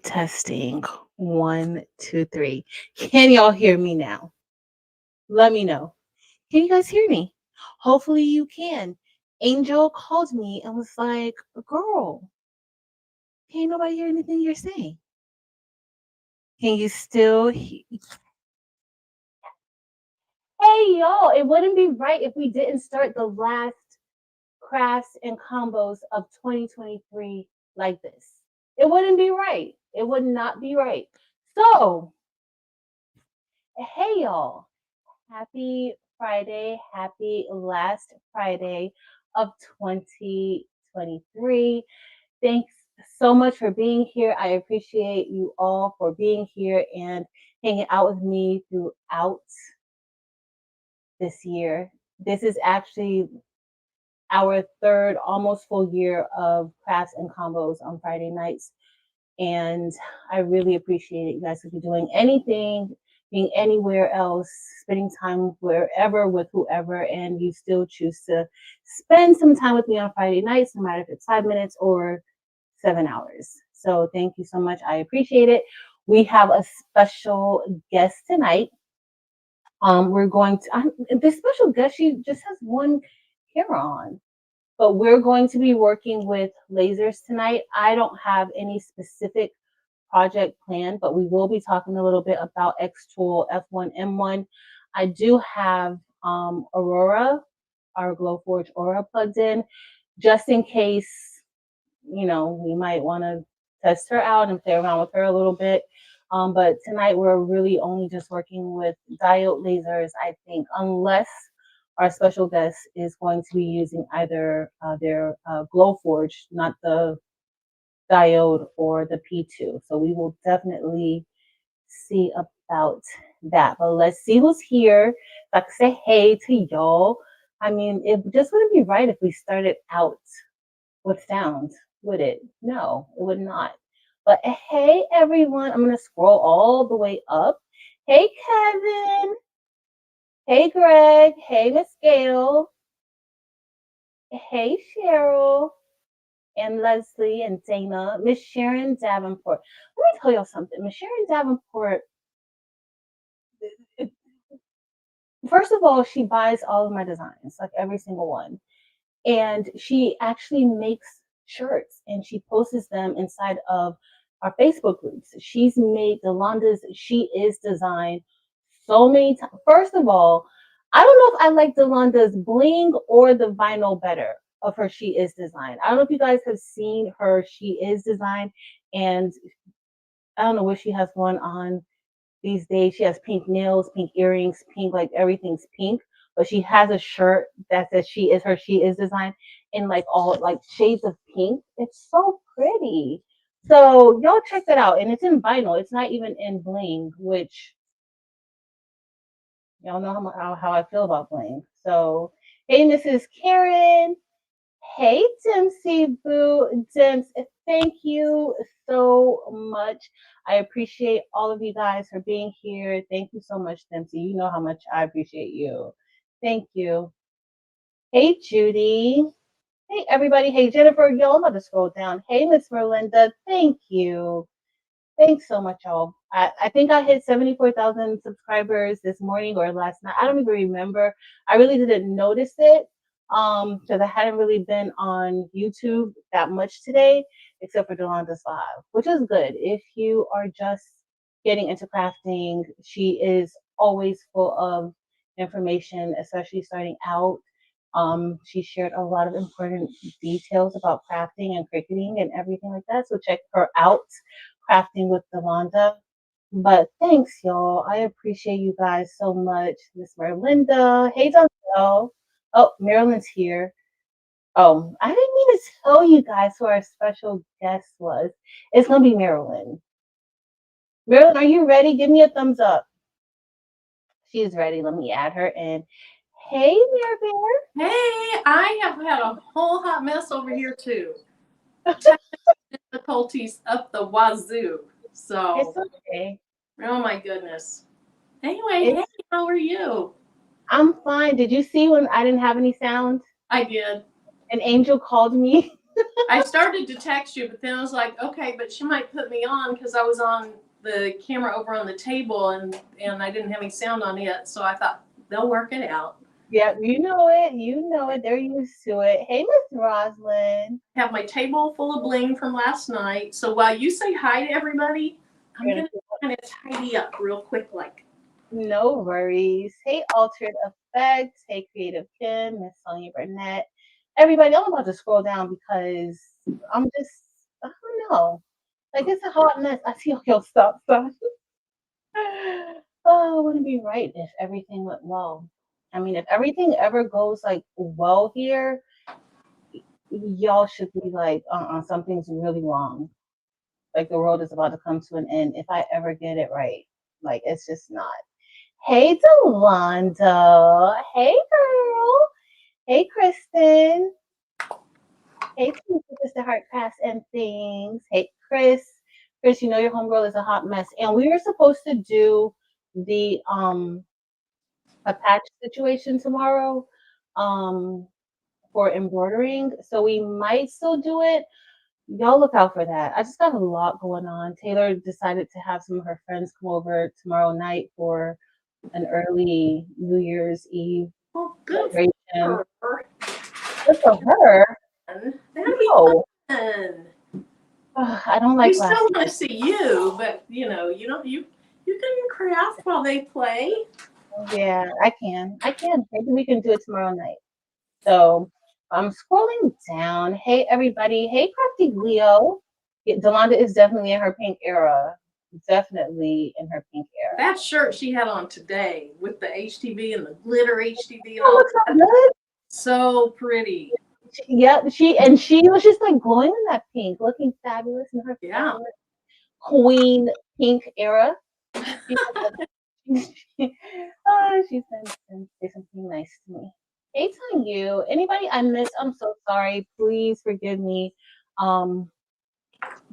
Testing. 1, 2, 3. Can y'all hear me now? Let me know. Can you guys hear me? Hopefully you can. Angel called me and was like, girl, can't nobody hear anything you're saying. Can you still Hey y'all, it wouldn't be right if we didn't start the last crafts and combos of 2023 like this. It wouldn't be right. It would not be right. So, hey y'all. Happy Friday. Happy last Friday of 2023. Thanks so much for being here. I appreciate you all for being here and hanging out with me throughout this year. This is actually our third almost full year of crafts and combos on Friday nights. And I really appreciate it. You guys could be doing anything, being anywhere else, spending time wherever with whoever, and you still choose to spend some time with me on Friday nights, no matter if it's 5 minutes or 7 hours. So thank you so much. I appreciate it. We have a special guest tonight. We're going to this special guest. She just has one camera on, but we're going to be working with lasers tonight. I don't have any specific project plan, but we will be talking a little bit about xTool F1M1. I do have Aurora, our Glowforge Aura plugged in, just in case, we might want to test her out and play around with her a little bit. But tonight we're really only just working with diode lasers, I think, unless our special guest is going to be using either their Glowforge, not the diode, or the P2. So we will definitely see about that. But let's see who's here. I can say hey to y'all. I mean, it just wouldn't be right if we started out with sound, would it? No, it would not. But hey, everyone, I'm going to scroll all the way up. Hey, Kevin. Hey, Greg. Hey, Miss Gail. Hey, Cheryl. And Leslie and Dana. Miss Sharon Davenport. Let me tell y'all something. Miss Sharon Davenport, first of all, she buys all of my designs, like every single one. And she actually makes shirts and she posts them inside of our Facebook groups. She's made Yolanda's She Is design so many times. First of all, I don't know if I like Yolanda's bling or the vinyl better of her She Is design. I don't know if you guys have seen her She Is design, and I don't know what she has going on these days. She has pink nails, pink earrings, pink, like everything's pink. But she has a shirt that says She Is her She Is design in like all like shades of pink. It's so pretty. So y'all check that out. And it's in vinyl. It's not even in bling, which y'all know how I feel about bling. So hey, Mrs. Karen. Hey, Dempsey Boo. Demps, thank you so much. I appreciate all of you guys for being here. Thank you so much, Dempsey. You know how much I appreciate you. Thank you. Hey, Judy. Hey, everybody. Hey, Jennifer. Yo, I'm about to scroll down. Hey, Miss Merlinda. Thank you. Thanks so much, y'all. I think I hit 74,000 subscribers this morning or last night. I don't even remember. I really didn't notice it because I hadn't really been on YouTube that much today, except for Yolanda's live, which is good. If you are just getting into crafting, she is always full of information, especially starting out. She shared a lot of important details about crafting and cricketing and everything like that. So check her out, Crafting with Yolanda. But thanks, y'all. I appreciate you guys so much. Miss Merlinda. Hey, Donzel. Oh, Marilyn's here. Oh, I didn't mean to tell you guys who our special guest was. It's going to be Marilyn. Marilyn, are you ready? Give me a thumbs up. She's ready. Let me add her in. Hey, Mare Bear. Hey, I have had a whole hot mess over here too. Technical difficulties up the wazoo. So It's okay. oh my goodness. Anyway, hey, how are you? I'm fine. Did you see when I didn't have any sound? I did. An angel called me. I started to text you, but then I was like, okay, but she might put me on because I was on the camera over on the table and I didn't have any sound on it. So I thought they'll work it out. Yeah, you know it. You know it. They're used to it. Hey, Miss Roslyn. Have my table full of bling from last night. So while you say hi to everybody, I'm going to kind of tidy up real quick like. No worries. Hey, Altered Effects. Hey, Creative Kim, Miss Sonia Burnett. Everybody, I'm about to scroll down because I'm just, I don't know. Like, it's a hot mess. I see, okay, stop. Oh, it wouldn't be right if everything went well. I mean, if everything ever goes like well here, y'all should be like, something's really wrong. Like the world is about to come to an end if I ever get it right. Like, it's just not. Hey, Delonda. Hey, girl. Hey, Kristen. Hey, Sister Heart Crafts and Things. Hey, Chris. Chris, you know your homegirl is a hot mess. And we were supposed to do the a patch situation tomorrow for embroidering. So we might still do it. Y'all look out for that. I just got a lot going on. Taylor decided to have some of her friends come over tomorrow night for an early New Year's Eve celebration. Good for her. That'd be fun. I don't like. We still want to see you, but you can craft while they play. Yeah, I can. Maybe we can do it tomorrow night. So I'm scrolling down. Hey, everybody. Hey, Crafty Leo. Delonda is definitely in her pink era. Definitely in her pink era. That shirt she had on today with the HTV and the glitter HTV. Oh, looks so good. So pretty. Yep, she was just like glowing in that pink, looking fabulous in her fabulous queen pink era. She said say something nice to me. Hey, telling you, anybody I missed, I'm so sorry. Please forgive me. But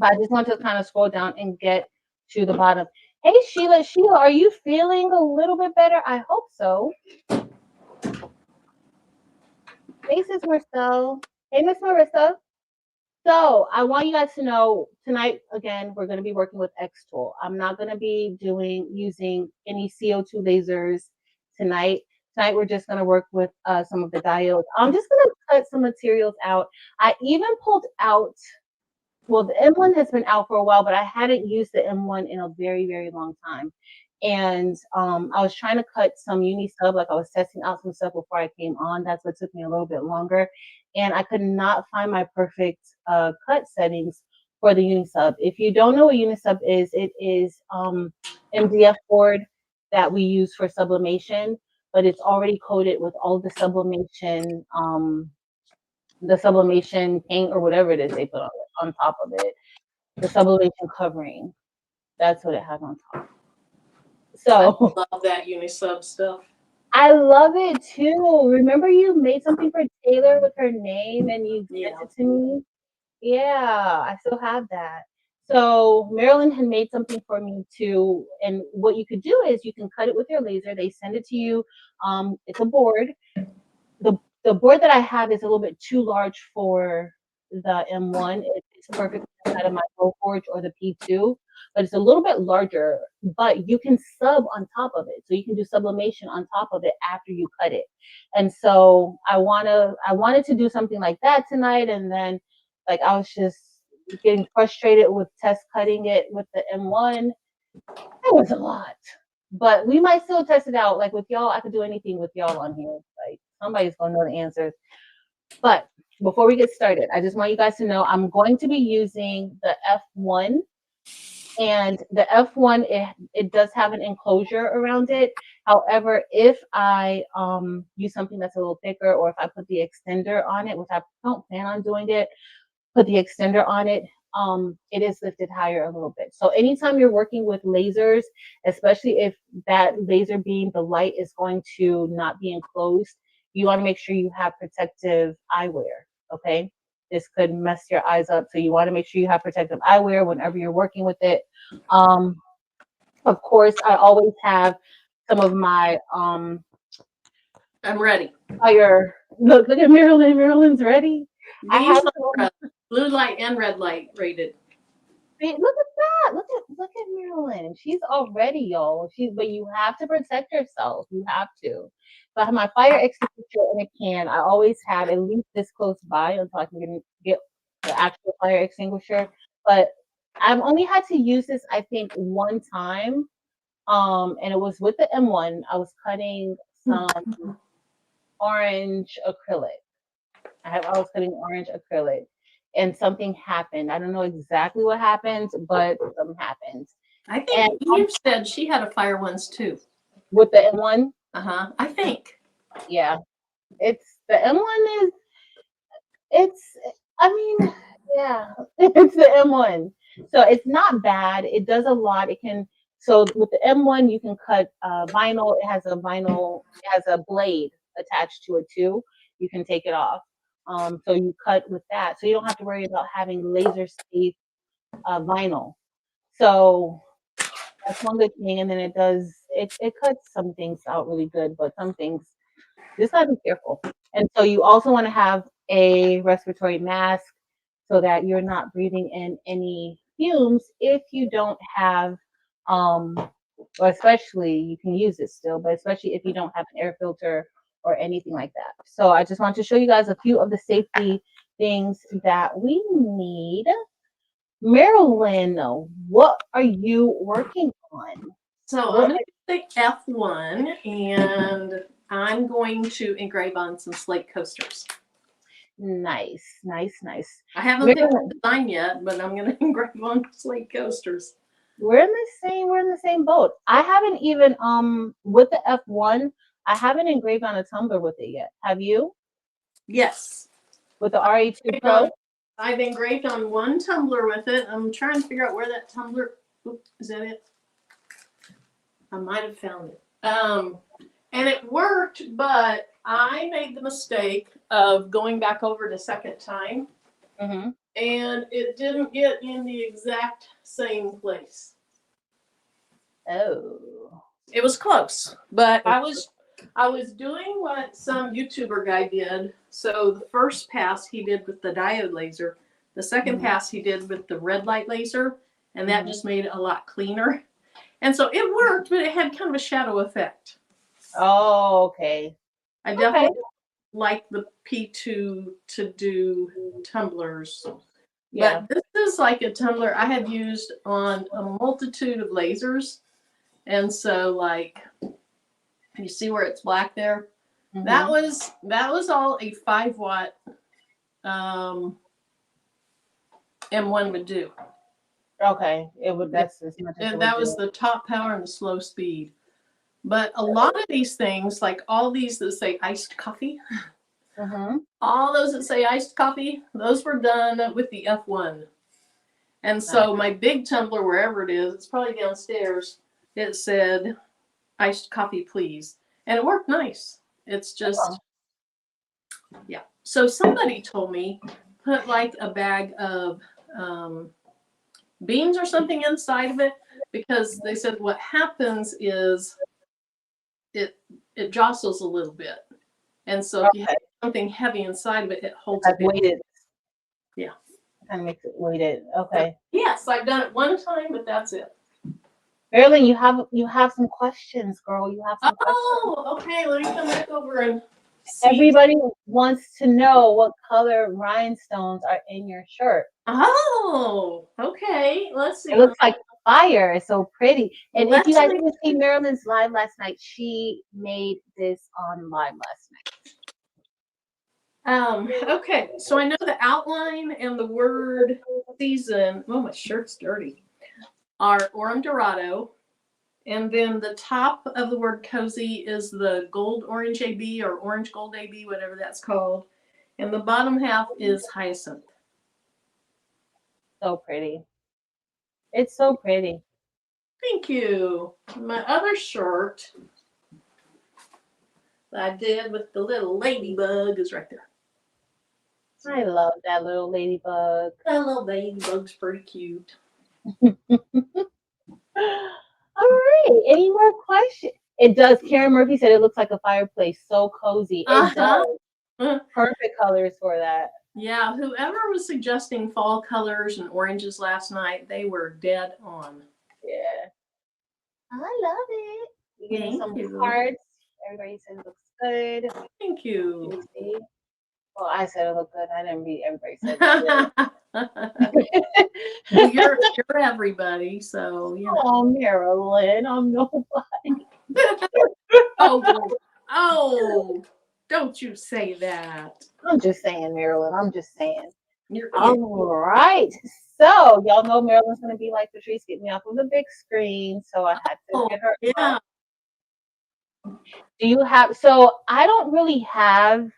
I just want to kind of scroll down and get to the bottom. Hey, Sheila, are you feeling a little bit better? I hope so. Hey, Sis Marcel. Hey, Miss Marissa. So I want you guys to know tonight, again, we're going to be working with xTool. I'm not going to be using any CO2 lasers tonight. Tonight, we're just going to work with some of the diodes. I'm just going to cut some materials out. I even pulled out, well, the M1 has been out for a while, but I hadn't used the M1 in a very, very long time. And I was trying to cut some uni-sub, like I was testing out some stuff before I came on. That's what took me a little bit longer. And I could not find my perfect cut settings for the uni-sub. If you don't know what uni-sub is, it is MDF board that we use for sublimation, but it's already coated with all the sublimation paint or whatever it is they put on top of it. The sublimation covering. That's what it has on top. So I love that Unisub stuff. I love it too. Remember you made something for Taylor with her name and you sent it to me? Yeah, I still have that. So Marilyn had made something for me too. And what you could do is you can cut it with your laser. They send it to you. It's a board. The board that I have is a little bit too large for the M1. It's perfect inside of my Forge or the P2, but it's a little bit larger. But you can sub on top of it, so you can do sublimation on top of it after you cut it. And so I wanted to do something like that tonight, and then like I was just getting frustrated with test cutting it with the M1. That was a lot. But we might still test it out. Like with y'all, I could do anything with y'all on here. Like somebody's gonna know the answers. But before we get started, I just want you guys to know I'm going to be using the F1. And the F1, it does have an enclosure around it. However, if I use something that's a little thicker, or if I put the extender on it, which I don't plan on doing it, put the extender on it, it is lifted higher a little bit. So anytime you're working with lasers, especially if that laser beam, the light is going to not be enclosed, you want to make sure you have protective eyewear, okay? This could mess your eyes up, so you want to make sure you have protective eyewear whenever you're working with it. Of course, I always have some of my I'm ready. Look at Marilyn. Marilyn's ready. I have some Blue light and red light rated. Look at that. Look at Marilyn. She's already, y'all. But you have to protect yourself. You have to. So I have my fire extinguisher in a can. I always have at least this close by until I can get the actual fire extinguisher. But I've only had to use this, I think, one time. And it was with the M1. I was cutting some orange acrylic. I was cutting orange acrylic, and something happened. I don't know exactly what happened, but something happened. I think Eve said she had a fire once too. With the M1? I think. Yeah. It's the M1 is yeah, it's the M1. So it's not bad. It does a lot. So with the M1 you can cut vinyl. It has a blade attached to it too. You can take it off. So you cut with that. So you don't have to worry about having laser safe vinyl. So that's one good thing. And then it cuts some things out really good, but some things just gotta be careful. And so you also want to have a respiratory mask so that you're not breathing in any fumes if you don't have or especially you can use it still, but especially if you don't have an air filter or anything like that. So I just want to show you guys a few of the safety things that we need. Marilyn, what are you working on? So I'm going to take F1 and I'm going to engrave on some slate coasters. Nice. I haven't picked the design yet, but I'm going to engrave on slate coasters. We're in the same boat. I haven't even with the F1, I haven't engraved on a tumbler with it yet. Have you? Yes. With the RE2 Pro? I've engraved on one tumbler with it. I'm trying to figure out where that tumbler. Oops, is that it? I might have found it. And it worked, but I made the mistake of going back over the second time, and it didn't get in the exact same place. Oh, it was close, but I was doing what some YouTuber guy did. So the first pass he did with the diode laser, the second pass he did with the red light laser, and that just made it a lot cleaner. And so it worked, but it had kind of a shadow effect. Oh, okay. I definitely like the P2 to do tumblers. Yeah. But this is like a tumbler I have used on a multitude of lasers. And so like, you see where it's black there? That was all a 5-watt M1 would do. Okay. It would that's as much as that was the top power and the slow speed. But a lot of these things, like all these that say iced coffee, all those that say iced coffee, those were done with the F1. And so my big tumbler, wherever it is, it's probably downstairs, it said iced coffee, please. And it worked nice. It's just, yeah. So somebody told me, put like a bag of beans or something inside of it, because they said what happens is it jostles a little bit. And so if you have something heavy inside of it, it holds it weighted. Yeah. Kind of makes it weighted. Okay. Yes, I've done it one time, but that's it. Marilyn, you have some questions, girl. You have some questions. Okay. Let me come back over and see. Everybody wants to know what color rhinestones are in your shirt. Oh, okay. Let's see. It looks like fire. It's so pretty. And if you guys didn't see Marilyn's live last night, she made this on live last night. Okay. So I know the outline and the word season. Oh, my shirt's dirty. Are Orem Dorado. And then the top of the word cozy is the gold orange AB or orange gold AB, whatever that's called. And the bottom half is hyacinth. So pretty. It's so pretty. Thank you. My other shirt that I did with the little ladybug is right there. I love that little ladybug. That little ladybug's pretty cute. All right. Any more questions? It does. Karen Murphy said it looks like a fireplace. So cozy. It does. Perfect colors for that. Yeah, whoever was suggesting fall colors and oranges last night, they were dead on. Yeah. I love it. You give me some Thank you. cards. Everybody says it looks good. Thank you. Let me see. Well, I said it looked good. I didn't read. Everybody said it. Well, you're everybody, so you know. Oh, Marilyn, I'm nobody. Oh, don't you say that. I'm just saying, Marilyn. I'm just saying. You're All right. So y'all know Marilyn's gonna be like Patrice, get me off of the big screen. So I had to get her. Yeah. Do you have? So I don't really have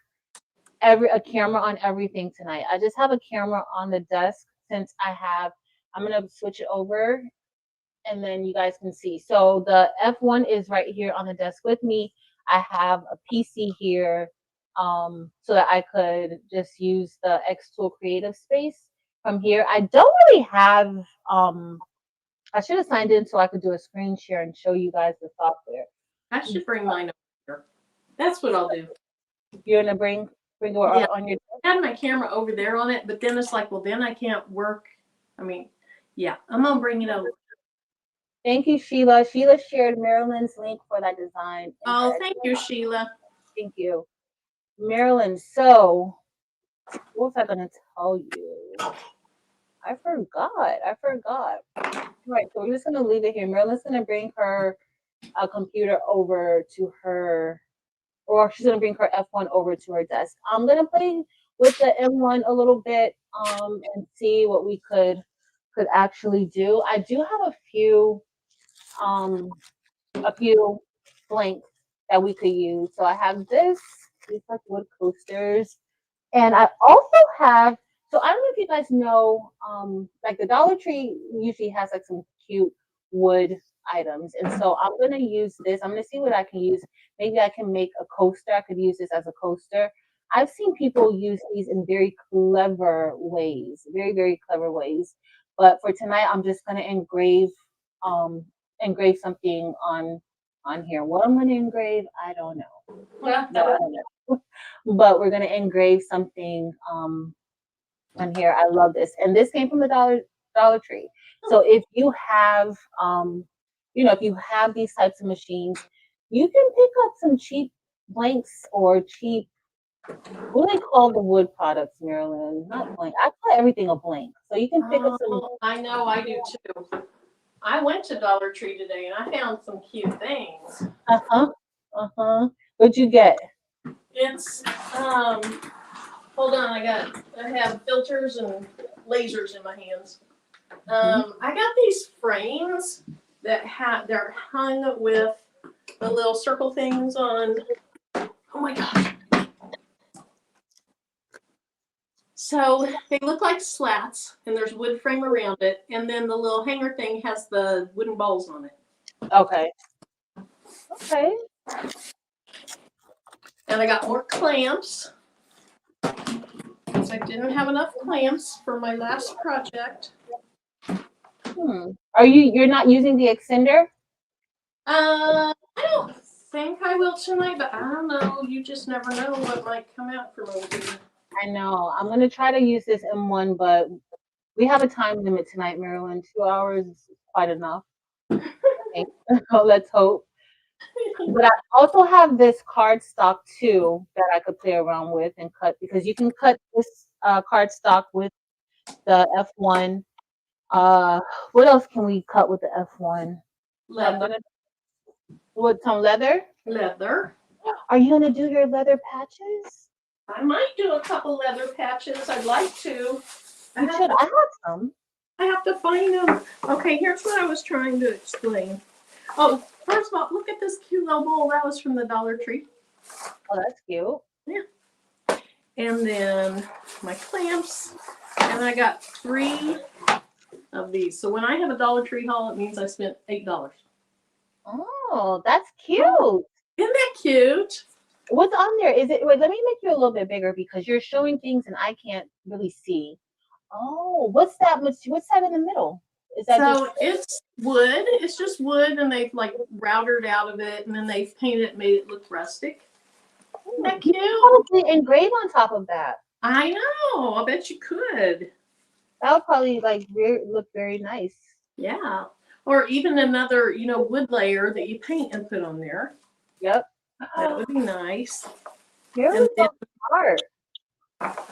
a camera on everything tonight. I just have a camera on the desk since I'm gonna switch it over and then you guys can see. So the F1 is right here on the desk with me. I have a PC here so that I could just use the xTool creative space from here. I don't really have, I should have signed in so I could do a screen share and show you guys the software. I should bring mine over here. That's what I'll do. You're gonna bring it on your. I had my camera over there on it, but then it's like, well, then I can't work. I mean, yeah, I'm gonna bring it over. Thank you, Sheila. Sheila shared Marilyn's link for that design. Oh, thank you, Sheila. Thank you, Marilyn. So, what was I gonna tell you? I forgot. Right. So we're just gonna leave it here. Marilyn's gonna bring her computer over to her, or she's gonna bring her F1 over to her desk. I'm gonna play with the M1 a little bit and see what we could actually do. I do have a few blanks that we could use. So I have these like wood coasters, and I also have. So I don't know if you guys know, like the Dollar Tree usually has like some cute wood items, and so I'm gonna use this. I'm gonna see what I can use. Maybe I can make a coaster. I could use this as a coaster. I've seen people use these in very clever ways, very, very clever ways. But for tonight, I'm just gonna engrave something on here. What I'm gonna engrave, I don't know. No, I don't know. But we're gonna engrave something on here. I love this, and this came from the Dollar Tree. So if you have if you have these types of machines, you can pick up some cheap blanks or cheap. What do they call the wood products, Marilyn? Not blank. I call everything a blank. So you can pick up some. I know, I do too. I went to Dollar Tree today and I found some cute things. What'd you get? It's hold on, I have filters and lasers in my hands. I got these frames that they're hung with the little circle things on. Oh my gosh. So they look like slats, and there's wood frame around it, and then the little hanger thing has the wooden balls on it. Okay. And I got more clamps, because I didn't have enough clamps for my last project. You're not using the extender? I don't think I will tonight, but I don't know. You just never know what might come out for me. I know. I'm going to try to use this M1, but we have a time limit tonight, Marilyn. 2 hours is quite enough. Okay. Let's hope. But I also have this cardstock too that I could play around with and cut, because you can cut this cardstock with the F1. What else can we cut with the F1? Leather. With some leather? Leather. Are you going to do your leather patches? I might do a couple leather patches. I'd like to. I have some. I have to find them. Okay, here's what I was trying to explain. Oh, first of all, look at this cute little bowl. That was from the Dollar Tree. Oh, that's cute. Yeah. And then my clamps. And I got 3 of these. So when I have a Dollar Tree haul, it means I spent $8. Oh, that's cute. Isn't that cute? What's on there? Wait, let me make you a little bit bigger because you're showing things and I can't really see. Oh, what's that in the middle? Is that it's wood. It's just wood, and they've like routed out of it, and then they've painted it, made it look rustic. Isn't that cute? You probably engrave on top of that. I know. I bet you could. That would probably like look very nice. Yeah. Or even another, you know, wood layer that you paint and put on there. Yep. That would be nice. You're And then, so smart.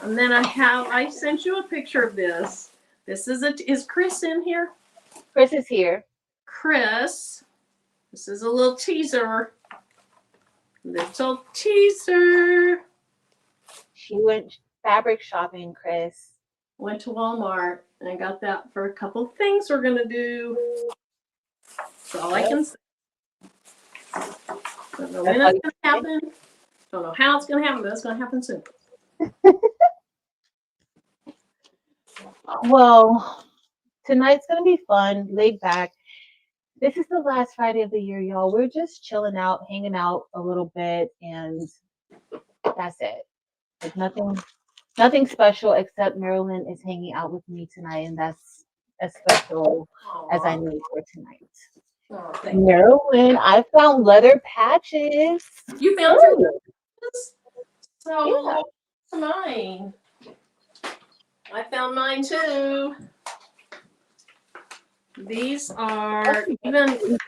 and then I sent you a picture of this. This is Chris in here? Chris is here. Chris, this is a little teaser. Little teaser. She went fabric shopping, Chris. Went to Walmart and I got that for a couple of things we're gonna do. That's all I can say. Don't know when it's gonna happen. Don't know how it's gonna happen, but it's gonna happen soon. Well, tonight's gonna be fun, laid back. This is the last Friday of the year, y'all. We're just chilling out, hanging out a little bit, and that's it. Like nothing special except Marilyn is hanging out with me tonight, and that's as special as I need for tonight. Oh, Marilyn, I found leather patches. You found some patches? So yeah. Mine. I found mine too. These are even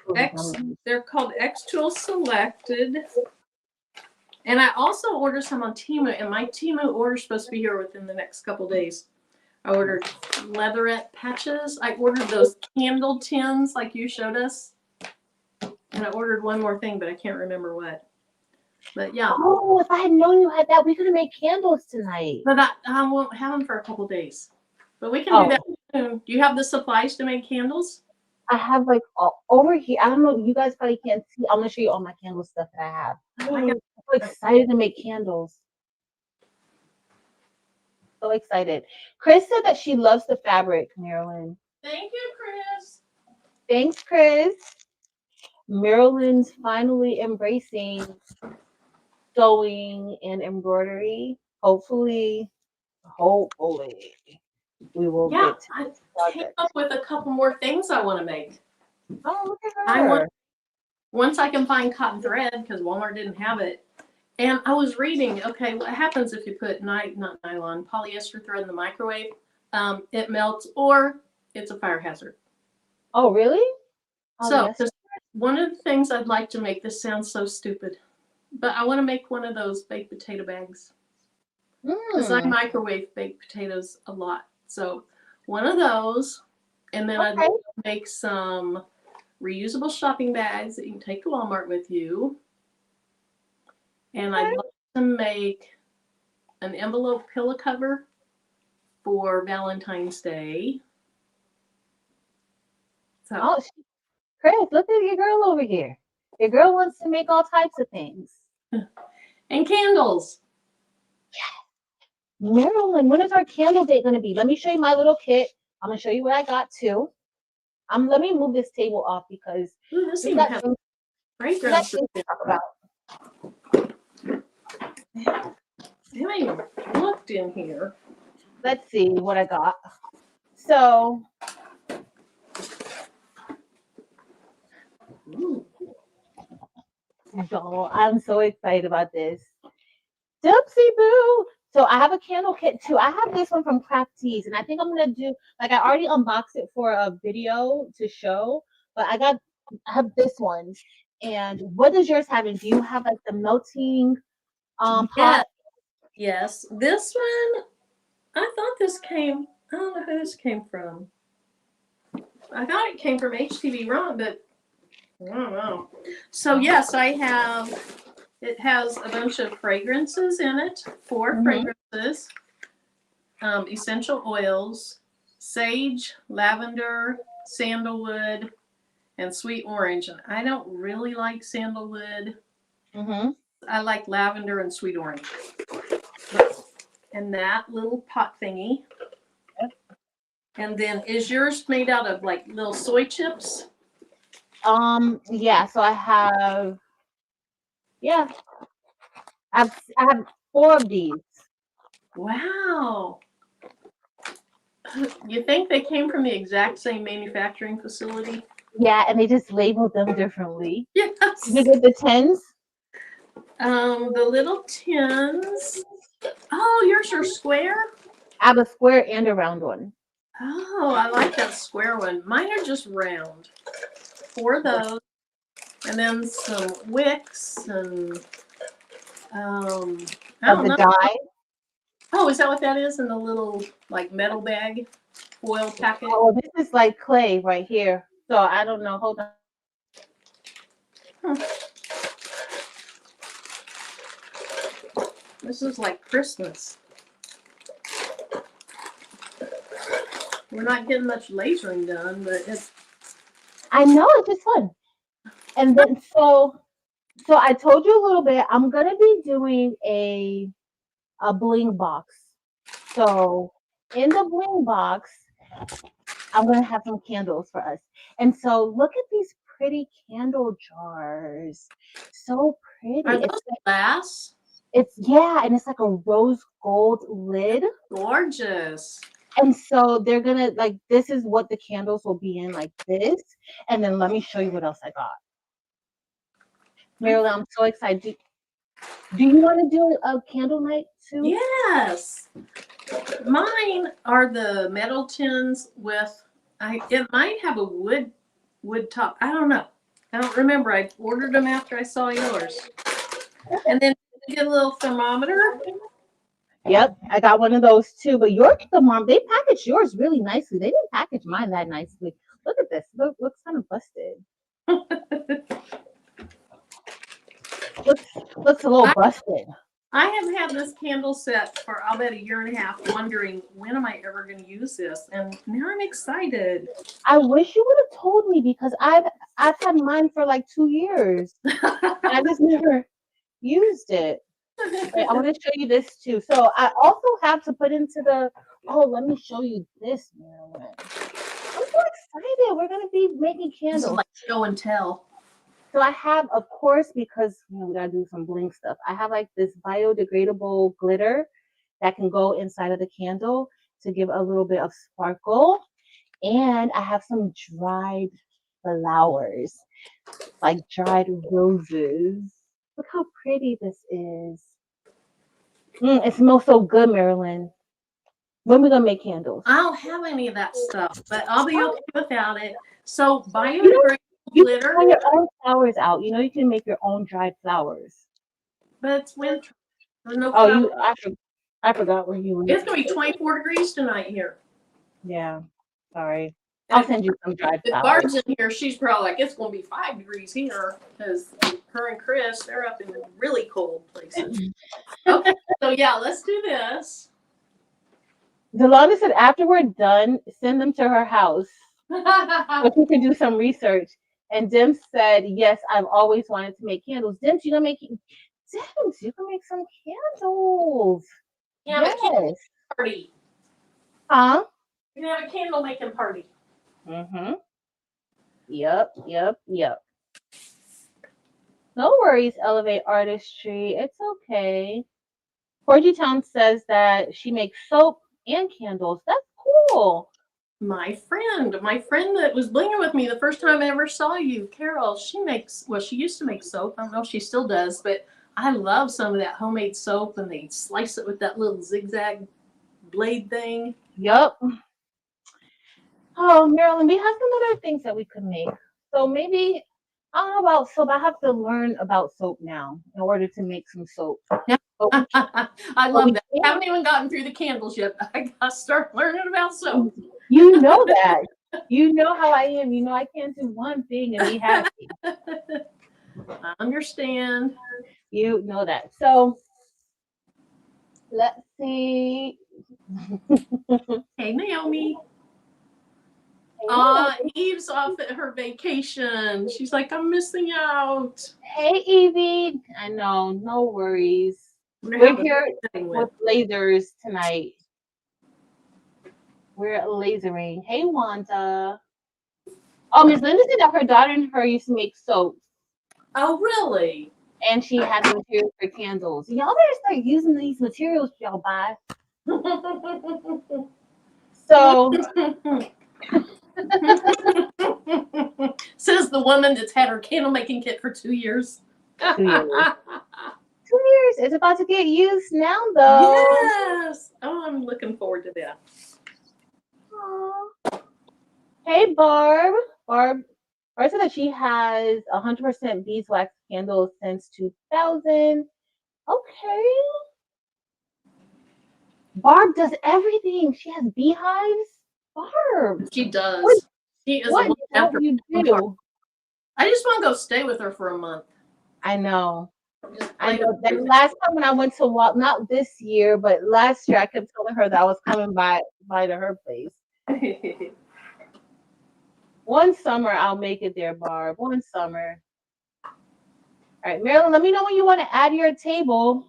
they're called xTool Selected. And I also ordered some on Temu, and my Temu order is supposed to be here within the next couple days. I ordered leatherette patches. I ordered those candle tins like you showed us. And I ordered one more thing, but I can't remember what. But yeah. Oh, if I had known you had that, we could have made candles tonight. But I won't have them for a couple days. But we can do that soon. Do you have the supplies to make candles? I have like over here. I don't know. You guys probably can't see. I'm gonna show you all my candle stuff that I have. I'm so excited to make candles. So excited. Chris said that she loves the fabric, Marilyn. Thank you, Chris. Thanks, Chris. Marilyn's finally embracing sewing and embroidery. Hopefully, we will get to I came up with a couple more things I want to make. Oh, look at her. Once I can find cotton thread, because Walmart didn't have it. And I was reading, okay, what happens if you put not nylon, polyester thread in the microwave? It melts or it's a fire hazard. Oh, really? So one of the things I'd like to make, this sounds so stupid, but I want to make one of those baked potato bags. Because I microwave baked potatoes a lot. So one of those, and then I'd like to make some reusable shopping bags that you can take to Walmart with you. And I'd like to make an envelope pillow cover for Valentine's Day. So, Chris, look at your girl over here. Your girl wants to make all types of things. And candles. Yeah. Marilyn, when is our candle date going to be? Let me show you my little kit. I'm going to show you what I got too. Let me move this table off because this even has fragrance to talk about. I haven't even looked in here. Let's see what I got. So, I'm so excited about this. Doopsie boo. So I have a candle kit too. I have this one from Crafties, and I think I'm gonna do I already unboxed it for a video to show, but I have this one. And what does yours have? And do you have like the melting pot? Yes. This one, I thought this came. I don't know who this came from. I thought it came from HTV Ron, but I don't know. So yes, I have. It has a bunch of fragrances in it. 4 fragrances. Essential oils, sage, lavender, sandalwood, and sweet orange. And I don't really like sandalwood. I like lavender and sweet orange. And that little pot thingy. And then is yours made out of like little soy chips? Yeah, so I have I have 4 of these. Wow. You think they came from the exact same manufacturing facility? Yeah, and they just labeled them differently. Yes. You get the tins? The little tins. Oh, yours are square? I have a square and a round one. Oh, I like that square one. Mine are just round. 4 of those. And then some wicks and I don't know. dye. Oh, is that what that is in the little like metal bag foil packet? Oh, this is like clay right here. So I don't know. Hold on. This is like Christmas. We're not getting much lasering done, but it's. I know, it's just fun. And then so I told you a little bit. I'm gonna be doing a bling box. So in the bling box, I'm gonna have some candles for us. And so look at these pretty candle jars. So pretty. Are those glass? And it's like a rose gold lid. Gorgeous. And so they're gonna like this is what the candles will be in, like this. And then let me show you what else I got. Marilyn, I'm so excited. Do you want to do a candle night too? Yes. Mine are the metal tins with it might have a wood top. I don't know. I don't remember. I ordered them after I saw yours. And then get a little thermometer. Yep, I got one of those too. But your thermometer, they packaged yours really nicely. They didn't package mine that nicely. Look at this. Looks kind of busted. looks a little busted. I have had this candle set for I'll bet a year and a half, wondering when am I ever going to use this, and now I'm excited. I wish you would have told me because I've had mine for like 2 years. And I just never used it. Wait, I want to show you this too. So I also have to put into the. Oh, let me show you this, Marilyn. I'm so excited. We're gonna be making candles. This is like show and tell. So I have, of course, because we gotta do some bling stuff. I have like this biodegradable glitter that can go inside of the candle to give a little bit of sparkle. And I have some dried flowers, like dried roses. Look how pretty this is. It smells so good, Marilyn. When are we gonna make candles? I don't have any of that stuff, but I'll be okay without it. So biodegradable glitter. You can your own flowers out. You know you can make your own dried flowers. But it's winter. There's no flowers. I forgot where you were. It's gonna be 24 degrees tonight here. Yeah, sorry. I'll send you some dried flowers. Barb's in here. She's probably like, it's gonna be 5 degrees here because her and Chris, they're up in really cold places. Okay, so yeah, let's do this. Delana said after we're done, send them to her house. So she can do some research. And Dim said, yes, I've always wanted to make candles. Dim, you can make some candles. Yeah, yes. A candle party. Huh? You can have a candle making party. Mm-hmm. Yep. No worries, Elevate Artistry. It's okay. Porgy Town says that she makes soap and candles. That's cool. My friend that was blinging with me the first time I ever saw you, Carol, she used to make soap. I don't know if she still does, but I love some of that homemade soap, and they slice it with that little zigzag blade thing. Yep. Oh, Marilyn, we have some other things that we could make. So maybe, I don't know about soap. I have to learn about soap now in order to make some soap. I love that. I haven't even gotten through the candles yet. I got to start learning about soap. You know that. You know how I am. You know I can't do one thing and be happy. I understand. You know that. So, let's see. Hey, Naomi. Eve's off at her vacation. She's like, I'm missing out. Hey, Evie. I know. No worries. We're here with lasers tonight. We're lasering. Hey, Wanda. Oh, Miss Linda said that her daughter and her used to make soap. Oh, really? And she had the materials for candles. Y'all better start using these materials y'all buy. So... Says the woman that's had her candle making kit for 2 years. 2 years. Cheers. It's about to get used now, though. Yes. Oh, I'm looking forward to that. Aw. Hey, Barb. Barb said that she has 100% beeswax candles since 2000. Okay. Barb does everything. She has beehives. Barb. She does. She is What a after don't you do? I just want to go stay with her for a month. I know. Just I play know with that everything. last time when I went to walk, not this year, but last year, I kept telling her that I was coming by to her place. One summer, I'll make it there, Barb. One summer. All right, Marilyn, let me know when you want to add your table.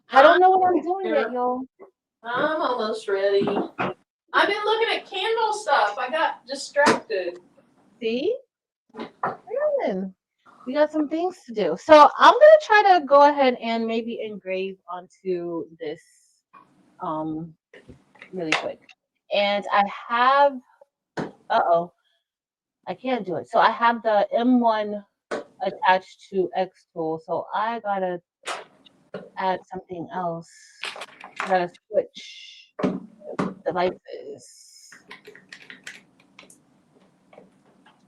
I don't know what I'm doing yet, y'all. I'm almost ready. I've been looking at candle stuff. I got distracted. See? Marilyn, we got some things to do. So I'm going to try to go ahead and maybe engrave onto this really quick. And I have, I can't do it. So I have the M1 attached to xTool. So I gotta add something else. I gotta switch devices.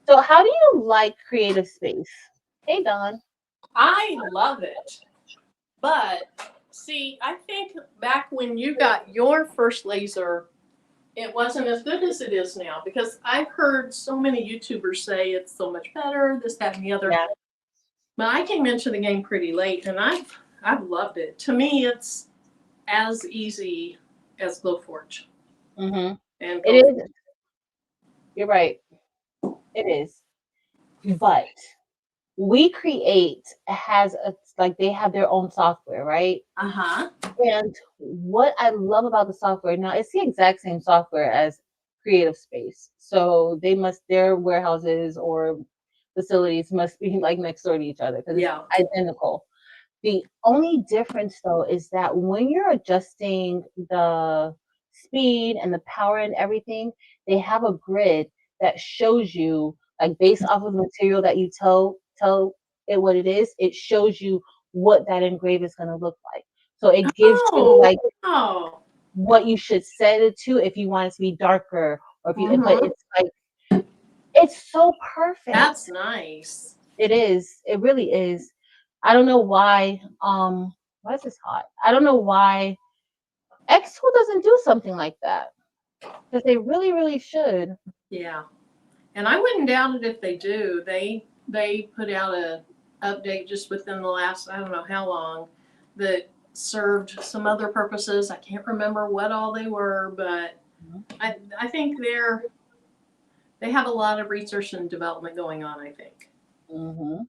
So how do you like Creative Space? Hey, Don. I love it. But see, I think back when you got your first laser, it wasn't as good as it is now, because I've heard so many YouTubers say it's so much better, this, that, and the other. Yeah. But I came into the game pretty late, and I've loved it. To me, it's as easy as Glowforge. Mm-hmm. And It is. You're right. It is. But We Create has like they have their own software, right? Uh-huh. And what I love about the software now, it's the exact same software as Creative Space. So their warehouses or facilities must be like next door to each other because Yeah. it's identical. The only difference though is that when you're adjusting the speed and the power and everything, they have a grid that shows you, like based off of the material that you tell it what it is, it shows you what that engrave is going to look like. So it gives you like what you should set it to if you want it to be darker or if you, but it's like it's so perfect. That's nice. It is. It really is. I don't know why. Why is this hot? I don't know why xTool doesn't do something like that. Because they really, really should. Yeah. And I wouldn't doubt it if they do. They put out a update just within the last, I don't know how long, that served some other purposes. I can't remember what all they were, but I think they have a lot of research and development going on, I think. Mm-hmm.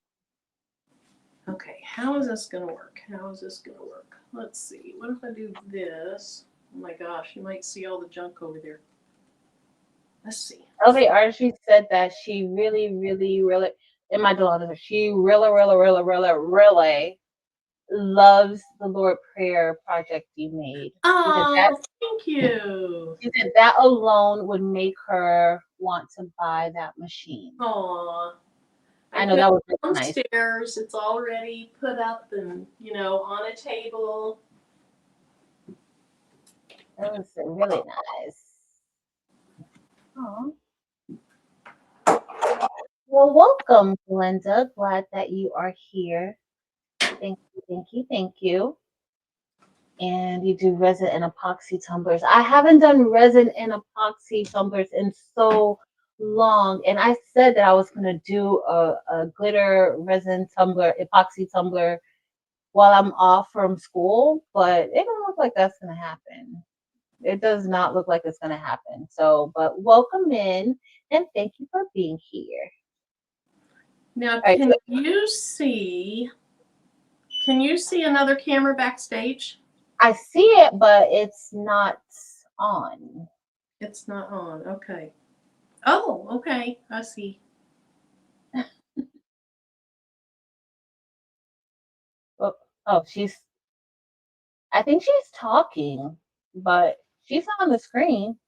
Okay, how is this going to work? How is this going to work? Let's see. What if I do this? Oh my gosh, you might see all the junk over there. Let's see. Okay, Artistry said that she really, really, really, in my daughter, she really, really, really, really, really loves the Lord Prayer project you made. Oh, thank you. She said that alone would make her want to buy that machine. Aw. I know that was really nice. Downstairs, it's already put up and, on a table. That was really nice. Aww. Well, welcome, Glenda. Glad that you are here. Thank you, thank you, thank you. And you do resin and epoxy tumblers. I haven't done resin and epoxy tumblers in so long. And I said that I was going to do a glitter resin tumbler, epoxy tumbler while I'm off from school, but it don't look like that's going to happen. It does not look like it's going to happen. So, but welcome in and thank you for being here. Now, can you see another camera backstage? I see it, but it's not on. It's not on. Okay. Oh, okay. I see. Oh, I think she's talking, but she's not on the screen.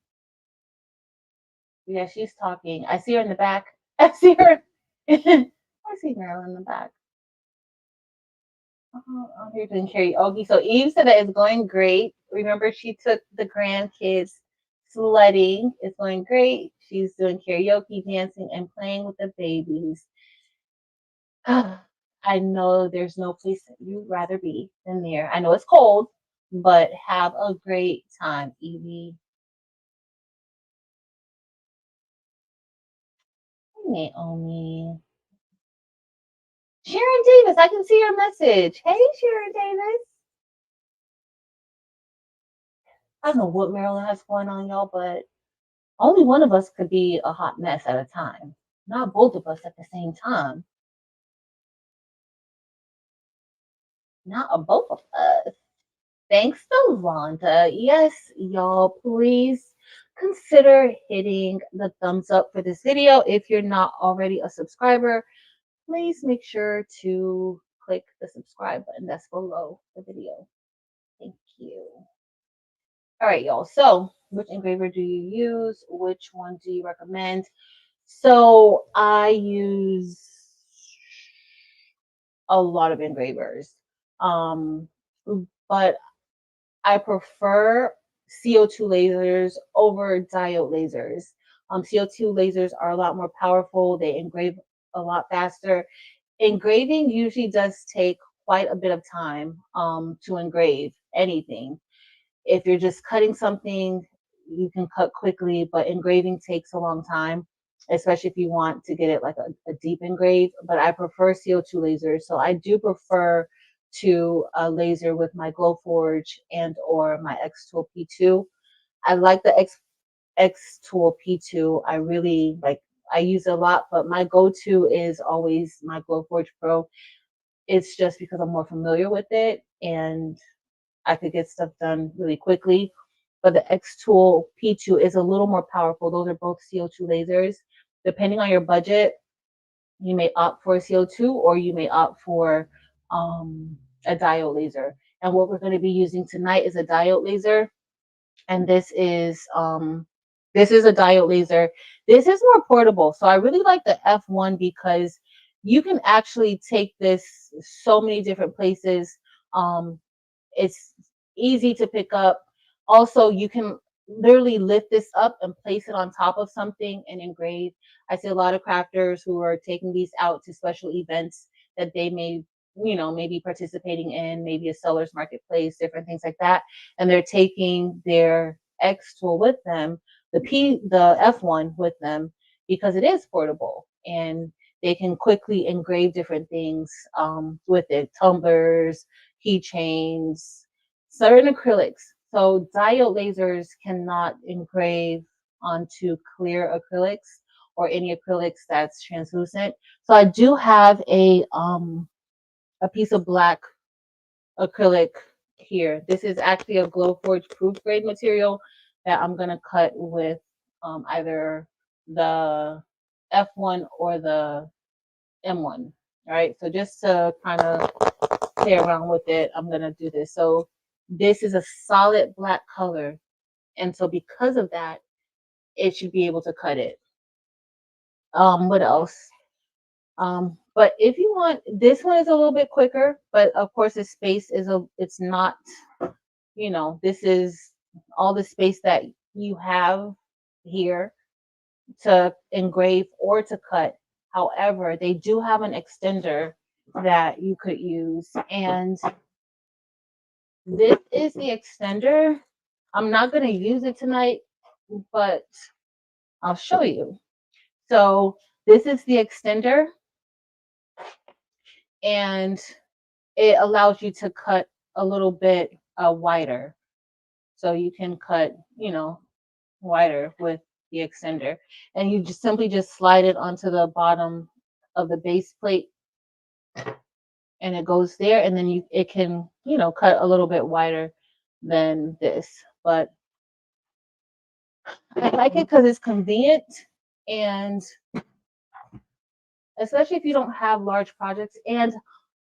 Yeah, she's talking. I see her in the back. I see her. I see Marilyn in the back. I'm here doing karaoke. So Eve said that it's going great. Remember, she took the grandkids sledding. It's going great. She's doing karaoke, dancing, and playing with the babies. I know there's no place that you'd rather be than there. I know it's cold, but have a great time, Evie. Naomi. Sharon Davis, I can see your message. Hey, Sharon Davis. I don't know what Marilyn has going on, y'all, but only one of us could be a hot mess at a time. Not both of us at the same time. Not a both of us. Thanks to Rhonda. Yes, y'all, please consider hitting the thumbs up for this video. If you're not already a subscriber, please make sure to click the subscribe button that's below the video. Thank you. All right, y'all. So, which engraver do you use? Which one do you recommend? So, I use a lot of engravers, um, but I prefer CO2 lasers over diode lasers. CO2 lasers are a lot more powerful. They engrave a lot faster. Engraving usually does take quite a bit of time to engrave anything. If you're just cutting something, you can cut quickly, but engraving takes a long time, especially if you want to get it like a deep engrave. But I prefer CO2 lasers. So I do prefer to laser with my Glowforge and or my xTool P2. I like the xTool P2. I really like, I use it a lot, but my go-to is always my Glowforge Pro. It's just because I'm more familiar with it and I could get stuff done really quickly. But the xTool P2 is a little more powerful. Those are both CO2 lasers. Depending on your budget, you may opt for a CO2 or you may opt for a diode laser. And what we're going to be using tonight is a diode laser. And this is a diode laser. This is more portable. So I really like the F1 because you can actually take this so many different places. It's easy to pick up. Also, you can literally lift this up and place it on top of something and engrave. I see a lot of crafters who are taking these out to special events that they may, maybe participating in, maybe a seller's marketplace, different things like that. And they're taking their xTool with them, the F1 with them, because it is portable and they can quickly engrave different things with it, tumblers, keychains, certain acrylics. So diode lasers cannot engrave onto clear acrylics or any acrylics that's translucent. So I do have a piece of black acrylic here. This is actually a Glowforge proof grade material that I'm gonna cut with either the F1 or the M1. All right, so just to kind of play around with it, I'm gonna do this. So this is a solid black color, and so because of that, it should be able to cut it. What else? But if you want, this one is a little bit quicker, but of course the space is it's not, this is all the space that you have here to engrave or to cut. However, they do have an extender that you could use, and this is the extender. I'm not going to use it tonight, but I'll show you. So this is the extender, and it allows you to cut a little bit wider. So you can cut, wider with the extender. And you just simply just slide it onto the bottom of the base plate and it goes there, and then it can, cut a little bit wider than this. But I like it because it's convenient, and especially if you don't have large projects. And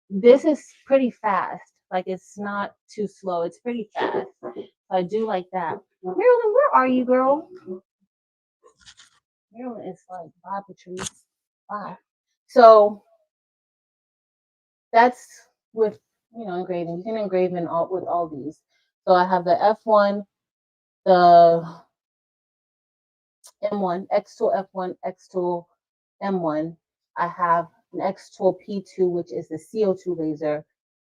this is pretty fast. Like, it's not too slow. It's pretty fast. So I do like that. Marilyn, where are you, girl? Marilyn is like, bye, Patrice. Bye. So that's with engraving. You can engrave with all these. So I have the F1, the M1, xTool F1, xTool M1. I have an xTool P2, which is the CO2 laser.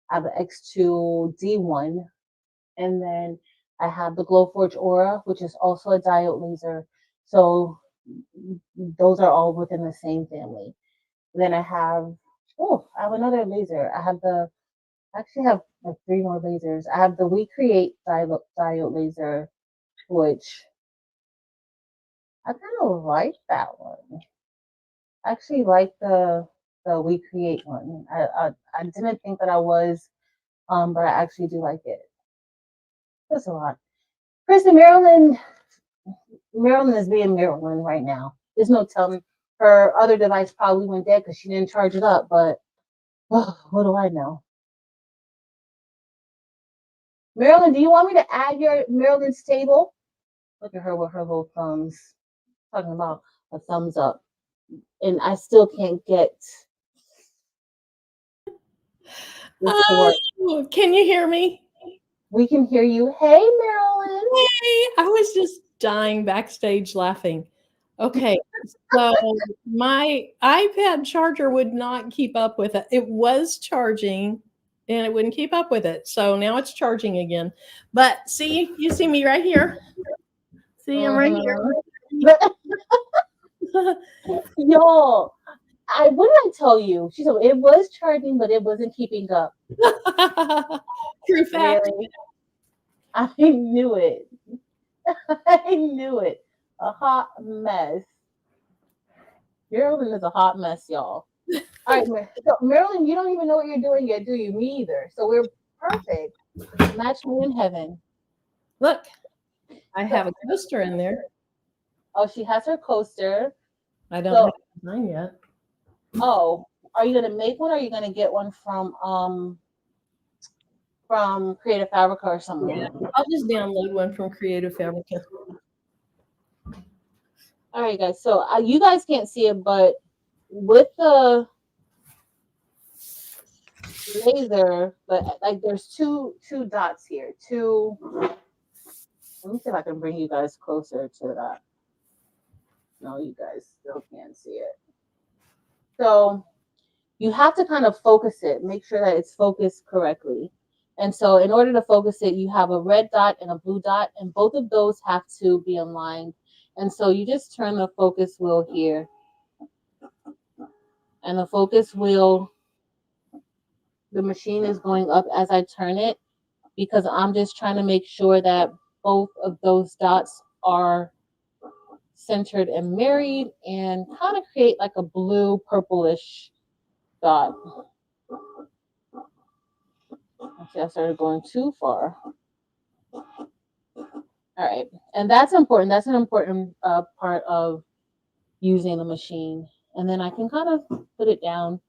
I have the xTool D1, and then I have the Glowforge Aura, which is also a diode laser. So those are all within the same family. Then I have another laser. I actually have like three more lasers. I have the We Create diode laser, which I kind of like that one. I actually like the We Create one. I didn't think that I was, but I actually do like it. That's a lot. Kristen, Marilyn is being Marilyn right now. There's no telling. Her other device probably went dead because she didn't charge it up. But what do I know? Marilyn, do you want me to add your Marilyn's table? Look at her with her little thumbs. Talking about a thumbs up. And I still can't get this to work. Can you hear me? We can hear you. Hey, Marilyn. Hey, I was just dying backstage laughing. Okay, so my iPad charger would not keep up with it. It was charging and it wouldn't keep up with it. So now it's charging again. But see, you see me right here. See, I'm right here. Y'all, what did I tell you? She said it was charging, but it wasn't keeping up. True fact. Really? I knew it. I knew it. A hot mess. Marilyn is a hot mess, y'all. All right, so Marilyn, you don't even know what you're doing yet, do you? Me either. So we're perfect. Match me in heaven. Look, I have a coaster in there. Oh, she has her coaster. I don't have mine yet. Oh, are you gonna make one, or are you gonna get one from Creative Fabrica or something? Yeah, I'll just download one from Creative Fabrica. All right, guys. So you guys can't see it, but with the laser, but like there's two dots here. Let me see if I can bring you guys closer to that. No, you guys still can't see it. So you have to kind of focus it, make sure that it's focused correctly. And so in order to focus it, you have a red dot and a blue dot, and both of those have to be aligned. And so you just turn the focus wheel here. And the focus wheel, the machine is going up as I turn it, because I'm just trying to make sure that both of those dots are centered and married, and kind of create like a blue purplish dot. Okay, I started going too far. All right, and that's important. That's an important part of using the machine. And then I can kind of put it down.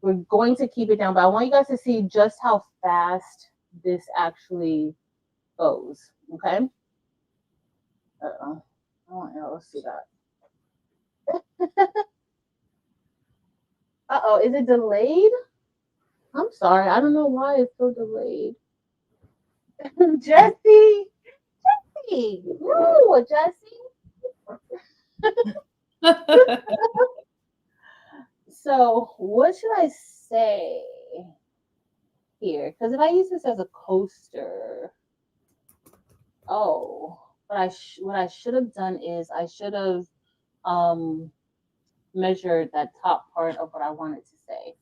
We're going to keep it down, but I want you guys to see just how fast this actually goes. Okay. Uh-oh. I want y'all to see that. Uh-oh, is it delayed? I'm sorry. I don't know why it's so delayed. Jesse! No, Jesse! So, what should I say here? Because if I use this as a coaster, what I should have done is I should have measured that top part of what I wanted to say.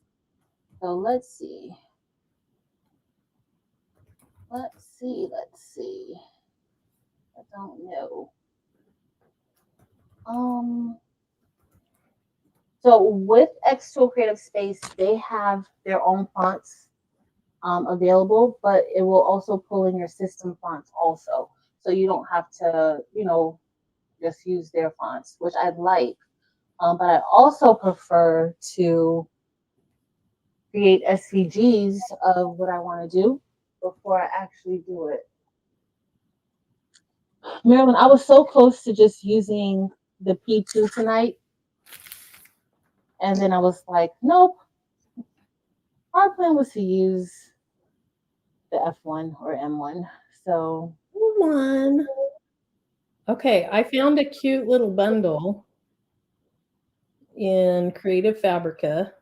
So let's see. Let's see. I don't know. So with xTool Creative Space, they have their own fonts available, but it will also pull in your system fonts also. So you don't have to, just use their fonts, which I like. But I also prefer to create SVGs of what I want to do before I actually do it. Marilyn, I was so close to just using the P2 tonight. And then I was like, nope. our plan was to use the F1 or M1. So Come on. Okay, I found a cute little bundle in Creative Fabrica.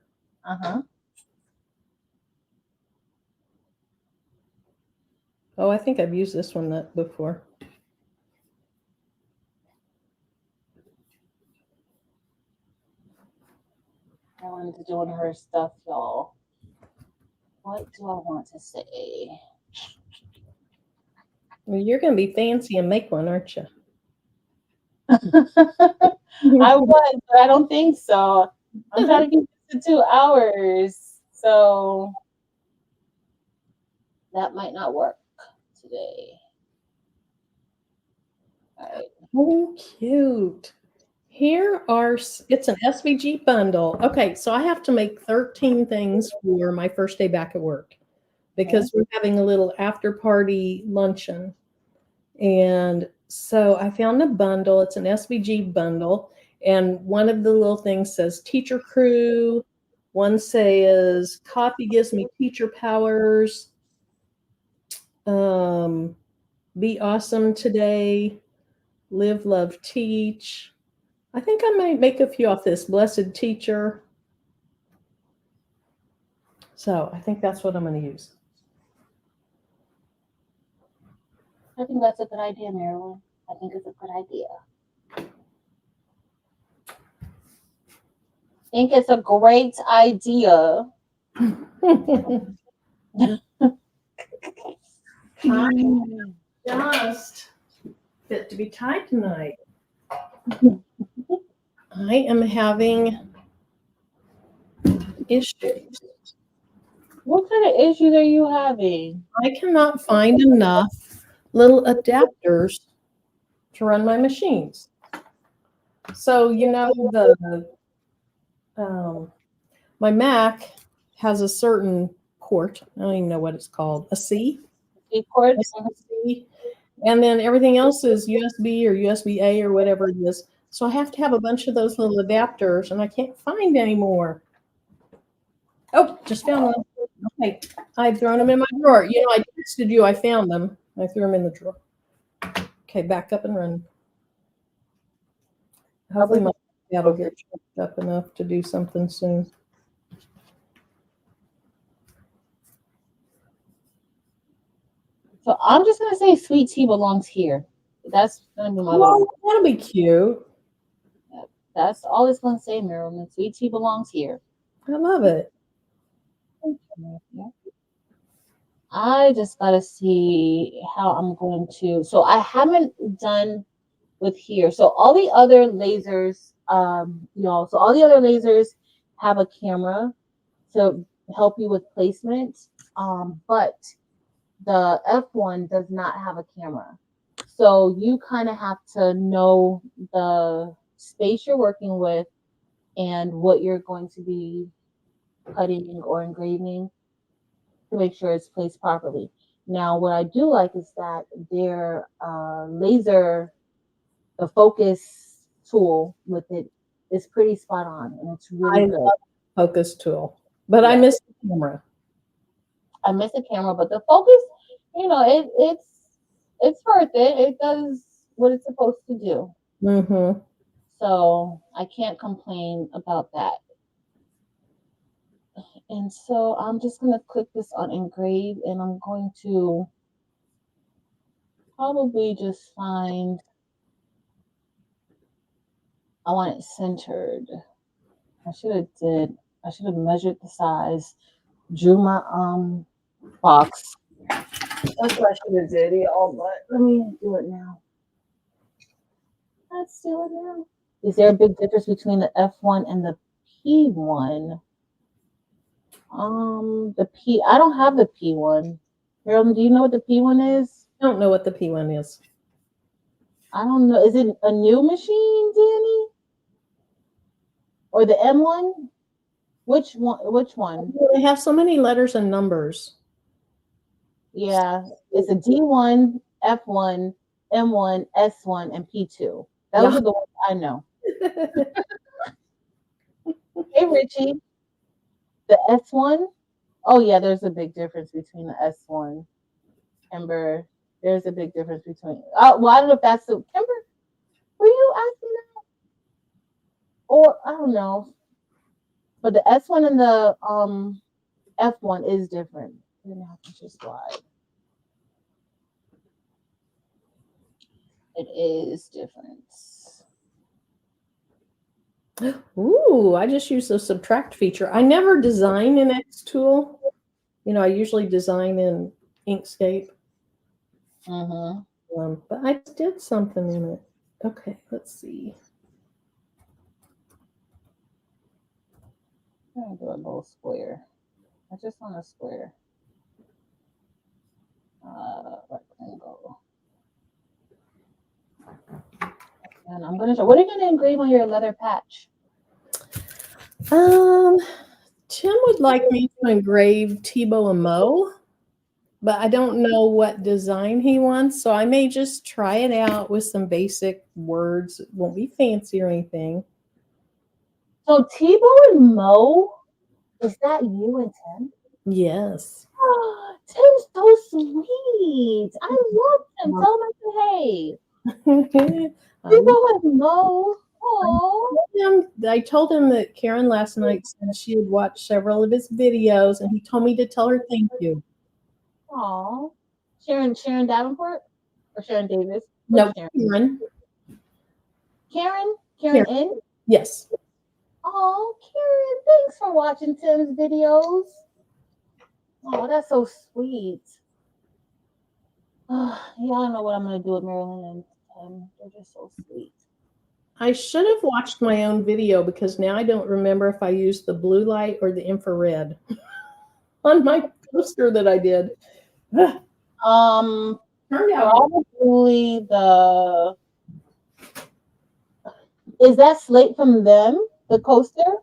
Oh, I think I've used this one before. Ellen's doing her stuff, y'all. What do I want to say? Well, you're going to be fancy and make one, aren't you? I was, but I don't think so. I'm trying to keep it to 2 hours. So that might not work today. All right. Oh, cute. Here are, it's an SVG bundle. Okay, so I have to make 13 things for my first day back at work because we're having a little after party luncheon. And so I found a bundle. It's an SVG bundle. And one of the little things says teacher crew. One says coffee gives me teacher powers. Be awesome today. Live, love, teach. I think I might make a few off this. Blessed teacher. So I think that's what I'm going to use. I think that's a good idea, Marilyn. I think it's a good idea. I think it's a great idea. I'm just fit to be tied tonight. I am having issues. What kind of issues are you having? I cannot find enough little adapters to run my machines. So, you know, my Mac has a certain port. I don't even know what it's called. A C? Port? C. And then everything else is USB or USB-A or whatever it is. So I have to have a bunch of those little adapters, and I can't find any more. Oh, just found one. Okay, I've thrown them in my drawer. You know, I texted you. I found them. I threw them in the drawer. Okay, back up and run. Hopefully my dad will get charged up enough to do something soon. So I'm just gonna say sweet tea belongs here. That's gonna be my little. That'll be cute. That's all it's gonna say, Marilyn. Sweet tea belongs here. I love it. I just gotta see how I'm going to. So I haven't done with here. So all the other lasers, so all the other lasers have a camera to help you with placement. But the F1 does not have a camera. So you kind of have to know the space you're working with and what you're going to be cutting or engraving to make sure it's placed properly. Now, what I do like is that their laser, the focus tool with it is pretty spot on, and it's really good. Love focus tool, but I miss the camera. I miss the camera, but the focus, it's worth it. It does what it's supposed to do. Mm-hmm. So I can't complain about that. And so I'm just going to click this on engrave, and I'm going to probably just find, I want it centered. I should have measured the size, drew my box. That's what I should have did, y'all, but let me do it now. Let's do it now. Is there a big difference between the F1 and the P1? I don't have the P1. Marilyn, do you know what the P1 is? I don't know what the P1 is. I don't know. Is it a new machine, Danny? Or the M1? Which one? They have so many letters and numbers. Yeah, it's a D1, F1, M1, S1, and P2. Those are the ones I know. Hey, Richie. The S1 Oh yeah, there's a big difference between the S1. Kimber, there's a big difference between. Well, I don't know if that's the Kimber. Were you asking that? Or I don't know. But the S1 and the F1 is different. Then I can just slide. It is different. Ooh, I just use the subtract feature. I never design in xTool. You know, I usually design in Inkscape. But I did something in it. Okay, let's see. I'm gonna do a little square. I just want a square. Rectangle. And I'm gonna show. What are you gonna engrave on your leather patch? Tim would like me to engrave Tebow and Mo, but I don't know what design he wants, so I may just try it out with some basic words. It won't be fancy or anything. So Tebow and Mo, is that you and Tim? Yes. Oh, Tim's so sweet. I love him. Tell him I said hey. Tebow and Mo. I told him that Karen last night said she had watched several of his videos, and he told me to tell her thank you. Aw. Sharon Davenport? Or Sharon Davis? No, Karen. Karen in? Yes. Oh, Karen, thanks for watching Tim's videos. Oh, that's so sweet. Yeah, I don't know what I'm going to do with Marilyn and Tim. They're just so sweet. I should have watched my own video because now I don't remember if I used the blue light or the infrared on my poster that I did. Turned out probably the. Is that slate from them? The coaster?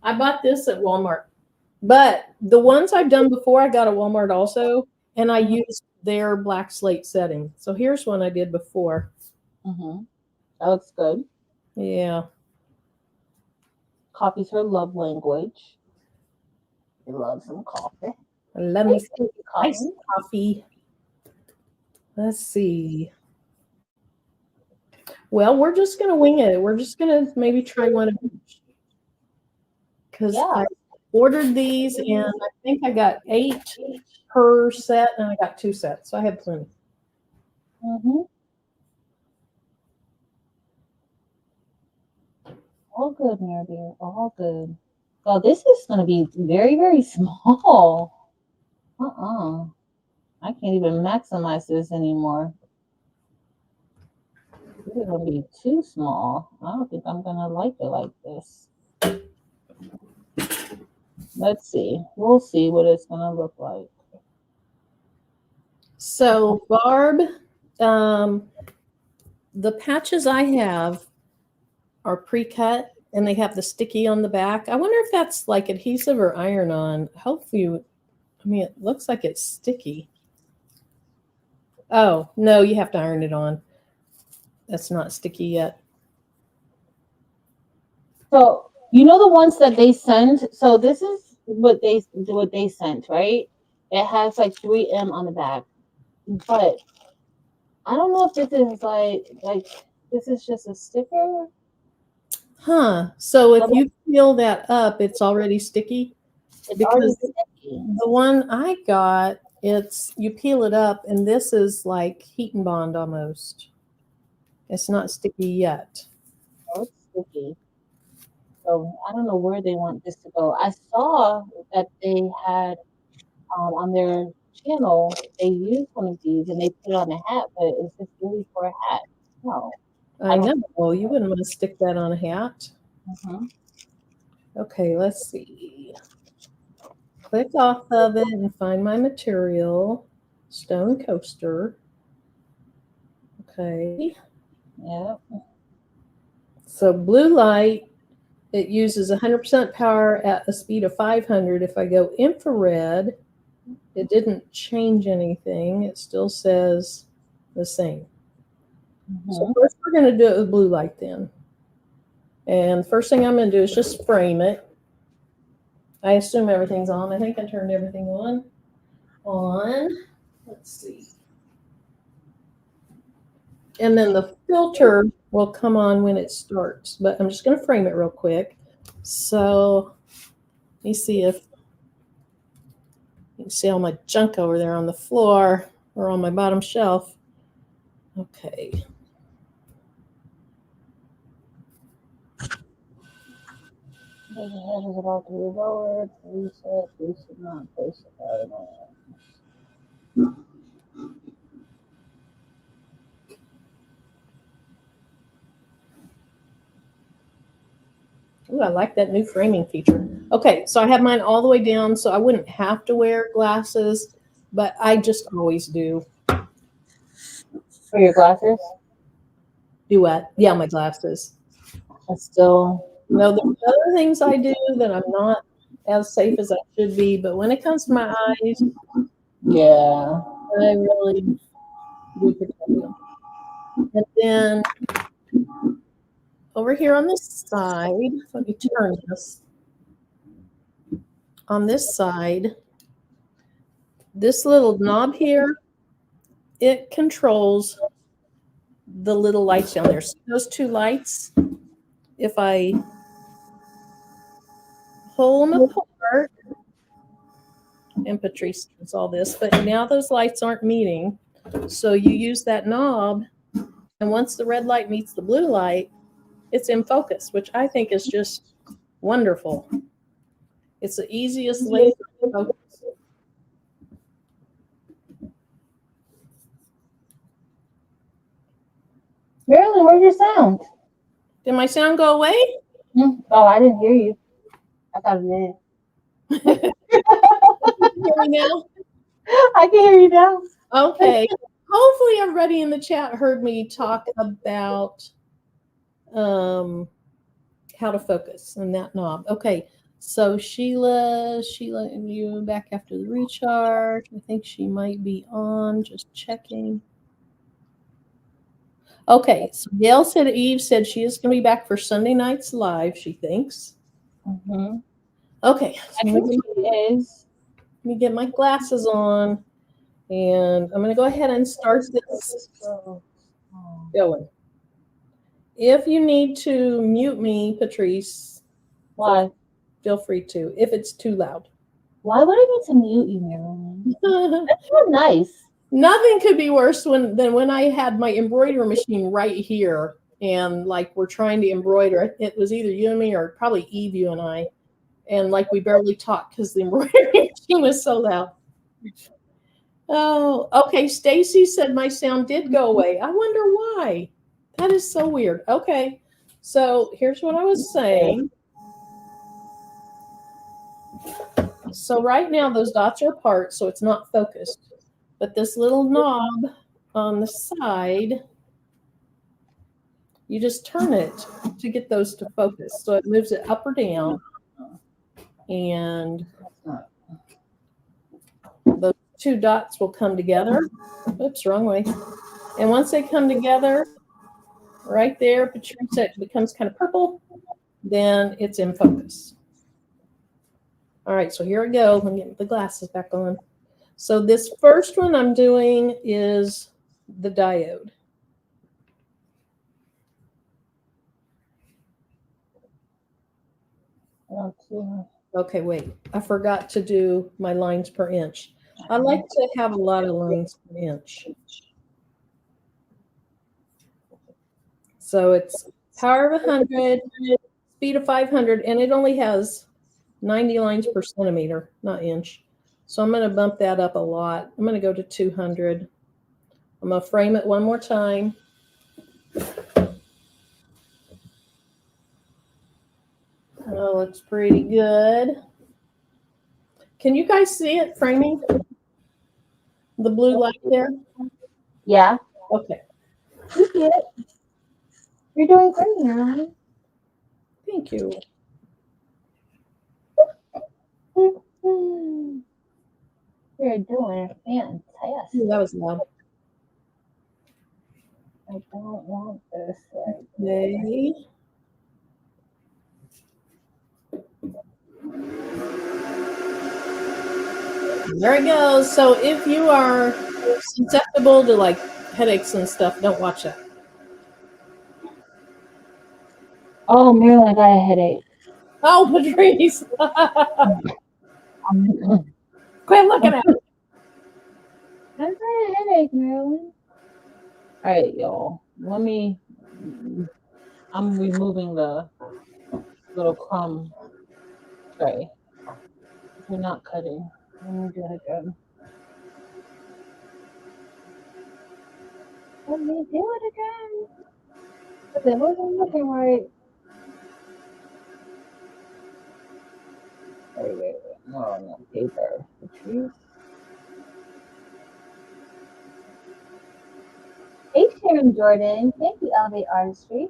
I bought this at Walmart, but the ones I've done before, I got at Walmart also, and I used their black slate setting. So here's one I did before. That looks good. Yeah. Coffee's her love language. She loves some coffee. Let me see. Nice coffee. Let's see. Well, we're just going to wing it. We're just going to maybe try one of each. Because I ordered these, and I think I got 8 per set, and I got 2 sets. So I had plenty. All good, Mary dear. All good. Oh, this is going to be very, very small. I can't even maximize this anymore. This is going to be too small. I don't think I'm going to like it like this. Let's see. We'll see what it's going to look like. So, Barb, the patches I have are pre-cut, and they have the sticky on the back. I wonder if that's like adhesive or iron-on. Hopefully, I mean, it looks like it's sticky. Oh, no, you have to iron it on. That's not sticky yet. So, you know the ones that they send? So this is what they sent, right? It has like 3M on the back. But I don't know if this is like this is just a sticker. Huh. So if you peel that up, it's already sticky? It's already sticky. The one I got, it's you peel it up, and this is like heat and bond almost. It's not sticky yet. Oh, it's sticky. So I don't know where they want this to go. I saw that they had on their channel, they used one of these and they put it on a hat, but is this really for a hat? No. I know. Well, you wouldn't want to stick that on a hat. Okay, let's see. Click off of it and find my material. Stone coaster. Okay. Yep. So blue light, it uses 100% power at a speed of 500. If I go infrared, it didn't change anything. It still says the same. So first we're going to do it with blue light then. And first thing I'm going to do is just frame it. I assume everything's on. I think I turned everything on. Let's see. And then the filter will come on when it starts, but I'm just going to frame it real quick. So let me see if you can see all my junk over there on the floor or on my bottom shelf. Okay. The head is about to be lowered. Reset. We should not place it out on. Ooh, I like that new framing feature. Okay, so I have mine all the way down, so I wouldn't have to wear glasses, but I just always do. For your glasses? Do what? Yeah, my glasses. I still. No, there's other things I do that I'm not as safe as I should be, but when it comes to my eyes, Yeah. I really do protect them. And then over here on this side, let me turn this. On this side, this little knob here, it controls the little lights down there. See those two lights? If I pull them apart, and Patrice does all this, but now those lights aren't meeting. So you use that knob, and once the red light meets the blue light, it's in focus, which I think is just wonderful. It's the easiest laser to focus. Marilyn, where's your sound? Did my sound go away? Oh, I didn't hear you. I thought it did. Can you hear me now? I can hear you now. Okay. Hopefully everybody in the chat heard me talk about how to focus on that knob. Okay. So Sheila, you back after the recharge. I think she might be on, just checking. Okay, so Gail said Eve said she is going to be back for Sunday night's live, she thinks. Mm-hmm. Okay, so Let me get my glasses on, and I'm going to go ahead and start this going. If you need to mute me, Patrice, why? Feel free to, if it's too loud. Why would I need to mute you, Marilyn? That's so nice. Nothing could be worse than when I had my embroidery machine right here, and like we're trying to embroider. It was either you and me, or probably Eve, you and I, and like we barely talked because the embroidery machine was so loud. Oh, okay. Stacy said my sound did go away. I wonder why. That is so weird. Okay, so here's what I was saying. So right now those dots are apart, so it's not focused. But this little knob on the side, you just turn it to get those to focus. So it moves it up or down. And those two dots will come together. Oops, wrong way. And once they come together, right there, Patrice, it becomes kind of purple, then it's in focus. All right, so here we go. Let me get the glasses back on. So this first one I'm doing is the diode. Okay, wait. I forgot to do my lines per inch. I like to have a lot of lines per inch. So it's power of 100, speed of 500, and it only has 90 lines per centimeter, not inch. So I'm going to bump that up a lot. I'm going to go to 200. I'm going to frame it one more time. Oh, looks pretty good. Can you guys see it framing? The blue light there? Yeah. Okay. You get it. You're doing great, Marilyn. Thank you. You're doing fantastic. Ooh, that was loud. I don't want this right Okay. There it goes. So if you are susceptible to like headaches and stuff, don't watch that. Oh, Marilyn, I got a headache. Oh, Patrice. Quit looking at me. I got a headache, Marilyn. All right, y'all. I'm removing the little crumb tray. We're not cutting. Let me do it again. Let me do it again. Because it wasn't looking right. Wait. No, paper. Patrice. Hey, Sharon Jordan. Thank you, Elevate Artistry.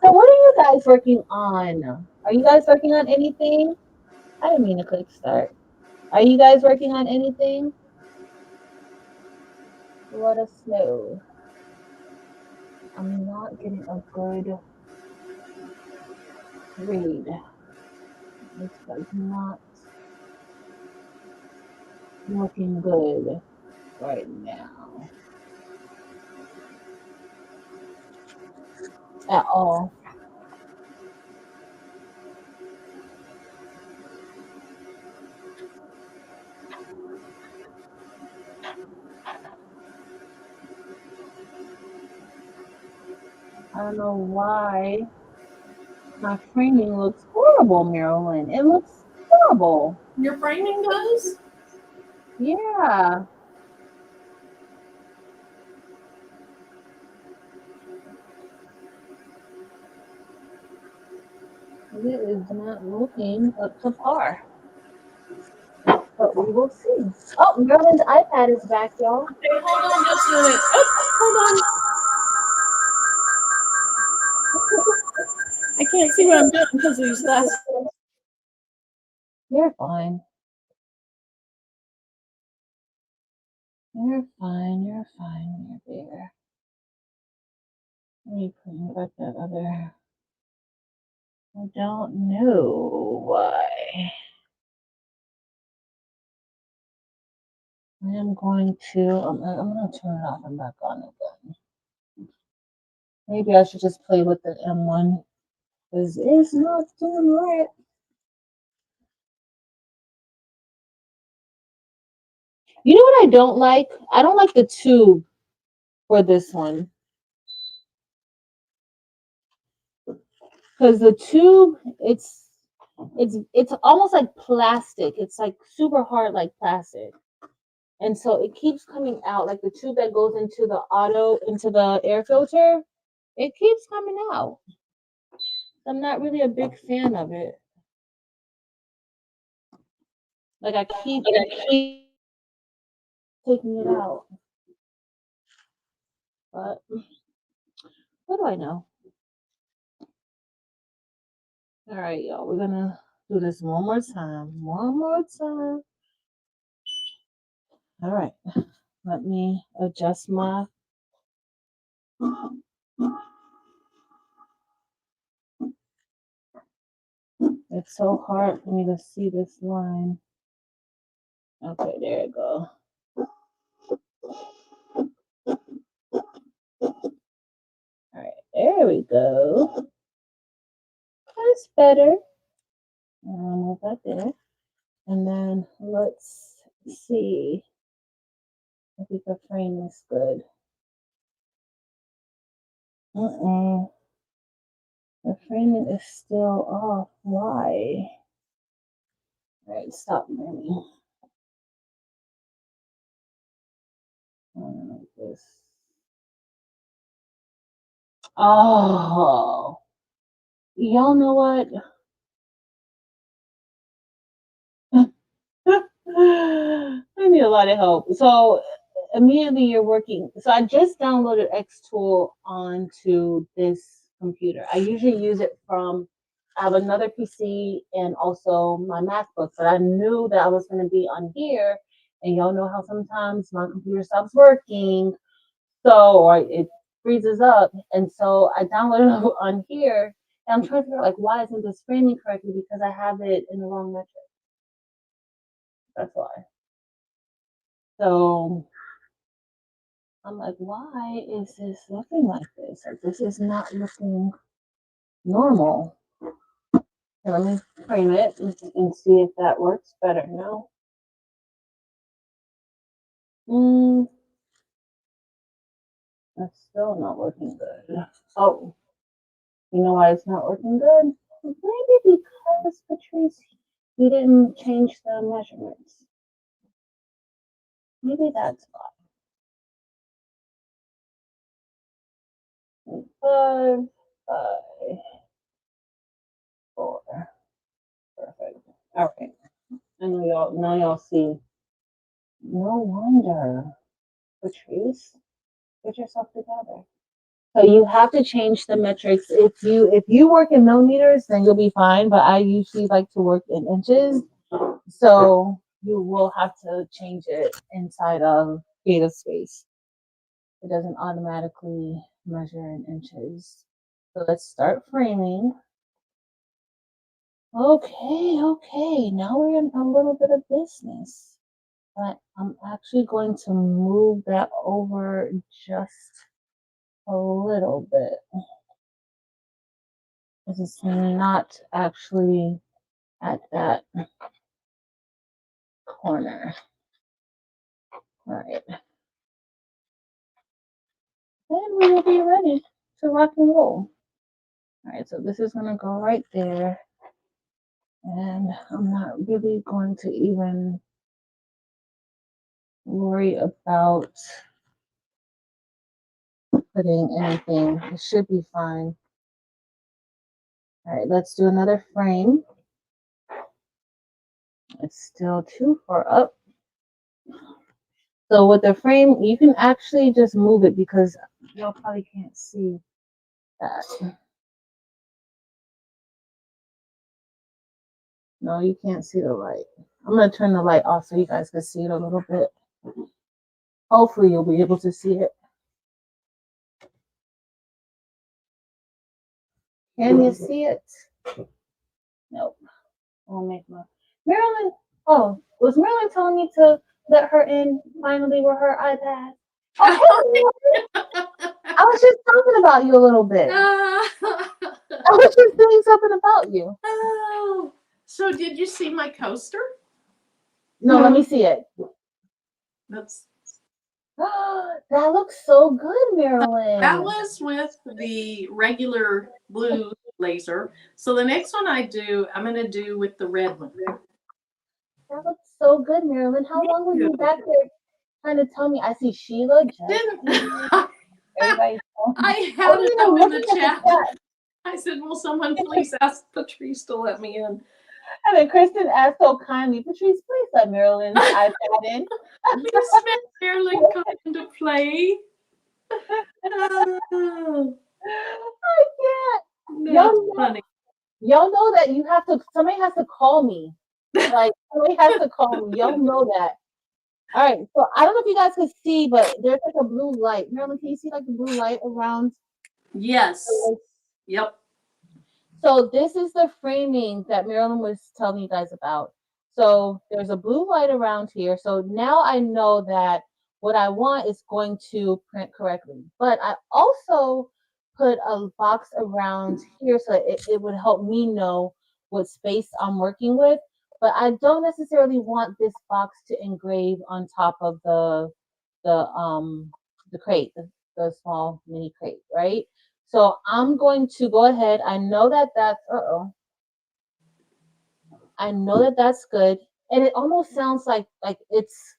So what are you guys working on? Are you guys working on anything? I didn't mean to click start. Are you guys working on anything? Let us know. I'm not getting a good read. This is not looking good right now at all. I don't know why my framing looks horrible, Marilyn. It looks horrible. Your framing does? Yeah. It is not looking up to par. But we will see. Oh, Marilyn's iPad is back, y'all. Okay, hold on just a minute. Oh, hold on. I can't see what I'm doing because of these glasses. You're fine. You're fine. You're there. Let me put back that other. I don't know why. I'm going to turn it off and back on again. Maybe I should just play with the M1 because it's not doing right. You know what I don't like? I don't like the tube for this one. Because the tube, it's almost like plastic. It's like super hard like plastic. And so it keeps coming out like the tube that goes into the air filter, it keeps coming out. I'm not really a big fan of it. Like I keep taking it out. But what do I know? All right, y'all. We're gonna do this one more time. One more time. All right. Let me adjust my. It's so hard for me to see this line. Okay, there you go. All right, there we go. That's better. Move that there. And then let's see if the frame is good. The framing is still off. Why? All right, stop framing. Like this. Oh, y'all know what? I need a lot of help. So immediately you're working. So I just downloaded xTool onto this computer. I usually use it I have another PC and also my MacBook, but I knew that I was going to be on here. And y'all know how sometimes my computer stops working. Or it freezes up. And so I downloaded it on here And I'm trying to figure out, like, why isn't this framing correctly? Because I have it in the wrong metric. That's why. So I'm like, why is this looking like this? Like, this is not looking normal. So let me frame it and see if that works better. No. That's still not working good. Oh, you know why it's not working good? Maybe because Patrice, you didn't change the measurements. Maybe that's why. 5, 5, 4. Perfect. All right. I know y'all see. No wonder. Patrice, get yourself together. So you have to change the metrics. If you work in millimeters, then you'll be fine. But I usually like to work in inches. So you will have to change it inside of Creative Space. It doesn't automatically measure in inches. So let's start framing. Okay. Now we're in a little bit of business. But I'm actually going to move that over just a little bit. This is not actually at that corner. All right. Then we will be ready to rock and roll. All right, so this is going to go right there. And I'm not really going to even worry about putting anything. It should be fine. All right, let's do another frame. It's still too far up. So with the frame, you can actually just move it because y'all probably can't see that. No, you can't see the light. I'm going to turn the light off so you guys can see it a little bit. Hopefully you'll be able to see it. Can you see it? Nope. I'll make my Marilyn. Oh, was Marilyn telling me to let her in finally with her iPad? Oh, I was just talking about you a little bit. I was just doing something about you. Oh, so did you see my coaster? No, let me see it. That's that looks so good, Marilyn. That was with the regular blue laser. So the next one I'm going to do with the red one. That looks so good, Marilyn. How long were you back there trying to tell me? I see Sheila. Everybody. I had it up in the chat. I said, will someone please ask Patrice to let me in? And then Kristen asked so kindly, Patrice, please let Marilyn's iPad in. Please let Marilyn come into play. Oh. I can't. Y'all know that you have to, somebody has to call me. Like, somebody has to call me. Y'all know that. All right, so I don't know if you guys can see, but there's like a blue light. Marilyn, can you see like the blue light around? Yes. Yep. So this is the framing that Marilyn was telling you guys about. So there's a blue light around here. So now I know that what I want is going to print correctly. But I also put a box around here so it would help me know what space I'm working with. But I don't necessarily want this box to engrave on top of the crate, the small mini crate, right? So I'm going to go ahead. I know that that's I know that that's good, and it almost sounds like it's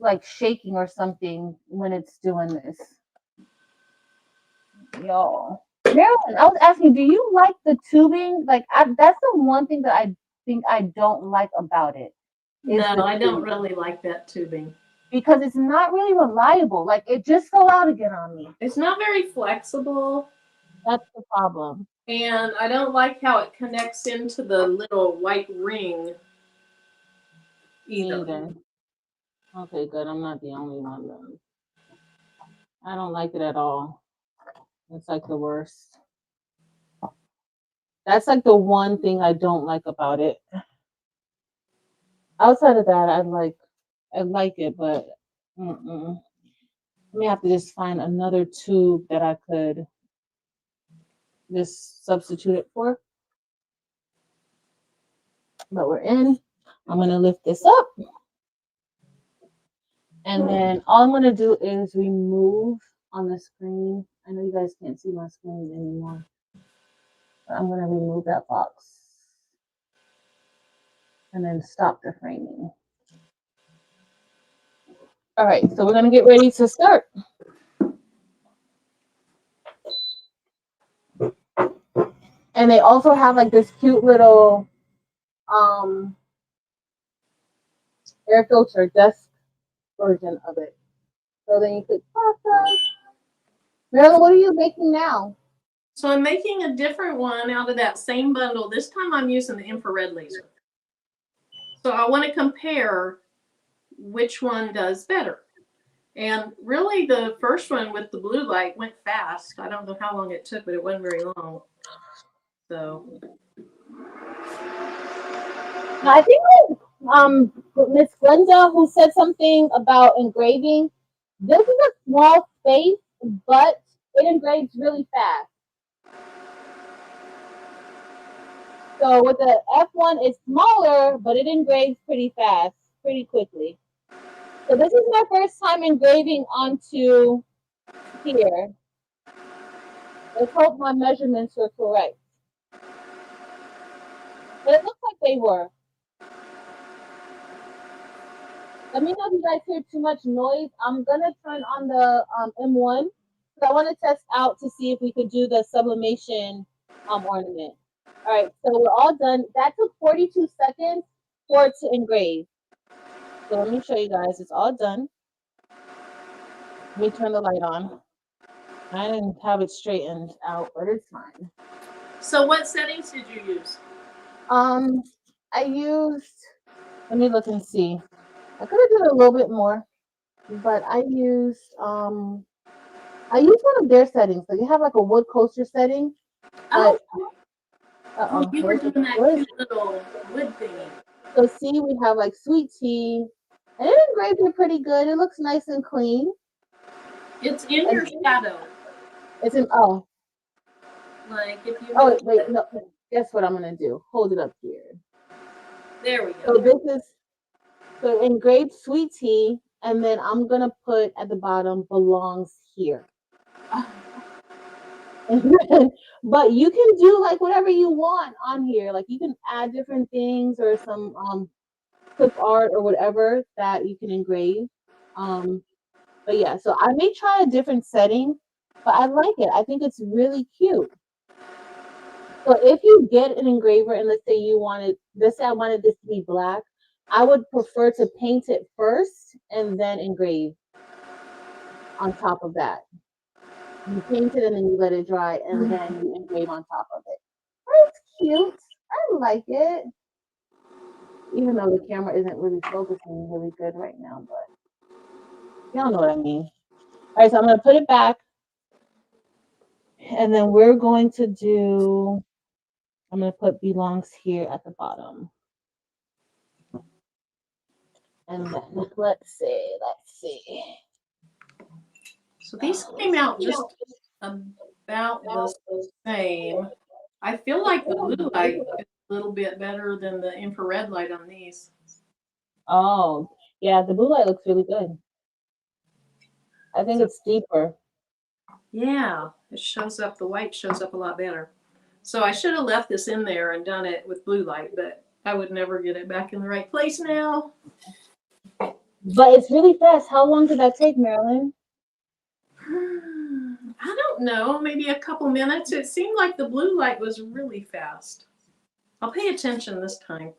like shaking or something when it's doing this. Y'all, Marilyn, I was asking, do you like the tubing? Like, that's the one thing that I think I don't like about it. No, I don't really like that tubing. Because it's not really reliable. Like, it just fell out again on me. It's not very flexible. That's the problem. And I don't like how it connects into the little white ring either. Okay, good. I'm not the only one then. I don't like it at all. It's like the worst. That's like the one thing I don't like about it. Outside of that, I like it, but I may have to just find another tube that I could just substitute it for. But we're in. I'm gonna lift this up, and then all I'm gonna do is remove on the screen. I know you guys can't see my screen anymore, but I'm gonna remove that box and then stop the framing. All right, so we're gonna get ready to start. And they also have like this cute little air filter desk version of it. So then you could process. Marilyn, what are you making now? So I'm making a different one out of that same bundle. This time I'm using the infrared laser. So I want to compare which one does better. And really the first one with the blue light went fast. I don't know how long it took, but it wasn't very long. So I think Miss Glenda, who said something about engraving, this is a small space, but it engraves really fast. So with the F1, it's smaller, but it engraves pretty fast, pretty quickly. So this is my first time engraving onto here. Let's hope my measurements were correct. But it looks like they were. Let me know if you guys hear too much noise. I'm going to turn on the M1 because I want to test out to see if we could do the sublimation ornament. All right, so we're all done. That took 42 seconds for it to engrave. So let me show you guys. It's all done. Let me turn the light on. I didn't have it straightened out, but it's fine. So what settings did you use? I used, let me look and see. I could have done a little bit more, but I used one of their settings. So you have like a wood coaster setting. Oh, oh, you were doing that cute little wood thingy. So see, we have like sweet tea, and it engraved it pretty good. It looks nice and clean. It's in your shadow. It's in like if you. Oh wait, no. Guess what I'm gonna do? Hold it up here. There we go. So this is engraved sweet tea, and then I'm gonna put at the bottom belongs here. But you can do like whatever you want on here. Like you can add different things or some clip art or whatever that you can engrave. But yeah, so I may try a different setting, but I like it. I think it's really cute. So if you get an engraver and let's say I wanted this to be black, I would prefer to paint it first and then engrave on top of that. You paint it and then you let it dry and then you engrave on top of it. It's cute. I like it. Even though the camera isn't really focusing really good right now, but y'all know what I mean. All right, so I'm going to put it back. And then we're going to do, I'm going to put belongs here at the bottom. And then let's see. So these came out just about the same. I feel like the blue light is a little bit better than the infrared light on these. Oh, yeah, the blue light looks really good. I think it's deeper. Yeah, it shows up, the white shows up a lot better. So I should have left this in there and done it with blue light, but I would never get it back in the right place now. But it's really fast. How long did that take, Marilyn? I don't know, maybe a couple minutes. It seemed like the blue light was really fast. I'll pay attention this time.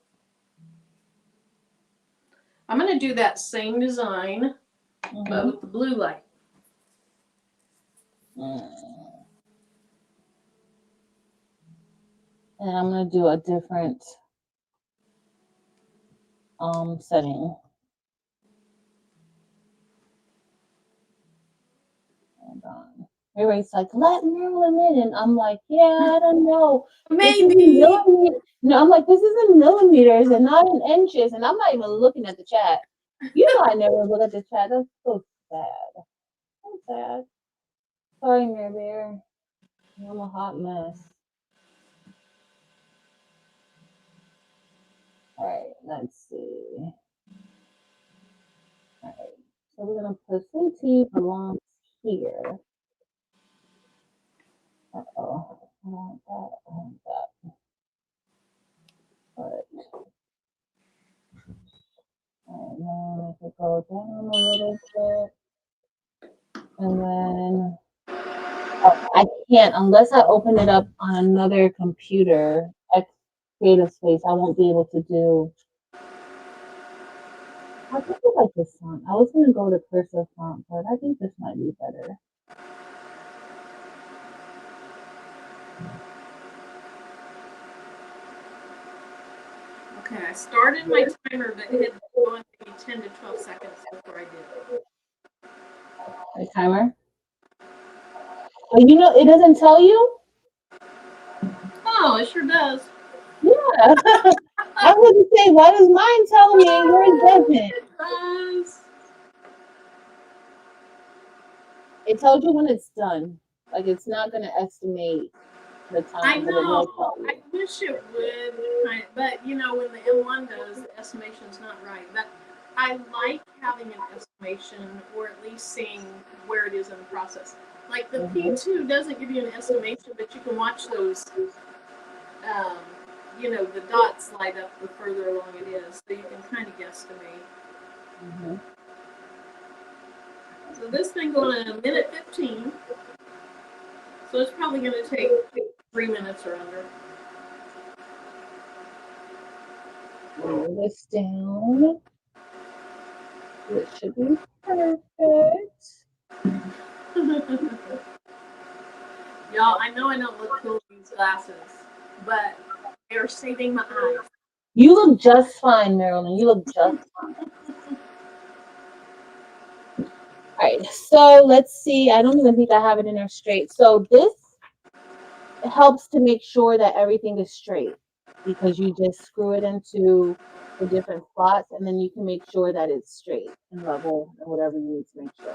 I'm going to do that same design, but with the blue light. And I'm going to do a different setting. Hold on. Everybody's like, let Marilyn in. And I'm like, yeah, I don't know. This is in Maybe. millimeters. No, I'm like, this is in millimeters and not in inches. And I'm not even looking at the chat. You know I never look at the chat. That's so sad. So sad. Sorry, Mary Bear. I'm a hot mess. All right, let's see. All right, so we're gonna put some tea along here. Uh-oh, I want that, I want that. All right. All right, now if we go down a little bit, and then I can't unless I open it up on another computer. Creative Space, I won't be able to do. I think I like this font. I was gonna go to cursive font, but I think this might be better. Okay, I started my timer, but it had gone maybe 10 to 12 seconds before I did. The timer? Oh, you know, it doesn't tell you? Oh, it sure does. Yeah. I was going to say, why does mine tell me and yours doesn't? It does. It tells you when it's done. Like, it's not going to estimate the time. I know. I wish it would, but you know, when the M1 does, the estimation's not right. But I like having an estimation, or at least seeing where it is in the process. Like the P2 doesn't give you an estimation, but you can watch those, you know, the dots light up the further along it is, so you can kind of guesstimate. So this thing going in 1:15, so it's probably going to take 3 minutes or under. Roll this down. It should be perfect. Y'all, I know I don't look cool in these glasses, but they're saving my eyes. You look just fine, Marilyn. You look just fine. All right, so let's see. I don't even think I have it in there straight. So this helps to make sure that everything is straight because you just screw it into the different slots and then you can make sure that it's straight and level and whatever you need to make sure.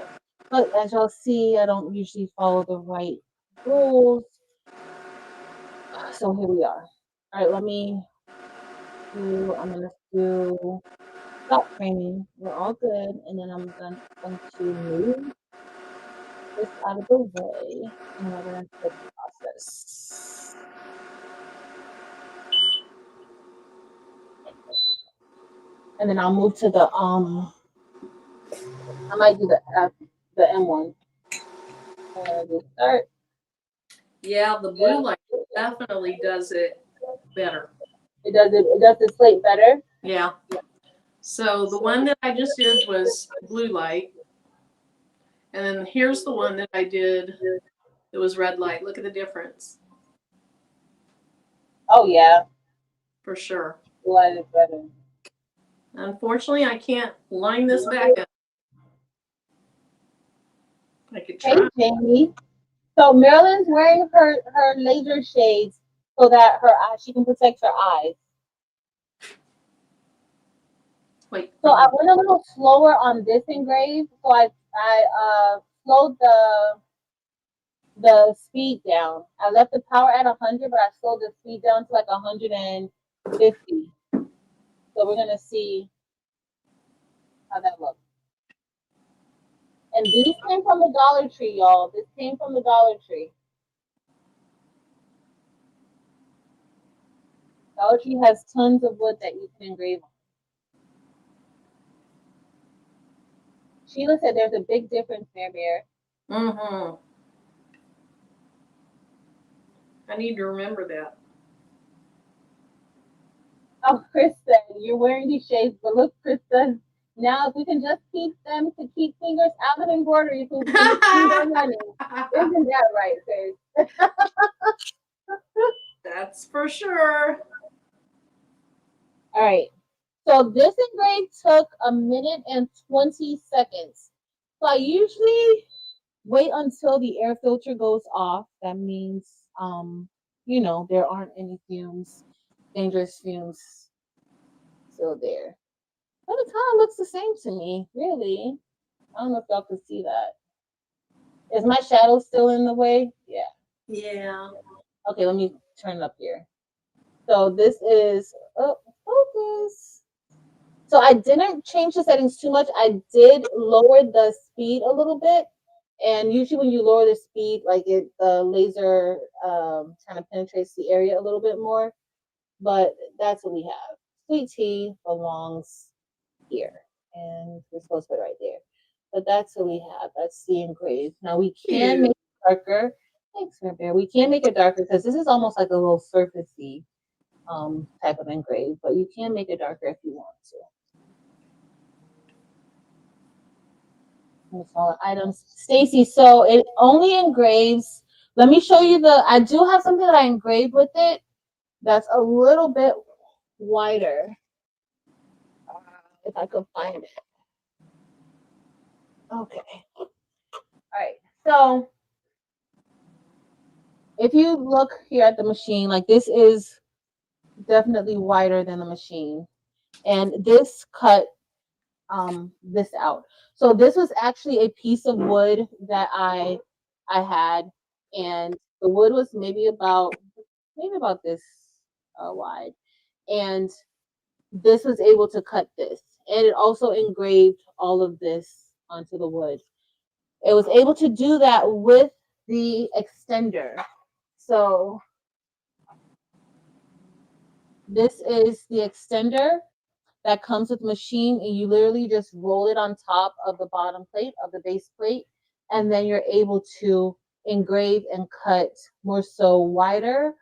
But as y'all see, I don't usually follow the right rules. So here we are. All right, I'm gonna do stop framing. We're all good. And then I'm going to move this out of the way and we're gonna start the process. And then I'll move to the I might do the M1. Start. Yeah, the blue light definitely does it better. It does the slate better? Yeah. So the one that I just did was blue light. And then here's the one that I did that was red light. Look at the difference. Oh yeah. For sure. Blue light is better. Unfortunately, I can't line this back up. I could try. Hey, Jamie. So Marilyn's wearing her laser shades so that she can protect her eyes. Wait. So I went a little slower on this engrave. So I slowed the speed down. I left the power at 100, but I slowed the speed down to like 150. So we're gonna see how that looks. And these came from the Dollar Tree, y'all. This came from the Dollar Tree. Dollar Tree has tons of wood that you can engrave on. Sheila said there's a big difference there, Bear. Mm-hmm. I need to remember that. Oh, Chris said, you're wearing these shades, but look, Chris says, now if we can just keep them to keep fingers out of embroidery so we can see their money. Isn't that right, Chris? That's for sure. All right. So this engrave took 1 minute and 20 seconds. So I usually wait until the air filter goes off. That means, you know, there aren't any fumes, dangerous fumes still there. But it kind of looks the same to me, really. I don't know if y'all can see that. Is my shadow still in the way? Yeah. Yeah. Okay, let me turn it up here. So this is, oh, focus. So I didn't change the settings too much. I did lower the speed a little bit. And usually when you lower the speed, like the laser kind of penetrates the area a little bit more. But that's what we have. Sweet tea belongs here. And we're supposed to put it right there. But that's what we have. That's the engraved. Now we can make it darker. Thanks, Fair Bear. We can make it darker because this is almost like a little surfacey type of engraved, but you can make it darker if you want to. Smaller items. Stacy, so it only engraves. Let me show you I do have something that I engraved with it that's a little bit wider. If I could find it. Okay. All right. So if you look here at the machine, like this is definitely wider than the machine. And this cut this out. So this was actually a piece of wood that I had, and the wood was maybe about this wide, and this was able to cut this, and it also engraved all of this onto the wood. It was able to do that with the extender. So this is the extender that comes with the machine, and you literally just roll it on top of the bottom plate of the base plate, and then you're able to engrave and cut more so wider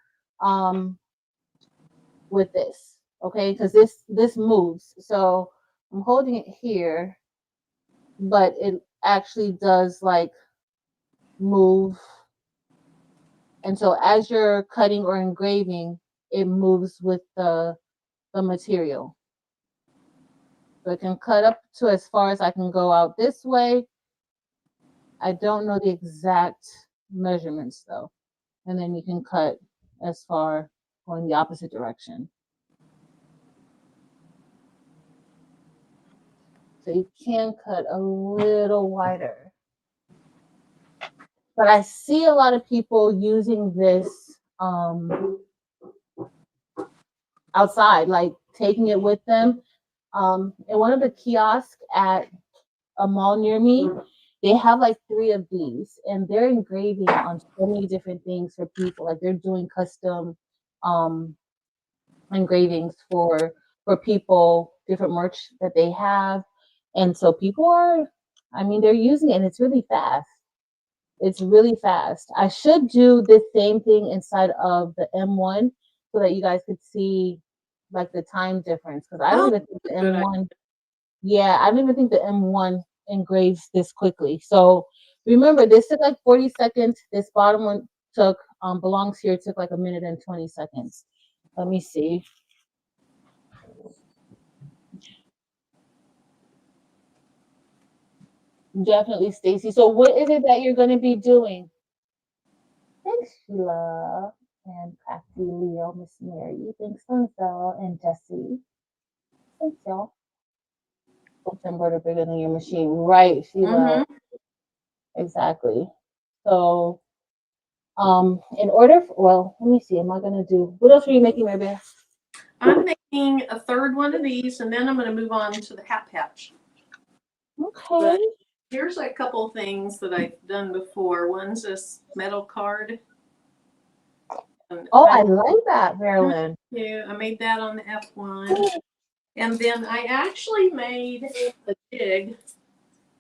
with this, okay? Because this moves. So I'm holding it here, but it actually does like move. And so as you're cutting or engraving, it moves with the material. So it can cut up to as far as I can go out this way. I don't know the exact measurements though. And then you can cut as far going the opposite direction. So you can cut a little wider. But I see a lot of people using this outside, like taking it with them. In one of the kiosks at a mall near me, they have like 3 of these, and they're engraving on so many different things for people. Like they're doing custom engravings for people, different merch that they have. And so people are, I mean, they're using it, and it's really fast. It's really fast. I should do the same thing inside of the M1 so that you guys could see like the time difference. Because I don't even think the M1, yeah, I don't even think the M1 engraves this quickly. So remember, this took like 40 seconds. This bottom one took, belongs here, took like 1 minute and 20 seconds. Let me see. Definitely, Stacy. So what is it that you're going to be doing? Thanks, Sheila and Crafty Leo, Miss Mary. Thanks, Sonzel and Jesse. Thanks, y'all. September bigger than your machine. Right, Sheila. Exactly. So, in order for, well, let me see. Am I going to do, what else are you making, Mary Beth? I'm making a third one of these, and then I'm going to move on to the hat patch. Okay. But here's a couple things that I've done before. One's this metal card. Oh, I like that, Marilyn. Yeah, I made that on the F1. And then I actually made a jig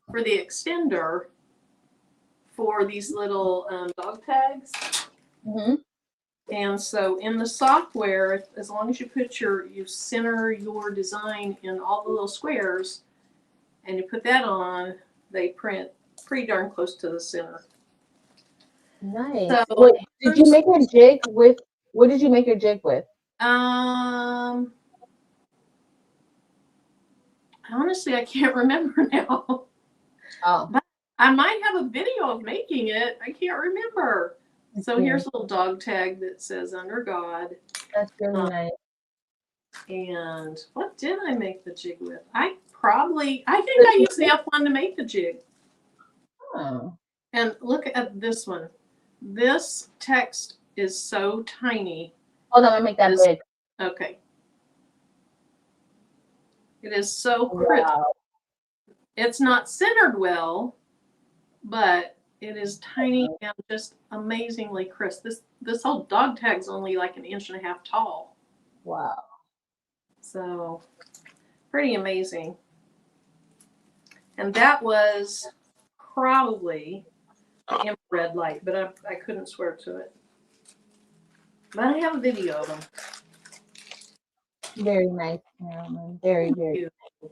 for the extender for these little dog tags. And so in the software, as long as you center your design in all the little squares, and you put that on, they print pretty darn close to the center. Nice. So, wait, did you make your jig with, what did you make your jig with? Honestly, I can't remember now. Oh. But I might have a video of making it. I can't remember. So here's a little dog tag that says "Under God." That's really nice. And what did I make the jig with? I think I used the F1 to make the jig. Oh. And look at this one. This text is so tiny. Hold on, I'm gonna make that big. Okay. It is so crisp. Wow. It's not centered well, but it is tiny and just amazingly crisp. This whole dog tag's only like 1.5 inches tall. Wow. So pretty amazing. And that was probably infrared light, but I couldn't swear to it. But I have a video of them. Very nice, Marilyn. Very, very nice.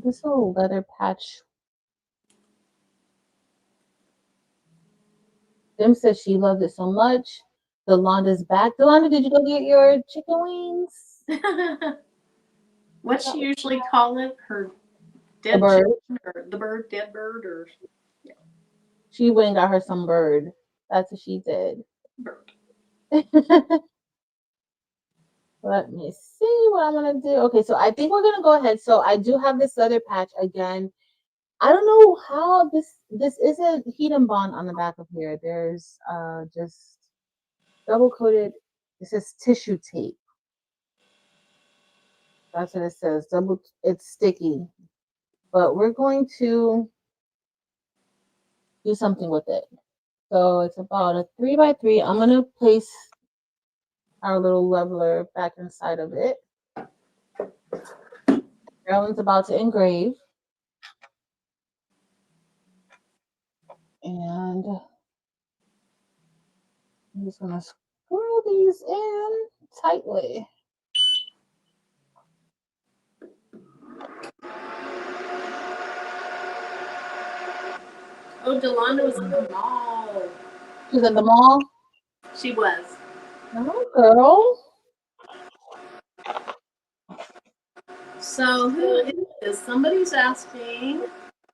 This little leather patch. Dim says she loved it so much. Yolanda's back. Yolanda, did you go get your chicken wings? What's she usually call it? Her dead bird, or the bird, dead bird, or yeah. She went and got her some bird. That's what she did. Bird. Let me see what I'm gonna do. Okay, so I think we're gonna go ahead. So I do have this leather patch again. I don't know how this isn't heat and bond on the back of here. There's just double coated. It says tissue tape. That's what it says. It's sticky. But we're going to do something with it. So it's about a 3x3. I'm gonna place our little leveler back inside of it. Marilyn's about to engrave. And I'm just gonna screw these in tightly. Oh, Delonda was at the mall. She was at the mall? She was. Oh, girl. So who is? Somebody's asking.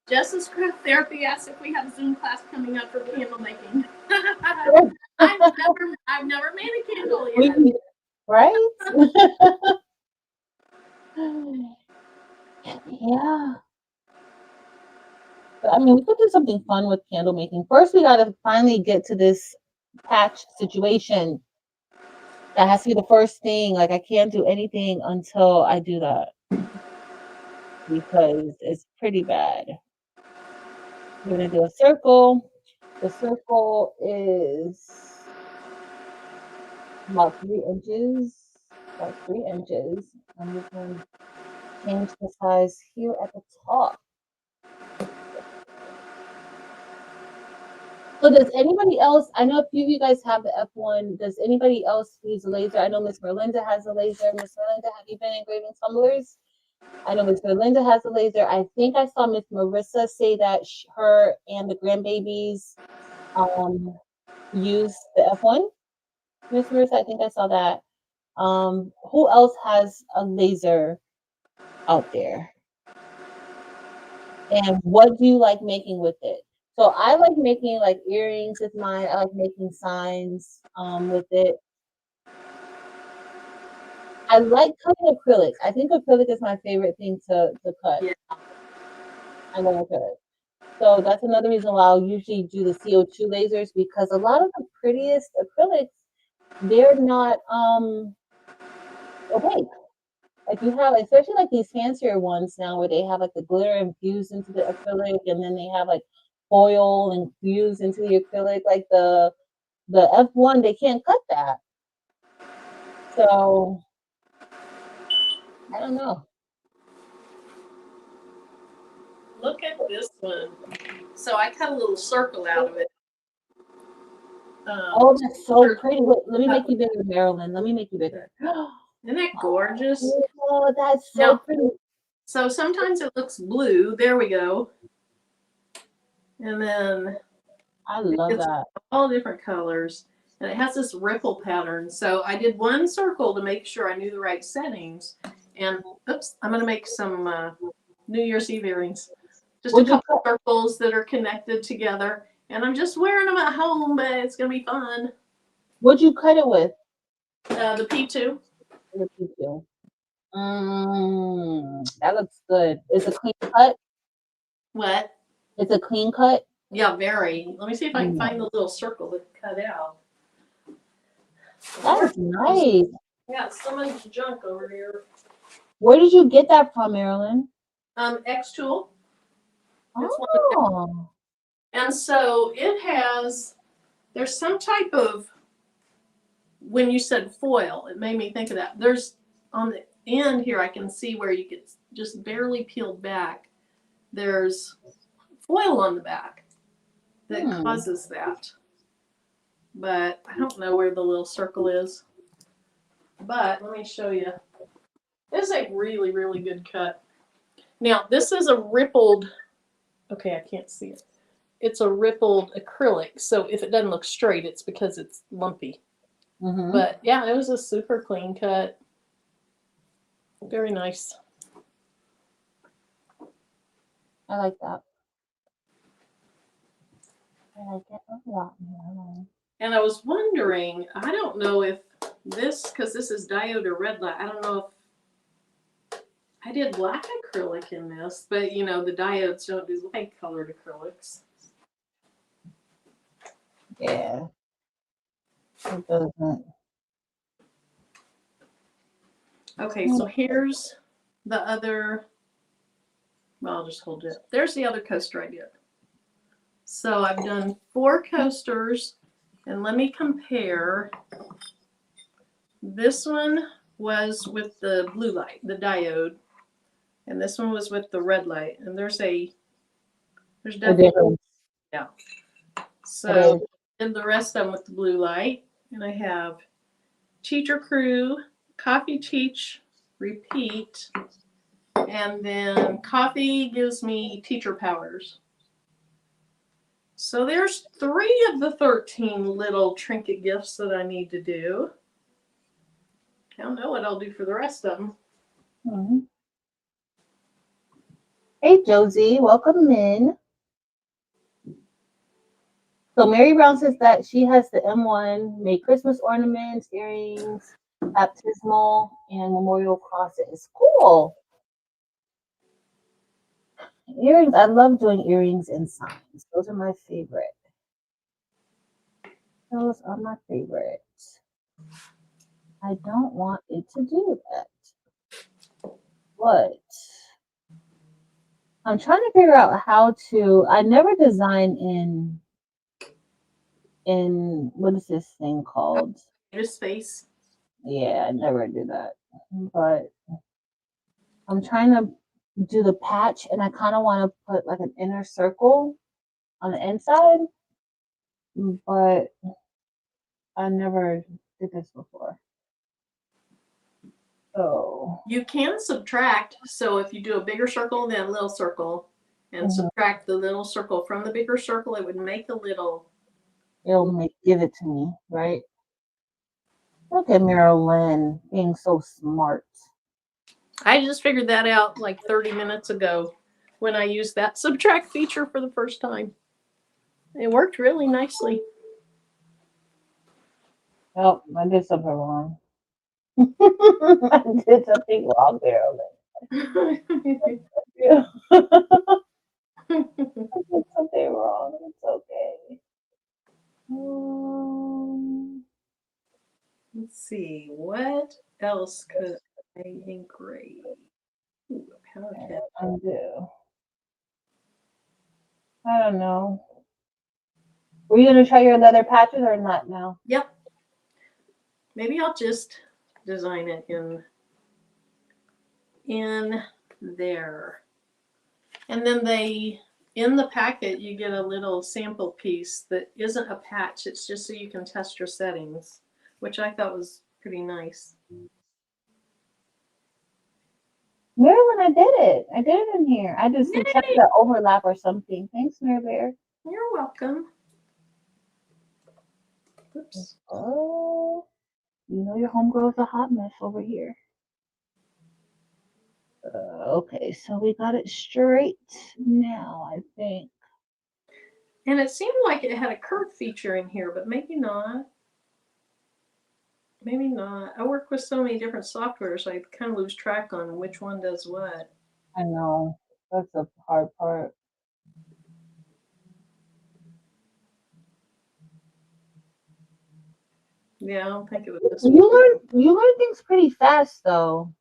Jess's Craft Therapy asked if we have a Zoom class coming up for candle making. I've never made a candle yet. Right? Yeah. But, I mean, we could do something fun with candle making. First, we got to finally get to this patch situation. That has to be the first thing. Like, I can't do anything until I do that. Because it's pretty bad. We're going to do a circle. The circle is about 3 inches. About 3 inches. I'm just going to change the size here at the top. So does anybody else, I know a few of you guys have the F1, does anybody else use a laser? I know Miss Merlinda has a laser. Miss Merlinda, have you been engraving tumblers? I know Miss Merlinda has a laser. I think I saw Miss Marissa say that her and the grandbabies use the F1. Miss Marissa, I think I saw that. Who else has a laser out there? And what do you like making with it? So I like making like earrings with mine. I like making signs with it. I like cutting acrylic. I think acrylic is my favorite thing to cut. Yeah. I love acrylic. So that's another reason why I'll usually do the CO2 lasers, because a lot of the prettiest acrylics, they're not opaque. Like you have, especially like these fancier ones now where they have like the glitter infused into the acrylic, and then they have like foil infused into the acrylic. Like the F1, they can't cut that. So I don't know. Look at this one. So I cut a little circle out of it. Oh, that's so pretty. Wait, let me make you bigger, Marilyn. Let me make you bigger. Isn't that gorgeous? Oh, that's so pretty. So sometimes it looks blue. There we go. And then I love that. All different colors. And it has this ripple pattern. So I did one circle to make sure I knew the right settings. And oops, I'm going to make some New Year's Eve earrings. Just a Would you couple circles that are connected together. And I'm just wearing them at home, but it's going to be fun. What'd you cut it with? The P2. The P2. That looks good. It's a clean cut? What? It's a clean cut? Yeah, very. Let me see if I can find the little circle that cut out. That's nice. Yeah, someone's junk over here. Where did you get that from, Marilyn? xTool. Oh. And so it has, there's some type of, when you said foil, it made me think of that. There's on the end here, I can see where you get just barely peeled back. There's foil on the back that causes that. But I don't know where the little circle is. But let me show you. This is a really, really good cut. Now, this is a rippled, okay, I can't see it. It's a rippled acrylic. So if it doesn't look straight, it's because it's lumpy. But yeah, it was a super clean cut. Very nice. I like that. I like it a lot more. And I was wondering, I don't know if this, because this is diode or red light, I don't know if I did black acrylic in this, but you know, the diodes don't do light colored acrylics. Yeah. It doesn't. Okay, so here's the other, well, I'll just hold it. There's the other coaster I did. So I've done 4 coasters, and let me compare. This one was with the blue light, the diode, and this one was with the red light. And there's definitely, yeah. So and the rest of them with the blue light, and I have Teacher Crew, Coffee Teach, Repeat, and then Coffee gives me Teacher Powers. So there's 3 of the 13 little trinket gifts that I need to do. I don't know what I'll do for the rest of them. Hey, Josie, welcome in. So Mary Brown says that she has the M1, made Christmas ornaments, earrings, baptismal, and memorial crosses. Cool. Earrings, I love doing earrings and signs. Those are my favorite. Those are my favorite. I don't want it to do that. But I'm trying to figure out how to, I never design in what is this thing called? Space. Yeah, I never do that. But I'm trying to do the patch, and I kind of want to put like an inner circle on the inside, but I never did this before. So you can subtract. So if you do a bigger circle, then a little circle, and subtract the little circle from the bigger circle, it would make a little. It'll give it to me, right? Look at Marilyn being so smart. I just figured that out like 30 minutes ago when I used that subtract feature for the first time. It worked really nicely. Oh, I did something wrong. I did something wrong there. I did something wrong. It's okay. Let's see, what else could I engrave? Ooh, undo. I don't know. Were you gonna try your leather patches or not now? Yep. Maybe I'll just design it in there. And then in the packet, you get a little sample piece that isn't a patch. It's just so you can test your settings, which I thought was pretty nice. Marilyn, I did it. I did it in here. I just checked the overlap or something. Thanks, Mary Bear. You're welcome. Oops. Oh, you know your homegirl's a hot mess over here. Okay, so we got it straight now, I think. And it seemed like it had a curve feature in here, but maybe not. Maybe not. I work with so many different softwares, I kind of lose track on which one does what. I know. That's the hard part. Yeah, I don't think it was this one. You learn things pretty fast though.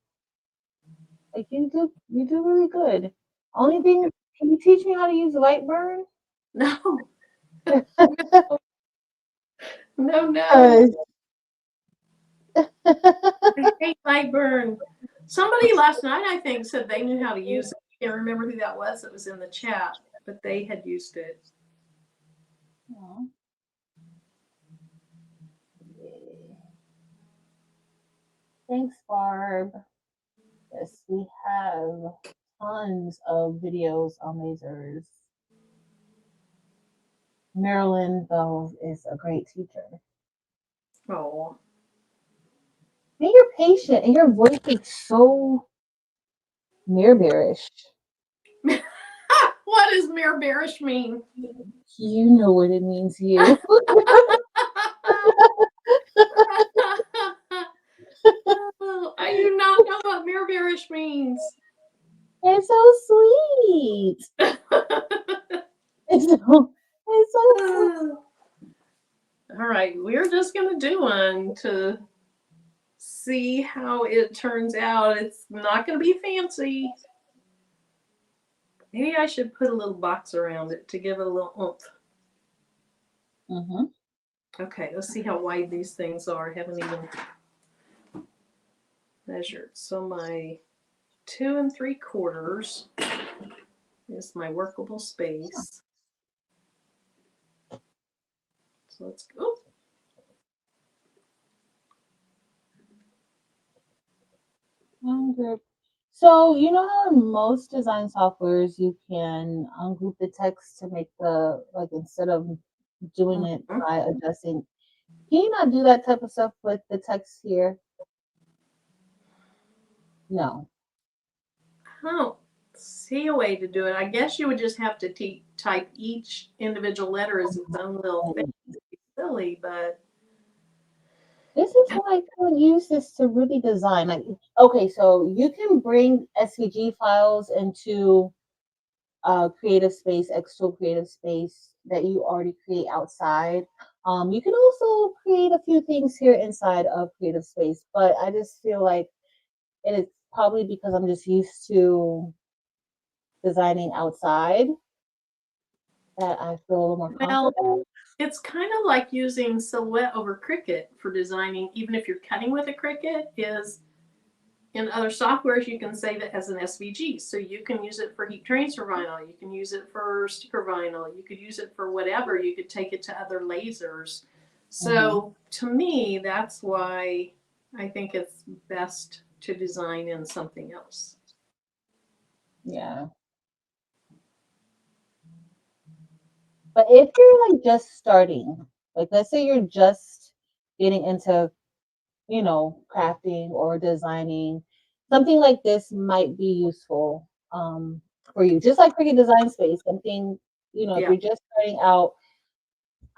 Like you do really good. Only thing, can you teach me how to use Lightburn? No, no, no. 'Cause- I hate Lightburn. Somebody last night, I think, said they knew how to use it. I can't remember who that was. It was in the chat, but they had used it. Aw. Thanks, Barb. Yes, we have tons of videos on lasers. Marilyn, though, is a great teacher. Oh. And you're patient, and your voice is so mirror bearish. What does mirror bearish mean? You know what it means, you. I do not know what mirror bearish means. It's so sweet. It's so sweet. All right, we're just going to do one to see how it turns out. It's not going to be fancy. Maybe I should put a little box around it to give it a little oomph. Mm-hmm. Okay, let's see how wide these things are. I haven't even measured. So my 2 3/4 is my workable space. So let's go. So you know how in most design softwares you can ungroup the text to make the, like, instead of doing it by adjusting. Can you not do that type of stuff with the text here? No. I don't see a way to do it. I guess you would just have to type each individual letter as its own little thing. It'd be silly, but This is why I could use this to really design. Like, okay, so you can bring SVG files into Creative Space, xTool Creative Space that you already create outside. You can also create a few things here inside of Creative Space, but I just feel like it is probably because I'm just used to designing outside that I feel a little more comfortable. it's kind of like using Silhouette over Cricut for designing, even if you're cutting with a Cricut, is in other softwares you can save it as an SVG. So you can use it for heat transfer vinyl, you can use it for sticker vinyl, you could use it for whatever, you could take it to other lasers. So to me, that's why I think it's best to design in something else. Yeah. But if you're like just starting, like let's say you're just getting into, crafting or designing, something like this might be useful for you. Just like Cricut Design Space, something, if Yeah. you're just starting out,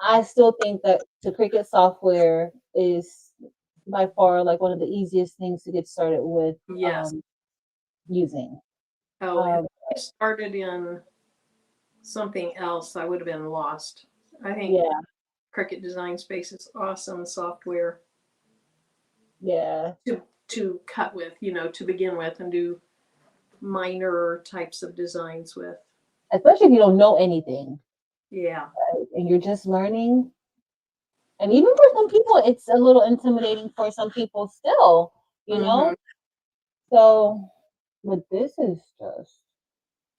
I still think that the Cricut software is by far like one of the easiest things to get started with Yes. using. Oh, if I started in something else, I would have been lost. I think Yeah, Cricut Design Space is awesome software yeah. to cut with, to begin with and do minor types of designs with. Especially if you don't know anything, Yeah. right? And you're just learning. And even for some people, it's a little intimidating for some people still, you know? So, but this is just,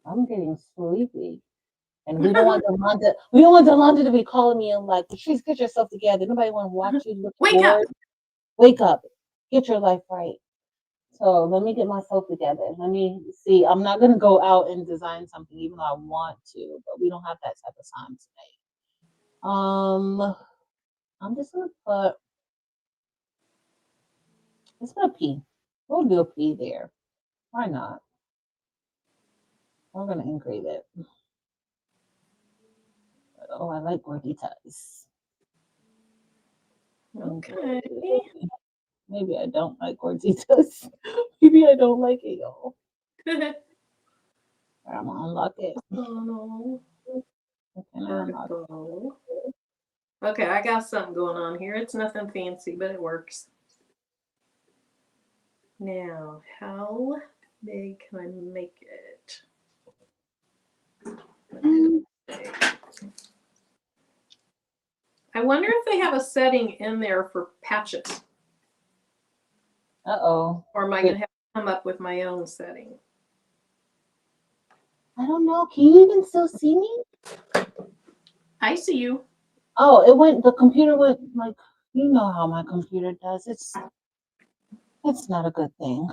I'm getting sleepy. And we don't want Delonda to be calling me and like, Patrice, get yourself together. Nobody want to watch you look Wake bored. up. Wake up. Get your life right. So let me get myself together. Let me see. I'm not gonna go out and design something even though I want to, but we don't have that type of time today. I'm just gonna put, let's put a P. We'll do a P there. Why not? We're gonna engrave it. Oh, I like gorditas. Okay. Maybe I don't like gorditas. Maybe I don't like it, y'all. I'm gonna unlock it. Oh, Unlock it? vertical. Okay, I got something going on here. It's nothing fancy, but it works. Now, how big can I make it? I wonder if they have a setting in there for patches. Uh-oh. Or am I going to have to come up with my own setting? I don't know. Can you even still see me? I see you. Oh, the computer went like, you know how my computer does. It's not a good thing.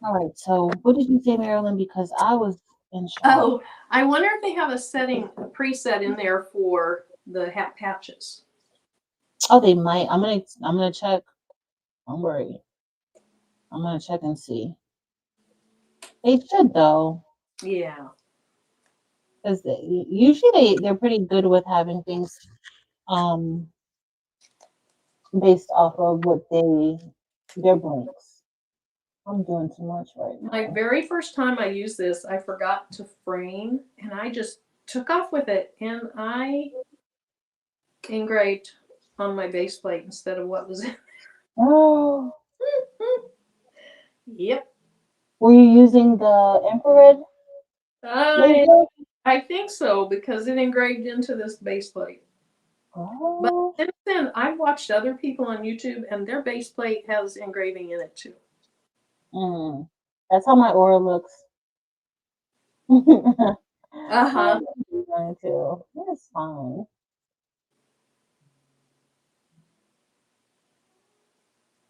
All right, so what did you say, Marilyn? Because I was in shock. Oh, I wonder if they have a setting, a preset in there for the hat patches. Oh, they might. I'm gonna check. Don't worry. I'm gonna check and see. They should though. Yeah. Because usually they're pretty good with having things based off of what their blanks. I'm doing too much right now. My very first time I used this, I forgot to frame, and I just took off with it, and I engraved on my base plate instead of what was in there. Oh. Yep. Were you using the infrared? I think so, because it engraved into this base plate. Oh. But since then, I've watched other people on YouTube, and their base plate has engraving in it too. That's how my aura looks. Uh-huh. Too. It's fine.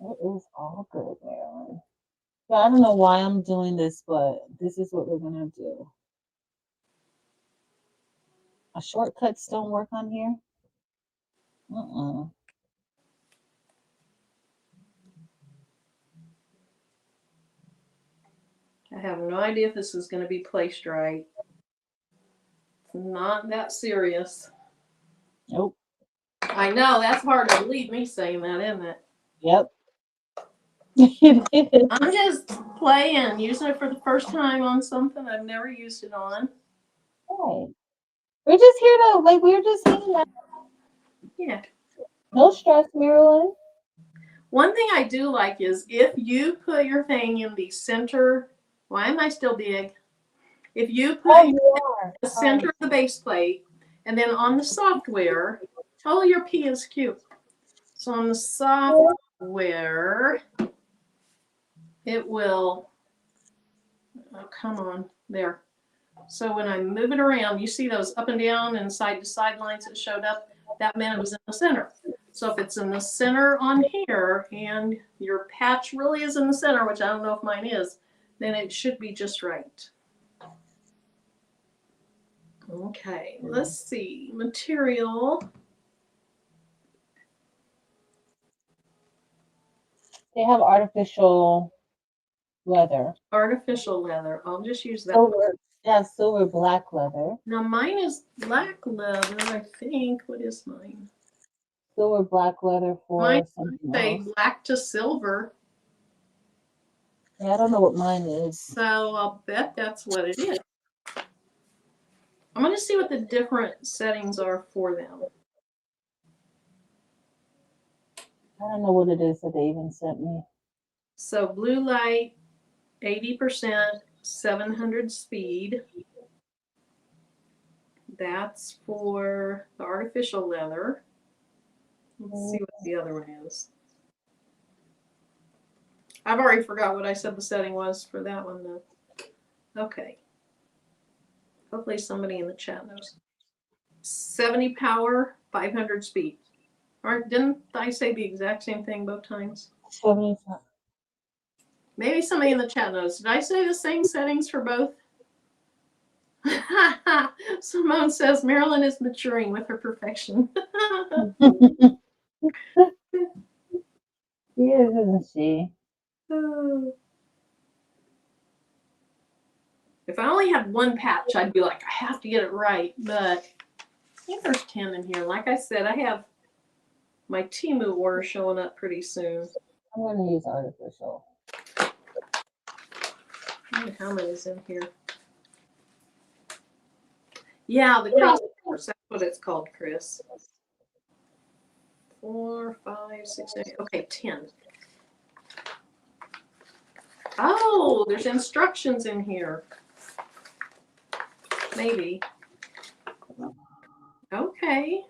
It is all good, Marilyn. Yeah, I don't know why I'm doing this, but this is what we're gonna do. Shortcuts don't work on here. I have no idea if this is going to be placed right. It's not that serious. Nope. I know, that's hard to believe me saying that, isn't it? Yep. I'm just playing, using it for the first time on something I've never used it on. Right. We're just here to, we're just hanging out. Yeah. No stress, Marilyn. One thing I do like is if you put your thing in the center, why am I still big? If you put the center of the base plate, and then on the software, oh, your P is cute. So on the software, it will, oh, come on, there. So when I move it around, you see those up and down and side to side lines that showed up? That meant it was in the center. So if it's in the center on here and your patch really is in the center, which I don't know if mine is, then it should be just right. Okay, let's see. Material. They have artificial leather. Artificial leather. I'll just use that. Silver. They have silver black leather. Now mine is black leather, I think. What is mine? Silver black leather for mine something say else. black to silver. Yeah, I don't know what mine is. So I'll bet that's what it is. I'm going to see what the different settings are for them. I don't know what it is that they even sent me. So blue light, 80%, 700 speed. That's for the artificial leather. Let's see what the other one is. I've already forgot what I said the setting was for that one, though. Okay. Hopefully somebody in the chat knows. 70 power, 500 speed. Or didn't I say the exact same thing both times? 75. Maybe somebody in the chat knows. Did I say the same settings for both? Simone says Marilyn is maturing with her perfection. She is, isn't she? If I only had one patch, I'd be like, I have to get it right. But I think there's 10 in here. Like I said, I have my Temu order showing up pretty soon. I'm going to use artificial. How many is in here? Yeah, the cross force. That's what it's called, Chris. 4, 5, 6, 8. Okay, 10. Oh, there's instructions in here. Maybe. Okay.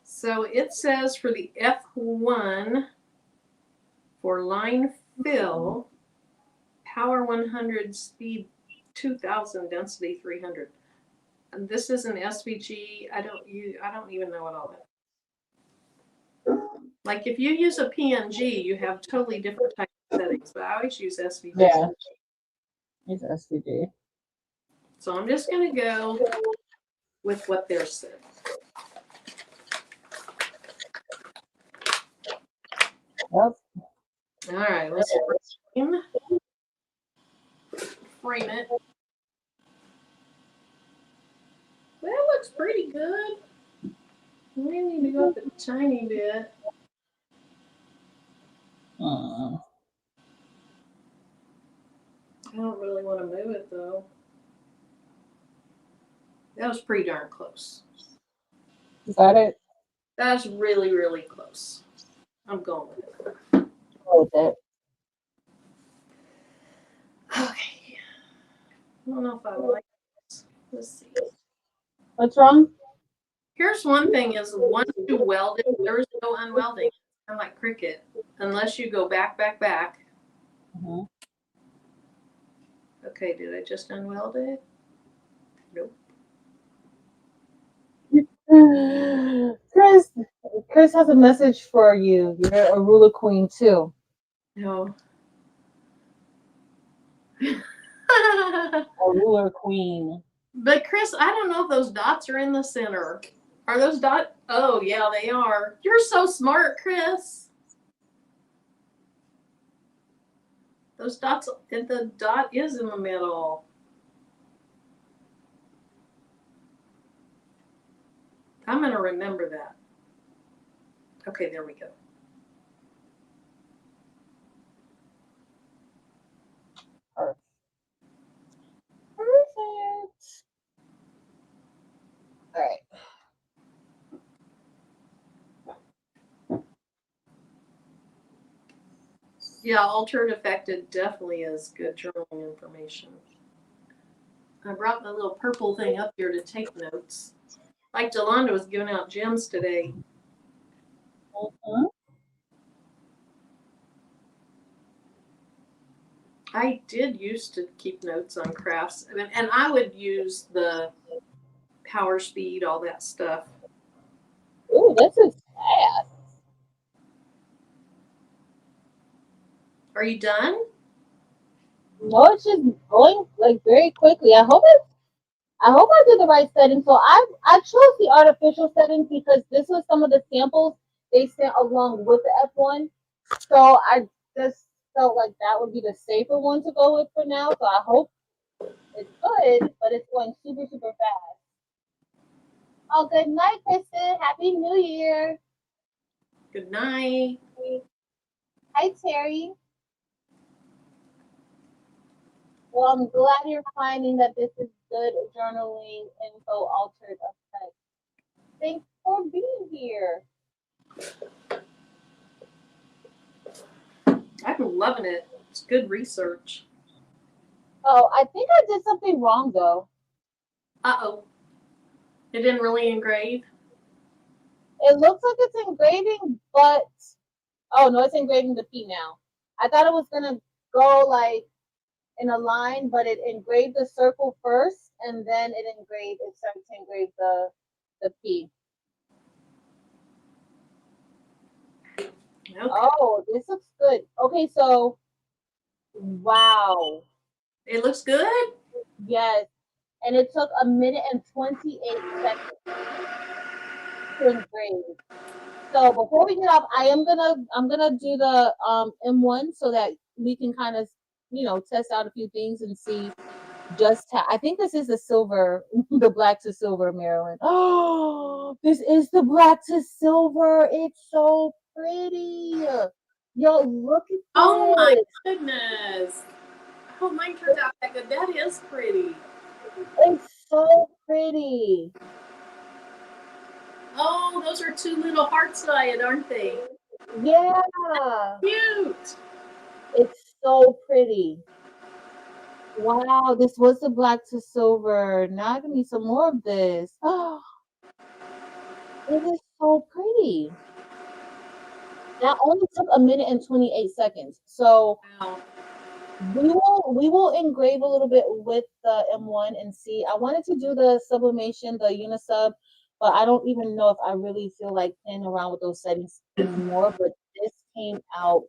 So it says for the F1 for line fill, power 100, speed 2000, density 300. And this is an SVG. I don't even know what all that. Like if you use a PNG, you have totally different types of settings, but I always use SVG. Yeah. Use SVG. So I'm just going to go with what they're said. Yep. All right, let's frame it. That looks pretty good. We need to go up a tiny bit. I don't really want to move it though. That was pretty darn close. Is that it? That's really, really close. I'm going with it. Go with it. Okay. I don't know if I like this. Let's see. What's wrong? Here's one thing is once you weld it, there is no unwelding. It's kind of like Cricut. Unless you go back. Mm-hmm. Okay, did I just unweld it? Nope. Chris has a message for you. You're a ruler queen too. No. A ruler queen. But Chris, I don't know if those dots are in the center. Are those dots? Oh, yeah, they are. You're so smart, Chris. Those dots, the dot is in the middle. I'm going to remember that. Okay, there we go. Perfect. All right. Yeah, altered affected definitely is good journaling information. I brought the little purple thing up here to take notes. Like Delonda was giving out gems today. Mm-hmm. I did used to keep notes on crafts, and I would use the power, speed, all that stuff. Ooh, this is fast. Are you done? No, it's just going like very quickly. I hope I did the right setting. So I chose the artificial setting because this was some of the samples they sent along with the F1. So I just felt like that would be the safer one to go with for now. So I hope it's good, but it's going super, super fast. Oh, good night, Kristen. Happy New Year. Good night. Hi, Terry. Well, I'm glad you're finding that this is good journaling info altered effect. Thanks for being here. I've been loving it. It's good research. Oh, I think I did something wrong though. Uh-oh. It didn't really engrave? It looks like it's engraving, but oh no, it's engraving the P now. I thought it was gonna go like in a line, but it engraved the circle first, and then it started to engrave the P. Okay. Oh, this looks good. Okay, so wow. It looks good? Yes. And it took 1 minute and 28 seconds to engrave. So before we get off, I'm gonna do the M1 so that we can kind of test out a few things and see I think this is the silver, the black to silver, Marilyn. Oh, this is the black to silver. It's so pretty. Yo, look at Oh my this. goodness. Oh, mine turned out that good. That is pretty. It's so pretty. Oh, those are two little heart-sized, aren't they? Yeah. Cute. It's so pretty. Wow, this was the black to silver. Now I can need some more of this. Oh, it is so pretty. That only took a minute and 28 seconds. So Wow. we will engrave a little bit with the M1 and see. I wanted to do the sublimation, the unisub, but I don't even know if I really feel like playing around with those settings anymore. But this came out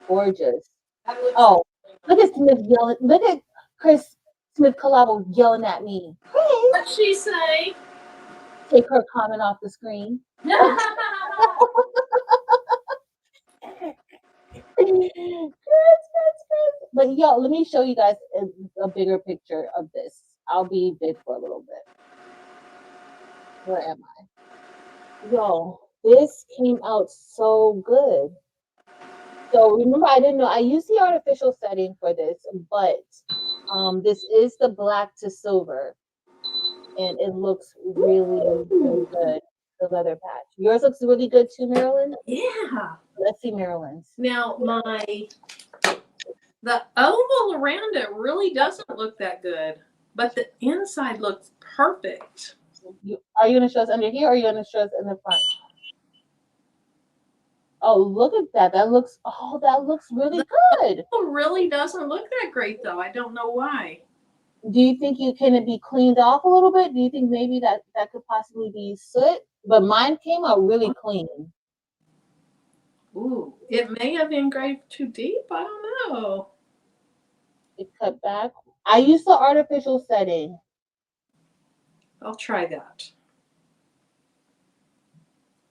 gorgeous. Oh, look at Smith yelling. Look at Chris Smith Collabo yelling at me. Chris, What'd she say? take her comment off the screen. But yo, let me show you guys a bigger picture of this. I'll be big for a little bit. Where am I? Yo, this came out so good. So remember, I didn't know I used the artificial setting for this, but this is the black to silver, and it looks really, really good. The leather patch. Yours looks really good too, Marilyn. Yeah. Let's see Marilyn's. Now the oval around it really doesn't look that good, but the inside looks perfect. Are you gonna show us under here, or are you gonna show us in the front? Oh, look at that. That looks really good. It really doesn't look that great though. I don't know why. Do you think can it be cleaned off a little bit? Do you think maybe that could possibly be soot? But mine came out really clean. Ooh, it may have engraved too deep. I don't know. It cut back. I used the artificial setting. I'll try that.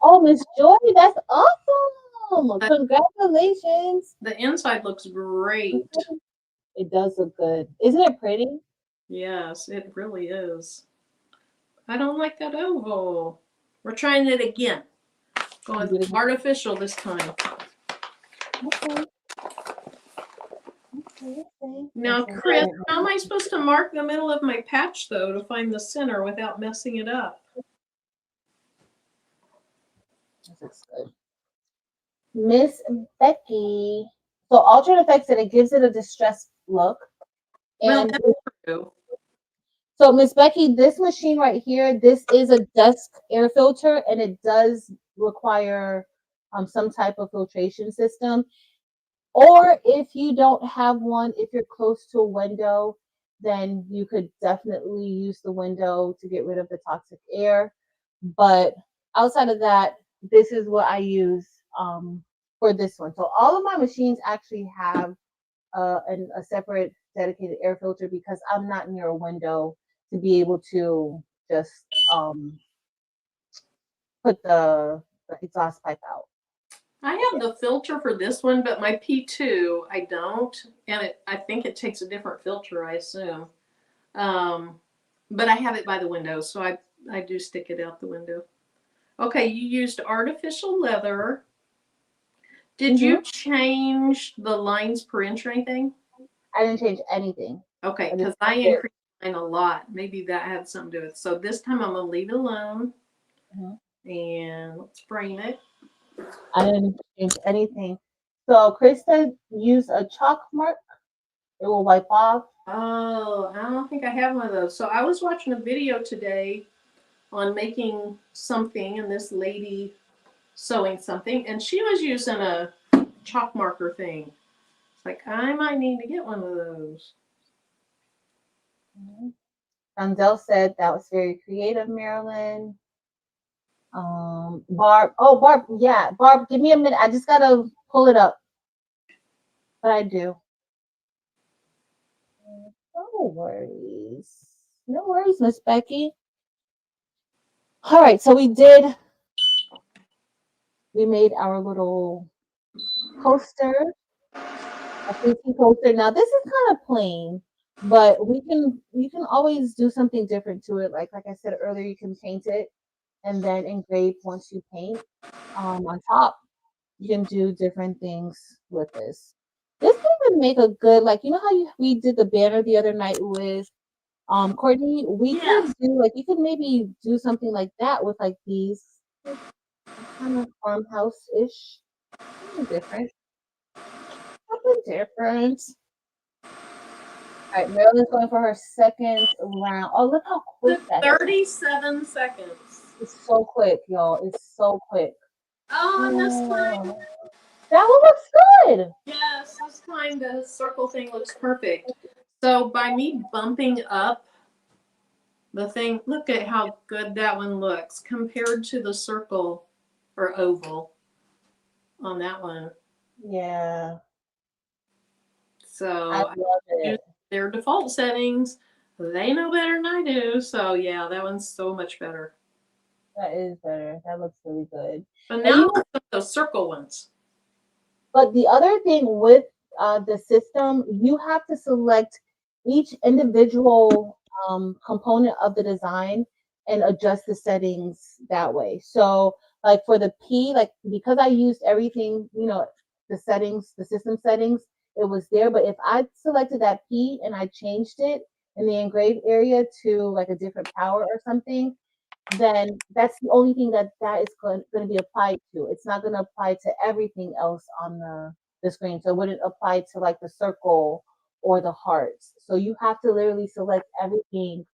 Oh, Miss Joy, that's awesome. Congratulations. The inside looks great. It does look good. Isn't it pretty? Yes, it really is. I don't like that oval. We're trying it again. Going artificial this time. Okay. Okay. Now, Chris, how am I supposed to mark the middle of my patch, though, to find the center without messing it up? This looks good. Miss Becky. So alternate effects said it gives it a distressed look. And well, that's true. So Miss Becky, this machine right here, this is a desk air filter, and it does require some type of filtration system. Or if you don't have one, if you're close to a window, then you could definitely use the window to get rid of the toxic air. But outside of that, this is what I use for this one. So all of my machines actually have a separate dedicated air filter because I'm not near a window to be able to just put the exhaust pipe out. I have the filter for this one, but my P2, I don't. And I think it takes a different filter, I assume. But I have it by the window, so I do stick it out the window. Okay, you used artificial leather. Did you change the lines per inch or anything? I didn't change anything. Okay, because I increased mine a lot. Maybe that had something to do with it. So this time I'm going to leave it alone. And let's frame it. I didn't change anything. So Krista used a chalk mark. It will wipe off. Oh, I don't think I have one of those. So I was watching a video today on making something, and this lady sewing something, and she was using a chalk marker thing. It's like, I might need to get one of those. Rondell said that was very creative, Marilyn. Barb. Oh, Barb. Yeah, Barb. Give me a minute. I just gotta pull it up. But I do. No worries. No worries, Miss Becky. All right, so we made our little poster, a PC poster. Now this is kind of plain, But you can always do something different to it. Like I said earlier, you can paint it and then engrave once you paint on top. You can do different things with this. This can even make a good, like, you know how we did the banner the other night with Courtney? We could Yes. do, like, you could maybe do something like that with like these, like, kind of farmhouse-ish. Something different. Something different. All right, Marilyn's going for her second round. Oh, look how quick Took that is. 37 seconds. It's so quick, y'all. It's so quick. Oh, and this time, Oh, that one looks good. yes, this time the circle thing looks perfect. So by me bumping up the thing, look at how good that one looks compared to the circle or oval on that one. Yeah, I So I love use it. their default settings. They know better than I do. So yeah, that one's so much better. That is better. That looks really good. But And now you I want those circle ones. But the other thing with the system, you have to select each individual component of the design and adjust the settings that way. So, like for the P, like because I used everything, the settings, the system settings, it was there. But if I selected that P and I changed it in the engraved area to like a different power or something, then that's the only thing that is going to be applied to. It's not going to apply to everything else on the screen. So it wouldn't apply to like the circle or the hearts. So you have to literally select everything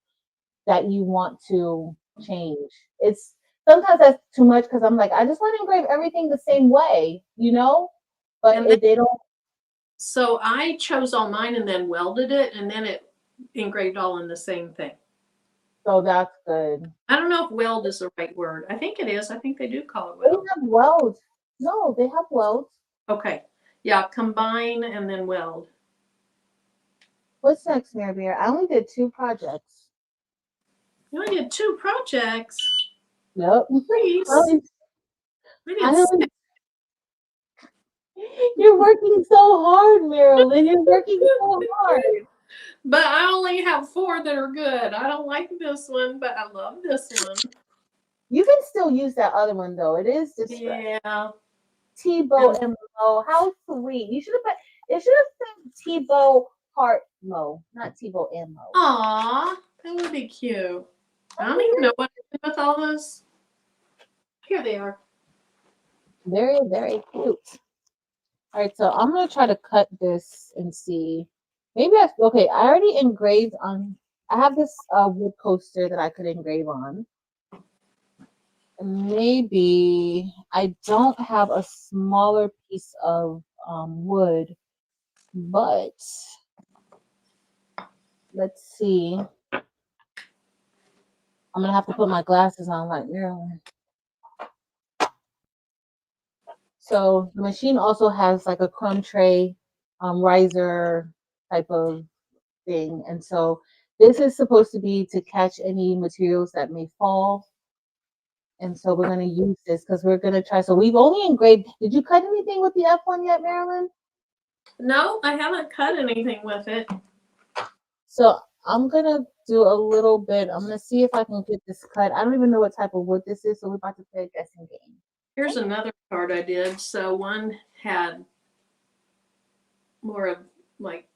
that you want to change. It's sometimes that's too much because I'm like, I just want to engrave everything the same way, But And then, they don't. so I chose all mine and then welded it, and then it engraved all in the same thing. So that's good. I don't know if weld is the right word. I think it is. I think they do call it They weld. have welds. No, they have welds. Okay. Yeah, combine and then weld. What's next, Mary Bear? I only did 2 projects. You only did 2 projects. Yep. Please. I I did don't. 6. You're working so hard, Marilyn. You're working so hard. But I only have 4 that are good. I don't like this one, but I love this one. You can still use that other one though. It is distressed. Yeah. Tebow And and Mo. How sweet. You should have put. It should have said Tebow Heart Mo, not Tebow and Mo. aw, that would be cute. I That don't would even know what to do with all those. Here they are. be very, very cute. All right, so I'm gonna try to cut this and see. Okay. I already engraved on. I have this wood coaster that I could engrave on. Maybe I don't have a smaller piece of wood, but let's see. I'm gonna have to put my glasses on like Marilyn. So the machine also has like a crumb tray, riser type of thing, and so this is supposed to be to catch any materials that may fall. And so we're gonna use this because we're gonna try. So we've only engraved. Did you cut anything with the F1 yet, Marilyn? No, I haven't cut anything with it. So I'm gonna do a little bit. I'm gonna see if I can get this cut. I don't even know what type of wood this is, so we're about to play a guessing game. Here's another card I did. So one had more of like,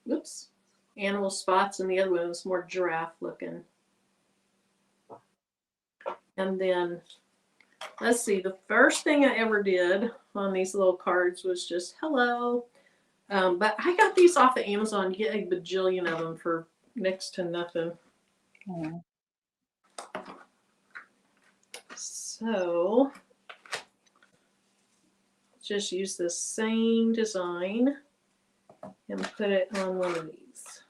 oops, animal spots, and the other one was more giraffe looking. And then, let's see, the first thing I ever did on these little cards was just hello. But I got these off of Amazon, get a bajillion of them for next to nothing. Hmm. So, just use the same design and put it on one of these.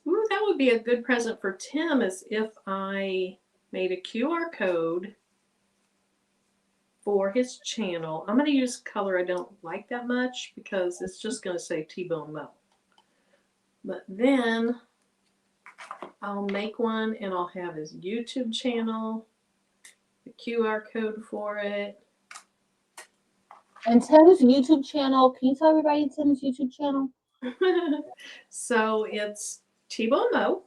Ooh, that would be a good present for Tim is if I made a QR code for his channel. I'm going to use color I don't like that much because it's just going to say T-Bone Mo. But then I'll make one and I'll have his YouTube channel, the QR code for it. And Tim's YouTube channel. Can you tell everybody Tim's YouTube channel? So it's T-Bone Mo,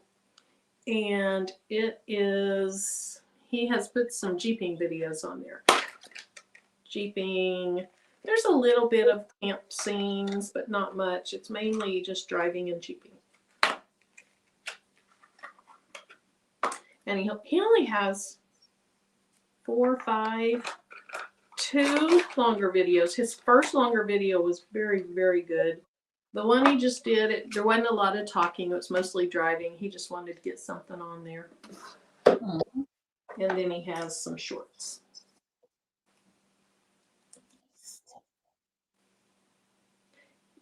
and it is, he has put some Jeeping videos on there. Jeeping, there's a little bit of camp scenes, but not much. It's mainly just driving and Jeeping. And he only has 4 or 5, 2 longer videos. His first longer video was very, very good. The one he just did, there wasn't a lot of talking. It was mostly driving. He just wanted to get something on there. And then he has some shorts.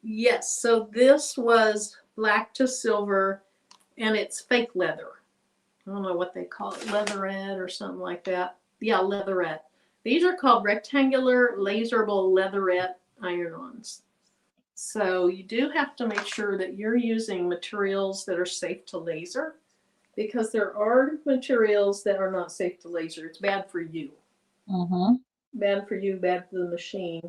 Yes, so this was black to silver, and it's fake leather. I don't know what they call it, leatherette or something like that. Yeah, leatherette. These are called rectangular laserable leatherette iron-ons. So you do have to make sure that you're using materials that are safe to laser, because there are materials that are not safe to laser. It's bad for you. Bad for you, bad for the machine.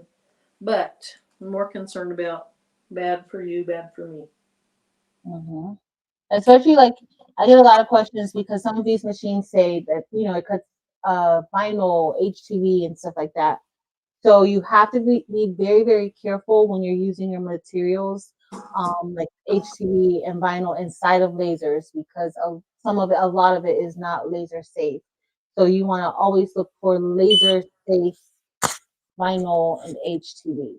But I'm more concerned about bad for you, bad for me. Especially, like, I get a lot of questions because some of these machines say that, you know, it cuts vinyl, HTV, and stuff like that. So you have to be very, very careful when you're using your materials, like HTV and vinyl inside of lasers, because some of it, a lot of it is not laser safe. So you want to always look for laser safe vinyl and HTV.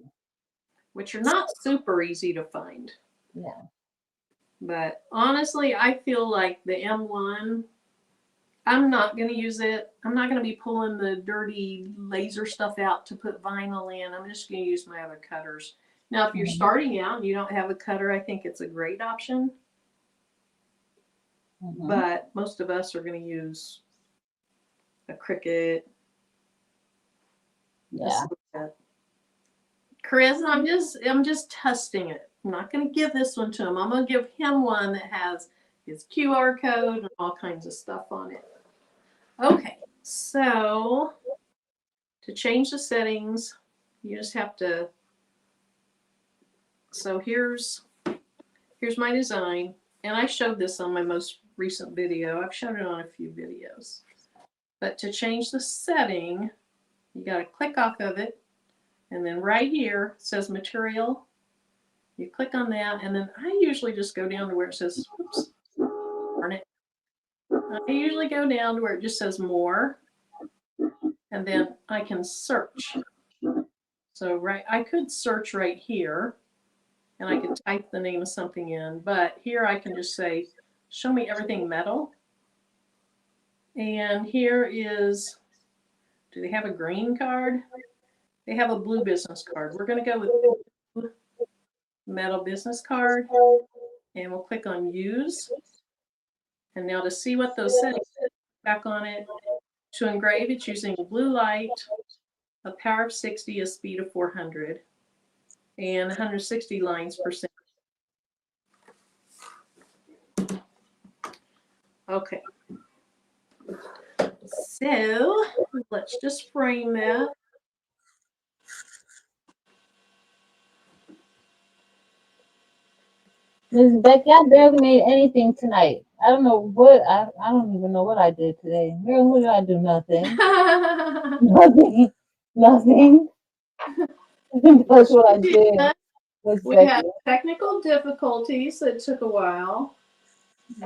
Which are not super easy to find. Yeah. But honestly, I feel like the M1, I'm not going to use it. I'm not going to be pulling the dirty laser stuff out to put vinyl in. I'm just going to use my other cutters. Now, if you're starting out and you don't have a cutter, I think it's a great option. But most of us are going to use a Cricut. Yeah. Chris, I'm just testing it. I'm not going to give this one to him. I'm going to give him one that has his QR code and all kinds of stuff on it. Okay, so to change the settings, you just have to, so here's my design, and I showed this on my most recent video. I've shown it on a few videos. But to change the setting, you got to click off of it, and then right here it says material. You click on that, and then I usually just go down to where it says, oops, darn it. I usually go down to where it just says more, and then I can search. So I could search right here, and I could type the name of something in, but here I can just say, show me everything metal. And here is, do they have a green card? They have a blue business card. We're going to go with blue metal business card, and we'll click on use. And now to see what those settings are, back on it. To engrave, it's using blue light, a power of 60, a speed of 400, and 160 lines per second. Okay. So let's just frame that. Ms. Becky, I barely made anything tonight. I don't know what, I don't even know what I did today. Girl, what did I do? Nothing. Nothing. That's what I did. We had technical difficulties that took a while.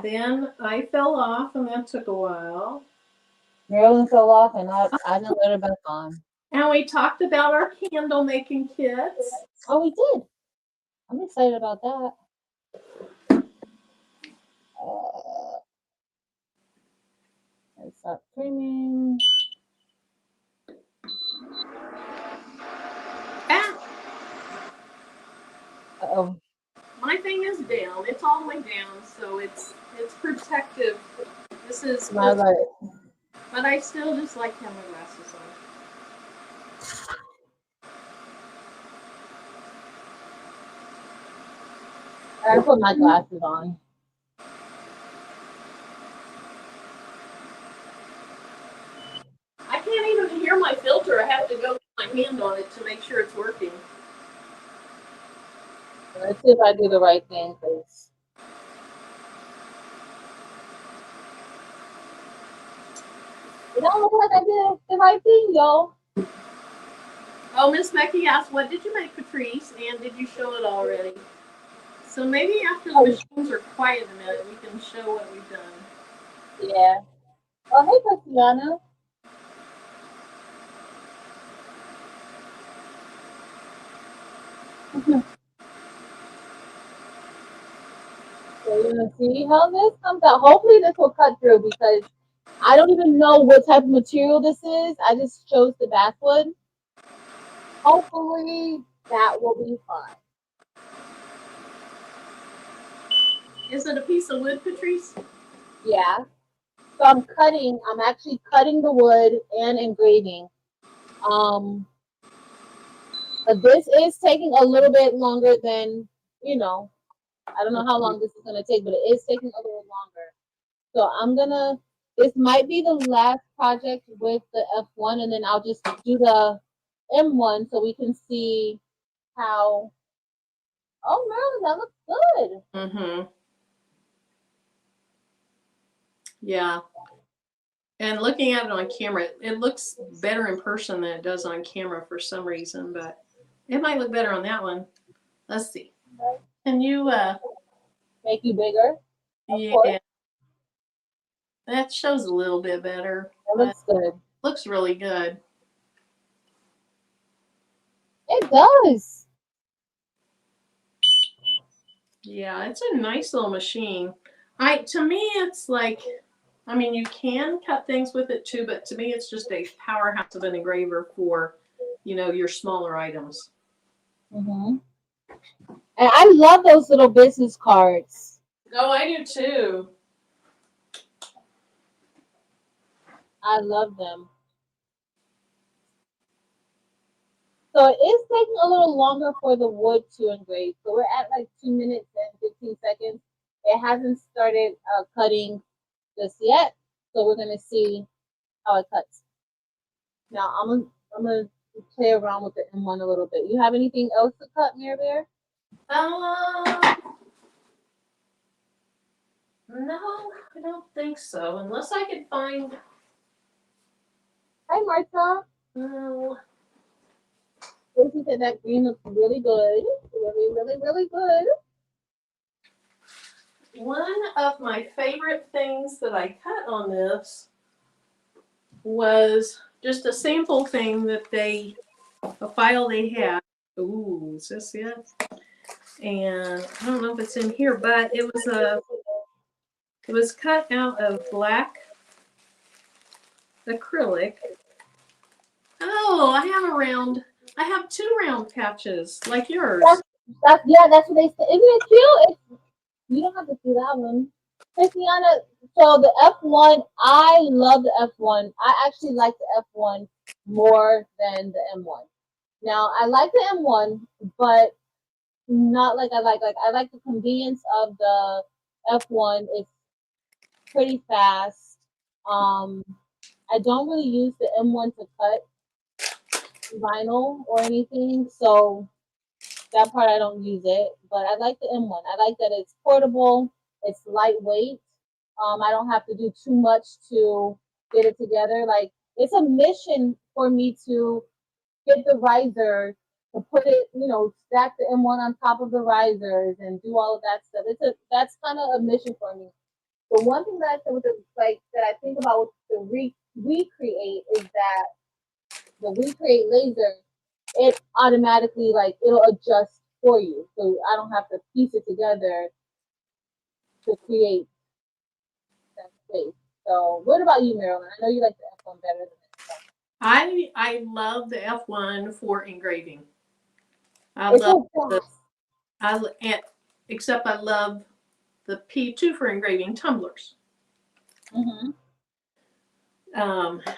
Then I fell off, and that took a while. Marilyn fell off, and I didn't let her back on. And we talked about our candle making kits. Oh, we did. I'm excited about that. Let's stop streaming. Uh-oh. My thing is down. It's all the way down, so it's protective. This is my life. But I still just like having my glasses on. I put my glasses on. I can't even hear my filter. I have to go put my hand on it to make sure it's working. Let's see if I do the right thing, because it don't look like I did the right thing, y'all. Oh, Miss Becky asked, what did you make, Patrice? And did you show it already? So maybe after the machines are quiet a minute, we can show what we've done. Yeah. Oh, hey, Christiana. So you're gonna see how this comes out. Hopefully this will cut through, because I don't even know what type of material this is. I just chose the basswood. Hopefully that will be fine. Is it a piece of wood, Patrice? Yeah. So I'm actually cutting the wood and engraving. But this is taking a little bit longer than, I don't know how long this is gonna take, but it is taking a little longer. So this might be the last project with the F1, and then I'll just do the M1 so we can see how, oh, Marilyn, that looks good. Mm-hmm. Yeah. And looking at it on camera, it looks better in person than it does on camera for some reason, but it might look better on that one. Let's see. Can you, Make you bigger? yeah, Course. that shows a little bit better. It looks good. Looks really good. It does. Yeah, it's a nice little machine. To me, it's like, I mean, you can cut things with it too, but to me, it's just a powerhouse of an engraver for, your smaller items. Mm-hmm. And I love those little business cards. Oh, I do too. I love them. So it is taking a little longer for the wood to engrave. So we're at like 2 minutes and 15 seconds. It hasn't started cutting just yet. So we're gonna see how it cuts. Now I'm gonna play around with the M1 a little bit. You have anything else to cut, Mary Bear? No, I don't think so. Unless I could find. Hi, Martha. No. Lucy said that green looks really good. Really, really, really good. One of my favorite things that I cut on this was just a sample thing a file they had. Ooh, is this it? And I don't know if it's in here, but it was cut out of black acrylic. Oh, I have 2 round patches like yours. That's what they said. Isn't it cute? You don't have to see that one. Christiana, so the F1, I love the F1. I actually like the F1 more than the M1. Now, I like the M1, but not like I like the convenience of the F1. It's pretty fast. I don't really use the M1 to cut vinyl or anything, so that part I don't use it. But I like the M1. I like that it's portable, it's lightweight. I don't have to do too much to get it together. Like, it's a mission for me to get the riser, to put it, stack the M1 on top of the risers and do all of that stuff. That's kind of a mission for me. The one thing that I said with that I think about with the recreate is that the recreate laser, it automatically, like, it'll adjust for you, so I don't have to piece it together to create that space. So what about you, Marilyn? I know you like the F1 better than this. I love the F1 for engraving. Except I love the P2 for engraving tumblers. Mm-hmm.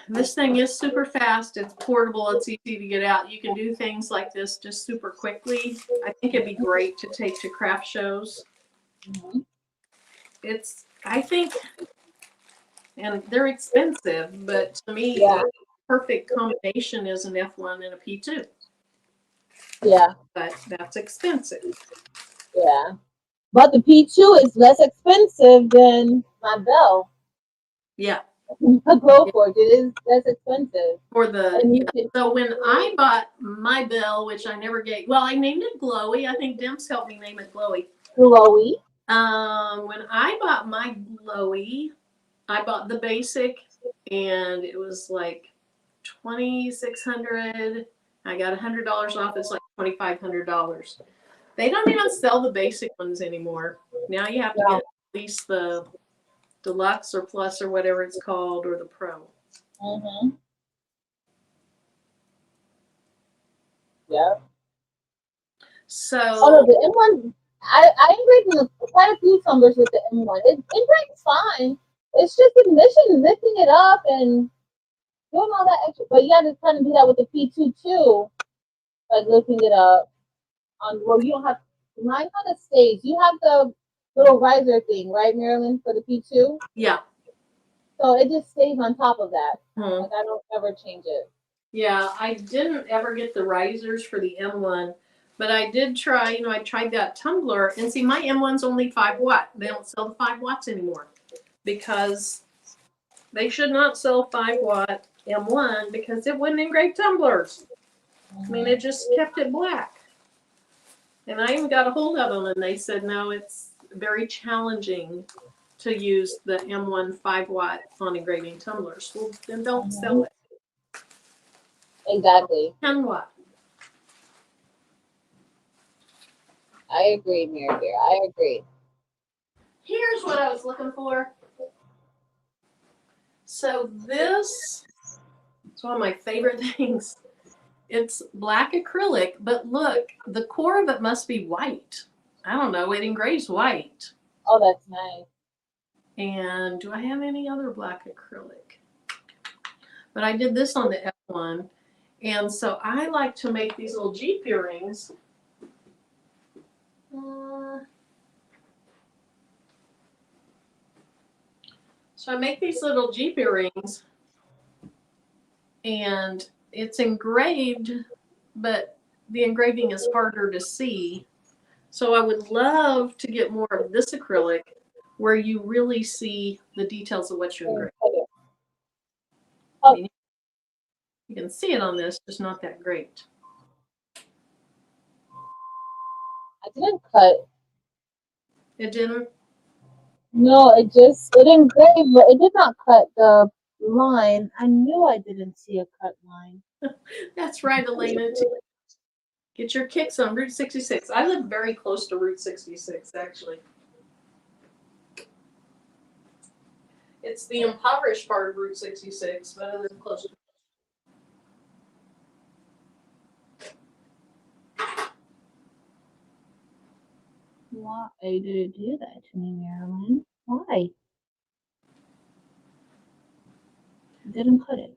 This thing is super fast. It's portable. It's easy to get out. You can do things like this just super quickly. I think it'd be great to take to craft shows. Mm-hmm. I think, and they're expensive, but to me, the perfect combination is an F1 and a P2. Yeah. But that's expensive. Yeah. But the P2 is less expensive than my bell. Yeah. A Glowforge, it is less expensive. For the And yeah. you can, So when I bought my bell, which I never gave, well, I named it Glowy. I think Dimps helped me name it Glowy. Glowy. When I bought my Glowy, I bought the basic, and it was like $2,600. I got $100 off. It's like $2,500. They don't even sell the basic ones anymore. Now you have to get at least the deluxe or plus or whatever it's called, or the pro. Mm-hmm. Yeah. So Although the M1, I engraved quite a few tumblers with the M1. It engraves fine. It's just the mission, lifting it up and doing all that extra. But you got to kind of do that with the P2 too, like lifting it up. Well, you don't have mine kind of stays. You have the little riser thing, right, Marilyn, for the P2? yeah. So it just stays on top of that. Hmm. Like I don't ever change it. Yeah, I didn't ever get the risers for the M1, but I did try, I tried that tumbler, and see, my M1's only 5 watt. They don't sell the 5 watts anymore because they should not sell 5 watt M1 because it wouldn't engrave tumblers. I mean, it just kept it black. And I even got a hold of them, and they said, no, it's very challenging to use the M1 5 watt on engraving tumblers. Well, then don't sell it. Exactly. 10 watt. I agree, Mary dear. I agree. Here's what I was looking for. So this is one of my favorite things. It's black acrylic, but look, the core of it must be white. I don't know, it engraves white. Oh, that's nice. And do I have any other black acrylic? But I did this on the F1. And so I like to make these little Jeep earrings. So I make these little Jeep earrings, and it's engraved, but the engraving is harder to see. So I would love to get more of this acrylic where you really see the details of what you engrave. Oh. You can see it on this, just not that great. I didn't cut. It didn't? No, it engraved, but it did not cut the line. I knew I didn't see a cut line. That's right, Elena. Get your kicks on Route 66. I live very close to Route 66, actually. It's the impoverished part of Route 66, but I live close to it. Why did it do that to me, Marilyn? Why? I didn't cut it.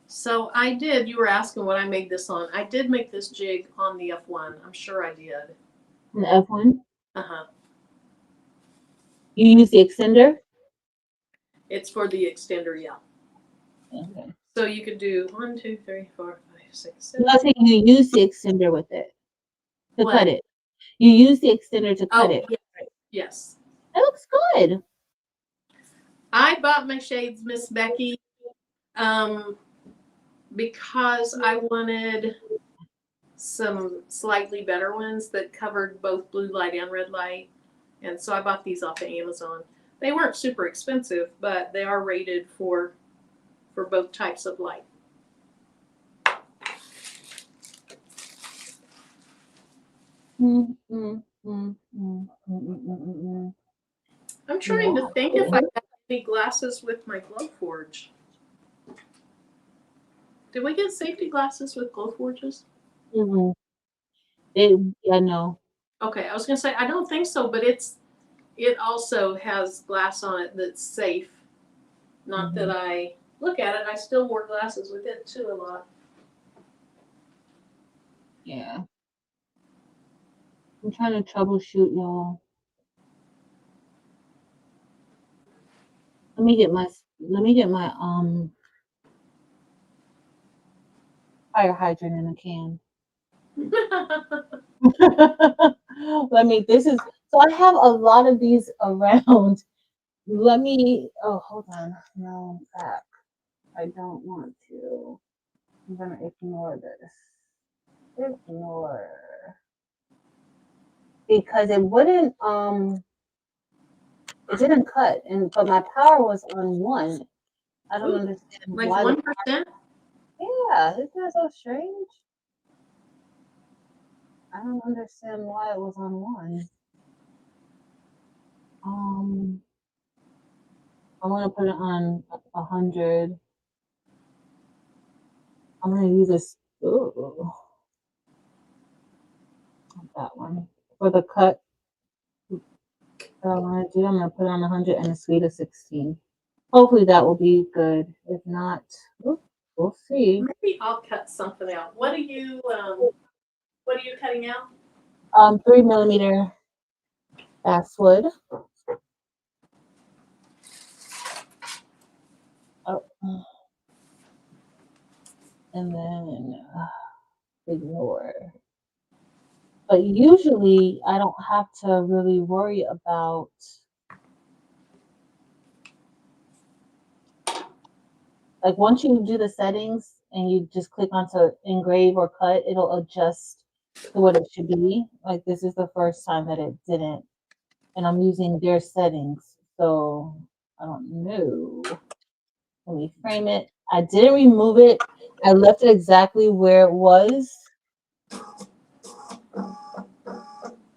So I did. You were asking what I made this on. I did make this jig on the F1. I'm sure I did. The F1? Uh-huh. You use the extender? It's for the extender, yeah. Okay. So you could do 1, 2, 3, 4, 5, 6, 7. No, I think you use the extender with it to What? cut it. You use the extender to cut it. Yeah. Yes. That looks good. I bought my shades, Miss Becky, because I wanted some slightly better ones that covered both blue light and red light. And so I bought these off of Amazon. They weren't super expensive, but they are rated for both types of light. I'm trying to think if I have any glasses with my Glowforge. Did we get safety glasses with Glowforges? Yeah, no. Okay, I was gonna say I don't think so, but it also has glass on it that's safe. Not that I look at it, I still wore glasses with it too a lot. Yeah. I'm trying to troubleshoot, y'all. Let me get my fire hydrant in a can. So I have a lot of these around. Oh, hold on. No, back. I don't want to. I'm gonna ignore this. Ignore. Because it didn't cut, but my power was on 1. I don't understand like why. 1%? Yeah, isn't that so strange? I don't understand why it was on 1. I'm gonna put it on 100. I'm gonna use this. Ooh, that one for the cut. That I want to do. I'm gonna put it on 100 and a speed of 16. Hopefully that will be good. If not, we'll see. Maybe I'll cut something out. What are you cutting out? 3mm basswood. Oh, and then ignore. But usually I don't have to really worry about like once you do the settings and you just click onto engrave or cut, it'll adjust to what it should be. Like this is the first time that it didn't. And I'm using their settings. So I don't know. Let me frame it. I didn't remove it. I left it exactly where it was.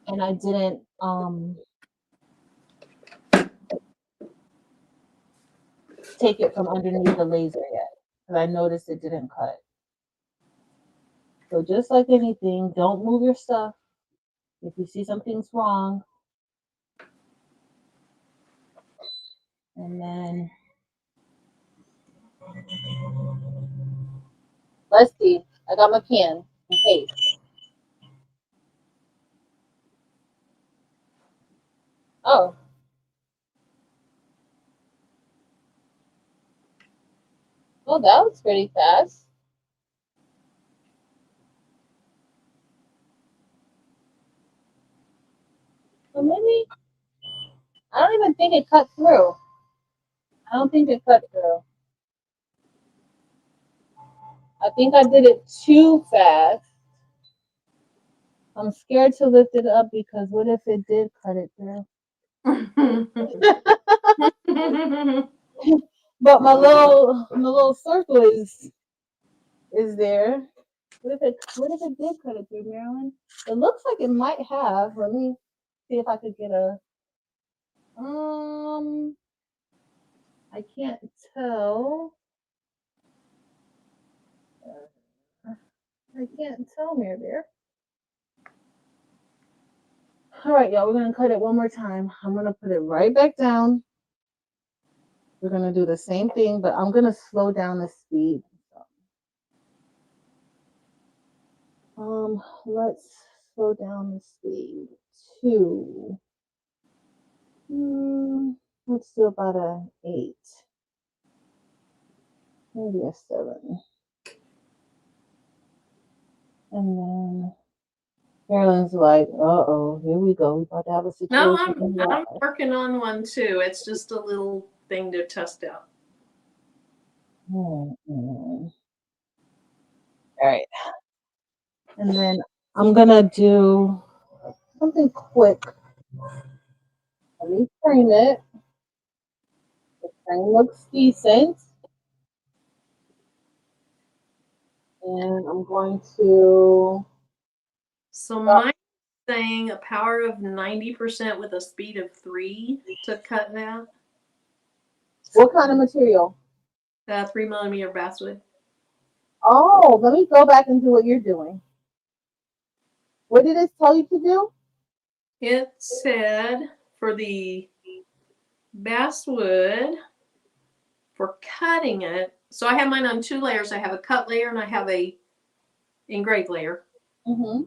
And I didn't take it from underneath the laser yet. Because I noticed it didn't cut. So just like anything, don't move your stuff. If you see something's wrong. And then let's see. I got my pen in case. Oh. Oh, that was pretty fast. Well, maybe I don't even think it cut through. I don't think it cut through. I think I did it too fast. I'm scared to lift it up because what if it did cut it through? But my little circle is there. What if it did cut it through, Marilyn? It looks like it might have. Let me see if I could get a I can't tell. I can't tell, Mary Bear. All right, y'all, we're gonna cut it one more time. I'm gonna put it right back down. We're gonna do the same thing, but I'm gonna slow down the speed. Let's slow down the speed to let's do about an 8, maybe a 7, and then Carolyn's like, "Uh-oh, here we go. We about to have a situation." No, I'm working on one too. It's just a little thing to test out. All right, and then I'm gonna do something quick. Let me frame it. The frame looks decent. And I'm going to. So mine's saying a power of 90% with a speed of 3 to cut that. What kind of material? 3mm basswood. Oh, let me go back and do what you're doing. What did it tell you to do? It said for the basswood, for cutting it, so I have mine on 2 layers. I have a cut layer and I have a engraved layer. Mm-hmm.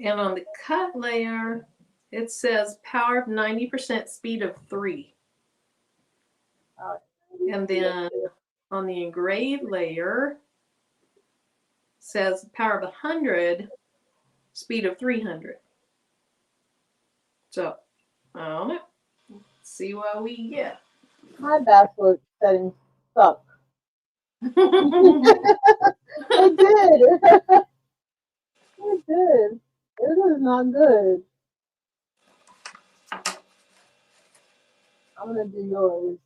And on the cut layer, it says power of 90%, speed of 3. And then on the engraved layer, says power of 100, speed of 300. So, I don't know. Let's see what we get. My password settings suck. It did. It did. It is not good. I'm gonna do yours.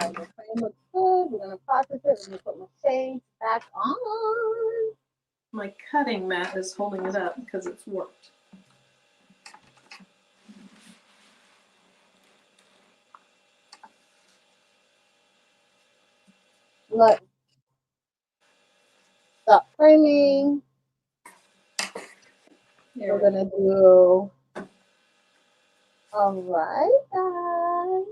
Alright, the frame looks good. We're gonna process it. We're gonna put my shades back on. My cutting mat is holding it up because it's warped. Let's stop framing. We're gonna do. Alright, guys.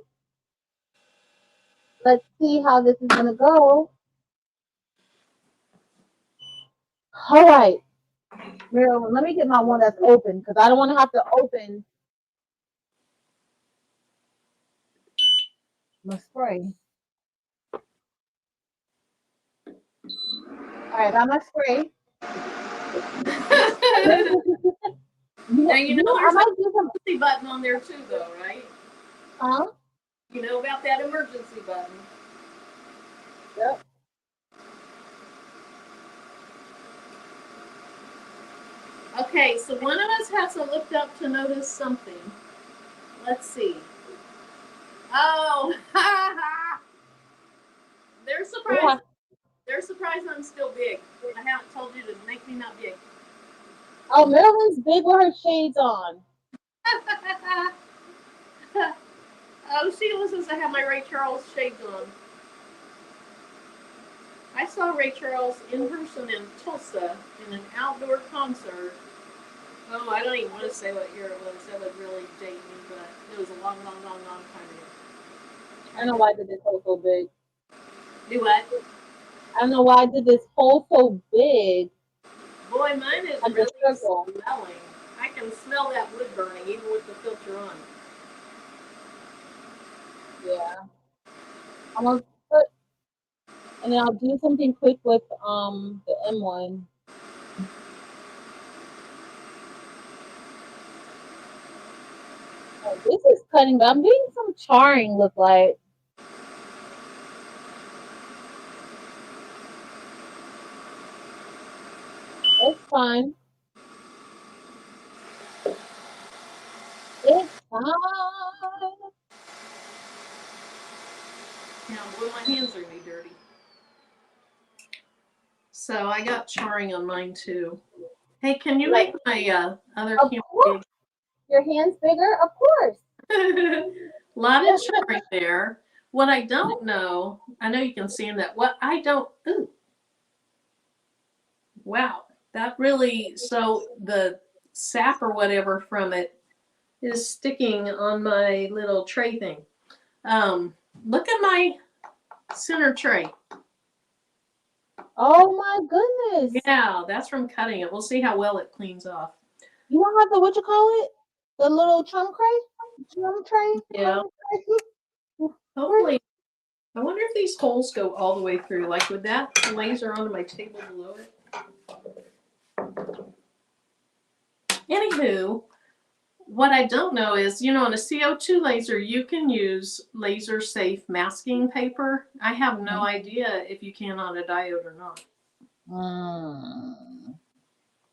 Let's see how this is gonna go. Alright. Marilyn, let me get my one that's open because I don't want to have to open my spray. Alright, got my spray. Now, you know, there's I an might do some. emergency button on there too, though, right? Huh? You know about that emergency button. Yep. Okay, so one of us has to look up to notice something. Let's see. Oh, they're surprised. Yeah. They're surprised I'm still big. I haven't told you to make me not big. Oh, Marilyn's big with her shades on. Oh, Sheila says I have my Ray Charles shades on. I saw Ray Charles in person in Tulsa in an outdoor concert. Oh, I don't even want to say what year it was. That would really date me, but it was a long, long, long, long time ago. I don't know why I did this hole so big. Do what? I don't know why I did this hole so big. Boy, mine is Like really a circle. smelling. I can smell that wood burning even with the filter on. Yeah. I'm gonna put, and then I'll do something quick with the M1. Oh, this is cutting, but I'm getting some charring look like. It's fine. It's fine. Now, boy, my hands are gonna be dirty. So I got charring on mine too. Hey, can you make my other Of camera course. big? Your hands bigger? Of course. A lot of charring there. What I don't know, I know you can see in that. What I don't, ooh, wow, that really, so the sap or whatever from it is sticking on my little tray thing. Look at my center tray. Oh my goodness. Yeah, that's from cutting it. We'll see how well it cleans off. You don't have the, what you call it? The little chum tray? Yeah. Hopefully, I wonder if these holes go all the way through. Like, would that laser onto my table below it? Anywho, what I don't know is, you know, on a CO2 laser, you can use laser safe masking paper. I have no idea if you can on a diode or not.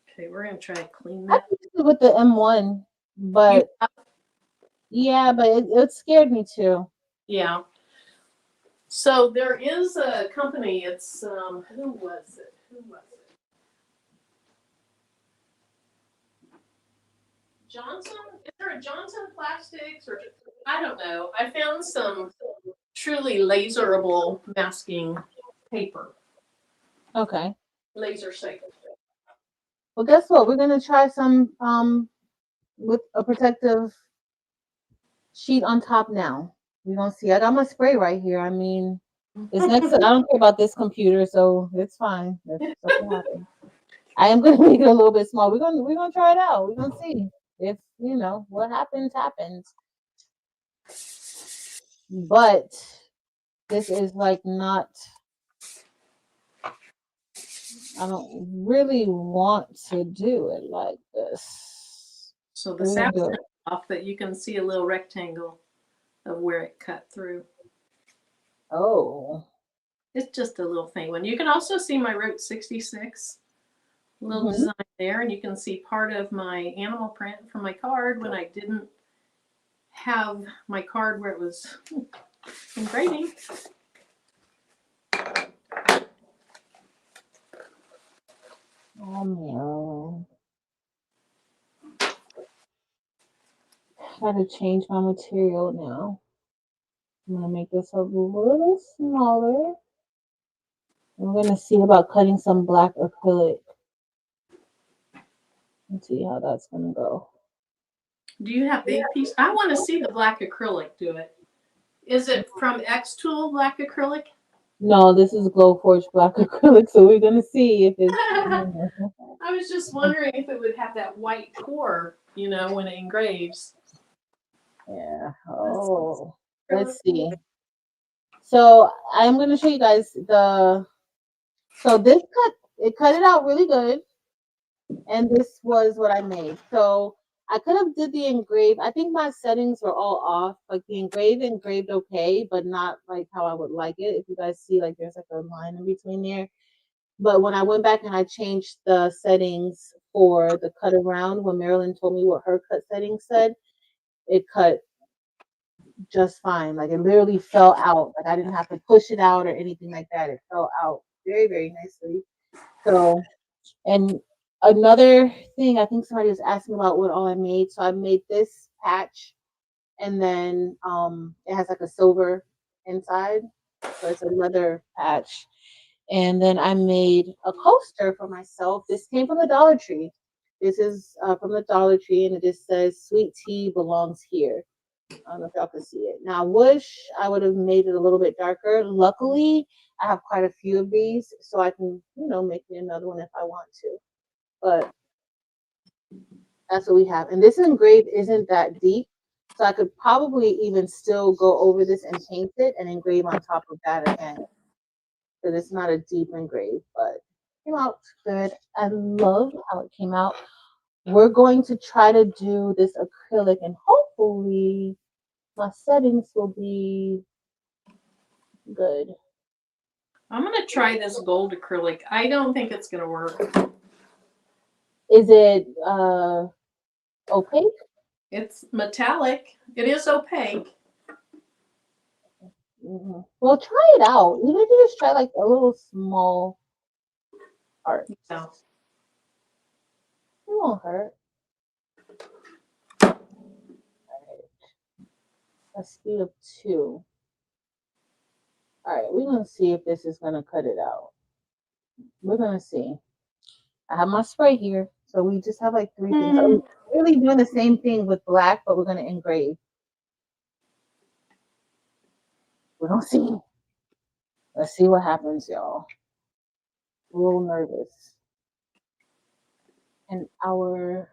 Okay, we're going to try to clean that. I used it with the M1, but yeah, but it scared me too. Yeah. So there is a company, it's, who was it? Johnson? Is there a Johnson Plastics or I don't know. I found some truly laserable masking paper. Okay. Laser safe. Well, guess what? We're gonna try some with a protective sheet on top now. We're gonna see. I got my spray right here. I mean, it's next to, I don't care about this computer, so it's fine. If something happens. I am gonna make it a little bit small. We're gonna try it out. We're gonna see if you know what happens. But this is like not, I don't really want to do it like this. So the sap's off, but you can see a little rectangle of where it cut through. Oh. It's just a little thing. When you can also see my Route 66 little design there, and you can see part of my animal print from my card when I didn't have my card where it was engraving. Oh no. Gotta change my material now. I'm gonna make this a little smaller. We're gonna see about cutting some black acrylic and see how that's gonna go. Do you have big piece? I want to see the black acrylic do it. Is it from xTool black acrylic? No, this is Glowforge black acrylic, so we're gonna see if it's. I was just wondering if it would have that white core, you know, when it engraves. Yeah. Oh, let's see. So I'm gonna show you guys the. So this cut it out really good, and this was what I made. So I could have did the engrave. I think my settings were all off. Like the engraved okay, but not like how I would like it. If you guys see, like there's like a line in between there. But when I went back and I changed the settings for the cut around, when Marilyn told me what her cut settings said, it cut just fine. Like it literally fell out. Like I didn't have to push it out or anything like that. It fell out very, very nicely. So, and another thing, I think somebody was asking about what all I made. So I made this patch, and then it has like a silver inside. So it's a leather patch. And then I made a coaster for myself. This came from the Dollar Tree. This is from the Dollar Tree, and it just says "Sweet tea belongs here." I don't know if y'all can see it. Now, I wish I would have made it a little bit darker. Luckily, I have quite a few of these, so I can, you know, make me another one if I want to. But that's what we have. And this engrave isn't that deep, so I could probably even still go over this and paint it and engrave on top of that again. Because it's not a deep engrave, but it came out good. I love how it came out. We're going to try to do this acrylic, and hopefully my settings will be good. I'm going to try this gold acrylic. I don't think it's going to work. Is it opaque? It's metallic. It is opaque. Well, try it out. Even if you just try like a little small part. Yeah. It won't hurt. A speed of 2. All right, we're gonna see if this is gonna cut it out. We're gonna see. I have my spray here, so we just have like 3 things. I'm really doing the same thing with black, but we're gonna engrave. We're gonna see. Let's see what happens, y'all. A little nervous. And our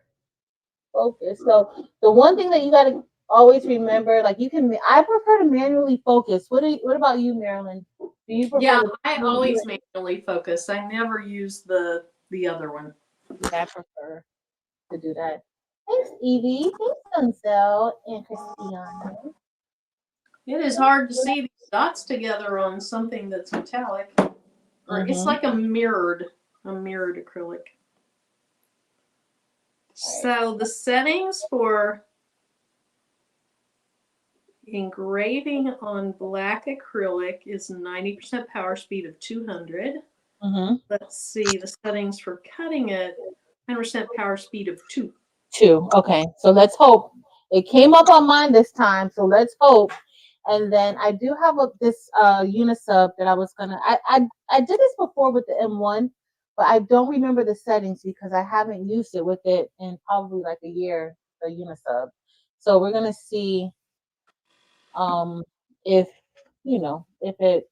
focus. So the one thing that you gotta always remember, like you can, I prefer to manually focus. What about you, Marilyn? Do you prefer? Yeah, I always manually focus. I never use the other one. I prefer to do that. Thanks, Evie. Thanks, Sunzel and Christiana. It is hard to see these dots together on something that's metallic. Or it's like a mirrored acrylic. So the settings for engraving on black acrylic is 90% power speed of 200. Let's see the settings for cutting it. 100% power speed of 2. 2. Okay, so let's hope. It came up on mine this time, so let's hope. And then I do have this unisub that I was gonna. I did this before with the M1, but I don't remember the settings because I haven't used it with it in probably like a year. The unisub. So we're gonna see if if it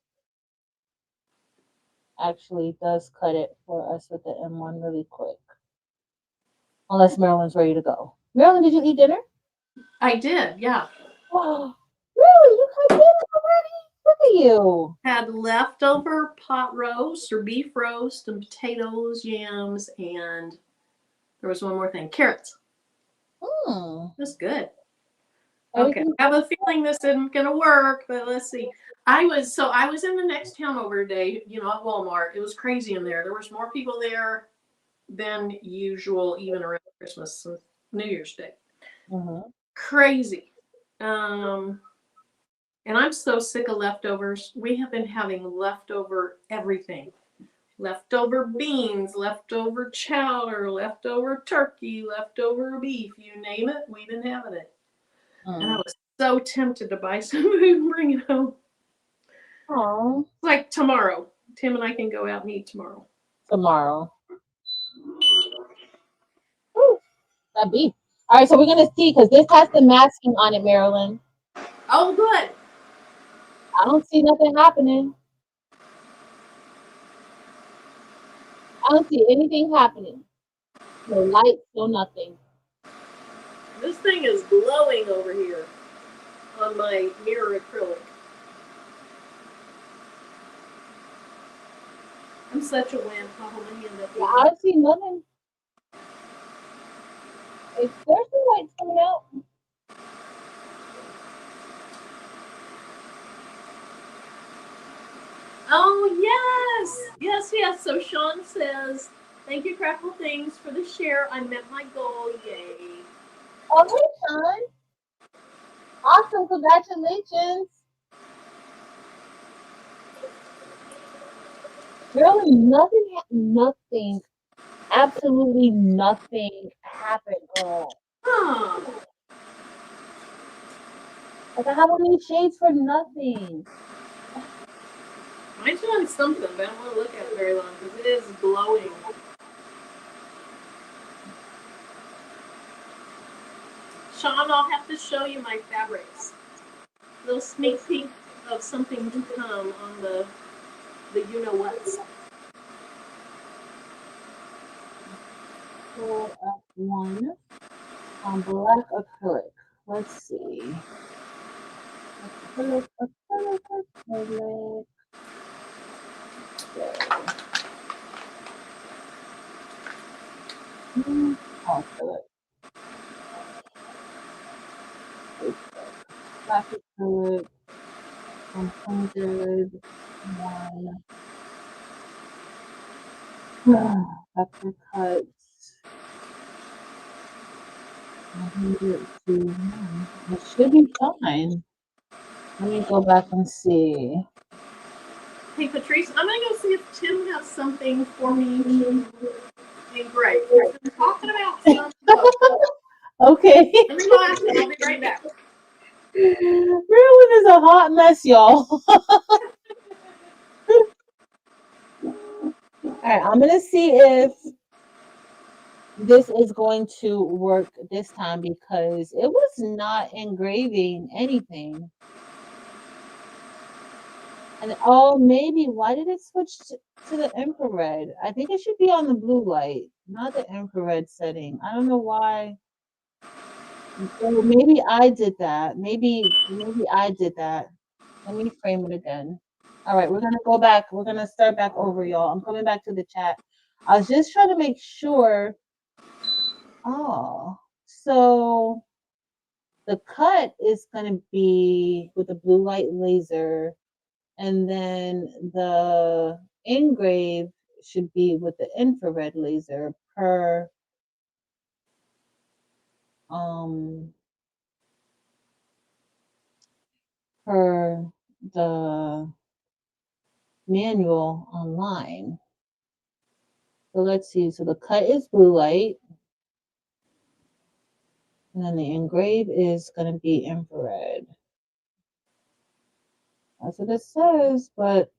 actually does cut it for us with the M1 really quick. Unless Marilyn's ready to go. Marilyn, did you eat dinner? I did, yeah. Oh, really? You had dinner already? Look at you. Had leftover pot roast or beef roast and potatoes, yams, and there was one more thing, carrots. That's good. Okay, I have a feeling this isn't gonna work, but let's see. I was in the next town over today, you know, at Walmart. It was crazy in there. There was more people there than usual, even around Christmas and New Year's Day. Crazy. And I'm so sick of leftovers. We have been having leftover everything. Leftover beans, leftover chowder, leftover turkey, leftover beef, you name it, we've been having it. And I was so tempted to buy some food and bring it home. Oh. Like tomorrow. Tim and I can go out and eat tomorrow. Tomorrow. Ooh, that beef. All right, so we're going to see, because this has the masking on it, Marilyn. Oh, good. I don't see nothing happening. I don't see anything happening. No lights, no nothing. This thing is glowing over here on my mirror acrylic. I'm such a wimp. I'll hold my hand up. Yeah, I don't see nothing. There's some lights coming out. Oh, yes. Yes. So Sean says, thank you, Crackle Things, for the share. I met my goal. Yay. Oh, hey, Sean. Awesome. Congratulations. Really, nothing, absolutely nothing happened, girl. Like, I have all these shades for nothing. Mine's doing something, but I don't want to look at it very long because it is glowing. Sean, I'll have to show you my fabrics. A little sneak peek of something to come on the you-know-whats. Pull up one on black acrylic. Let's see. Acrylic. Acrylic. Black acrylic. 100. Vector cuts. 100 to 1. It should be fine. Let me go back and see. Hey, Patrice, I'm going to go see if Tim has something for me to engrave. We've been talking about some Okay. Let me go ask him. I'll be right back. Maryland is a hot mess, y'all. All right, I'm going to see if this is going to work this time because it was not engraving anything. And oh, maybe why did it switch to the infrared? I think it should be on the blue light, not the infrared setting. I don't know why. Or maybe I did that. Maybe I did that. Let me frame it again. All right, we're gonna go back. We're gonna start back over, y'all. I'm coming back to the chat. I was just trying to make sure. Oh, so the cut is gonna be with the blue light laser, and then the engrave should be with the infrared laser per the manual online. So let's see. So the cut is blue light, and then the engrave is going to be infrared. That's what it says, but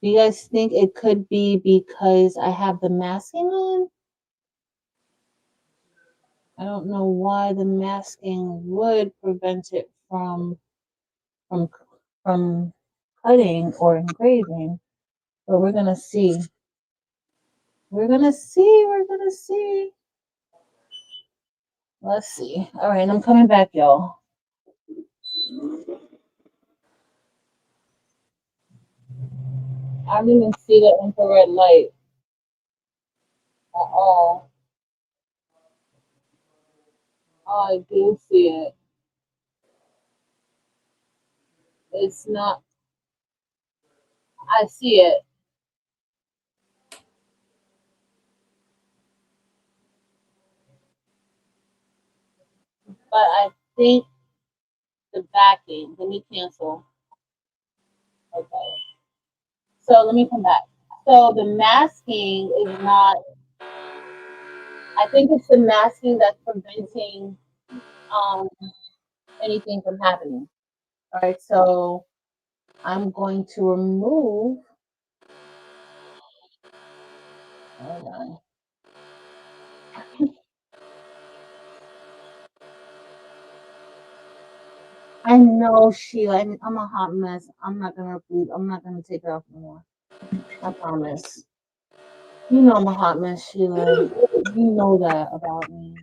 do you guys think it could be because I have the masking on? I don't know why the masking would prevent it from cutting or engraving, but we're gonna see. We're gonna see. Let's see. All right, I'm coming back, y'all. I don't even see the infrared light at all. Oh, I do see it. It's not, I see it. But I think the backing, let me cancel. Okay. So let me come back. So the masking is not, I think it's the masking that's preventing um, anything from happening. All right, so I'm going to remove, hold on. I know, Sheila, I'm a hot mess. I'm not gonna take it off anymore. I promise. You know I'm a hot mess, Sheila. You know that about me.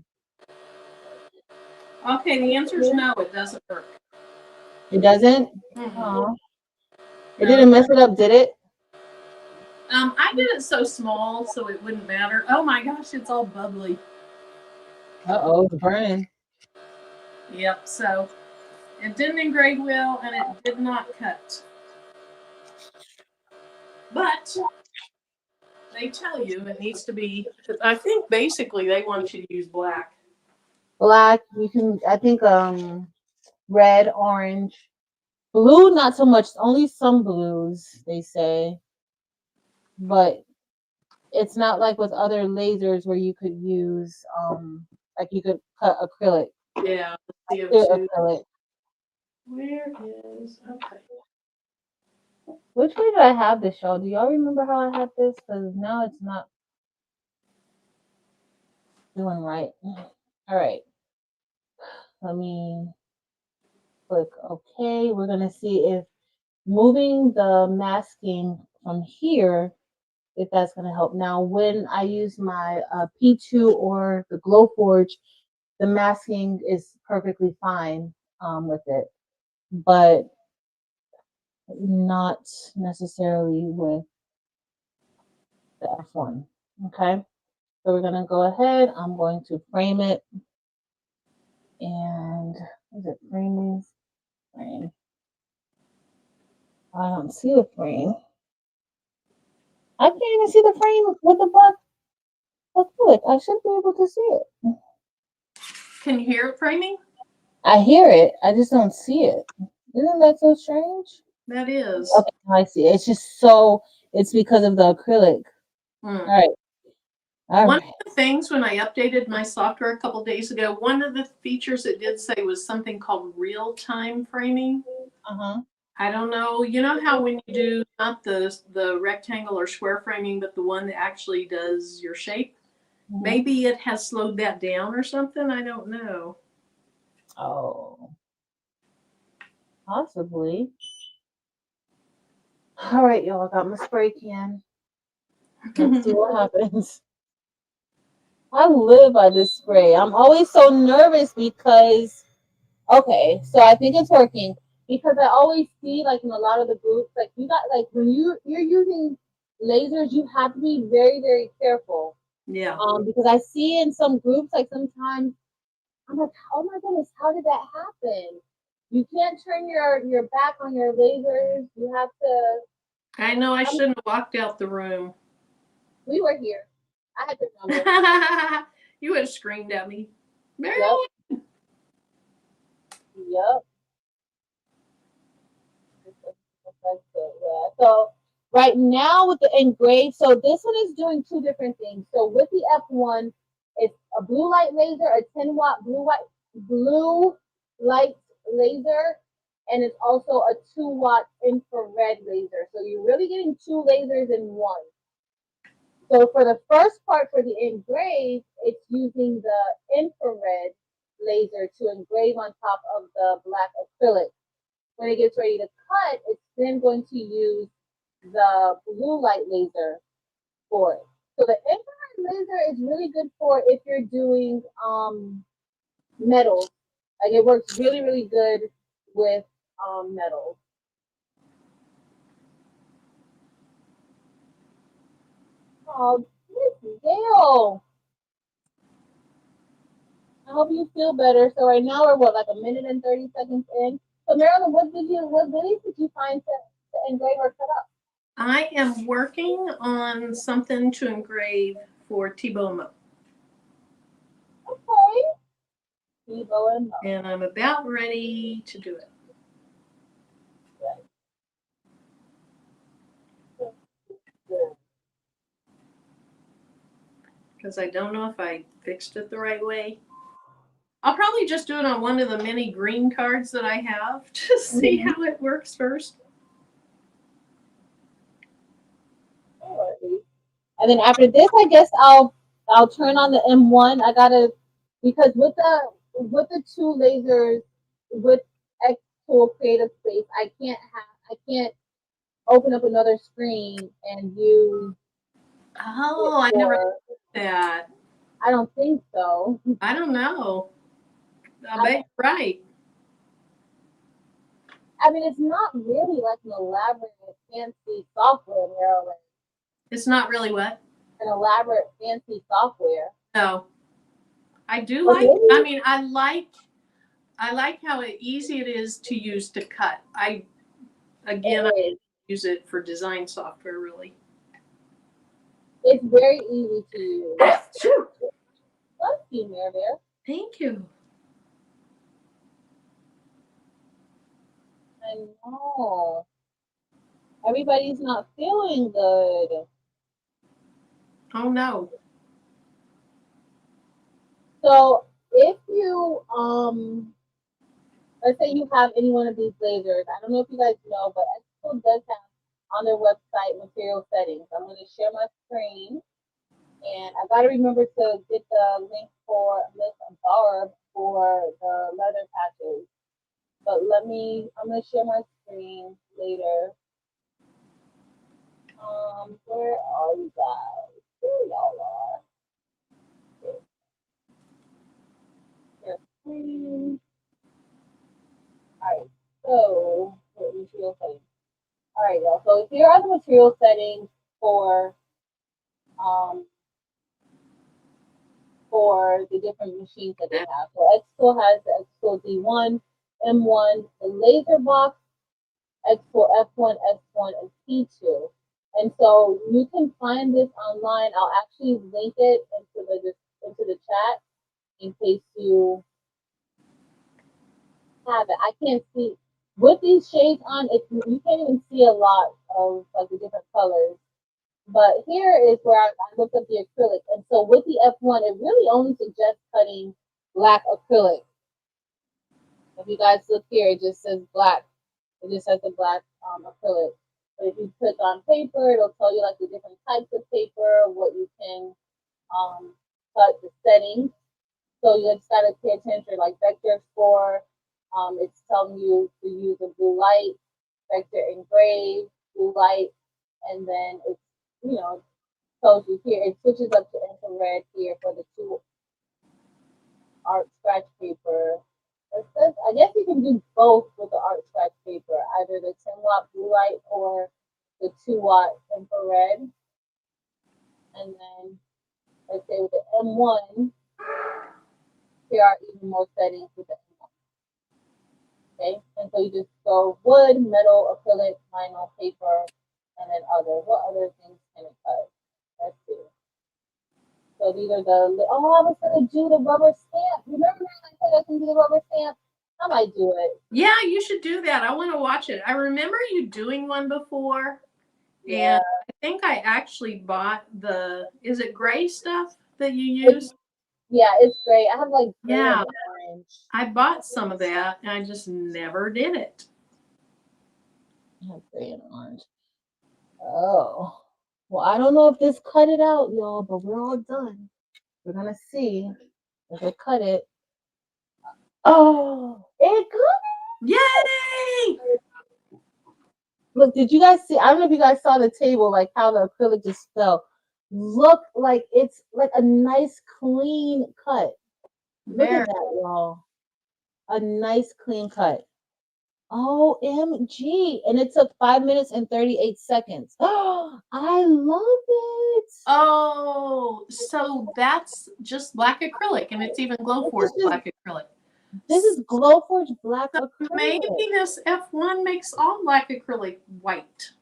Okay, the answer is no, it doesn't work. It doesn't? Mm-hmm. It didn't mess it up, did it? I did it so small so it wouldn't matter. Oh my gosh, it's all bubbly. Uh-oh, it's burning. Yep, so it didn't engrave well and it did not cut. But they tell you it needs to be, I think basically they want you to use black. Black, you can, I think, red, orange. Blue, not so much. Only some blues, they say. But it's not like with other lasers where you could use, like you could cut acrylic. Yeah, Clear CO2. acrylic. Where is, okay. Which way did I have this, y'all? Do y'all remember how I had this? Because now it's not doing right. All right. Let me click OK. We're going to see if moving the masking from here, if that's going to help. Now, when I use my P2 or the Glowforge, the masking is perfectly fine with it, but not necessarily with the F1. Okay, so we're going to go ahead. I'm going to frame it. And is it framing? Frame. I don't see the frame. I can't even see the frame with the black acrylic. I should be able to see it. Can you hear it framing? I hear it. I just don't see it. Isn't that so strange? That is. Okay, I see. It's just so, it's because of the acrylic. All right. One of the things when I updated my software a couple days ago, one of the features it did say was something called real-time framing. I don't know. You know how when you do not the rectangle or square framing, but the one that actually does your shape? Maybe it has slowed that down or something. I don't know. Oh, possibly. All right, y'all. I got my spray can. Let's see what happens. I live by this spray. I'm always so nervous because, okay, so I think it's working because I always see like in a lot of the groups, like you got like when you're using lasers, you have to be very, very careful. Yeah. Because I see in some groups, like sometimes I'm like, oh my goodness, how did that happen? You can't turn your back on your lasers. You have to. I know I shouldn't have walked out the room. We were here. I had to number. You would have screamed at me. Yep. Yep. Yeah. So right now with the engraved, so this one is doing two different things. So with the F1, it's a blue light laser, a 10-watt blue light laser, and it's also a 2-watt infrared laser. So you're really getting two lasers in one. So for the first part, for the engrave, it's using the infrared laser to engrave on top of the black acrylic. When it gets ready to cut, it's then going to use the blue light laser for it. So the infrared laser is really good for if you're doing metals. Like it works really, really good with metals. Oh, Miss Gail. I hope you feel better. So right now we're what, like a minute and 30 seconds in. So Marilyn, what goodies did you find to engrave or cut up? I am working on something to engrave for Tebow and Mo. Okay. Tebow and Mo. And I'm about ready to do it. Because I don't know if I fixed it the right way. I'll probably just do it on one of the many green cards that I have to see how it works first. And then after this, I guess I'll turn on the M1. I gotta, because with the two lasers with xTool Creative Space, I can't open up another screen and use. Oh, I never did that. I don't think so. I don't know. I bet you're right. I mean, it's not really like an elaborate, fancy software, Marilyn. It's not really what? An elaborate, fancy software. No. I do like it. I mean, I like how easy it is to use to cut. I use it for design software, really. It's very easy to use. Thank you, Mare Bear. Thank you. I know. Everybody's not feeling good. Oh no. So if you let's say you have any one of these lasers, I don't know if you guys know, but xTool does have on their website material settings. I'm going to share my screen, and I got to remember to get the link for Miss Barb for the leather patches. But I'm going to share my screen later. Where are you guys? Here y'all are. Your screen. All right, so material settings. All right, y'all. So here are the material settings for the different machines that they have. So xTool has the xTool D1, M1, the laser box, xTool F1, S1, and T2. And so you can find this online. I'll actually link it into the chat in case you have it. I can't see with these shades on. You can't even see a lot of like the different colors. But here is where I looked up the acrylic. And so with the F1, it really only suggests cutting black acrylic. If you guys look here, it just says black. It just says the black acrylic. But if you click on paper, it'll tell you like the different types of paper, what you can cut, the settings. So you just gotta pay attention, like vector 4, it's telling you to use a blue light, vector engraved, blue light, and then it's, tells you here, it switches up to infrared here for the 2 art scratch paper. I guess you can do both with the art scratch paper, either the 10-watt blue light or the 2-watt infrared. And then, let's say with the M1, here are even more settings with the M1. Okay, and so you just go wood, metal, acrylic, vinyl, paper, and then other. What other things can it cut? Let's see. So these are I was gonna do the rubber stamp. Remember I said I can do the rubber stamp? I might do it. Yeah, you should do that. I want to watch it. I remember you doing one before. Yeah. And I think I actually bought is it gray stuff that you use? It's gray. I have like gray and orange. I bought some of that and I just never did it. I have gray and orange. Oh. Well, I don't know if this cut it out, y'all, but we're all done. We're gonna see if it cut it. Oh, it cut it! Yay! Look, did you guys see? I don't know if you guys saw the table, like how the acrylic just fell. Look like it's like a nice clean cut. Look at that, y'all. A nice clean cut. OMG. And it took 5 minutes and 38 seconds. Oh, I love it. Oh, so that's just black acrylic, and it's even Glowforge black acrylic. This is Glowforge black acrylic. Maybe this F1 makes all black acrylic white.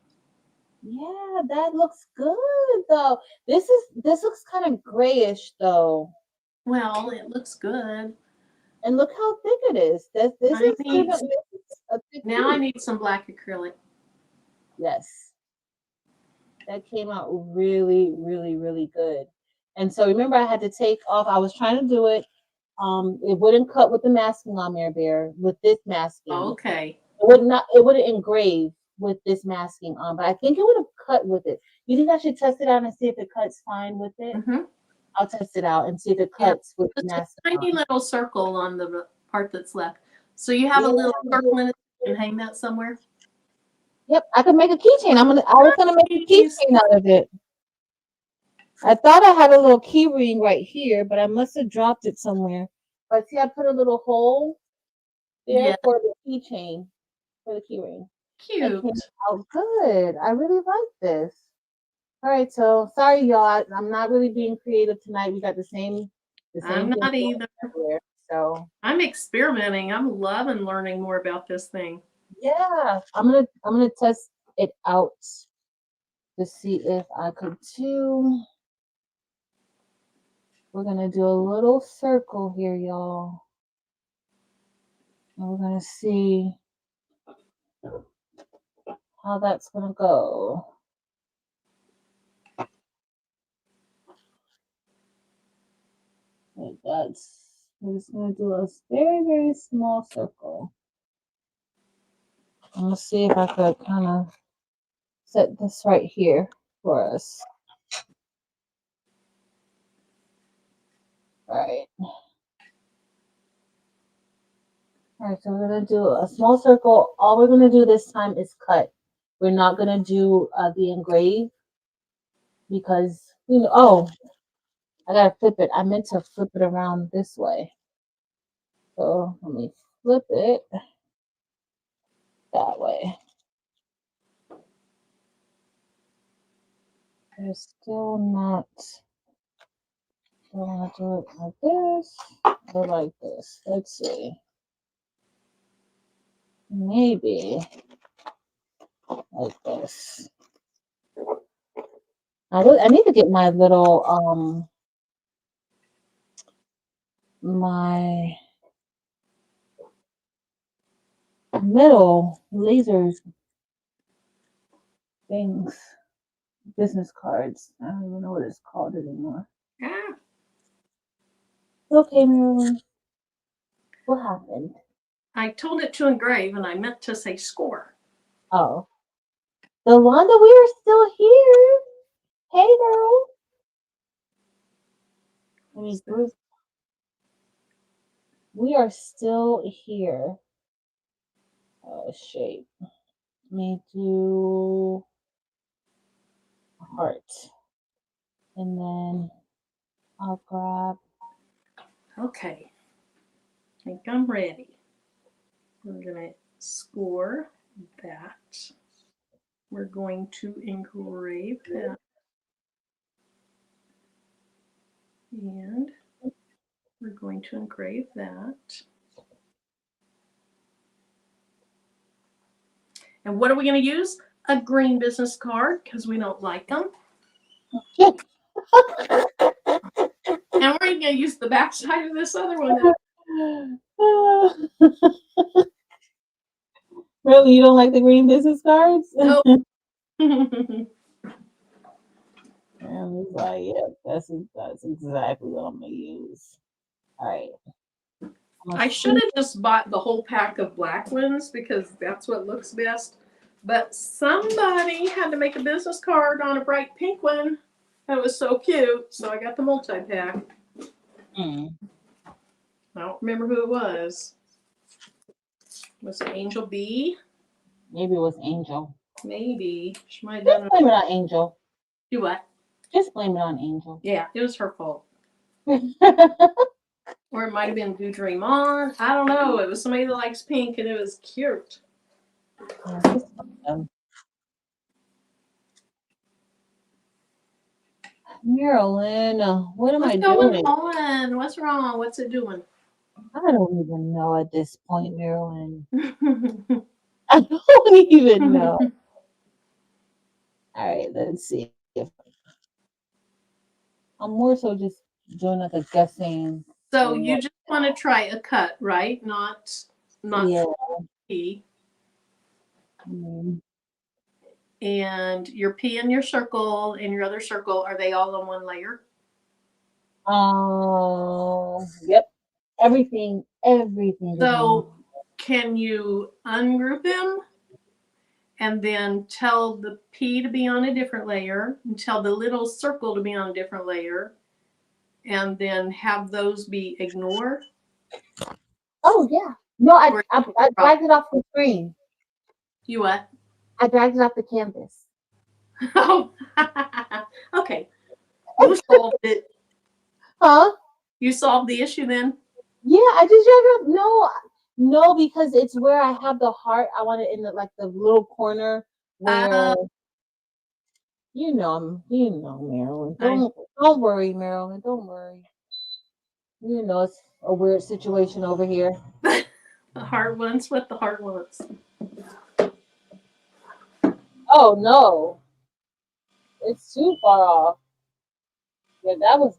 Yeah, that looks good though. This looks kind of grayish though. Well, it looks good. And look how thick it is. This is a thick now piece. I need some black acrylic. Yes. That came out really, really, really good. And so remember, I had to take off. I was trying to do it. It wouldn't cut with the masking on there, Bear, with this masking. Okay. It wouldn't engrave with this masking on, but I think it would have cut with it. You think I should test it out and see if it cuts fine with it? Mm-hmm. I'll test it out and see if it cuts with the masking on. Tiny little circle on the part that's left. So you have a little circle in it and hang that somewhere? Yep, I could make a keychain. I was gonna make a keychain out of it. I thought I had a little key ring right here, but I must have dropped it somewhere. But see, I put a little hole there for the keychain, for the key ring. Cute. Oh, good. I really like this. All right, so sorry, y'all. I'm not really being creative tonight. We got the same I'm not either. So I'm experimenting. I'm loving learning more about this thing. Yeah, I'm gonna test it out to see if I could do. We're gonna do a little circle here, y'all. And we're gonna see how that's gonna go. Like we're just gonna do a very, very small circle. I'm gonna see if I could kind of set this right here for us. All right. All right, so we're gonna do a small circle. All we're gonna do this time is cut. We're not gonna do the engrave because oh, I gotta flip it. I meant to flip it around this way. So let me flip it that way. They're still not. I want to do it like this or like this. Let's see. Maybe like this. I need to get my little my middle lasers things, business cards. I don't even know what it's called anymore. Yeah. Okay, Marilyn. What happened? I told it to engrave and I meant to say score. Oh. Yolanda, we are still here. Hey, girl. Let me group. We are still here. Shape. Let me do a heart. And then I'll grab. Okay. I think I'm ready. We're going to score that. We're going to engrave that. And we're going to engrave that. And what are we going to use? A green business card because we don't like them. And we're going to use the back side of this other one. Really, you don't like the green business cards? Nope. I was like, yeah, that's exactly what I'm gonna use. All right. I should have just bought the whole pack of black ones because that's what looks best. But somebody had to make a business card on a bright pink one. That was so cute. So I got the multi-pack. I don't remember who it was. Was it Angel B? Maybe it was Angel. Maybe. She might have done it. Blame it on Angel. Do what? Just blame it on Angel. Yeah, it was her fault. Or it might have been Do Dream On. I don't know. It was somebody that likes pink and it was cute. Yeah, just Marilyn, what am I What's going doing? on? What's wrong? What's it doing? I don't even know at this point, Marilyn. I don't even know. All right, let's see. If I'm more so just doing like a guessing. So Of you what, just want to try a cut, right? Not yeah. P. Mm, And your P and your circle and your other circle, are they all on one layer? yep. Everything is on. So can you ungroup them and then tell the P to be on a different layer and tell the little circle to be on a different layer and then have those be ignored? Oh yeah. No, Or I dragged it off the screen. you what? I dragged it off the canvas. Oh, okay. You solved it. Huh? You solved the issue then? Yeah, I just dragged it off. No, because it's where I have the heart. I want it in the like the little corner where Uh, Marilyn. I, Don't worry, Marilyn. Don't worry. You know it's a weird situation over here. the heart wants what the heart wants. Oh no, it's too far off. Yeah, that was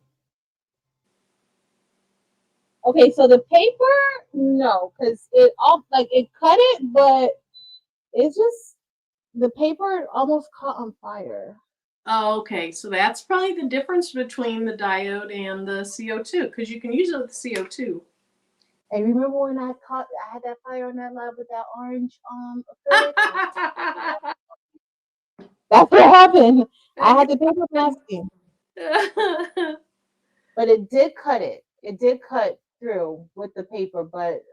okay. So the paper, no, because it all like it cut it, but it's just the paper almost caught on fire. Oh, okay, so that's probably the difference between the diode and the CO2 because you can use it with CO2. And remember when I had that fire on that lab with that orange acrylic? That's what happened. I had the paper masking, but it did cut it. It did cut through with the paper, but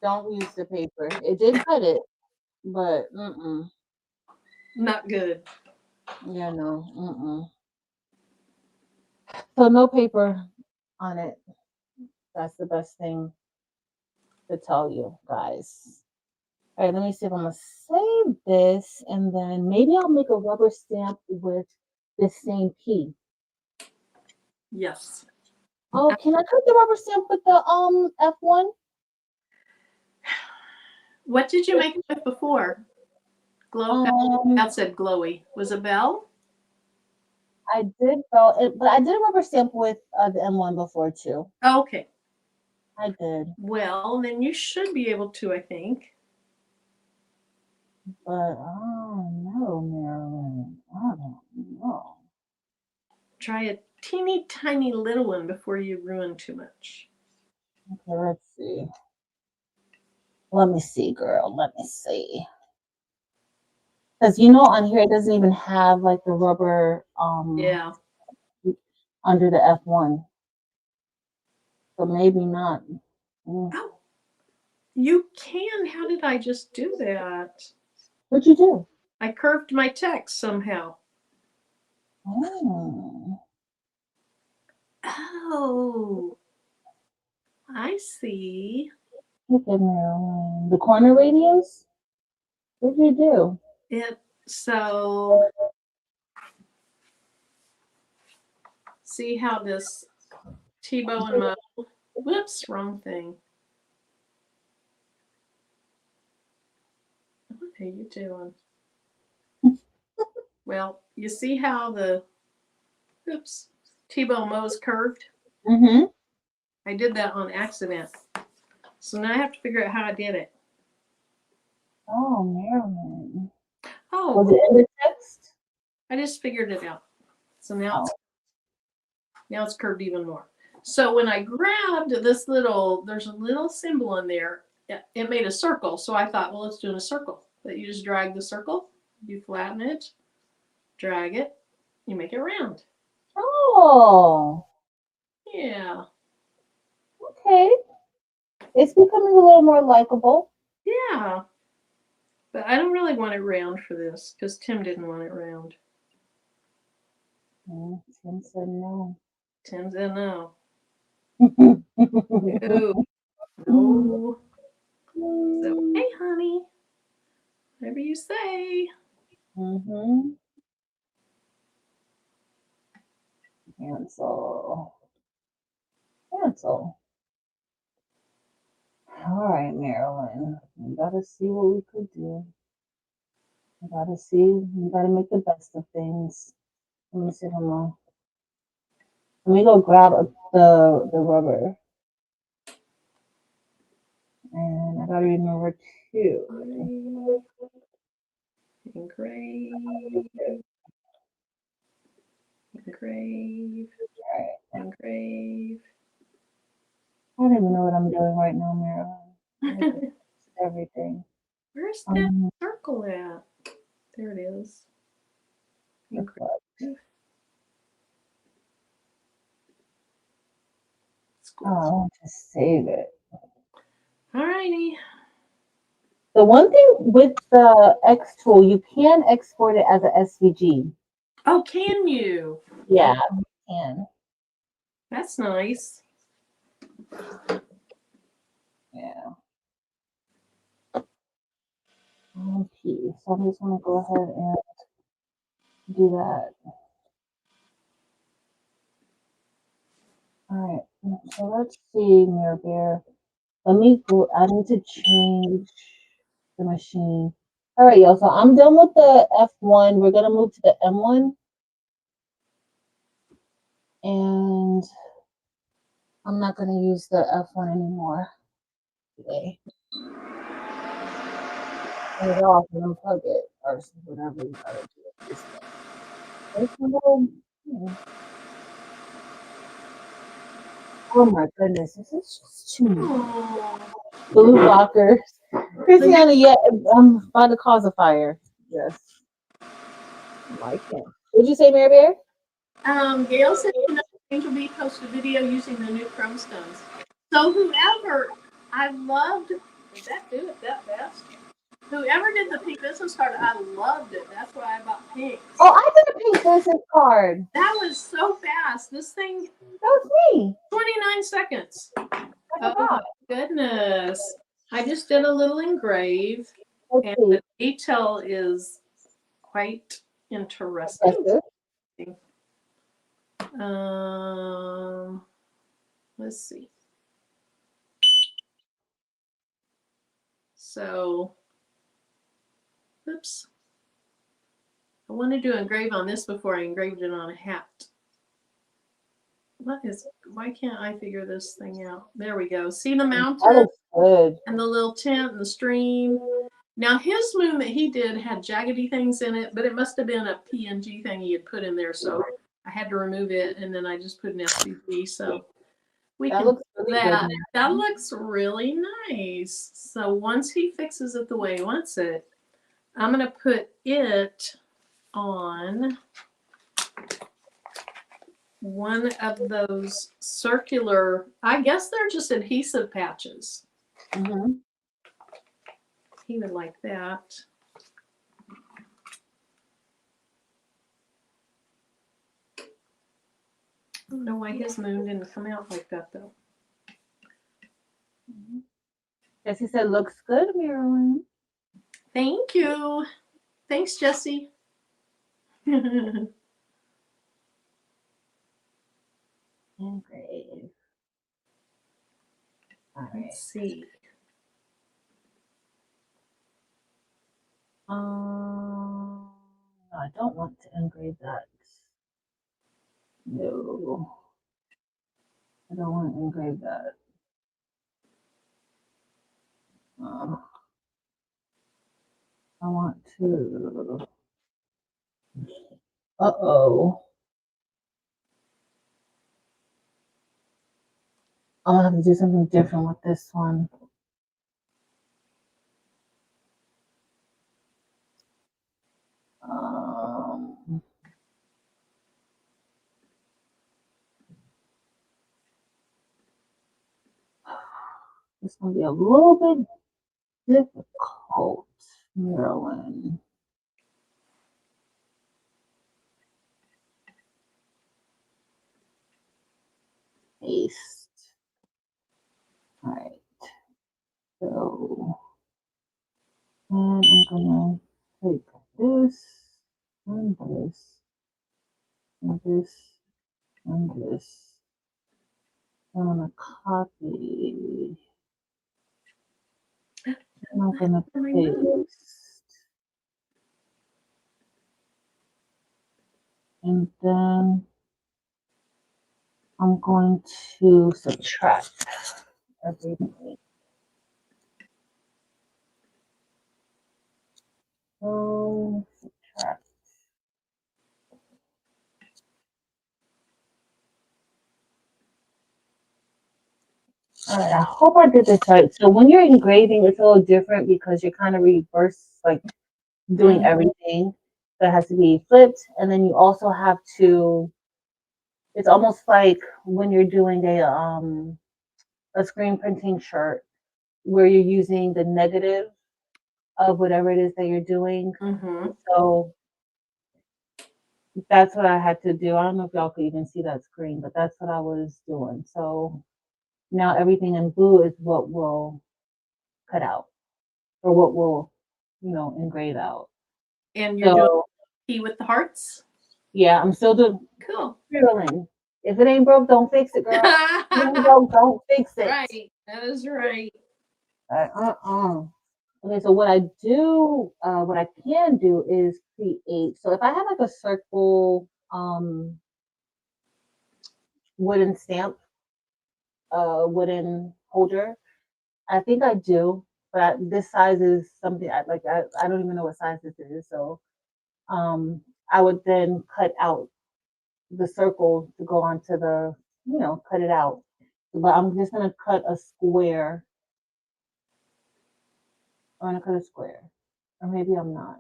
don't use the paper. It did cut it, but Not good. yeah, no. So no paper on it. That's the best thing to tell you guys. All right, let me see if I'm gonna save this, and then maybe I'll make a rubber stamp with the same key. Yes. Oh, can I cut the rubber stamp with the F1? What did you make it with before? Glow. Um, That said glowy. Was it Bell? I did though, but I did a rubber stamp with the M1 before too. Okay. I did, Well, then you should be able to, I think. but oh no, Marilyn, I don't know. Try a teeny tiny little one before you ruin too much. Okay, let's see. Let me see, girl. Let me see. Because on here it doesn't even have like the rubber Yeah. under the F1. So maybe not. Mm. Oh, you can. How did I just do that? What'd you do? I curved my text somehow. Oh, Oh, I see. look at Marilyn. The corner radius? What'd you do? It so see how this Tebow and Mo. Whoops, wrong thing. What are you doing? Well, you see how the oops Tebow Mo's curved? Mm-hmm. I did that on accident. So now I have to figure out how I did it. Oh, Marilyn. Was Oh, it in the text? I just figured it out. So Oh. now it's curved even more. So when I grabbed this there's a little symbol in there. It made a circle. So I thought, well, let's do a circle. But you just drag the circle, you flatten it, drag it, you make it round. Oh. Yeah. Okay. It's becoming a little more likable. Yeah. But I don't really want it round for this because Tim didn't want it round. Tim said no. Tim said no. No. No. So, hey, honey. Whatever you say. Cancel. Cancel. All right, Marilyn. We gotta see what we could do. We gotta see. We gotta make the best of things. Let me see. Hold on. Let me go grab the rubber. And I gotta remember too. Engrave. Engrave. Engrave. I don't even know what I'm doing right now, Marilyn. Everything. Where's that circle at? There it is. Engrave. Oh, I want to save it. All righty. The one thing with the xTool, you can export it as a SVG. Oh, can you? Yeah, you can. That's nice. Yeah. Okay, so I'm just going to go ahead and do that. All right, so let's see, Mirror Bear. Let me go. I need to change the machine. All right, y'all. So I'm done with the F1. We're gonna move to the M1, and I'm not gonna use the F1 anymore today. Turn it off and unplug it, or whatever you gotta do with this thing. Oh my goodness, this is just too much. Blue blockers. Christiana, yeah, I'm about to cause a fire. Yes. I can't. What'd you say, Mary Bear? Gail said Angel B posted a video using the new chrome stones. So whoever, I loved, did that do it that fast? Whoever did the pink business card, I loved it. That's why I bought pink. Oh, I did a pink business card. That was so fast. This thing. That was me. 29 seconds. Oh my goodness. I just did a little engrave. And the detail is quite interesting. Let's see. So, oops. I wanted to engrave on this before I engraved it on a hat. Why can't I figure this thing out? There we go. See the mountain? Good. And the little tent and the stream. Now, his moon that he did had jaggedy things in it, but it must have been a PNG thing he had put in there, so I had to remove it, and then I just put an SVG, so we can do that. That looks really nice. So once he fixes it the way he wants it, I'm going to put it on one of those circular, I guess they're just adhesive patches. He would like that. I don't know why his moon didn't come out like that, though. Jesse said, looks good, Marilyn. Thank you. Thanks, Jesse. Engrave. All right. Let's see. No, I don't want to engrave that. No. I don't want to engrave that. I want to. Uh-oh. I'm gonna have to do something different with this one. It's gonna be a little bit difficult, Marilyn. Paste. All right. So And I'm gonna take this and this and this and this. I'm gonna copy. And I'm gonna paste. And then I'm going to subtract everything. Subtract. All right, I hope I did this right. So when you're engraving, it's a little different because you're kind of reverse, like doing everything. So it has to be flipped, and then you also have to. It's almost like when you're doing a screen printing shirt, where you're using the negative of whatever it is that you're doing. So that's what I had to do. I don't know if y'all could even see that screen, but that's what I was doing. So now everything in blue is what will cut out or what will, engrave out. And you're doing P with the hearts? Yeah, I'm still doing drilling. If it ain't broke, don't fix it, girl. If it ain't broke, don't fix it. Right. That is right. Okay, so what I do, what I can do is create. So if I have like a circle wooden stamp, wooden holder, I think I do, but this size is something I like. I don't even know what size this is. So I would then cut out the circle to go onto the, cut it out. But I'm just gonna cut a square. I'm gonna cut a square, or maybe I'm not.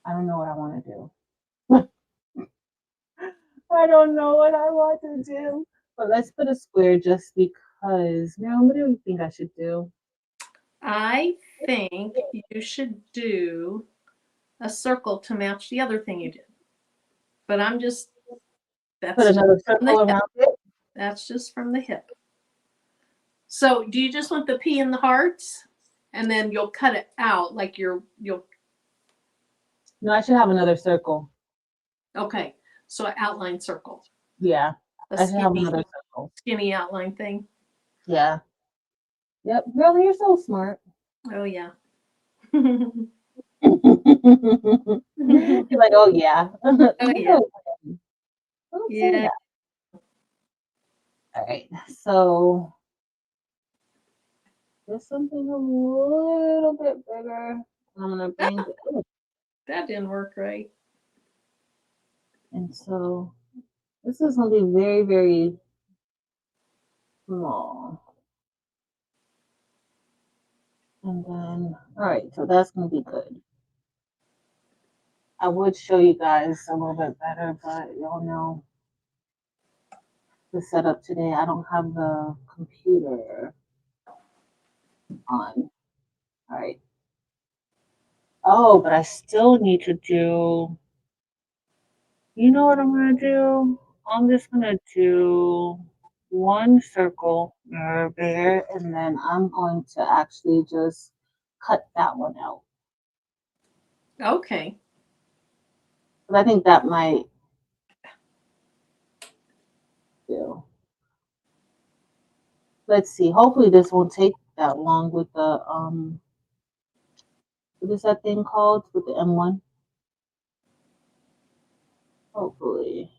I don't know what I want to do. I don't know what I want to do. But let's put a square just because. Now, what do you think I should do? I think you should do a circle to match the other thing you did. But I'm just put another circle around it. That's just from the hip. So do you just want the P in the hearts? And then you'll cut it out like you'll No, I should have another circle. Okay. So an outline circle. Yeah. I should have another circle. Skinny outline thing. Yeah. Yep. Girl, you're so smart. Oh yeah. You're like, oh yeah. Oh yeah. Yeah. All right. So there's something a little bit bigger. I'm gonna bring that didn't work right. And so this is gonna be very, very small. And then, all right, so that's gonna be good. I would show you guys a little bit better, but y'all know the setup today. I don't have the computer on. All right. Oh, but I still need to do, you know what I'm gonna do? I'm just gonna do one circle there, and then I'm going to actually just cut that one out. Okay. But I think that might do. Let's see. Hopefully this won't take that long with the what is that thing called with the M1? Hopefully.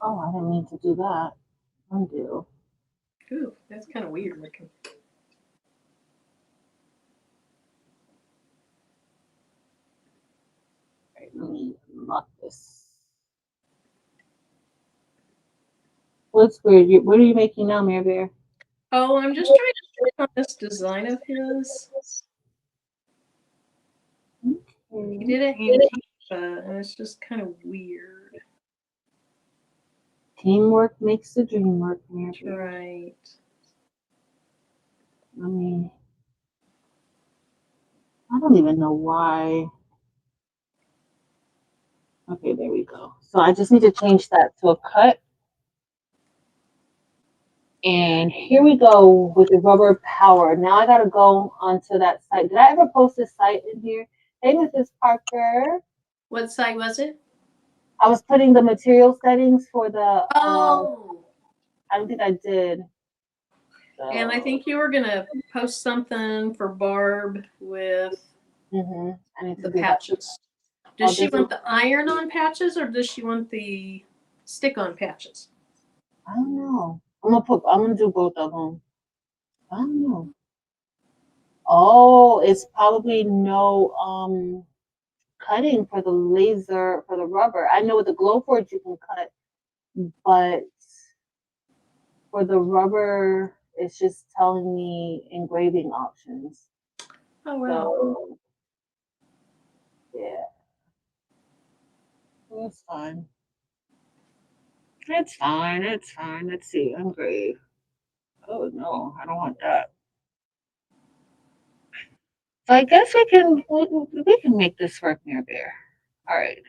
Oh, I didn't mean to do that. Undo. Ooh, that's kind of weird looking. All right, let me lock this. What's weird? What are you making now, Mary Bear? Oh, I'm just trying to work on this design of his. Okay. He did it in Canva, and it's just kind of weird. Teamwork makes the dream work, Mary Bear. Right. I don't even know why. Okay, there we go. So I just need to change that to a cut. And here we go with the rubber power. Now I gotta go onto that site. Did I ever post this site in here? Hey, Mrs. Parker. What site was it? I was putting the material settings for the. Oh. I don't think I did. And I think you were gonna post something for Barb with I need to the do patches. That. Does she want the iron-on patches or does she want the stick-on patches? I don't know. I'm gonna do both of them. I don't know. Oh, it's probably no cutting for the laser for the rubber. I know with the Glowforge you can cut, but for the rubber, it's just telling me engraving options. Oh wow. So, yeah, it's fine. It's fine. It's fine. Let's see. Engrave. Oh no, I don't want that. So I guess we can make this work near there. All right.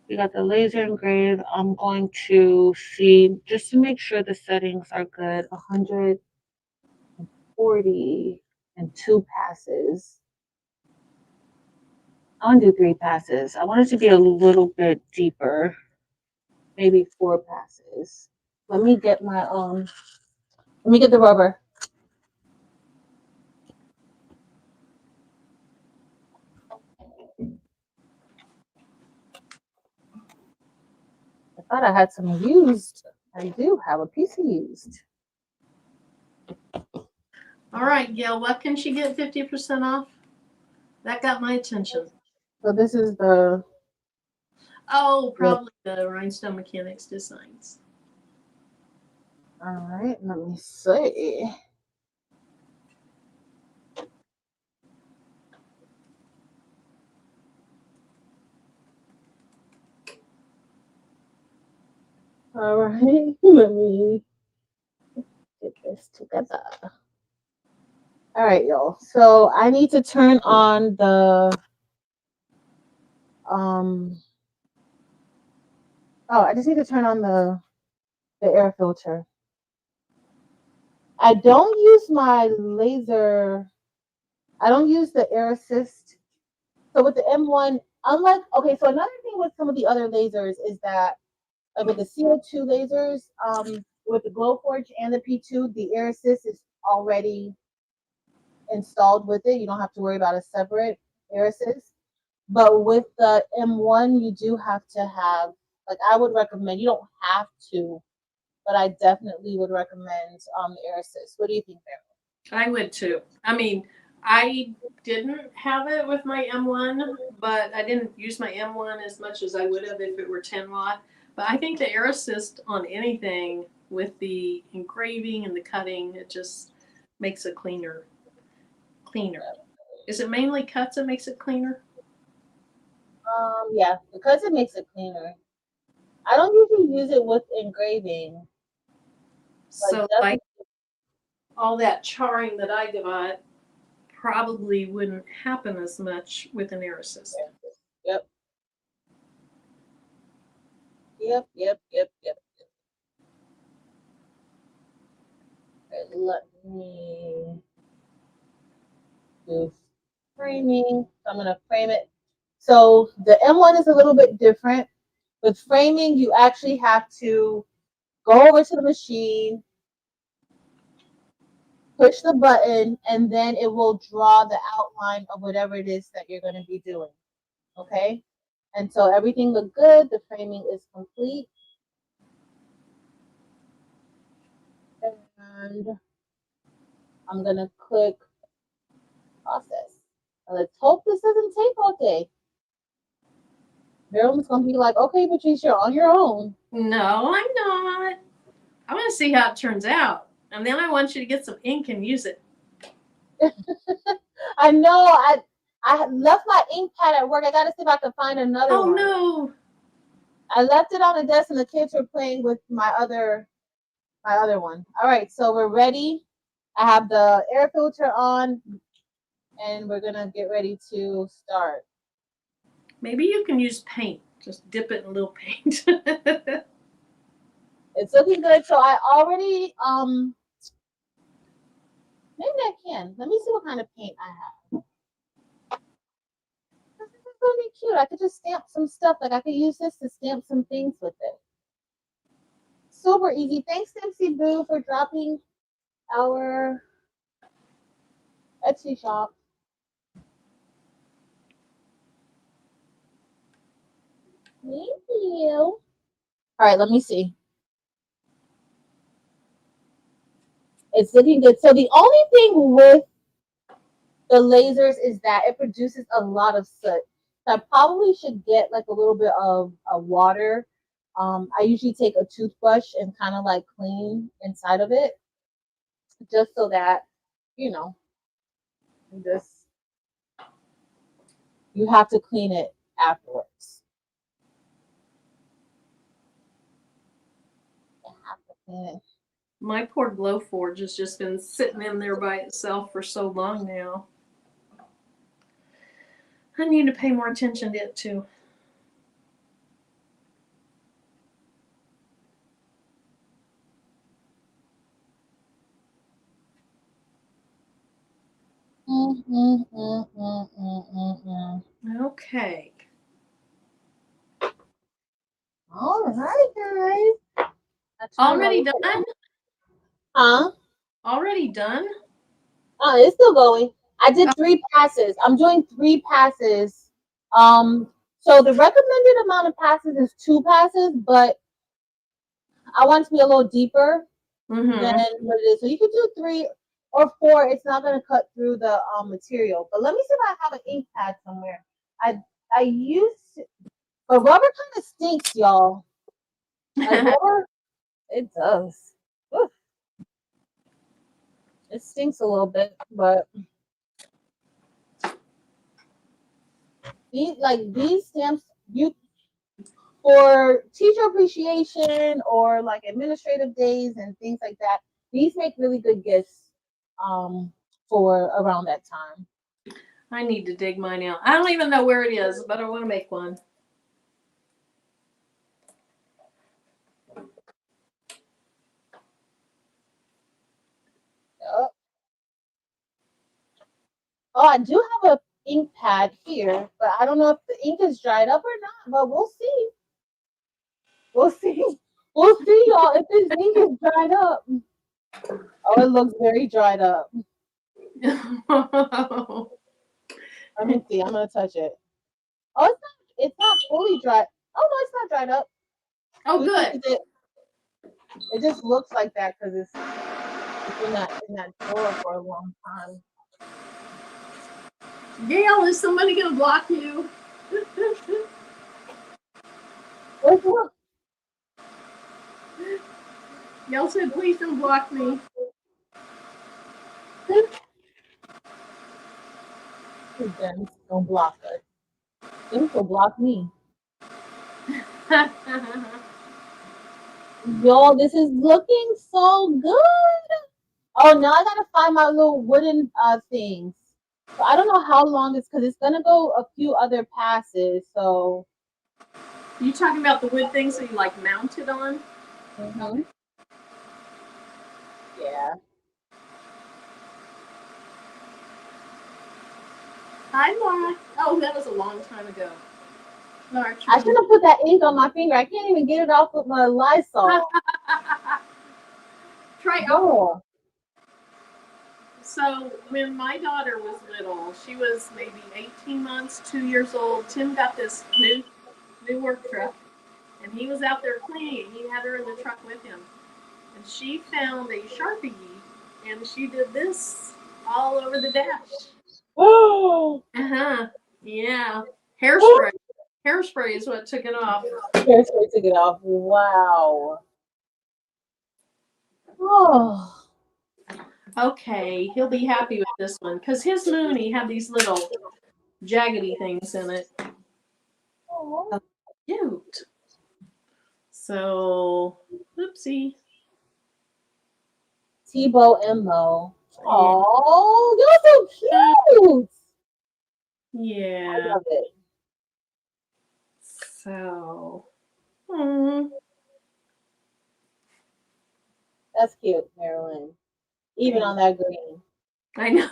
We got the laser engrave. I'm going to see just to make sure the settings are good. 140 and 2 passes. I want to do 3 passes. I want it to be a little bit deeper. Maybe 4 passes. Let me get my let me get the rubber. I thought I had some used. I do have a piece of used. All right, Gail, what can she get 50% off? That got my attention. So this is the. Oh, probably the Rhinestone Mechanics designs. All right, let me see. All right, let me get this together. All right, y'all. So I need to turn on the oh, I just need to turn on the air filter. I don't use my laser. I don't use the air assist. So with the M1, unlike okay, so another thing with some of the other lasers is that like with the CO2 lasers, with the Glowforge and the P2, the air assist is already installed with it. You don't have to worry about a separate air assist. But with the M1, you do have to have, like, I would recommend, you don't have to, but I definitely would recommend the air assist. What do you think, Meryl? I would too. I mean, I didn't have it with my M1, but I didn't use my M1 as much as I would have if it were 10 watt. But I think the air assist on anything with the engraving and the cutting, it just makes it cleaner. Is it mainly cuts that makes it cleaner? Yeah, because it makes it cleaner. I don't usually use it with engraving. So like all that charring that I got probably wouldn't happen as much with an air assist. Yep. Yep. Okay, let me do framing. So I'm gonna frame it. So the M1 is a little bit different. With framing, you actually have to go over to the machine, push the button, and then it will draw the outline of whatever it is that you're going to be doing. Okay? And so everything looked good. The framing is complete. And I'm going to click process. And let's hope this doesn't take all day. Meryl's going to be like, okay, Patrice, you're on your own. No, I'm not. I want to see how it turns out. And then I want you to get some ink and use it. I know. I left my ink pad at work. I got to see if I can find another one. Oh, no. I left it on the desk and the kids were playing with my other one. All right, so we're ready. I have the air filter on and we're gonna get ready to start. Maybe you can use paint. Just dip it in a little paint. It's looking good. So I already maybe I can. Let me see what kind of paint I have. This is really cute. I could just stamp some stuff. Like I could use this to stamp some things with it. Super easy. Thanks, Dempsey Boo, for dropping our Etsy shop. Thank you. All right, let me see. It's looking good. So the only thing with the lasers is that it produces a lot of soot. So I probably should get like a little bit of water. I usually take a toothbrush and kind of like clean inside of it, just so that you know, you have to clean it afterwards. You have to clean it. My poor Glowforge has just been sitting in there by itself for so long now. I need to pay more attention to it too. Okay. All right, guys. Already done? Huh? Already done? Oh, it's still going. I did 3 passes. I'm doing 3 passes. So the recommended amount of passes is 2 passes, but I want it to be a little deeper than what it is. So you could do 3 or 4. It's not going to cut through the material. But let me see if I have an ink pad somewhere. I used, but rubber kind of stinks, y'all. Like rubber, it does. Oof. It stinks a little bit, but these stamps, you for teacher appreciation or like administrative days and things like that, these make really good gifts for around that time. I need to dig mine out. I don't even know where it is, but I want to make one. Oh, I do have a ink pad here, but I don't know if the ink is dried up or not, but we'll see. We'll see. We'll see, y'all, if this ink is dried up. Oh, it looks very dried up. Let me see. I'm gonna touch it. Oh, it's not fully dry. Oh no, it's not dried up. Oh, good. It just looks like that because it's in that drawer for a long time. Gail, is somebody gonna block you? Gail said, "Please don't block me." Don't block us. Them will block me. Yo, this is looking so good. Oh, now I gotta find my little wooden things. So I don't know how long it's because it's gonna go a few other passes. So you talking about the wood things that you like mounted on? Yeah. Hi, Laura. Oh, that was a long time ago. I should have put that ink on my finger. I can't even get it off with my Lysol. Try Oh. So when my daughter was little, she was maybe 18 months, 2 years old. Tim got this new work truck, and he was out there cleaning. He had her in the truck with him, and she found a Sharpie, and she did this all over the dash. Oh. Yeah. Hairspray. Hairspray is what took it off. Hairspray took it off. Wow. Oh. Okay, he'll be happy with this one because his Mooney had these little jaggedy things in it. Oh, cute. So, oopsie. Tebow and Mo. Oh, you're so cute. Yeah. I love it. So, That's cute, Marilyn. Even on that green. I know.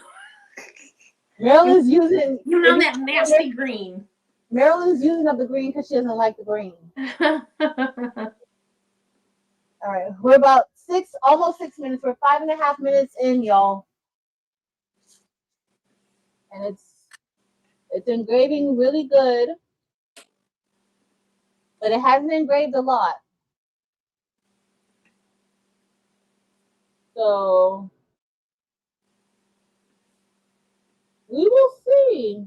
Marilyn's using. You know that nasty green. Marilyn's using up the green because she doesn't like the green. All right, we're about almost 6 minutes. We're 5.5 minutes in, y'all, and it's engraving really good, but it hasn't engraved a lot. So we will see.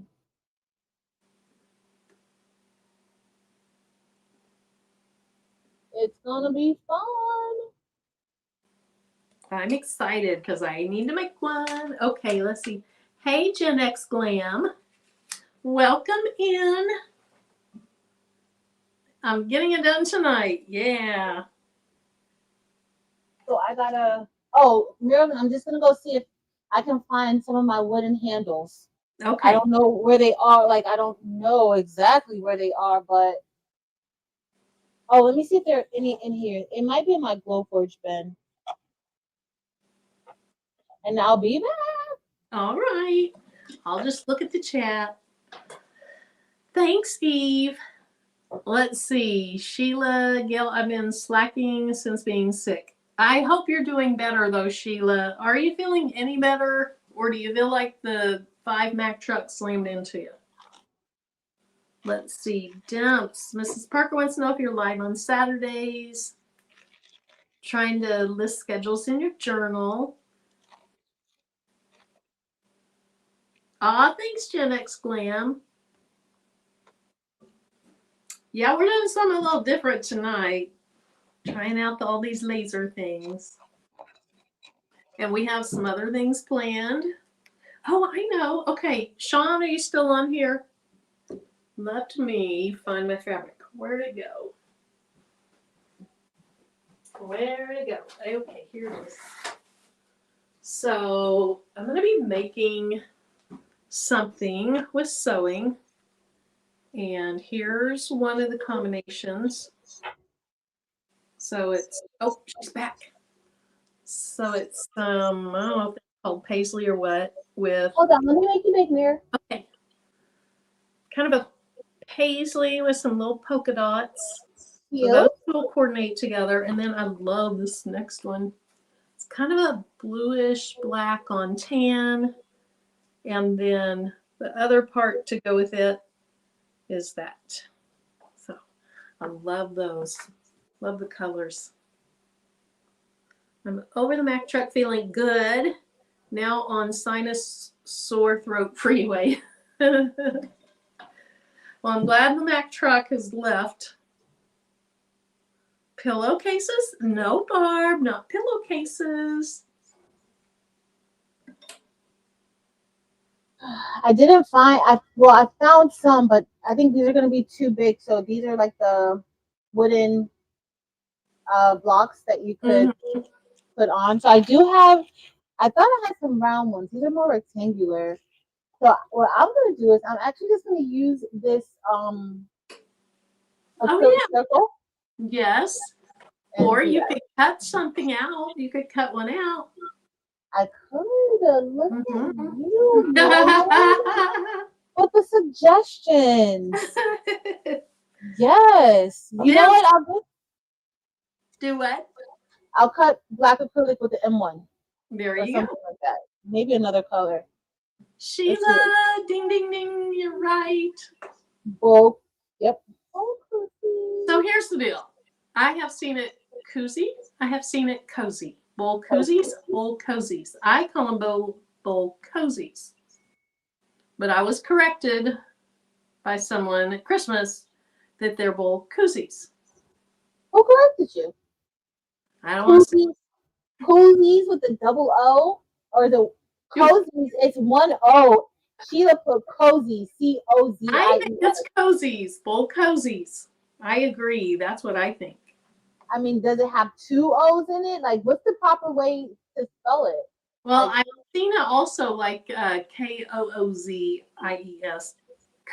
It's gonna be fun. I'm excited because I need to make one. Okay, let's see. Hey, Gen X Glam. Welcome in. I'm getting it done tonight. Yeah. So I gotta. Oh, Marilyn, I'm just gonna go see if I can find some of my wooden handles. Okay. I don't know where they are. Like, I don't know exactly where they are, but oh, let me see if there are any in here. It might be in my Glowforge bin. And I'll be back. All right. I'll just look at the chat. Thanks, Eve. Let's see. Sheila, Gail, I've been slacking since being sick. I hope you're doing better, though, Sheila. Are you feeling any better? Or do you feel like the 5 Mack truck slammed into you? Let's see. Dumps. Mrs. Parker wants to know if you're live on Saturdays. Trying to list schedules in your journal. Thanks, Gen X Glam. Yeah, we're doing something a little different tonight. Trying out all these laser things. And we have some other things planned. Oh, I know. Okay, Sean, are you still on here? Let me find my fabric. Where'd it go? Where'd it go? Okay, here it is. So I'm going to be making something with sewing. And here's one of the combinations. So it's, oh, she's back. So it's, I don't know if it's called paisley or what, with. Hold on, let me make you big mirror. Okay. Kind of a paisley with some little polka dots. So those will coordinate together. And then I love this next one. It's kind of a bluish black on tan. And then the other part to go with it is that. So I love those. Love the colors. I'm over the Mack truck feeling good. Now on sinus sore throat freeway. Well, I'm glad the Mack truck has left. Pillowcases? No, Barb, not pillowcases. I didn't find, I found some, but I think these are going to be too big. So these are like the wooden blocks that you could put on. So I do have, I thought I had some round ones. These are more rectangular. So what I'm going to do is I'm actually just going to use this acrylic circle. Yes. Or you could cut something out. You could cut one out. I could look at you with the suggestions. Yes. You know what? I'll do what? I'll cut black acrylic with the M1. There you something like that. Maybe another color. Sheila, ding, ding, ding. You're right. Both. Yep. So here's the deal. I have seen it koozie. I have seen it cozy. Bowl koozies, bowl cozies. I call them bowl cozies. But I was corrected by someone at Christmas that they're bowl koozies. Who corrected you? I don't want to say. Cozies with the double O? Or the cozies, it's one O. Sheila put cozy, C-O-Z-I-E. I think it's cozies, bowl cozies. I agree. That's what I think. I mean, does it have 2 O's in it? Like, what's the proper way to spell it? Well, I've seen it also like Koozie's.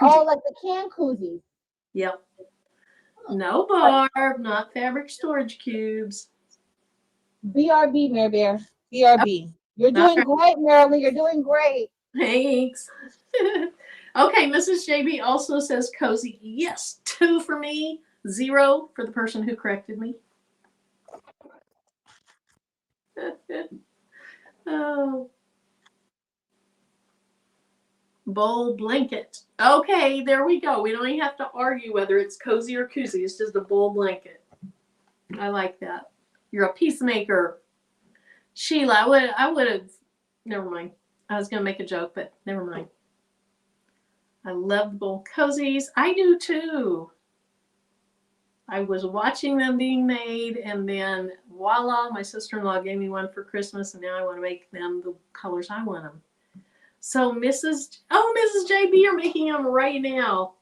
Oh, like the can koozies. Yep. No, Barb, not fabric storage cubes. BRB, Mary Bear. BRB. You're All doing right. great, Marilyn. You're doing great. Thanks. Okay, Mrs. JB also says cozy. Yes, 2 for me, 0 for the person who corrected me. Oh. Bowl blanket. Okay, there we go. We don't even have to argue whether it's cozy or koozie. It's just a bowl blanket. I like that. You're a peacemaker. Sheila, I would have, never mind. I was going to make a joke, but never mind. I love bowl cozies. I do too. I was watching them being made, and then voila, my sister-in-law gave me one for Christmas, and now I want to make them the colors I want them. So Mrs. JB, you're making them right now.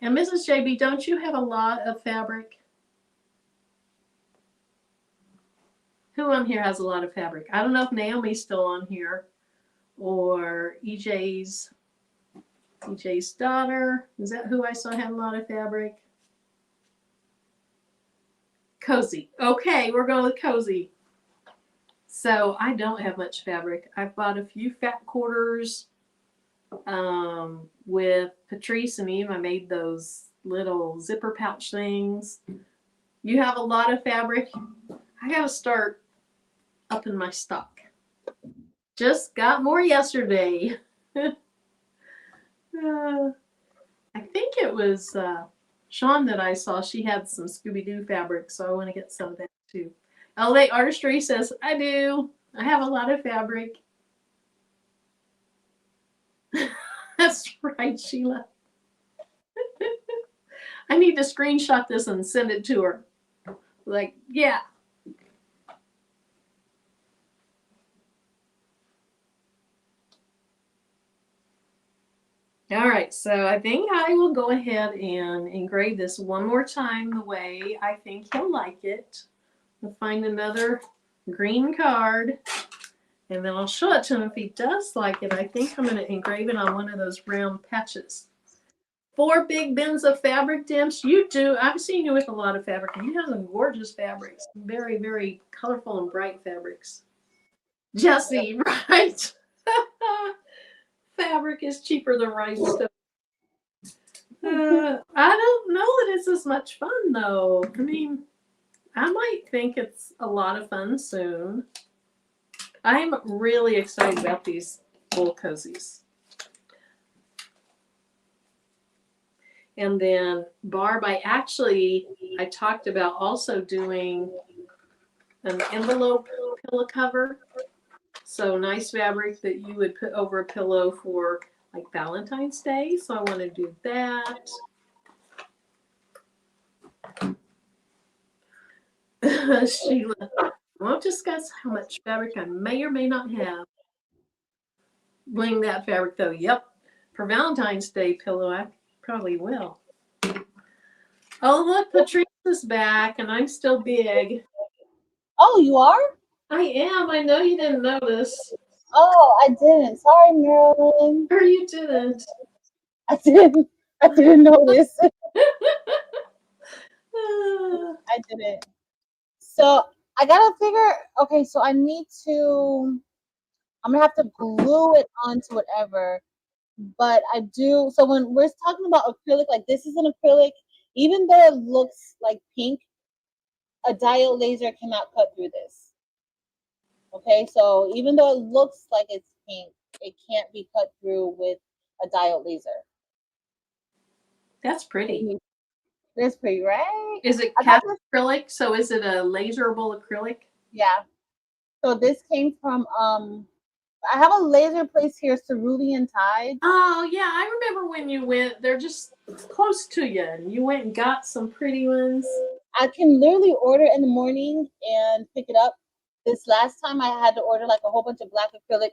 And Mrs. JB, don't you have a lot of fabric? Who on here has a lot of fabric? I don't know if Naomi's still on here or EJ's daughter. Is that who I saw had a lot of fabric? Cozy. Okay, we're going with cozy. So I don't have much fabric. I've bought a few fat quarters with Patrice and Eve. I made those little zipper pouch things. You have a lot of fabric. I gotta start upping my stock. Just got more yesterday. I think it was Sean that I saw. She had some Scooby-Doo fabric, so I want to get some of that too. LA Artistry says, I do. I have a lot of fabric. That's right, Sheila. I need to screenshot this and send it to her. Like, yeah. All right, so I think I will go ahead and engrave this one more time the way I think he'll like it. We'll find another green card, and then I'll show it to him. If he does like it, I think I'm going to engrave it on one of those round patches. 4 big bins of fabric, Dimps. You do. I've seen you with a lot of fabric, and you have some gorgeous fabrics. Very, very colorful and bright fabrics. Jesse, right? Fabric is cheaper than rhinestone. I don't know that it's as much fun, though. I mean, I might think it's a lot of fun soon. I'm really excited about these wool cozies. And then Barb, I talked about also doing an envelope pillow cover. So nice fabric that you would put over a pillow for like Valentine's Day. So I want to do that. Sheila, I won't discuss how much fabric I may or may not have. Bling that fabric though. Yep. For Valentine's Day pillow, I probably will. Oh, look, Patrice is back, and I'm still big. Oh, you are? I am. I know you didn't notice. Oh, I didn't. Sorry, Marilyn. Or you didn't. I didn't notice. I didn't. So I gotta figure. Okay, so I need to. I'm gonna have to glue it onto whatever. But I do. So when we're talking about acrylic, like this is an acrylic. Even though it looks like pink, a diode laser cannot cut through this. Okay, so even though it looks like it's pink, it can't be cut through with a diode laser. That's pretty. That's pretty, right? Is it cast acrylic? So is it a laserable acrylic? Yeah. So this came from I have a laser place here, Cerulean Tides. Oh yeah, I remember when you went. They're just close to you, and you went and got some pretty ones. I can literally order in the morning and pick it up. This last time I had to order like a whole bunch of black acrylic.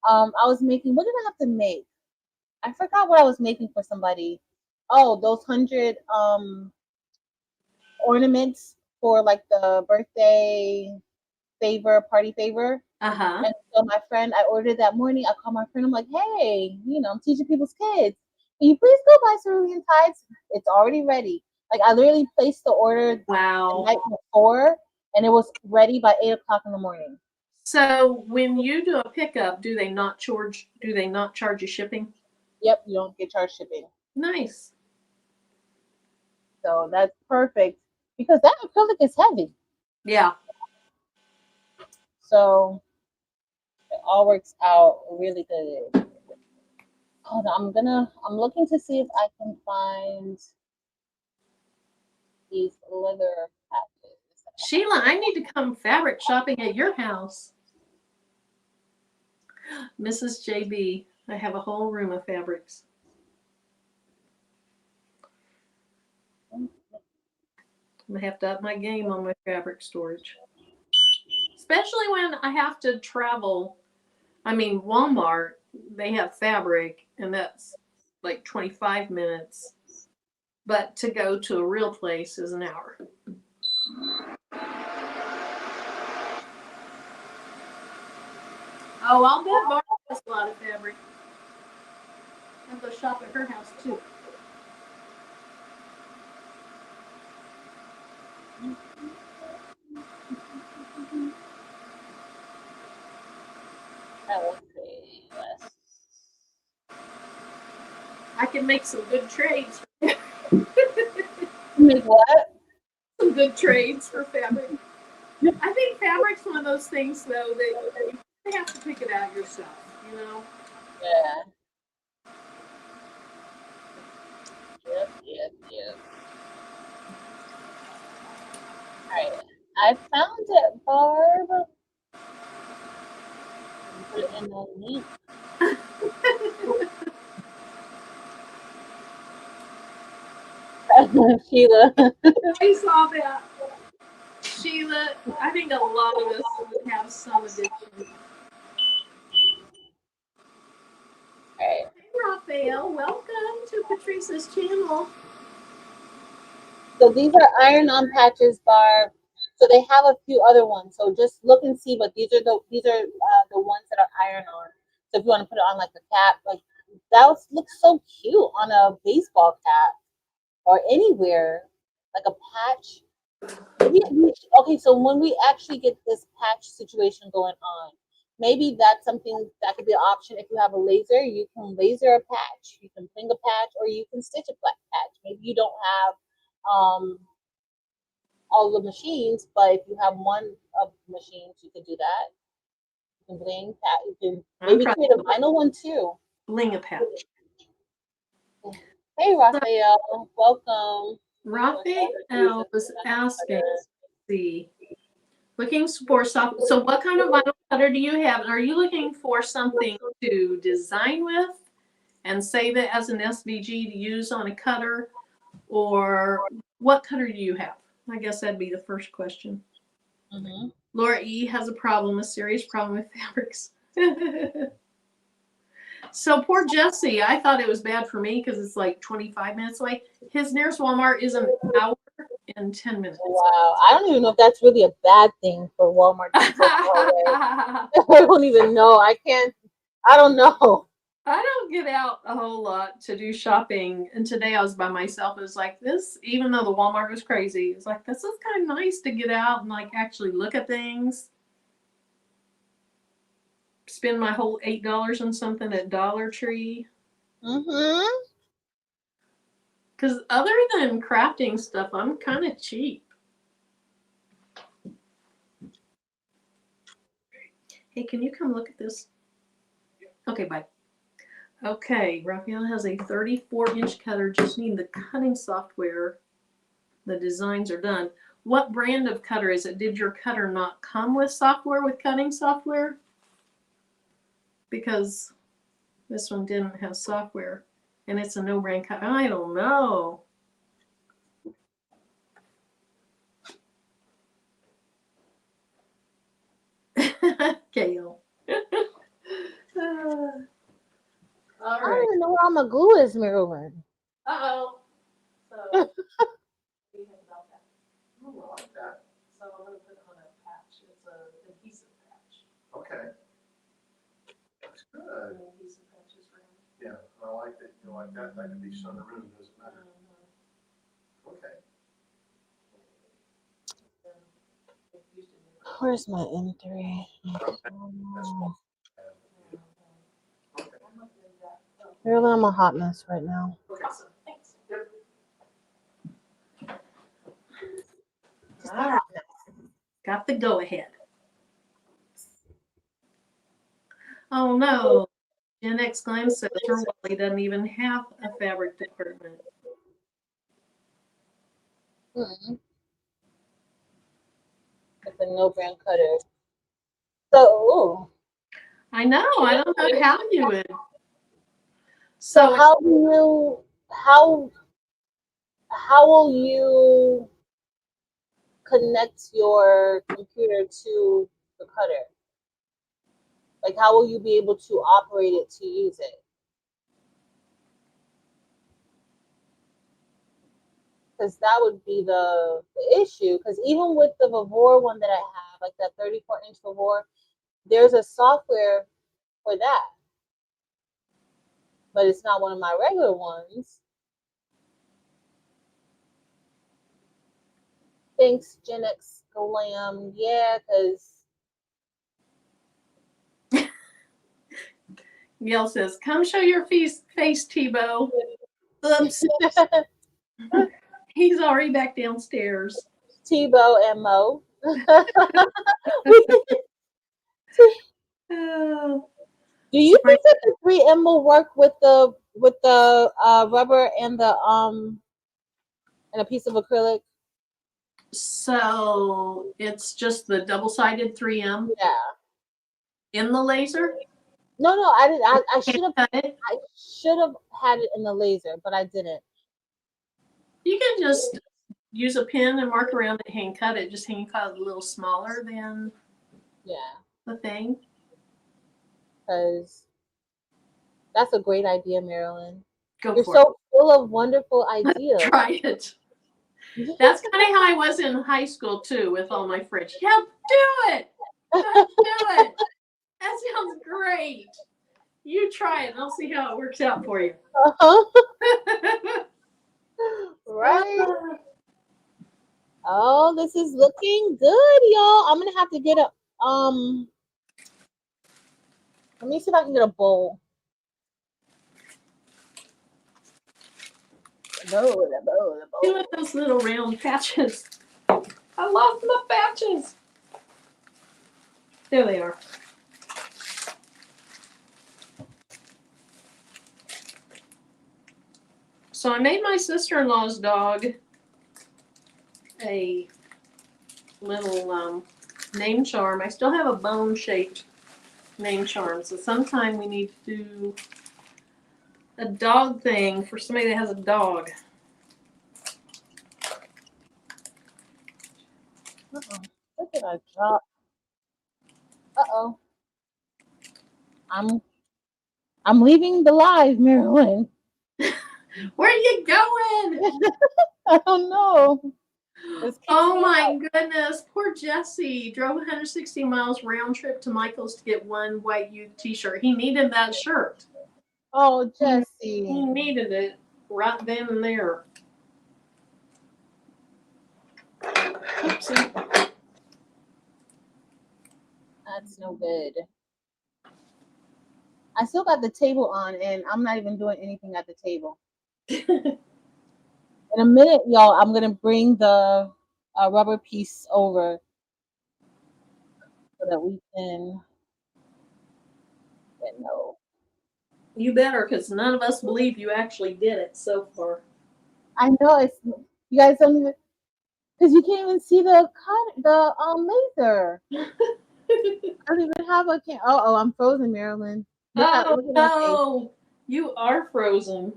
I was making, what did I have to make? I forgot what I was making for somebody. Oh, those 100 ornaments for like the birthday favor, party favor. And so my friend, I ordered that morning. I called my friend. I'm like, hey, I'm teaching people's kids. Can you please go buy Cerulean Tides? It's already ready. Like I literally placed the order the night before, and it was ready by 8 o'clock in the morning. So when you do a pickup, do they not charge you shipping? Yep, you don't get charged shipping. Nice. So that's perfect because that acrylic is heavy. Yeah. So it all works out really good. Hold on, I'm looking to see if I can find these leather patches. Sheila, I need to come fabric shopping at your house. Mrs. JB, I have a whole room of fabrics. I'm gonna have to up my game on my fabric storage. Especially when I have to travel. I mean, Walmart, they have fabric, and that's like 25 minutes. But to go to a real place is an hour. Oh, I'll bet Barb has a lot of fabric. I'll go shop at her house too. Let's see. I can make some good trades. Make what? Some good trades for fabric. I think fabric's one of those things, though, that you have to pick it out yourself, you know? Yeah. Yep. Alright. I found it, Barb. Put it in the link. Sheila. I saw that. Sheila, I think a lot of us would have some addiction. Alright. Hey, Raphael, welcome to Patrice's channel. So these are iron-on patches, Barb. So they have a few other ones. So just look and see. But these are the ones that are iron-on. So if you want to put it on like a cap, like that looks so cute on a baseball cap or anywhere, like a patch. Okay, so when we actually get this patch situation going on, maybe that's something that could be an option. If you have a laser, you can laser a patch, you can bling a patch, or you can stitch a patch. Maybe you don't have all the machines, but if you have one of the machines, you can do that. You can bling that. You can maybe create a vinyl one too. Bling a patch. Hey, Raphael, welcome. Raphael was asking, see, looking for something. So what kind of vinyl cutter do you have? Are you looking for something to design with and save it as an SVG to use on a cutter? Or what cutter do you have? I guess that'd be the first question. Mm-hmm. Laura E has a serious problem with fabrics. So poor Jesse, I thought it was bad for me because it's like 25 minutes away. His nearest Walmart is an hour and 10 minutes. Wow, I don't even know if that's really a bad thing for Walmart. I don't even know. I don't know. I don't get out a whole lot to do shopping. And today I was by myself. It was like this, even though the Walmart was crazy, it's like, this is kind of nice to get out and like actually look at things. Spend my whole $8 on something at Dollar Tree. Mm-hmm. Because other than crafting stuff, I'm kind of cheap. Hey, can you come look at this? Okay, bye. Okay, Raphael has a 34-inch cutter. Just need the cutting software. The designs are done. What brand of cutter is it? Did your cutter not come with software, with cutting software? Because this one didn't have software. And it's a no-brand cutter. I don't know. Gail. All right. I don't even know where all my glue is, Marilyn. Uh-oh. So, we have about that. Ooh, I like that. So I'm going to put it on a patch. It's an adhesive patch. Okay. That's good. Adhesive patches around. Yeah, I like that. You like that. That could be sunroom, doesn't matter. Okay. Where's my M3? Really, I'm a hot mess right now. Okay, so thanks. All right. Got the go ahead. Oh no. Jen exclaims says her Wally doesn't even have a fabric department. It's a no brand cutter. So, I know. I don't know how you would. so how do you how will you connect your computer to the cutter? Like, how will you be able to operate it to use it? Because that would be the issue. Because even with the Vavor one that I have, like that 34-inch Vavor, there's a software for that. But it's not one of my regular ones. Thanks, Gen X Glam. Yeah, because Gail says, come show your face, Tebow. Oops. He's already back downstairs. Tebow and Mo. Do you think that the 3M will work with the rubber and the and a piece of acrylic? So it's just the double-sided 3M? Yeah. In the laser? No, I didn't. I should have. Cut it. I should have had it in the laser, but I didn't. You can just use a pen and mark around it, hand cut it. Just hand cut it a little smaller than the thing. Because that's a great idea, Marilyn. You're so full of wonderful ideas. Try it. That's kind of how I was in high school too, with all my friends. Yeah, do it. Do it. That sounds great. You try it, and I'll see how it works out for you. Right. Oh, this is looking good, y'all. I'm gonna have to get a let me see if I can get a bowl. Do with those little round patches. I love the patches. There they are. So I made my sister-in-law's dog a little name charm. I still have a bone-shaped name charm, so sometime we need to do a dog thing for somebody that has a dog. What did I drop? I'm leaving the live, Marilyn. Where are you going? I don't know. Oh my goodness, poor Jesse drove 160 miles round trip to Michael's to get one white youth t-shirt. He needed that shirt. Oh, Jesse. He needed it right then and there. Oopsie. That's no good. I still got the table on, and I'm not even doing anything at the table. In a minute, y'all, I'm going to bring the rubber piece over so that we can know. You better, because none of us believe you actually did it so far. I know it's you guys don't even because you can't even see the laser. I don't even have a can. Oh, I'm frozen, Marilyn. Look no, you are frozen.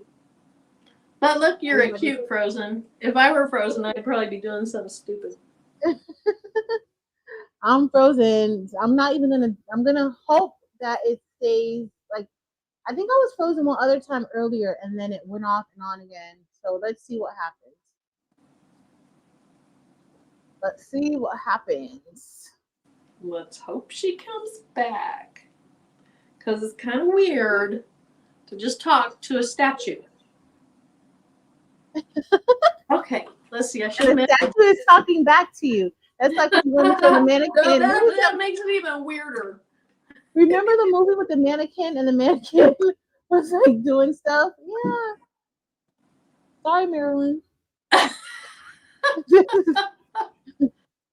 But look, you're a cute frozen. If I were frozen, I'd probably be doing something stupid. I'm frozen. I'm not even gonna. I'm gonna hope that it stays like. I think I was frozen one other time earlier, and then it went off and on again. So let's see what happens. Let's see what happens. Let's hope she comes back. Because it's kind of weird to just talk to a statue. Okay, let's see. I should have the statue is talking back to you. That's like when you show the mannequin. That makes it even weirder. Remember the movie with the mannequin and the mannequin was like doing stuff? Yeah. Sorry, Marilyn.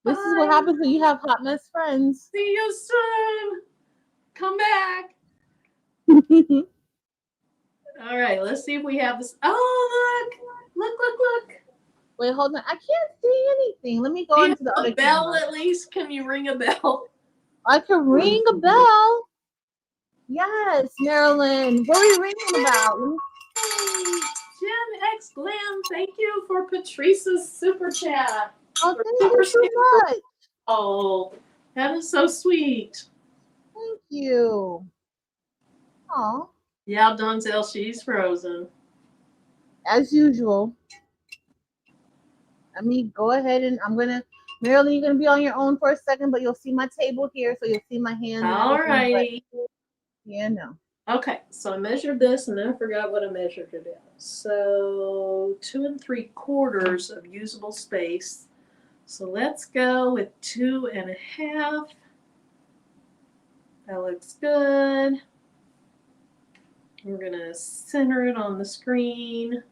This is what happens when you have hot mess friends. See you soon. Come back. All right, let's see if we have this. Oh, look. Wait, hold on. I can't see anything. Let me go into the other bell camera. at least. Can you ring a bell? I can ring a bell. Yes, Marilyn. What are we ringing about? Jen X Glam, thank you for Patrice's super chat. Oh, thank you so much. Oh, that is so sweet. Thank you. Oh. Yeah, Donzel, she's frozen. As usual. Let me go ahead and Marilyn, you're gonna be on your own for a second, but you'll see my table here, so you'll see my hand. All righty. Yeah, no. Okay, so I measured this and then I forgot what I measured it as. So 2 3/4 of usable space. So let's go with 2 1/2. That looks good. We're gonna center it on the screen.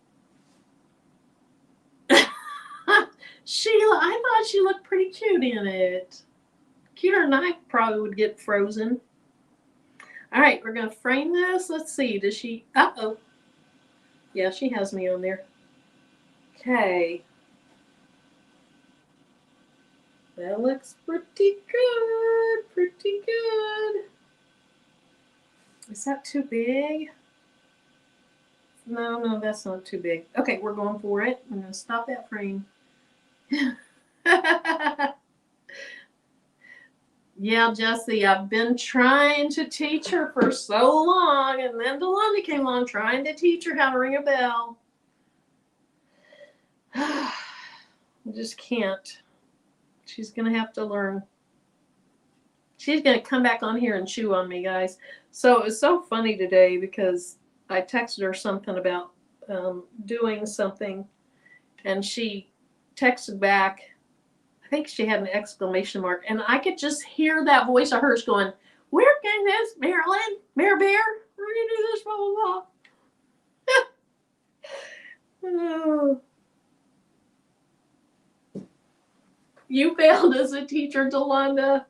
Sheila, I thought she looked pretty cute in it. Cuter than I probably would get frozen. All right, we're going to frame this. Let's see. Does she? Uh-oh. Yeah, she has me on there. Okay. That looks pretty good. Pretty good. Is that too big? No, that's not too big. Okay, we're going for it. I'm going to stop that frame. Yeah, Jessie, I've been trying to teach her for so long, and then Delonda came along trying to teach her how to ring a bell. I just can't. She's going to have to learn. She's going to come back on here and chew on me, guys. So it was so funny today because I texted her something about doing something, and she texted back. I think she had an exclamation mark, and I could just hear that voice of hers going, "Where can this, Marilyn? Mare Bear? We're going to do this, blah, blah, blah." You failed as a teacher, Delonda.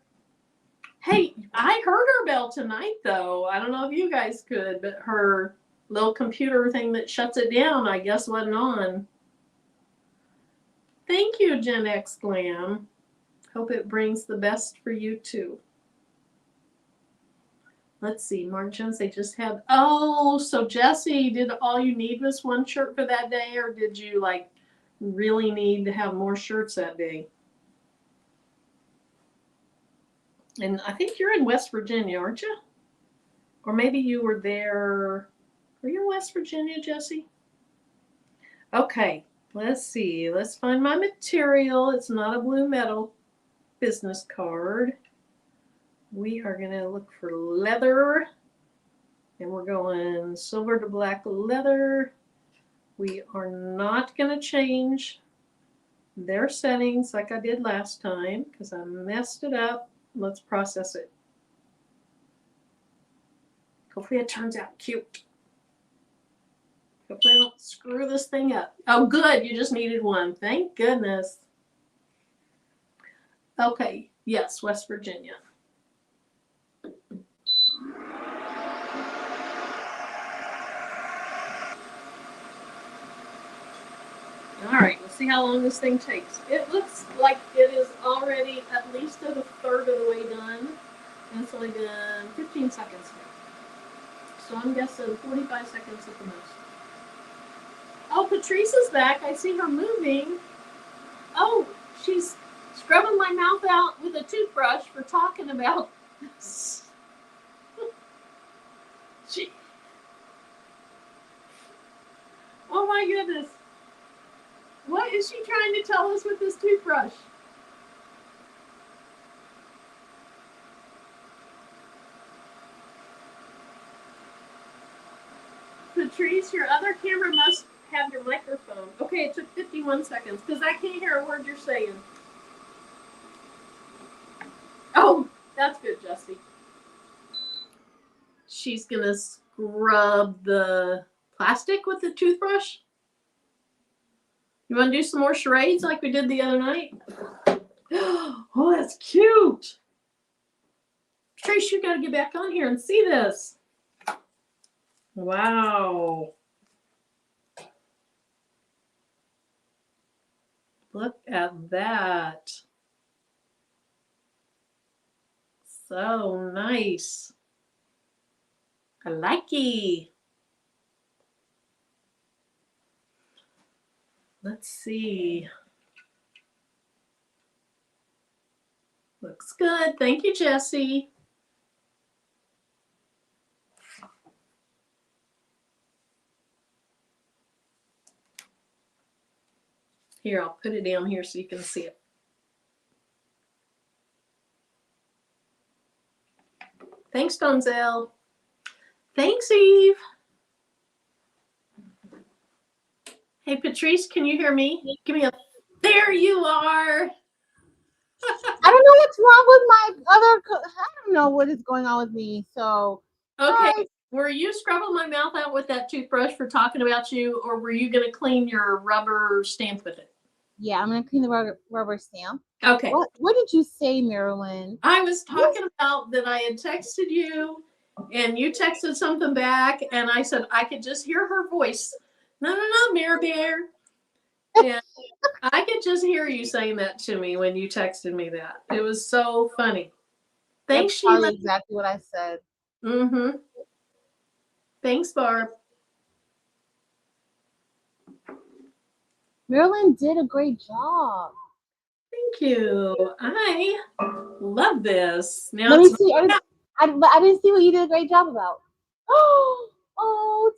Hey, I heard her bell tonight, though. I don't know if you guys could, but her little computer thing that shuts it down, I guess, wasn't on. Thank you, Gen X Glam. Hope it brings the best for you, too. Let's see, Mark Jones, they just had... Oh, so Jessie, did all you need was one shirt for that day, or did you, like, really need to have more shirts that day? And I think you're in West Virginia, aren't you? Or maybe you were there. Were you in West Virginia, Jessie? Okay, let's see. Let's find my material. It's not a blue metal business card. We are going to look for leather. And we're going silver to black leather. We are not going to change their settings like I did last time because I messed it up. Let's process it. Hopefully it turns out cute. Hopefully I don't screw this thing up. Oh, good. You just needed one. Thank goodness. Okay. Yes, West Virginia. All right. Let's see how long this thing takes. It looks like it is already at least a third of the way done. And it's only been 15 seconds now. So I'm guessing 45 seconds at the most. Oh, Patrice is back. I see her moving. Oh, she's scrubbing my mouth out with a toothbrush for talking about this. Oh my goodness. What is she trying to tell us with this toothbrush? Patrice, your other camera must have your microphone. Okay, it took 51 seconds because I can't hear a word you're saying. That's good, Justy. She's going to scrub the plastic with the toothbrush. You want to do some more charades like we did the other night? Oh, that's cute. Trace, you got to get back on here and see this. Wow. Look at that. So nice. I like it. Let's see. Looks good. Thank you, Jessie. Here, I'll put it down here so you can see it. Thanks, Donzel. Thanks, Eve. Hey, Patrice, can you hear me? Give me a... There you are. I don't know what's wrong with my other... I don't know what is going on with me, so... Okay, were you scrubbing my mouth out with that toothbrush for talking about you, or were you going to clean your rubber stamp with it? Yeah, I'm going to clean the rubber stamp. Okay. What did you say, Marilyn? I was talking about that I had texted you, and you texted something back, and I said I could just hear her voice. No, Mary Bear. And I could just hear you saying that to me when you texted me that. It was so funny. Thanks, Sheila. That's exactly what I said. Mm-hmm. Thanks, Barb. Marilyn did a great job. Thank you. I love this. Now Let me see. I didn't see what you did a great job about. Oh,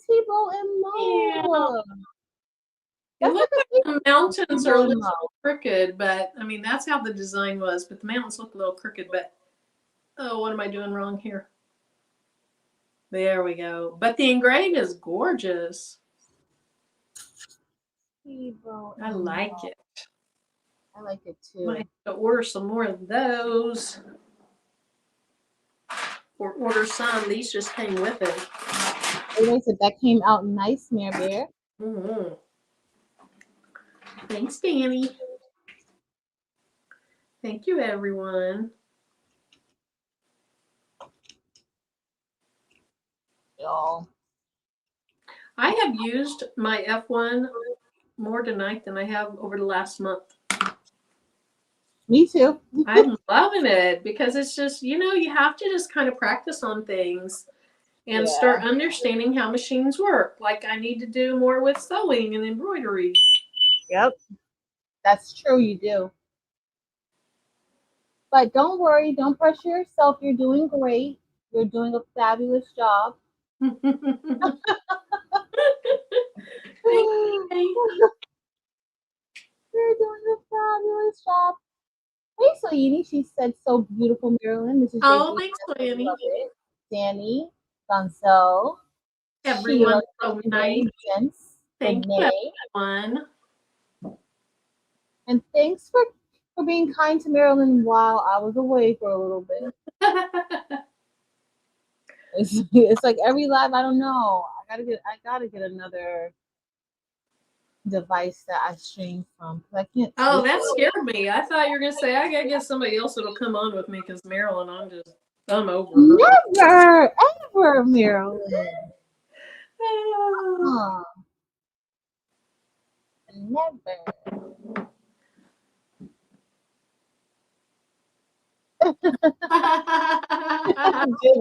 Tebow and Mo. Yeah. It looks like the mountains are a little crooked, but I mean, that's how the design was. But the mountains look a little crooked, but oh, what am I doing wrong here? There we go. But the engraved is gorgeous. I like it. I like it too. Might have to order some more of those. Or order some. These just came with it. Anyway, so that came out nice, Mare Bear. Mm-hmm. Thanks, Danny. Thank you, everyone. Y'all. I have used my F1 more tonight than I have over the last month. Me too. I'm loving it because it's just, you know, you have to just kind of practice on things and start understanding how machines work. Like I need to do more with sewing and embroidery. Yep. That's true, you do. But don't worry, don't pressure yourself. You're doing great. You're doing a fabulous job. Thank you. You're doing a fabulous job. Hey, Soyini, she said so beautiful, Marilyn. This is thanks, Soyini. Danny, Gonzo, everyone, so nice. Thank you, everyone. And thanks for being kind to Marilyn while I was away for a little bit. It's like every live, I don't know. I gotta get another device that I stream from because I can't. Oh, that scared me. I thought you were gonna say I gotta get somebody else that'll come on with me because Marilyn, I'm over her. Never, ever, Marilyn. Never.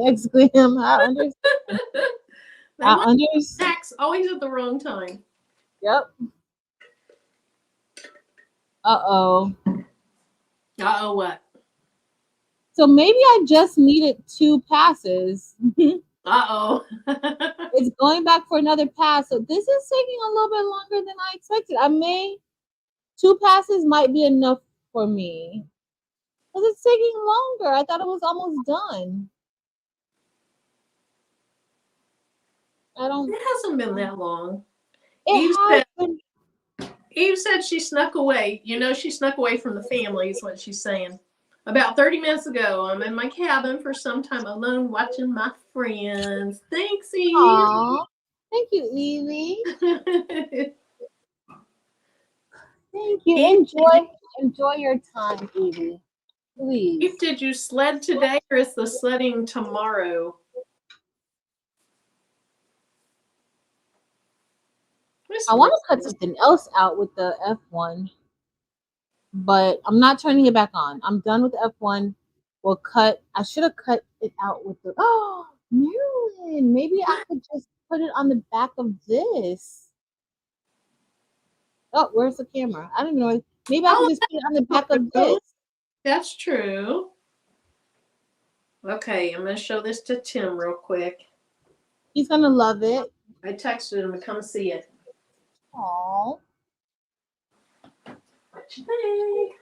Exclaim! I understand. I understand. Always at the wrong time. Yep. Uh-oh. Uh-oh, what? So maybe I just needed 2 passes. Uh-oh. It's going back for another pass. So this is taking a little bit longer than I expected. 2 passes might be enough for me. Because it's taking longer. I thought it was almost done. It hasn't been that long. Eve said she snuck away. You know, she snuck away from the family is what she's saying. About 30 minutes ago, I'm in my cabin for some time alone watching my friends. Thanks, Eve. Aw, thank you, Evie. Thank you. Enjoy your time, Evie. Please. Eve, did you sled today or is the sledding tomorrow? I want to cut something else out with the F1, but I'm not turning it back on. I'm done with the F1. We'll cut. I should have cut it out with the. Oh, Marilyn, maybe I could just put it on the back of this. Oh, where's the camera? I don't know. Maybe I could just put it on the back of this. That's true. Okay, I'm going to show this to Tim real quick. He's going to love it. I texted him to come see it. Aww. What you think?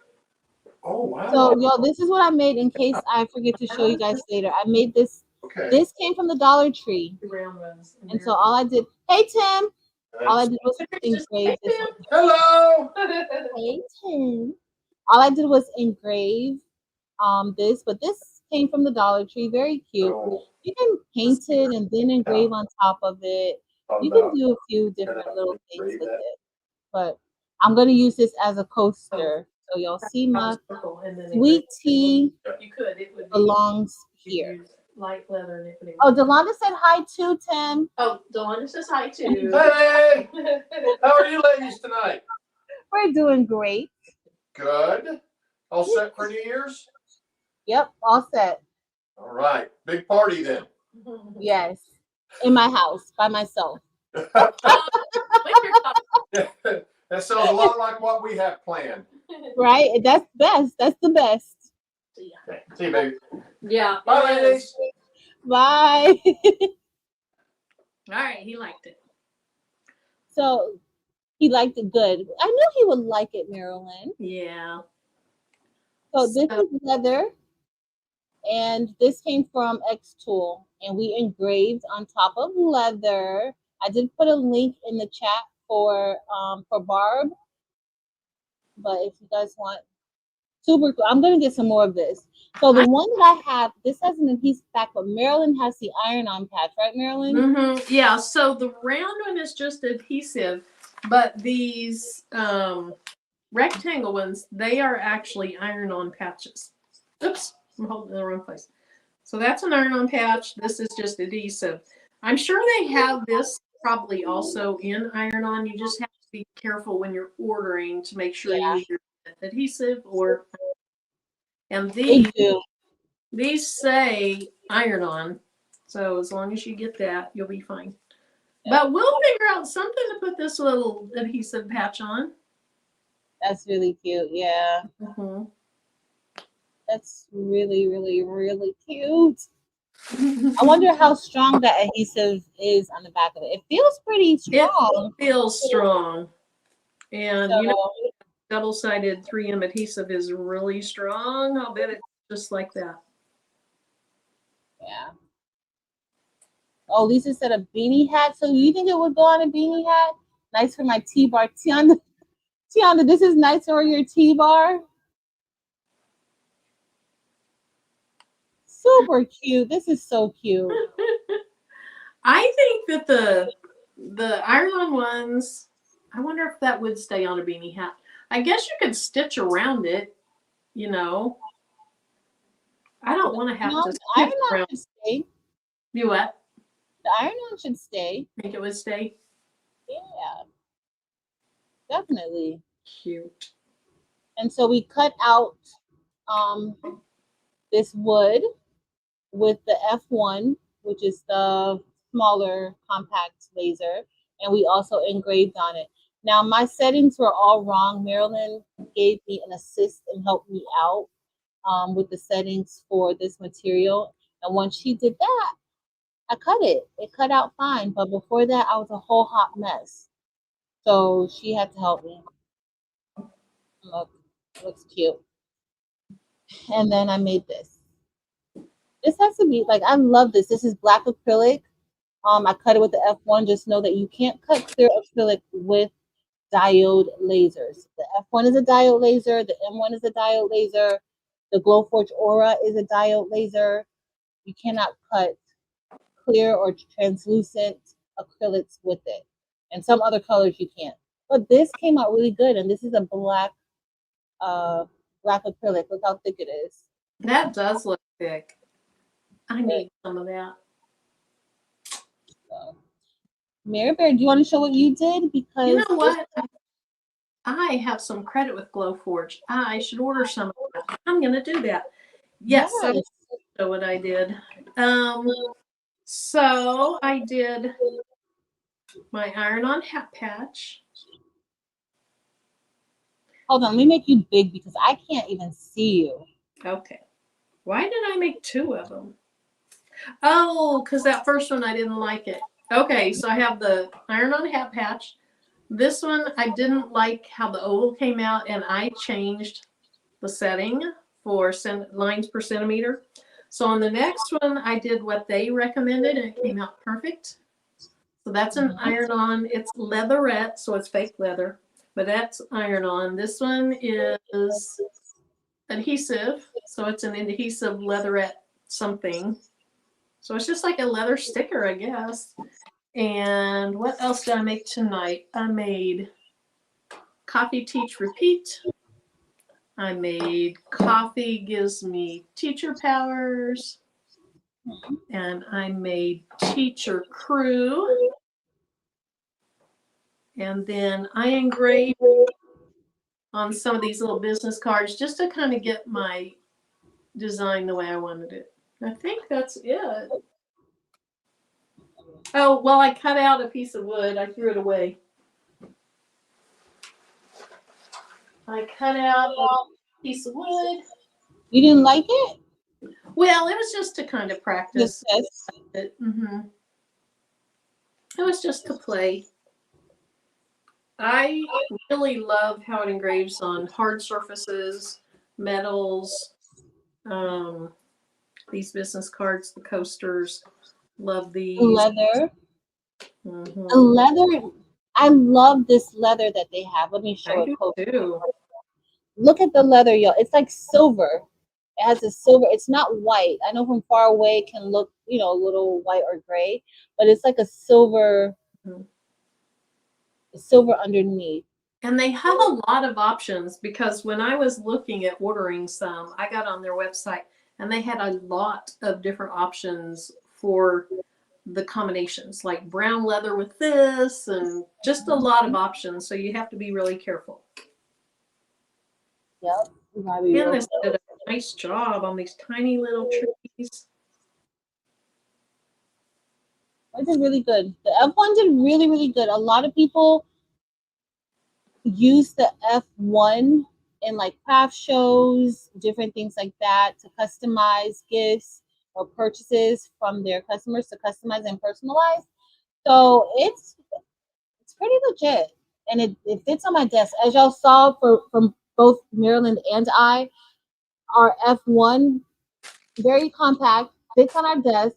Oh, wow. So, y'all, this is what I made in case I forget to show you guys later. I made this. Okay. This came from the Dollar Tree. And so all I did, hey, Tim. All I did was engrave this. Hello. Hey, Tim. All I did was engrave this, but this came from the Dollar Tree. Very cute. Oh. You can paint it and then engrave on top of it. You can do a few different little things with it. But I'm going to use this as a coaster. So y'all see my sweet tea belongs here. Light leather. Oh, Delonda said hi too, Tim. Oh, Delonda says hi too. Hey, how are you ladies tonight? We're doing great. Good. All set for New Year's? Yep, all set. All right. Big party then. Yes. In my house by myself. That sounds a lot like what we have planned. Right? That's best. That's the best. Okay. See you, baby. Yeah. Bye, ladies. Bye. All right, he liked it. So he liked it good. I knew he would like it, Marilyn. Yeah. So this is leather. And this came from xTool. And we engraved on top of leather. I did put a link in the chat for Barb. But if you guys want, super cool. I'm going to get some more of this. So the one that I have, this has an adhesive back, but Marilyn has the iron-on patch, right, Marilyn? Mm-hmm. Yeah, so the round one is just adhesive, but these rectangle ones, they are actually iron-on patches. Oops, I'm holding it in the wrong place. So that's an iron-on patch. This is just adhesive. I'm sure they have this probably also in iron-on. You just have to be careful when you're ordering to make sure you use your adhesive or. And these say iron-on, so as long as you get that, you'll be fine. But we'll figure out something to put this little adhesive patch on. That's really cute. Yeah. Mm-hmm. That's really, really, really cute. I wonder how strong that adhesive is on the back of it. It feels pretty strong. It feels strong. And so, you know, double-sided 3M adhesive is really strong. I'll bet it's just like that. Yeah. Oh, Lisa said a beanie hat. So you think it would go on a beanie hat? Nice for my T-bar. Tiana, this is nice for your T-bar. Super cute. This is so cute. I think that the iron-on ones, I wonder if that would stay on a beanie hat. I guess you could stitch around it, you know. I don't want to have to stitch around. Should stay. You what? The iron-on should stay. Think it would stay? Yeah. Definitely. Cute. And so we cut out this wood with the F1, which is the smaller compact laser, and we also engraved on it. Now my settings were all wrong. Marilyn gave me an assist and helped me out with the settings for this material. And once she did that, I cut it. It cut out fine. But before that, I was a whole hot mess. So she had to help me. Look, looks cute. And then I made this. This has to be, like, I love this. This is black acrylic. I cut it with the F1. Just know that you can't cut clear acrylic with diode lasers. The F1 is a diode laser. The M1 is a diode laser. The Glowforge Aura is a diode laser. You cannot cut clear or translucent acrylics with it. And some other colors you can't. But this came out really good, and this is a black black acrylic. Look how thick it is. That does look thick. I need some of that. So, Mary Bear, do you want to show what you did? Because you know what? I have some credit with Glowforge. I should order some of that. I'm going to do that. Yes, I will show what I did. So I did my iron-on hat patch. Hold on, let me make you big because I can't even see you. Okay. Why did I make two of them? Oh, because that first one I didn't like it. Okay, so I have the iron-on hat patch. This one I didn't like how the oval came out, and I changed the setting for lines per centimeter. So on the next one, I did what they recommended, and it came out perfect. So that's an iron-on. It's leatherette, so it's fake leather, but that's iron-on. This one is adhesive, so it's an adhesive leatherette something. So it's just like a leather sticker, I guess. And what else did I make tonight? I made Coffee Teach Repeat. I made Coffee Gives Me Teacher Powers. And I made Teacher Crew. And then I engraved on some of these little business cards just to kind of get my design the way I wanted it. I think that's it. Oh, well, I cut out a piece of wood. I threw it away. I cut out a piece of wood. You didn't like it? Well, it was just to kind of practice. Yes. It was just to play. I really love how it engraves on hard surfaces, metals, these business cards, the coasters. Love these. Leather. The leather. I love this leather that they have. Let me show it closer. Look at the leather, y'all. It's like silver. It has a silver. It's not white. I know from far away it can look, a little white or gray, but it's like a silver, silver underneath. And they have a lot of options because when I was looking at ordering some, I got on their website and they had a lot of different options for the combinations, like brown leather with this and just a lot of options. So you have to be really careful. Yep. And this did a nice job on these tiny little trees. It did really good. The F1 did really, really good. A lot of people use the F1 in like craft shows, different things like that to customize gifts or purchases from their customers to customize and personalize. So it's pretty legit, and it fits on my desk. As y'all saw from both Maryland and I, our F1 very compact, fits on our desk,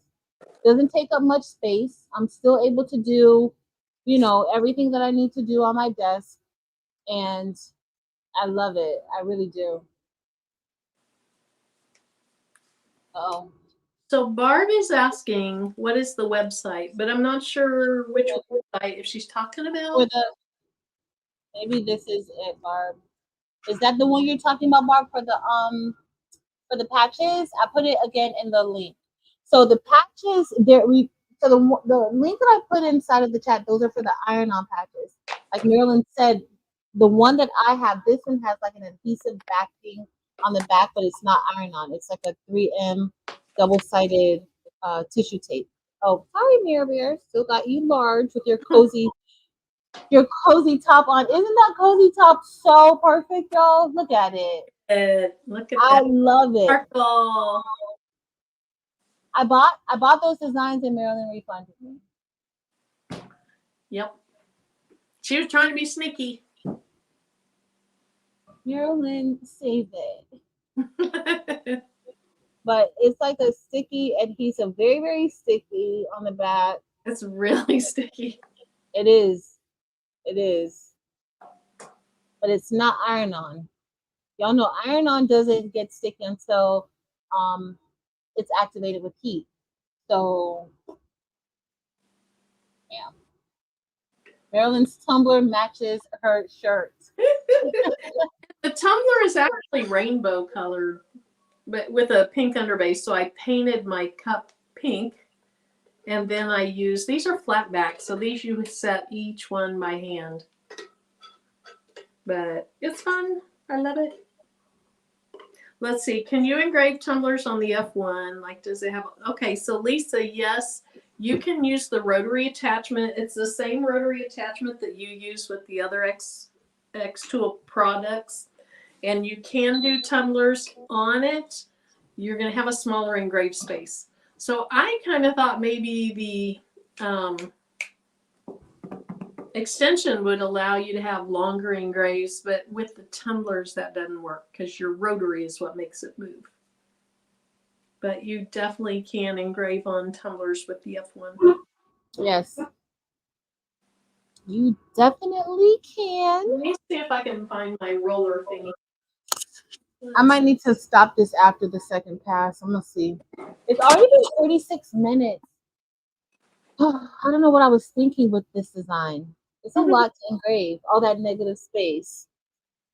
doesn't take up much space. I'm still able to do, everything that I need to do on my desk, and I love it. I really do. Oh. So Barb is asking, what is the website? But I'm not sure which website, if she's talking about. Maybe this is it, Barb. Is that the one you're talking about, Barb, for the patches? I put it again in the link. So the patches, so the link that I put inside of the chat, those are for the iron-on patches. Like Marilyn said, the one that I have, this one has like an adhesive backing on the back, but it's not iron-on. It's like a 3M double-sided tissue tape. Oh, sorry, Mirror Bear. Still got you large with your cozy top on. Isn't that cozy top so perfect, y'all? Look at it. Look at I that. love it. Sparkle. I bought those designs and Marilyn refunded me. Yep. She was trying to be sneaky. Marilyn saved it. But it's like a sticky adhesive, very, very sticky on the back. It's really sticky. It is. It is. But it's not iron-on. Y'all know iron-on doesn't get sticky until it's activated with heat. So, yeah. Marilyn's tumbler matches her shirt. The tumbler is actually rainbow colored, but with a pink underbase. So I painted my cup pink, and then I used, these are flat back, so these you set each one by hand. But it's fun. I love it. Let's see. Can you engrave tumblers on the F1? Like, does it have? Okay, so Lisa, yes, you can use the rotary attachment. It's the same rotary attachment that you use with the other xTool products, and you can do tumblers on it. You're going to have a smaller engraved space. So I kind of thought maybe the extension would allow you to have longer engraves, but with the tumblers that doesn't work because your rotary is what makes it move. But you definitely can engrave on tumblers with the F1. Yes. You definitely can. Let me see if I can find my roller thingy. I might need to stop this after the second pass. I'm gonna see. It's already been 36 minutes. I don't know what I was thinking with this design. It's a lot to engrave, all that negative space.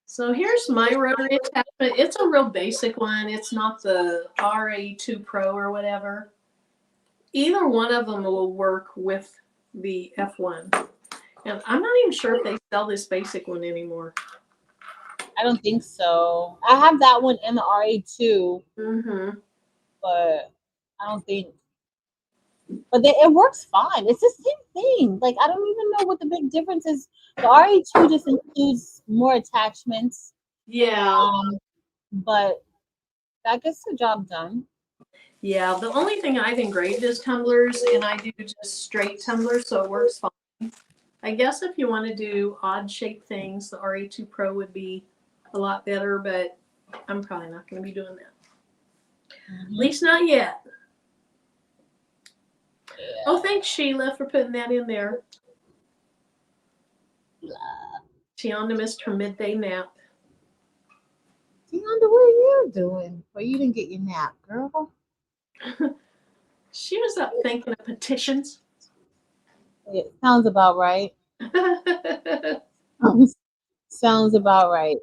So here's my rotary attachment. It's a real basic one. It's not the RA2 Pro or whatever. Either one of them will work with the F1. And I'm not even sure if they sell this basic one anymore. I don't think so. I have that one and the RA2, but I don't think. But it works fine. It's the same thing. Like, I don't even know what the big difference is. The RA2 just includes more attachments. Yeah. But that gets the job done. Yeah, the only thing I've engraved is tumblers, and I do just straight tumblers, so it works fine. I guess if you want to do odd shaped things, the RA2 Pro would be a lot better, but I'm probably not going to be doing that. At least not yet. Yeah. Oh, thanks, Sheila, for putting that in there. Tiana missed her midday nap. Tiana, what are you doing? Well, you didn't get your nap, girl. She was up thinking of petitions. It sounds about right. Sounds about right.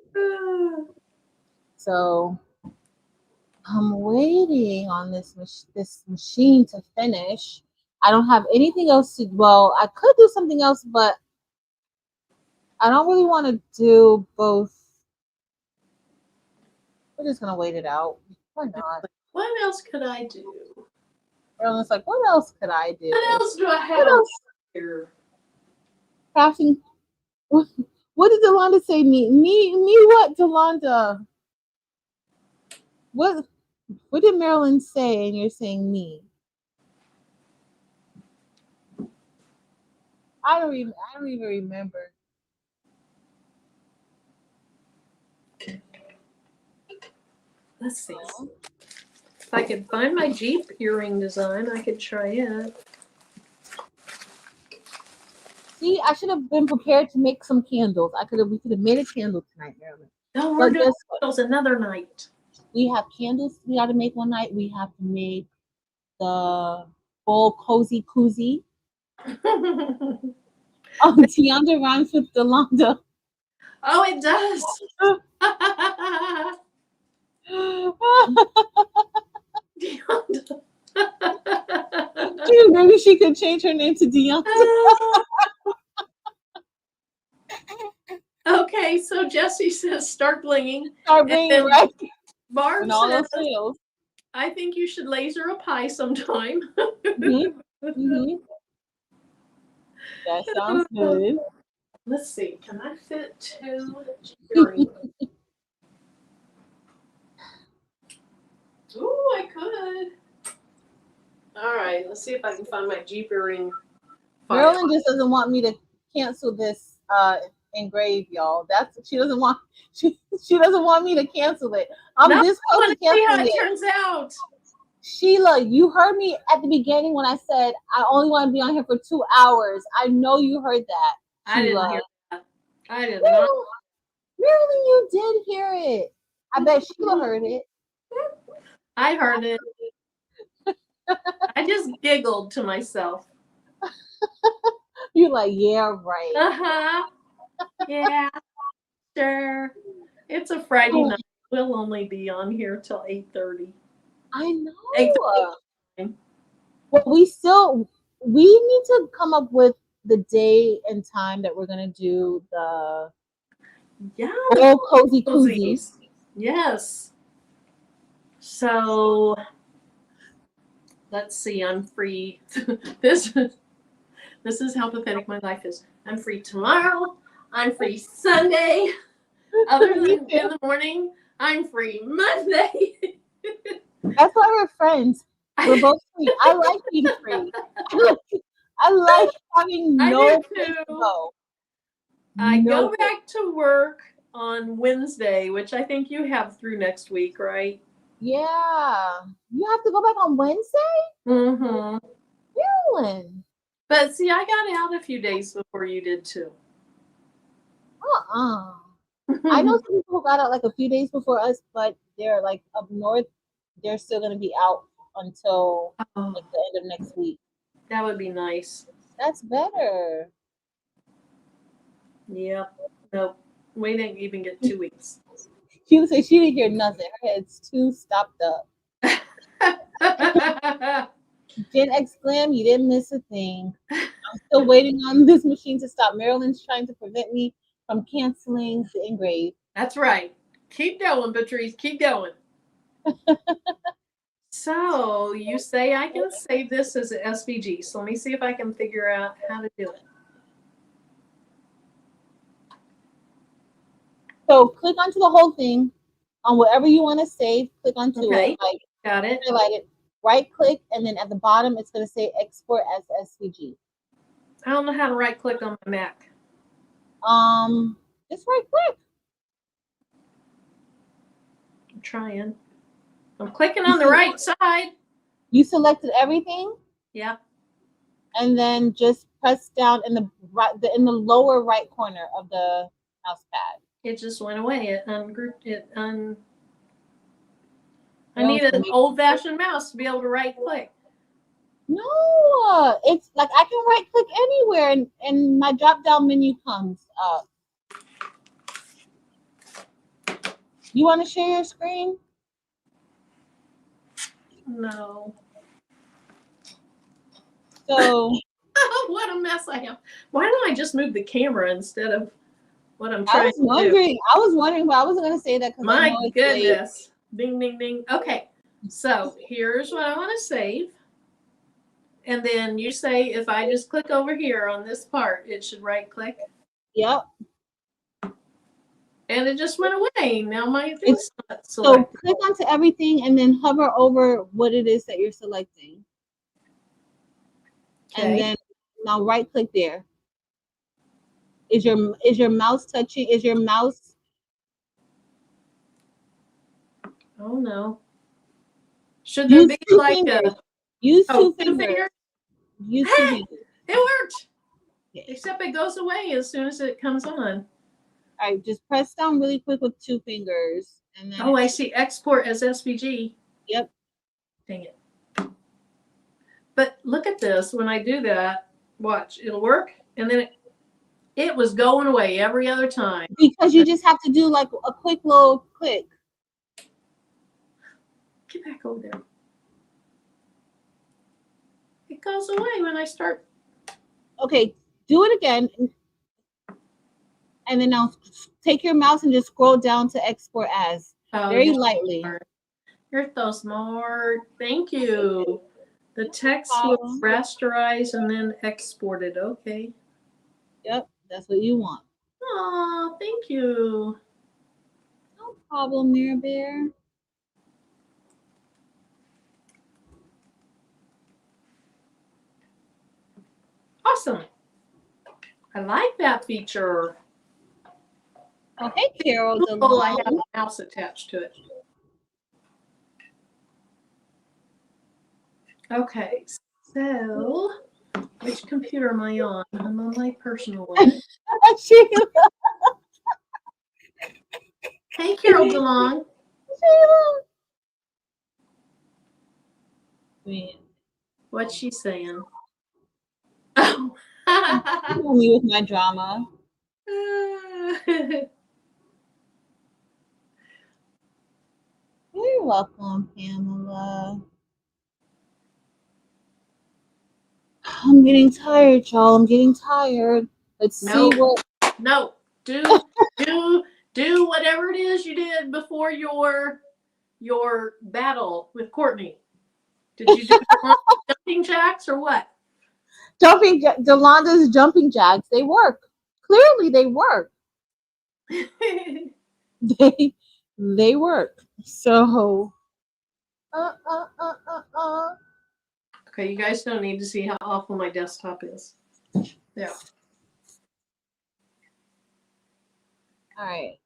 So I'm waiting on this machine to finish. I don't have anything else to. Well, I could do something else, but I don't really want to do both. We're just gonna wait it out. Why not? What else could I do? Everyone's like, what else could I do? What else do I have here? Crafting. What did Delonda say? Me what, Delonda? What did Marilyn say? And you're saying me. I don't even remember. Let's see. If I could find my Jeep earring design, I could try it. See, I should have been prepared to make some candles. We could have made a candle tonight, Marilyn. No, we're doing candles another night. We have candles we got to make one night. We have to make the full cozy koozie. Oh, Tianda rhymes with Delonda. Oh, it does. Maybe she could change her name to Deonta. Okay, so Jesse says start blinging. Start blinging, right? Barb says, I think you should laser a pie sometime. That sounds good. Let's see. Can I fit 2 earrings? Ooh, I could. All right, let's see if I can find my Jeep earring. Marilyn just doesn't want me to cancel this engrave, y'all. She doesn't want me to cancel it. I'm this close to canceling how it turns out. Sheila, you heard me at the beginning when I said I only want to be on here for 2 hours. I know you heard that. I didn't hear that. I did not. Marilyn, you did hear it. I bet Sheila heard it. I heard it. I just giggled to myself. You're like, yeah, right. Uh-huh. Yeah, sure. It's a Friday night. We'll only be on here till 8:30. I know. 8:30. Well, we need to come up with the day and time that we're gonna do the cozy koozies. Yes. So let's see. I'm free. This is how pathetic my life is. I'm free tomorrow. I'm free Sunday. Other than in the morning, I'm free Monday. That's why we're friends. We're both free. I like being free. I like having no place to go. I go back to work on Wednesday, which I think you have through next week, right? Yeah. You have to go back on Wednesday? Mm-hmm. Really? But see, I got out a few days before you did too. I know some people got out like a few days before us, but they're like up north. They're still going to be out until like the end of next week. That would be nice. That's better. Yep. Nope. We didn't even get 2 weeks. She would say she didn't hear nothing. Her head's too stopped up. Jen exclaimed, you didn't miss a thing. I'm still waiting on this machine to stop. Marilyn's trying to prevent me from canceling the engrave. That's right. Keep going, Patrice. Keep going. So you say I can save this as an SVG. So let me see if I can figure out how to do it. So click onto the whole thing on whatever you want to save. Click onto it. Like, got it. Highlight it. Right click, and then at the bottom it's going to say export as SVG. I don't know how to right click on my Mac. Just right click. I'm trying. I'm clicking on the right side. You selected everything? Yeah. And then just press down in the lower right corner of the mouse pad. It just went away. It ungrouped it. I need an old-fashioned mouse to be able to right click. No, it's like I can right click anywhere, and my drop down menu comes up. You want to share your screen? No. So what a mess I am. Why don't I just move the camera instead of what I'm trying to do? I was wondering, but I wasn't going to say that because my goodness. Ding, ding, ding. Okay. So here's what I want to save. And then you say if I just click over here on this part, it should right click. Yep. And it just went away. Now my thing's not selected. So click onto everything and then hover over what it is that you're selecting. Okay. And then now right click there. Is your mouse touching? Is your mouse? Oh no. Should there be like fingers. a use two fingers? Use two fingers. It worked. Okay. Except it goes away as soon as it comes on. All right, just press down really quick with 2 fingers. And then I see. Export as SVG. Yep. Dang it. But look at this. When I do that, watch. It'll work. And then it was going away every other time. Because you just have to do like a quick little click. Get back over there. It goes away when I start. Okay, do it again. And then now take your mouse and just scroll down to export as. Very lightly. You're so smart. Thank you. The text will rasterize and then export it. Okay. Yep, that's what you want. Oh, thank you. No problem, Mirror Bear. Awesome. I like that feature. Oh, hey, Carol. Oh, I have a mouse attached to it. Okay, so which computer am I on? I'm on my personal one. Hey, Carol DeLong. What's she saying? Me with my drama. You're welcome, Pamela. I'm getting tired, y'all. I'm getting tired. Let's see what. No, do whatever it is you did before your battle with Courtney. Did you do jumping jacks or what? Yolanda's jumping jacks. They work. Clearly, they work. They work. So. Okay, you guys don't need to see how awful my desktop is. Yeah. All right.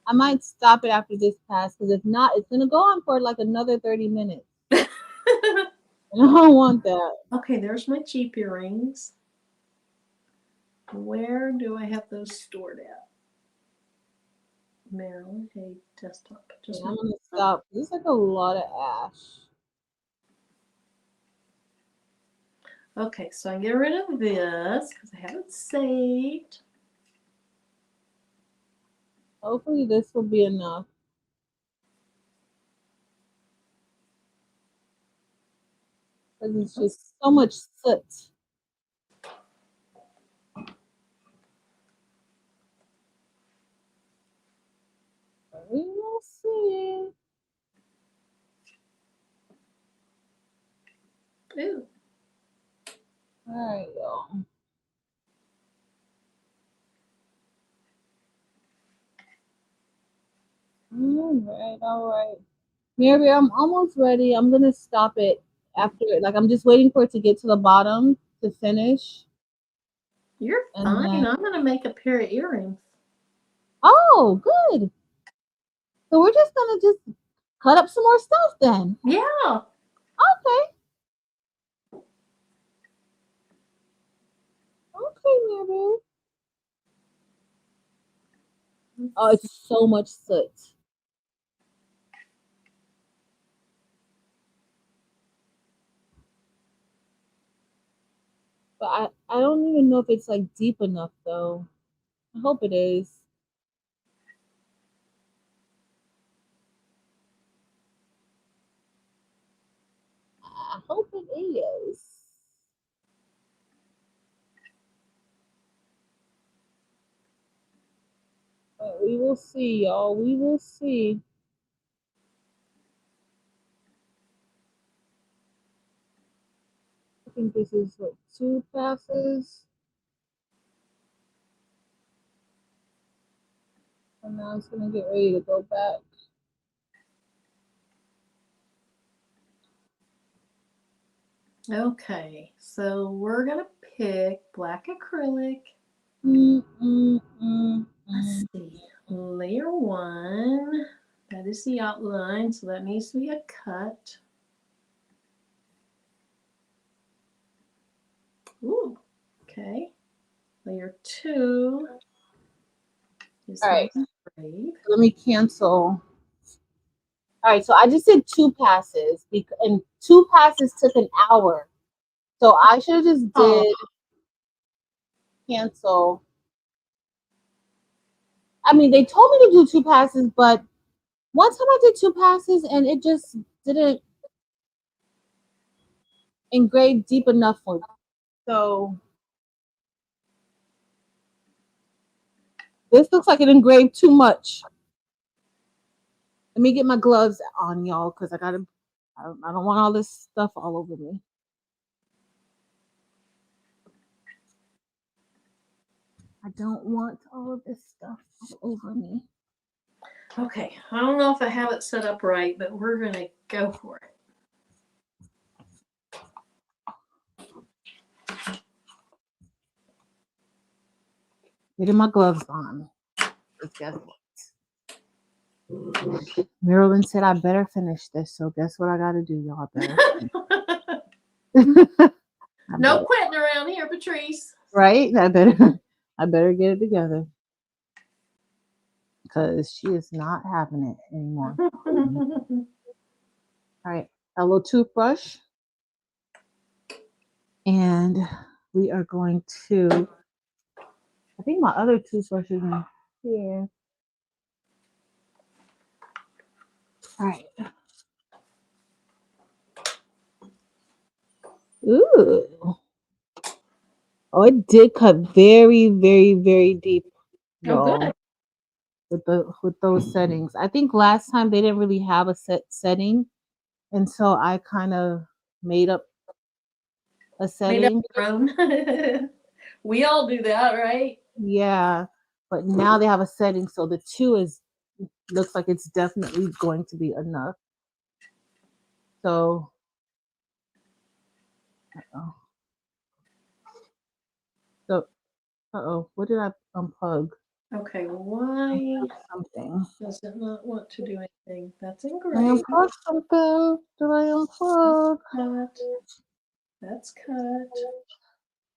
I might stop it after this pass because if not, it's gonna go on for like another 30 minutes. I don't want that. Okay, there's my cheap earrings. Where do I have those stored at? Maryland, hey, desktop. Just I'm gonna stop. There's like a lot of ash. Okay, so I get rid of this because I have it saved. Hopefully this will be enough. Because it's just so much soot. We will see. Ew. All right, y'all. All right. Mary, I'm almost ready. I'm gonna stop it after. Like I'm just waiting for it to get to the bottom to finish. You're fine. I'm gonna make a pair of earrings. Oh, good. So we're just gonna just cut up some more stuff then. Yeah. Okay. Okay, Mary. Oh, it's so much soot. But I don't even know if it's like deep enough though. I hope it is. I hope it is. But we will see, y'all. We will see. I think this is what 2 passes. And now it's gonna get ready to go back. Okay, so we're gonna pick black acrylic. Let's see, layer 1. That is the outline, so that needs to be a cut. Ooh, okay. Layer 2 is all right. engraved. Let me cancel. All right, so I just did 2 passes, and 2 passes took an hour. So I should have just did cancel. I mean, they told me to do 2 passes, but one time I did 2 passes and it just didn't engrave deep enough for me. So this looks like it engraved too much. Let me get my gloves on, y'all, because I don't want all this stuff all over me. I don't want all of this stuff all over me. Okay, I don't know if I have it set up right, but we're gonna go for it. Getting my gloves on. Guess what? Marilyn said I better finish this, so guess what I gotta do, y'all? No quitting around here, Patrice. Right? I better get it together. because she is not having it anymore. All right, a little toothbrush. And we are going to, I think my other toothbrush is in here. All right. Ooh. Oh, it did cut very, very, very deep, Oh, y'all. good. With those settings. I think last time they didn't really have a set setting, and so I kind of made up a Made up setting. your own. We all do that, right? Yeah, but now they have a setting, so the 2 is looks like it's definitely going to be enough. So, uh-oh. So, what did I unplug? Okay, why Something. does it not want to do anything? That's I engraved. unplugged something. Did I unplug? Cut. That's cut.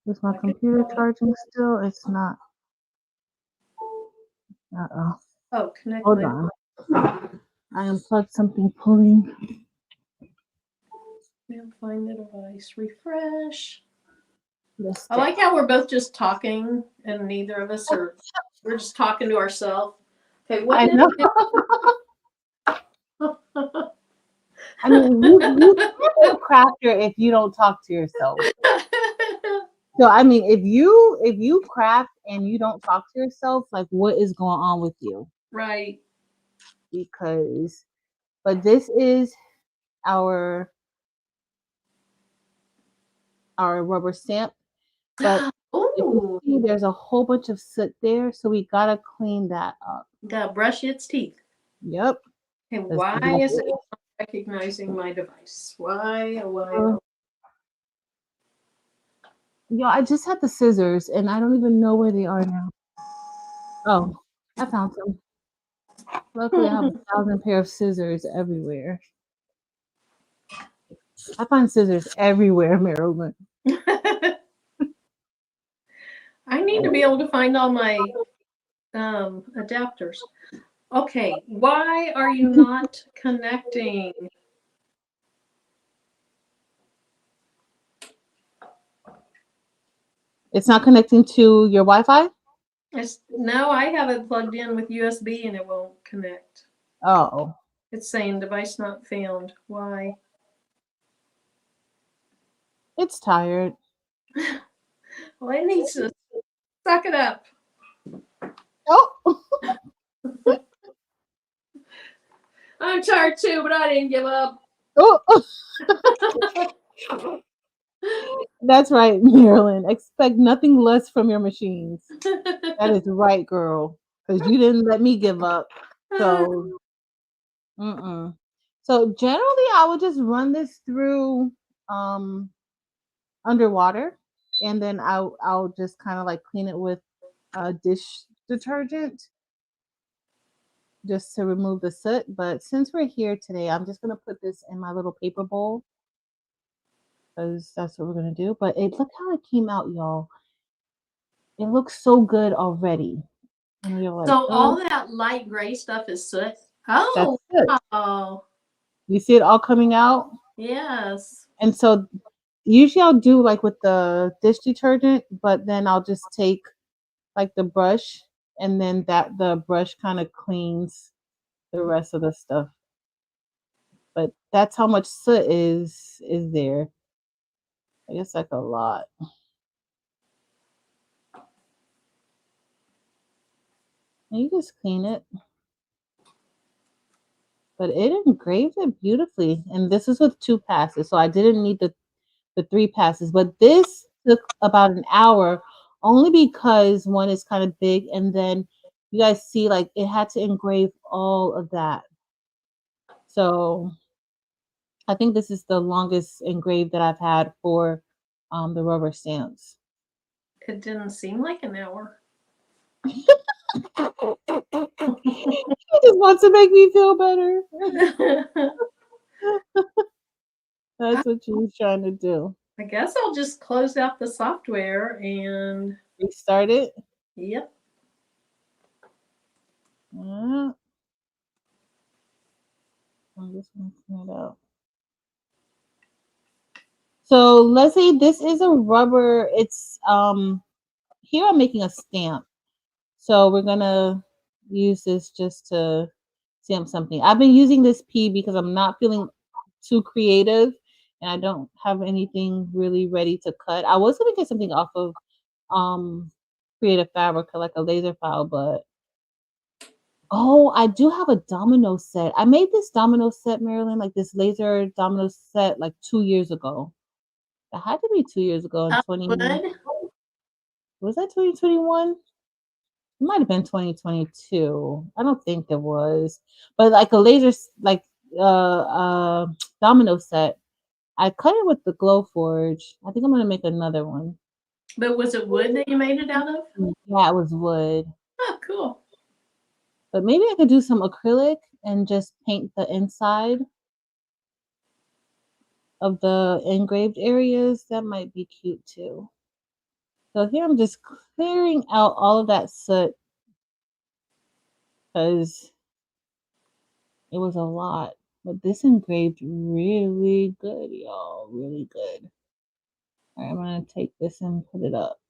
Is my Like it computer cut. charging still? It's not. Uh-oh. Oh, connect Hold my. on. I unplugged something pulling. Can't find the device. Refresh. This I like how we're both just talking and neither of us are. We're just talking to ourselves. Okay, what I did know. I mean, you can't be a crafter if you don't talk to yourself. So I mean, if you craft and you don't talk to yourself, like what is going on with you? Right. Because, but this is our rubber stamp. But if you Oh, see, there's a whole bunch of soot there, so we gotta clean that up. gotta brush its teeth. Yep. Okay, 'Cause why is it not recognizing my device? Why? yo, I just had the scissors and I don't even know where they are now. Oh, I found some. Luckily, I have 1,000 pair of scissors everywhere. I find scissors everywhere, Marilyn. I need to be able to find all my adapters. Okay, why are you not connecting? It's not connecting to your Wi-Fi? No, I have it plugged in with USB and it won't connect. Oh. It's saying device not found. Why? It's tired. Well, it needs to suck it up. Oh. I'm tired too, but I didn't give up. Oh. That's right, Marilyn. Expect nothing less from your machines. That is right, girl. Because you didn't let me give up. So, So generally, I would just run this through underwater, and then I'll just kind of like clean it with dish detergent just to remove the soot. But since we're here today, I'm just gonna put this in my little paper bowl because that's what we're gonna do. But look how it came out, y'all. It looks so good already. And you're like, So oh, all that light gray stuff is soot? that's Oh, good. wow. You see it all coming out? Yes. And so usually I'll do like with the dish detergent, but then I'll just take like the brush and then the brush kind of cleans the rest of the stuff. But that's how much soot is there. I guess like a lot. And you just clean it. But it engraved it beautifully. And this is with 2 passes. So I didn't need the 3 passes. But this took about an hour only because one is kind of big and then you guys see like it had to engrave all of that. So I think this is the longest engraved that I've had for the rubber stamps. It didn't seem like an hour. She just wants to make me feel better. That's what she was trying to do. I guess I'll just close out the software and Restart it. yep. All just want to clean it out. So let's say this is a rubber. It's here I'm making a stamp. So we're gonna use this just to stamp something. I've been using this P because I'm not feeling too creative and I don't have anything really ready to cut. I was gonna get something off of Creative Fabric, like a laser file, but oh, I do have a domino set. I made this domino set, Marilyn, like this laser domino set like 2 years ago. It had to be 2 years ago in 20. Wood? Was that 2021? It might have been 2022. I don't think it was. But like a laser like domino set. I cut it with the glow forge. I think I'm gonna make another one. But was it wood that you made it out of? Yeah, it was wood. Oh, cool. But maybe I could do some acrylic and just paint the inside of the engraved areas. That might be cute too. So here I'm just clearing out all of that soot because it was a lot. But this engraved really good, y'all. Really good. All right, I'm going to take this and put it up.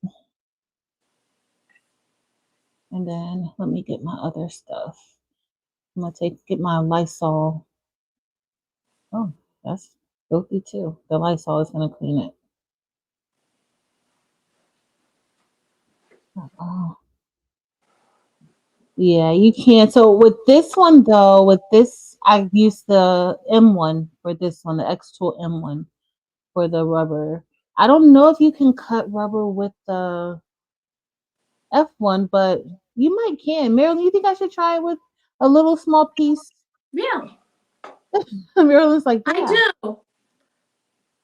And then let me get my other stuff. I'm going to get my Lysol. Oh, that's filthy too. The Lysol is going to clean it. Oh. Yeah, you can. So with this one though, with this, I've used the M1 for this one, the xTool M1 for the rubber. I don't know if you can cut rubber with the F1, but you might can. Marilyn, you think I should try it with a little small piece? Yeah. Marilyn's like, yeah. I do.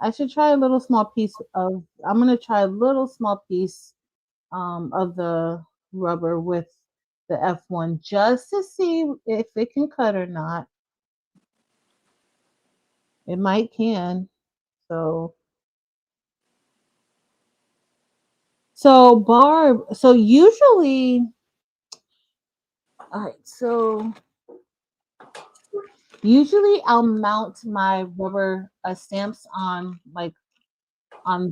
I should try a little small piece of, I'm going to try a little small piece of the rubber with the F1 just to see if it can cut or not. It might can. So Barb, so usually, all right, so usually I'll mount my rubber stamps on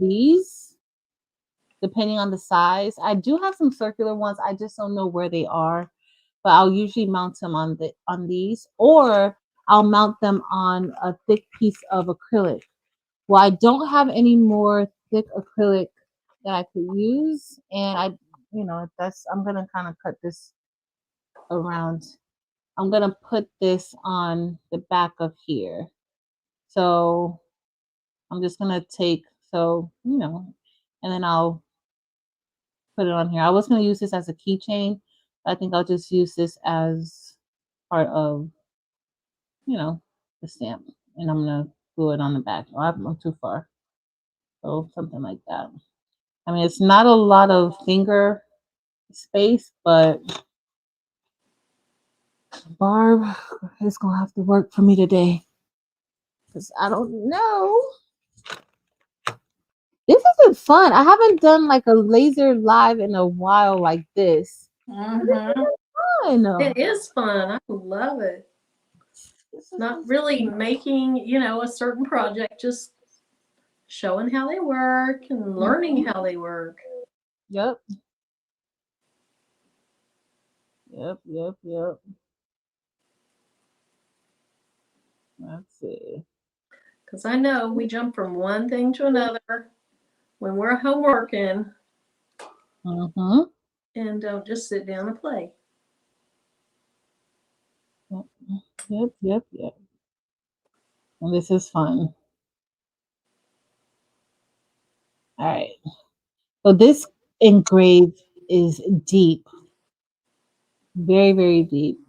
these, depending on the size. I do have some circular ones. I just don't know where they are, but I'll usually mount them on these, or I'll mount them on a thick piece of acrylic. Well, I don't have any more thick acrylic that I could use, and I'm gonna kind of cut this around. I'm gonna put this on the back of here. So I'm just gonna take, and then I'll put it on here. I was gonna use this as a keychain. I think I'll just use this as part of, the stamp, and I'm gonna glue it on the back. Oh, I'm too far. So something like that. I mean, it's not a lot of finger space, but Barb is gonna have to work for me today because I don't know. This has been fun. I haven't done like a laser live in a while like this. Mm-hmm. Fun. It is fun. I love it. It's not really making, a certain project, just showing how they work and learning how they work. Yep. Let's see. Because I know we jump from one thing to another when we're home working and don't just sit down and play. Yep. And this is fun. All right. So this engrave is deep. Very, very deep.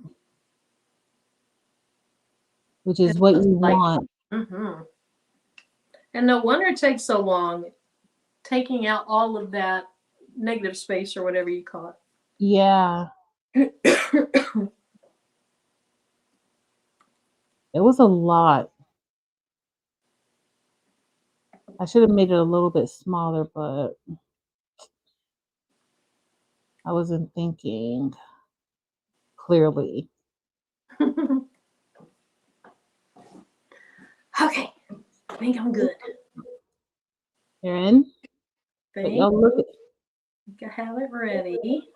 Which is what you want. Mm-hmm. And no wonder it takes so long, taking out all of that negative space or whatever you call it. Yeah. It was a lot. I should have made it a little bit smaller, but I wasn't thinking clearly. Okay, I think I'm good. You're in? Think Y'all look I have it ready.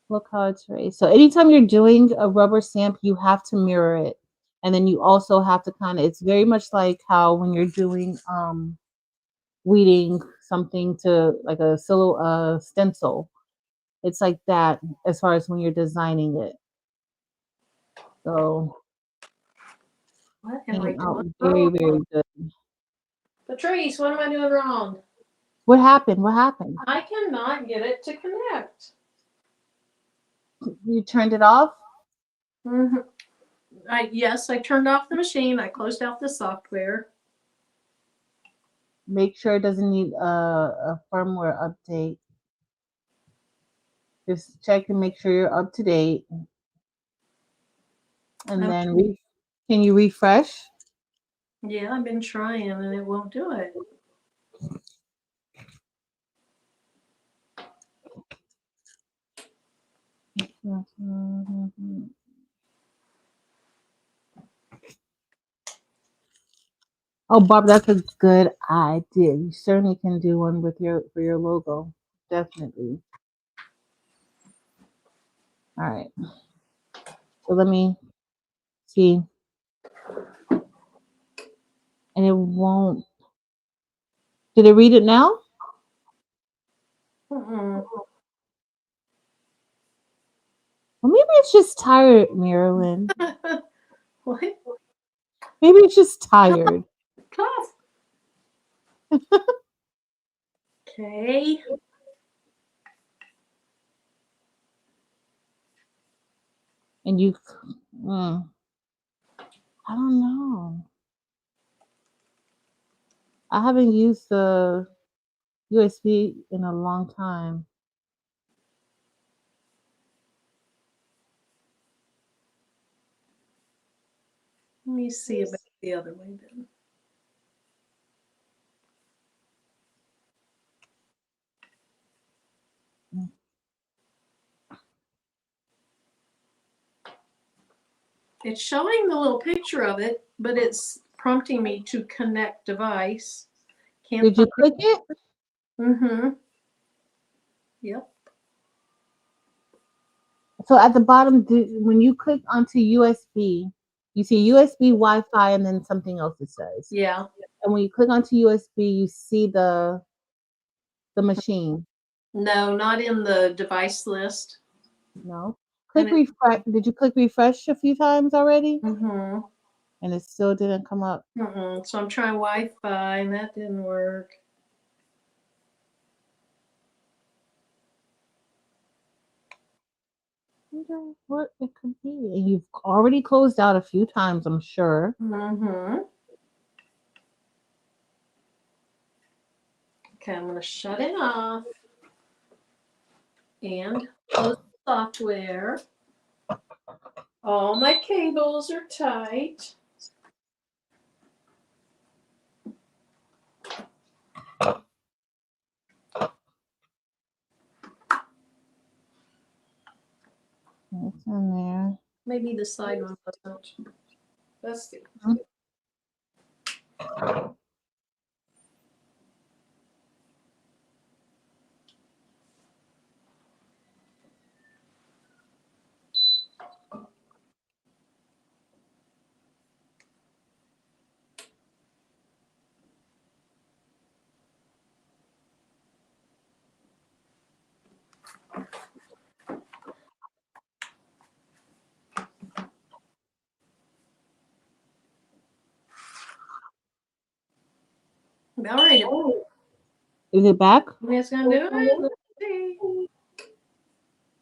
Look how it's raised. So anytime you're doing a rubber stamp, you have to mirror it. And then you also have to kind of, it's very much like how when you're doing weeding something to like a stencil. It's like that as far as when you're designing it. So What am I came out doing very, wrong? very good. Patrice, what am I doing wrong? What happened? What happened? I cannot get it to connect. You turned it off? Mm-hmm. Yes, I turned off the machine. I closed out the software. Make sure it doesn't need a firmware update. Just check and make sure you're up to date. And then can you refresh? Yeah, I've been trying and it won't do it. Oh, Bob, that's a good idea. You certainly can do one with for your logo. Definitely. All right. So let me see. And it won't. Did it read it now? Mm-mm. Well, maybe it's just tired, Marilyn. What? Maybe it's just tired. Cough. Okay. And you, I don't know. I haven't used the USB in a long time. Let me see about the other way then. It's showing the little picture of it, but it's prompting me to connect device. Did you click it? Mm-hmm. Yep. So at the bottom, when you click onto USB, you see USB, Wi-Fi, and then something else it says. Yeah. And when you click onto USB, you see the machine. No, not in the device list. No. Click refresh. Did you click refresh a few times already? Mm-hmm. And it still didn't come up. Mm-mm. So I'm trying Wi-Fi and that didn't work. I wonder what it could be. And you've already closed out a few times, I'm sure. Mm-hmm. Okay, I'm going to shut it off and close the software. All my cables are tight. It's in there. Maybe the side one wasn't. Let's see. All right. Is it back? It's going to do it. Let's see.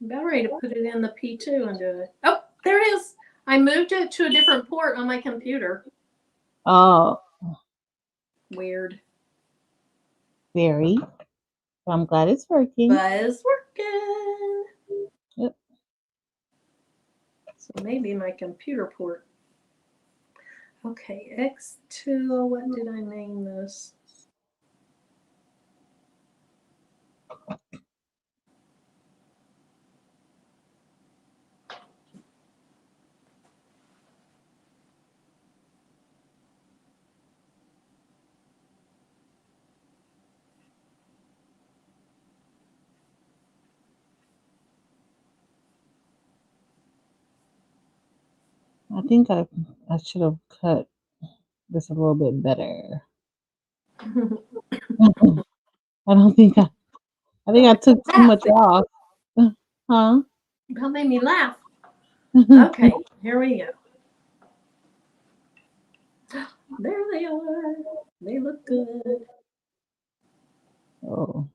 About ready to put it in the P2 and do it. Oh, there it is. I moved it to a different port on my computer. Oh, Weird. very. I'm glad it's working. But it's working. Yep. So maybe my computer port. Okay, xTool. What did I name this? I think I should have cut this a little bit better. I don't think I think I took too much off. Huh? That made me laugh. Okay, here we go. There they are. They look good. Oh.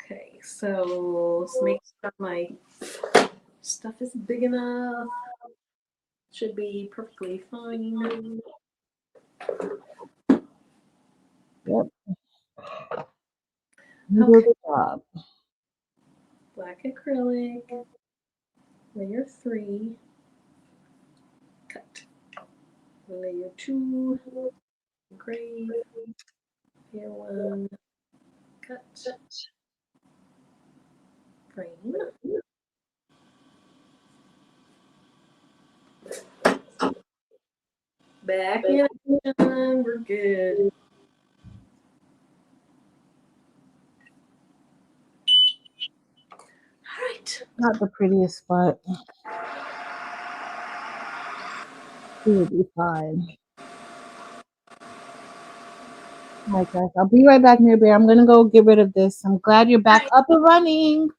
Okay, so let's make sure my stuff is big enough. Should be perfectly fine. Yep. You do a good job. Black acrylic, layer 3, cut. Layer 2, engrave, layer 1, cut, frame. Back in action, we're good. All right. Not the prettiest spot. It will be fine. All right, guys. I'll be right back, Mary Bear. I'm gonna go get rid of this. I'm glad you're back up and running.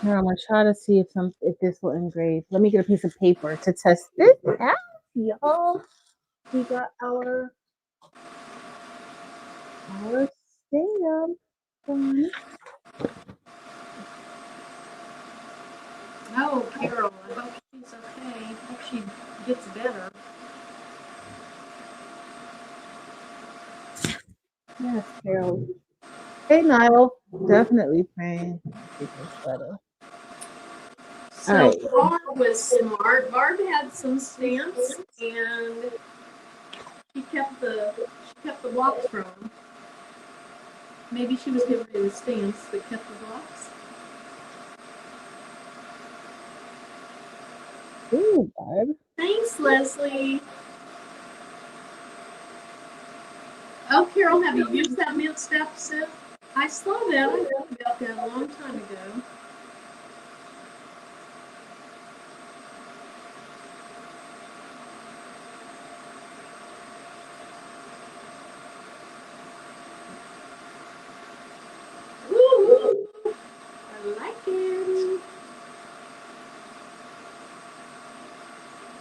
Now I'm gonna try to see if this will engrave. Let me get a piece of paper to test this out, y'all. We got our stamp. Oh, Carol, I hope she's okay. I hope she gets better. Yes, Carol. Hey, Niall. Definitely praying. Get this better. So right. Barb was smart. Barb had some stamps, and she kept the blocks from them. Maybe she was getting rid of the stamps, but kept the blocks. Ooh, Barb. Thanks, Leslie. Oh, Carol, have you used that mint step set? I saw that. I read about that a long time ago. Ooh, I like it.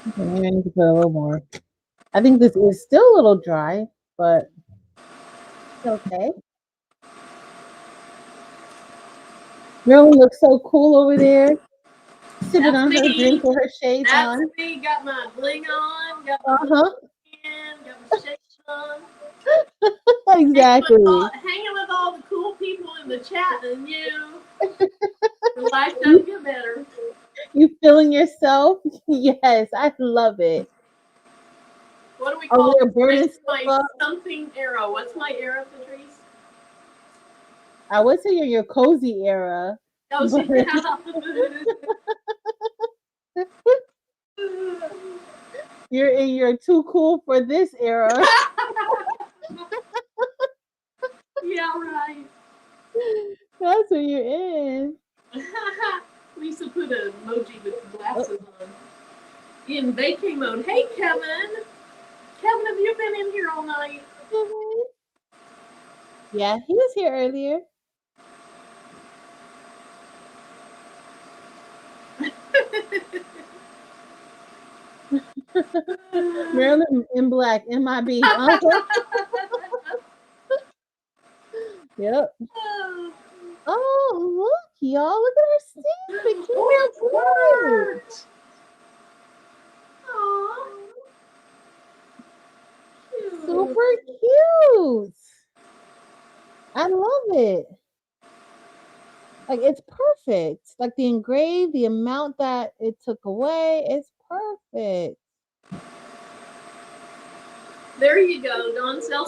Okay, I need to put a little more. I think this is still a little dry, but it's okay. Marilyn looks so cool over there, sipping on her drink with her shades on. That's me. Got my bling on. Got my got my shades on. Exactly. Hanging with all the cool people in the chat, and your life doesn't get better. You feeling yourself? Yes, I love it. What do we call it? My something era. What's my era, Patrice? I would say you're your cozy era. Oh, You're in your too cool for this era. Yeah, right. That's what you're in. Lisa put an emoji with glasses on. In baking mode. Hey, Kevin. Kevin, have you been in here all night? Yeah, he was here earlier. Marilyn in black, MIB. Yep. Oh, look, y'all. Look at our stamp. It came out cute. Super cute. I love it. Like, it's perfect. Like, the engraved, the amount that it took away, it's perfect. There you go. Donzel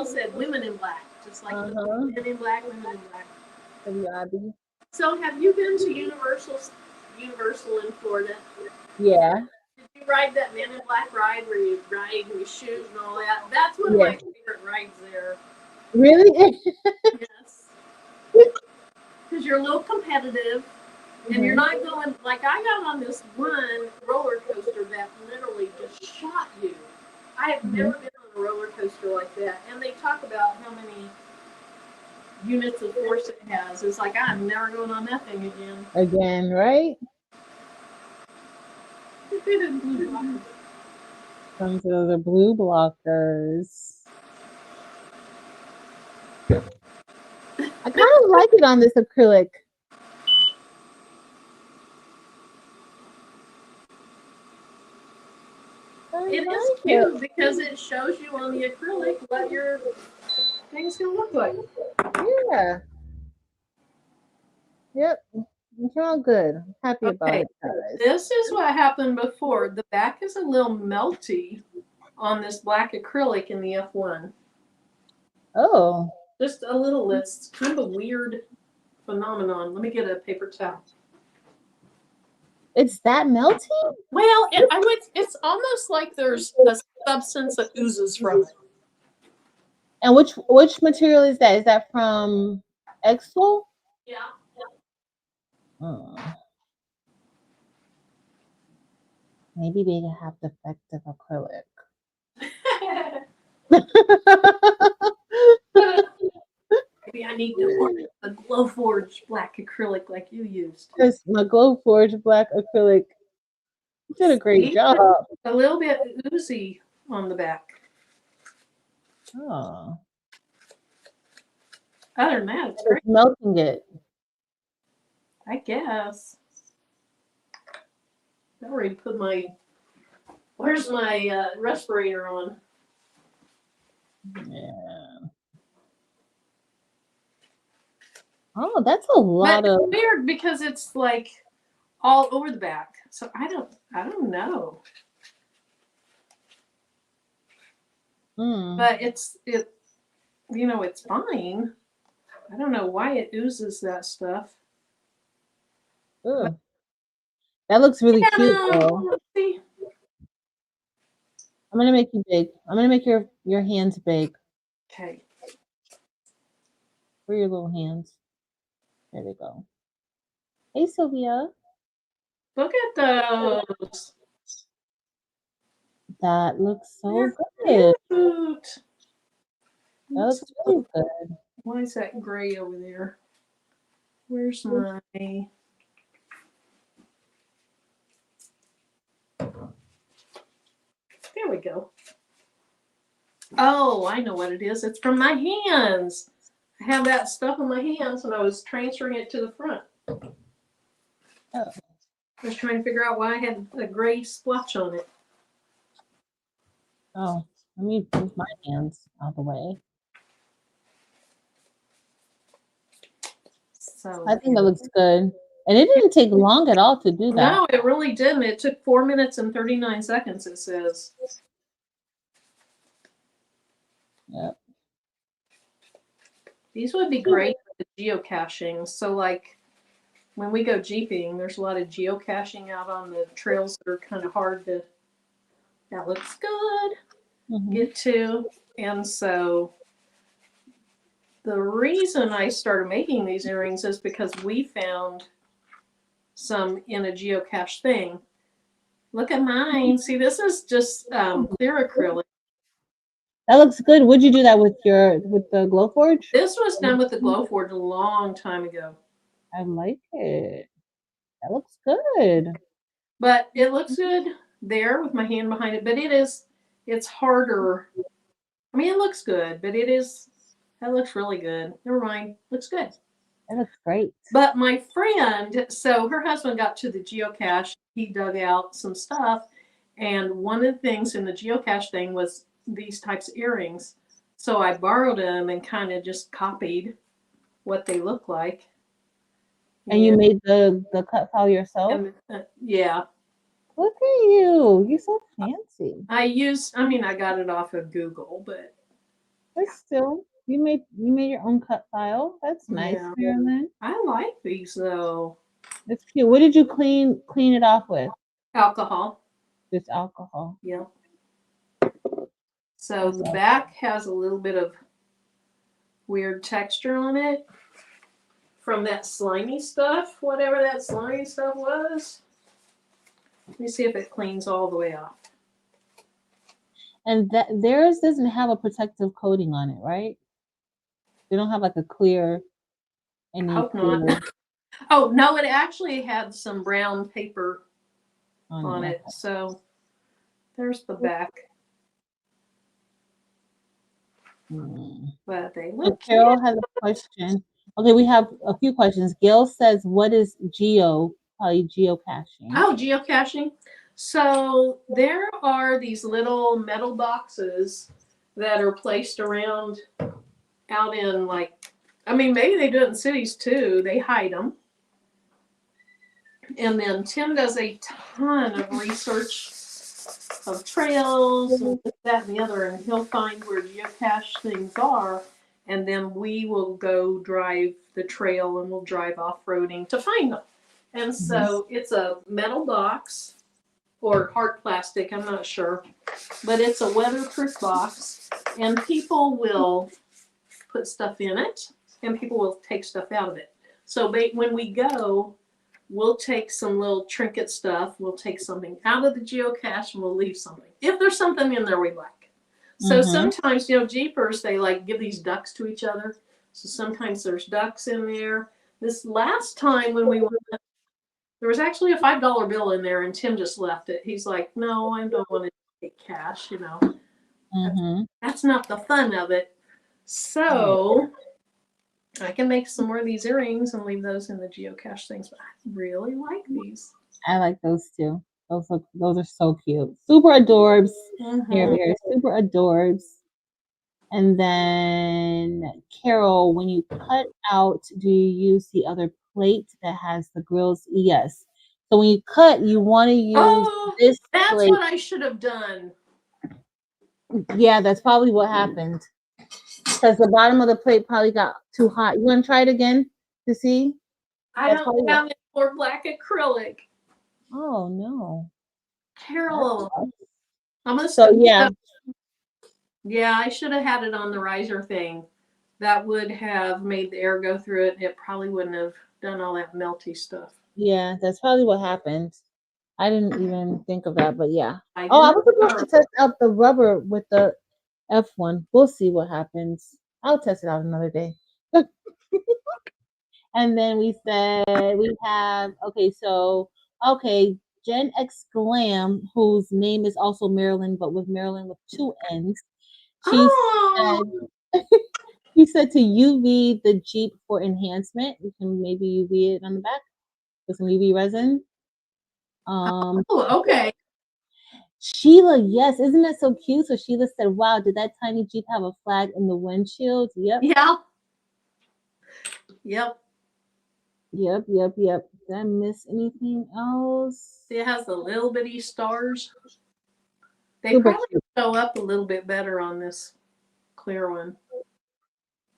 said women in black. just like Uh-huh. the Men in Black, Women in Black. WIB. So, have you been to Universal in Florida? Yeah. Did you ride that Men in Black ride where you ride in your shoes and all that? That's one of Yeah. my favorite rides there. Really? Yes. Because you're a little competitive and you're not going, like I got on this one roller coaster that literally just shot you. I have never been on a roller coaster like that. And they talk about how many units of force it has. It's like, I'm never going on that thing again. Again, right? Some of those are blue blockers. I kind of like it on this acrylic. It is cute because it shows you on the acrylic what your thing's going to look like. Yeah. Yep. It's all good. I'm happy about it, guys. This is what happened before. The back is a little melty on this black acrylic in the F1. Oh. Just a little. It's kind of a weird phenomenon. Let me get a paper towel. It's that melty? Well, it's almost like there's a substance that oozes from it. And which material is that? Is that from xTool? Yeah. Oh. Maybe they have defective acrylic. Maybe I need to order a Glowforge black acrylic like you used. Because my Glowforge black acrylic did a great job. A little bit oozy on the back. Oh. Other than that, it's great. It's melting it. I guess. I already put my. Where's my respirator on? Yeah. Oh, that's a lot of. It's weird because it's like all over the back. So I don't know. But it's fine. I don't know why it oozes that stuff. Ugh. That looks really cute though. See? I'm gonna make you big. I'm gonna make your hands big. Okay. Where are your little hands? There they go. Hey Sylvia. Look at those. That looks so They're good. cute. That looks really good. Why is that gray over there? Where's my... There we go. Oh, I know what it is. It's from my hands. I have that stuff in my hands and I was transferring it to the front. Oh. I was trying to figure out why I had a gray splotch on it. Oh, let me move my hands out of the way. So I think that looks good. And it didn't take long at all to do that. No, it really didn't. It took 4 minutes and 39 seconds, it says. Yep. These would be great for geocaching. So like when we go jeeping, there's a lot of geocaching out on the trails that are kind of hard to, that looks good, get to. And so the reason I started making these earrings is because we found some in a geocache thing. Look at mine. See, this is just clear acrylic. That looks good. Would you do that with the Glowforge? This was done with the Glowforge a long time ago. I like it. That looks good. But it looks good there with my hand behind it. But it's harder. I mean, it looks good, but that looks really good. Never mind. Looks good. That looks great. But my friend, so her husband got to the geocache. He dug out some stuff. And one of the things in the geocache thing was these types of earrings. So I borrowed them and kind of just copied what they look like. And you made the cut file yourself? Yeah. Look at you. You're so fancy. I got it off of Google, but still. You made your own cut file. That's nice, Yeah. Marilyn. I like these though. That's cute. What did you clean it off with? Alcohol. Just alcohol. Yeah. So the back has a little bit of weird texture on it from that slimy stuff, whatever that slimy stuff was. Let me see if it cleans all the way off. And that theirs doesn't have a protective coating on it, right? They don't have like a clear. I hope not. Oh no, it actually had some brown paper on it. So there's the back. But they look cute. Carol has a question. Okay, we have a few questions. Gail says, "What is geocaching?" Oh, geocaching. So there are these little metal boxes that are placed around out in, like, I mean, maybe they do it in cities too. They hide them. And then Tim does a ton of research of trails and this, that, and the other, and he'll find where geocache things are, and then we will go drive the trail and we'll drive off-roading to find them. And so it's a metal box or hard plastic, I'm not sure, but it's a weatherproof box, and people will put stuff in it and people will take stuff out of it. So when we go, we'll take some little trinket stuff. We'll take something out of the geocache and we'll leave something. If there's something in there we like. So sometimes, Jeepers, they like give these ducks to each other. So sometimes there's ducks in there. This last time when we went, there was actually a $5 bill in there and Tim just left it. He's like, no, I don't want to take cash, That's not the fun of it. So I can make some more of these earrings and leave those in the geocache things, but I really like these. I like those too. Those are so cute. Super adorbs. Here, super adorbs. And then Carol, when you cut out, do you use the other plate that has the grills? Yes. So when you cut, you want to use this that's plate. what I should have done. Yeah, that's probably what happened. Because the bottom of the plate probably got too hot. You want to try it again to see? I don't have any more black acrylic. Oh no, Carol. I'm gonna yeah, I should have had it on the riser thing. That would have made the air go through it, and it probably wouldn't have done all that melty stuff. Yeah, that's probably what happened. I didn't even think of that, but yeah. I was supposed to test out the rubber with the F1. We'll see what happens. I'll test it out another day. And then we said we have Gen X Glam, whose name is also Marilyn, but with Marilyn with 2 N's. He said to UV the Jeep for enhancement. You can maybe UV it on the back with some UV resin. Okay. Sheila, yes, isn't that so cute? So Sheila said, "Wow, did that tiny Jeep have a flag in the windshield?" Yep. Yeah. Yep. Yep. Did I miss anything else? It has the little bitty stars. They probably show up a little bit better on this clear one.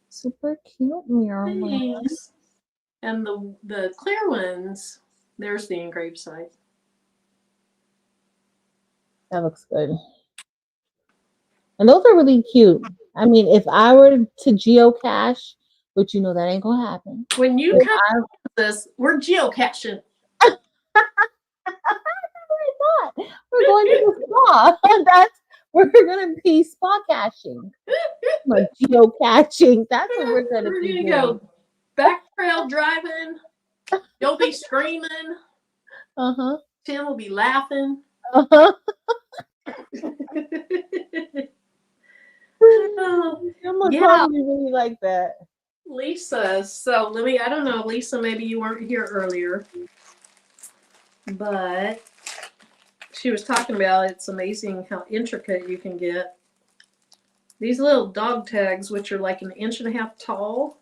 Super cute mirror. Thanks. And the clear ones, there's the engraved side. That looks good. And those are really cute. I mean, if I were to geocache, but that ain't gonna happen. When you come to this, we're geocaching. We're going to the spa. We're gonna be spa caching. Geocaching. That's what we're gonna be doing. Go back trail driving. You'll be screaming. Tim will be laughing. Probably really like that. Lisa, so I don't know, Lisa, maybe you weren't here earlier, but she was talking about it's amazing how intricate you can get. These little dog tags, which are like 1.5 inches tall.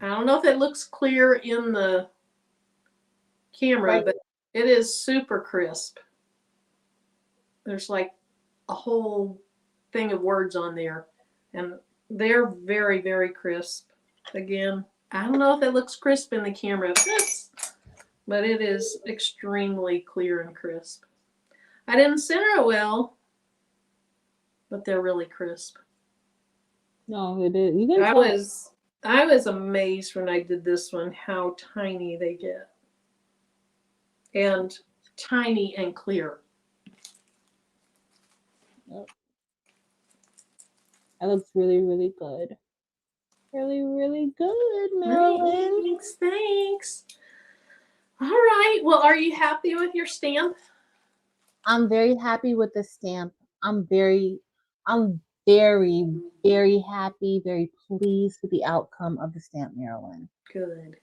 I don't know if it looks clear in the camera, but it is super crisp. There's like a whole thing of words on there, and they're very, very crisp. Again, I don't know if it looks crisp in the camera, but it is extremely clear and crisp. I didn't center it well, but they're really crisp. No, it is. You can I tell. I was amazed when I did this one how tiny they get. And tiny and clear. That looks really, really good. Really, really good, Marilyn. Thanks. All right. Well, are you happy with your stamp? I'm very happy with the stamp. I'm very, very happy, very pleased with the outcome of the stamp, Marilyn. Good.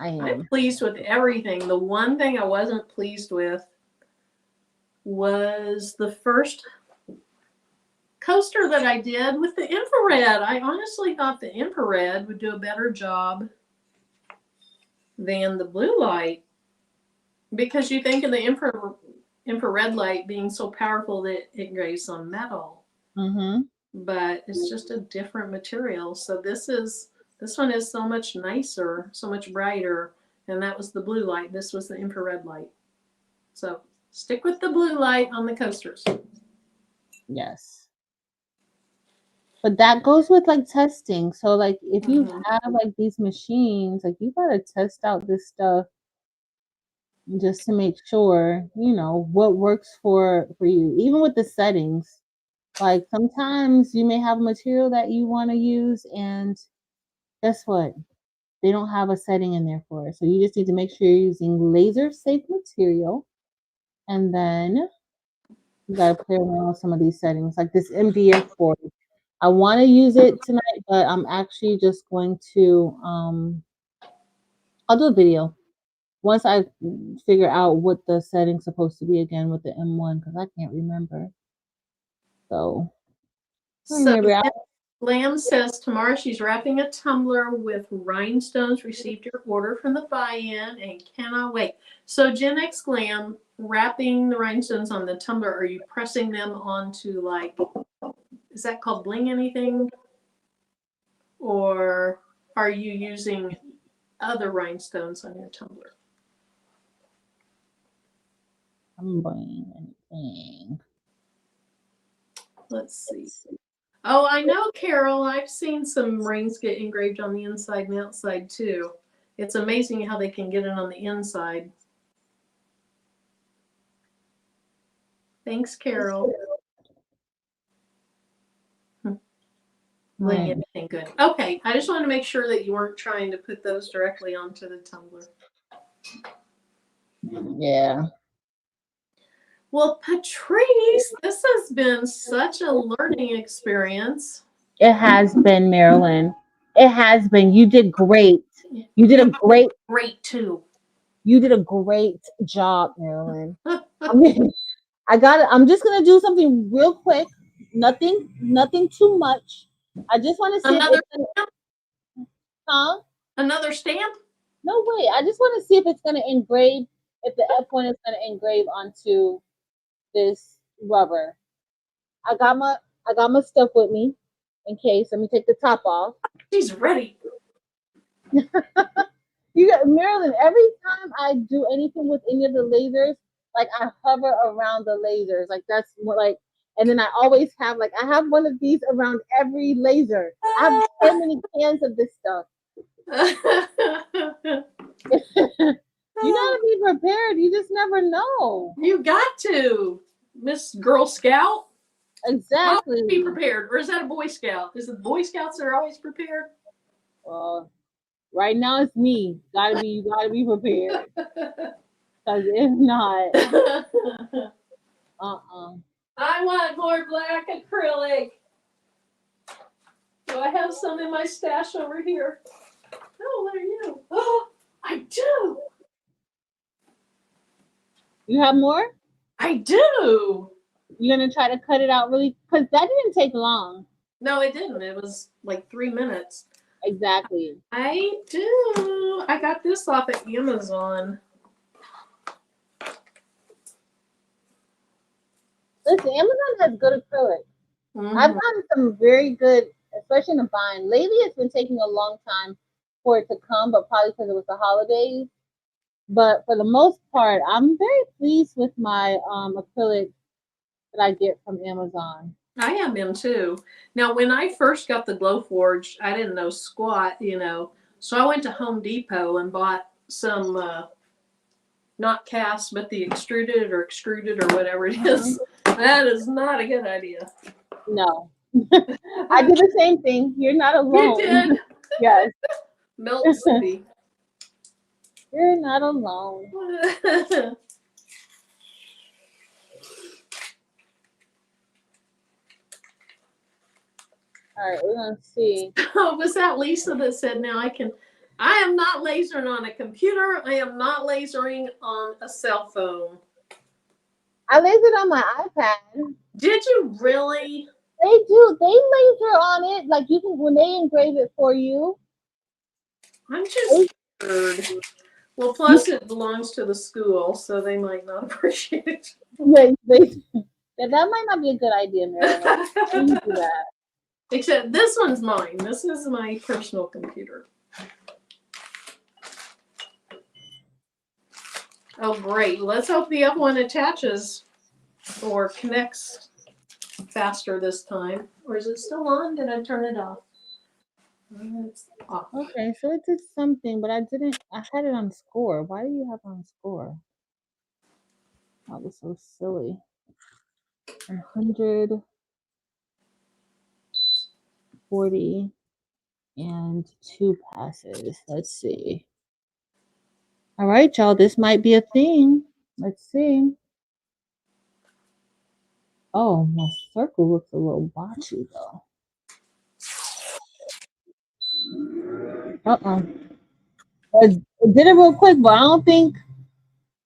I am. I'm pleased with everything. The one thing I wasn't pleased with was the first coaster that I did with the infrared. I honestly thought the infrared would do a better job than the blue light, because you think of the infrared light being so powerful that it engraves on metal. Mm-hmm. But it's just a different material. So this one is so much nicer, so much brighter, and that was the blue light. This was the infrared light. So stick with the blue light on the coasters. Yes. But that goes with like testing. So like if you have like these machines, like you gotta test out this stuff just to make sure, you know, what works for you. Even with the settings. Like sometimes you may have a material that you want to use, and guess what? They don't have a setting in there for it. So you just need to make sure you're using laser safe material, and then you gotta play around with some of these settings, like this MDF board. I want to use it tonight, but I'm actually just going to I'll do a video once I figure out what the setting's supposed to be again with the M1, because I can't remember. So Lamb says tomorrow she's wrapping a tumbler with rhinestones. Received your order from the buy-in and cannot wait. So Gen X Glam, wrapping the rhinestones on the tumbler, are you pressing them onto, like, is that called bling anything? Or are you using other rhinestones on your tumbler? I'm buying anything. Let's see. Oh, I know, Carol. I've seen some rings get engraved on the inside and outside too. It's amazing how they can get it on the inside. Thanks, Carol. Bling anything good. Okay, I just wanted to make sure that you weren't trying to put those directly onto the tumbler. Yeah. Well, Patrice, this has been such a learning experience. It has been, Marilyn. It has been. You did great. You did a great too. You did a great job, Marilyn. I mean, I'm just gonna do something real quick. Nothing too much. I just want to see another stamp? Huh? Another stamp? No way. I just want to see if it's gonna engrave. If the F1 is gonna engrave onto this rubber. I got my stuff with me in case. Let me take the top off. She's ready. You got Marilyn. Every time I do anything with any of the lasers, like I hover around the lasers, like that's what like. And then I always have I have one of these around every laser. I have so many cans of this stuff. You gotta be prepared. You just never know. You got to, Miss Girl Scout. Exactly. Be prepared. Or is that a Boy Scout? Is it the Boy Scouts that are always prepared? Well, right now it's me. You gotta be prepared. Because if not, I want more black acrylic. Do I have some in my stash over here? Oh, what are you? Oh, I do. You have more? I do. You're gonna try to cut it out really, because that didn't take long. No, it didn't. It was like 3 minutes. Exactly. I do. I got this off at Amazon. Listen, Amazon has good acrylic. I've gotten some very good, especially in the bind. Lately, it's been taking a long time for it to come, but probably because it was the holidays. But for the most part, I'm very pleased with my acrylic that I get from Amazon. I have been too. Now, when I first got the Glowforge, I didn't know squat, So I went to Home Depot and bought some, not cast, but the extruded or whatever it is. That is not a good idea. No. I did the same thing. You're not alone. You did? Yes. Melt City. You're not alone. All right, we're gonna see. Oh, was that Lisa that said now I am not lasering on a computer. I am not lasering on a cell phone. I lasered on my iPad. Did you really? They do. They laser on it. Like you can when they engrave it for you. I'm just scared. Well, plus it belongs to the school, so they might not appreciate it. That might not be a good idea, Marilyn. Do that. Except this one's mine. This is my personal computer. Oh, great. Let's hope the other one attaches or connects faster this time. Or is it still on? Did I turn it off? It's off. Okay, so it did something, but I had it on score. Why do you have it on score? That was so silly. 140 and 2 passes. Let's see. All right, y'all. This might be a thing. Let's see. Oh, my circle looks a little botchy though. It did it real quick, but I don't think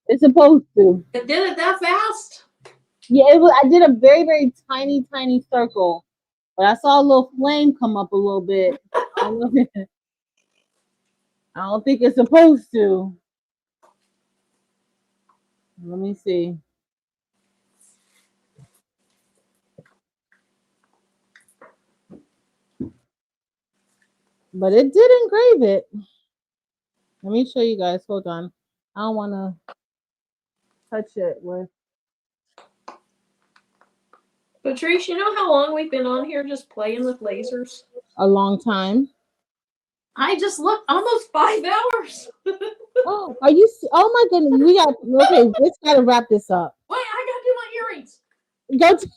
it's supposed to. It did it that fast? Yeah, I did a very, very tiny, tiny circle, but I saw a little flame come up a little bit. I don't think it's supposed to. Let me see. But it did engrave it. Let me show you guys. Hold on. I don't want to touch it with. Patrice, you know how long we've been on here just playing with lasers? A long time. I just looked almost 5 hours. Oh, are you? Oh my goodness, we got okay. Let's gotta wrap this up. Wait, I gotta do my earrings. I gotta do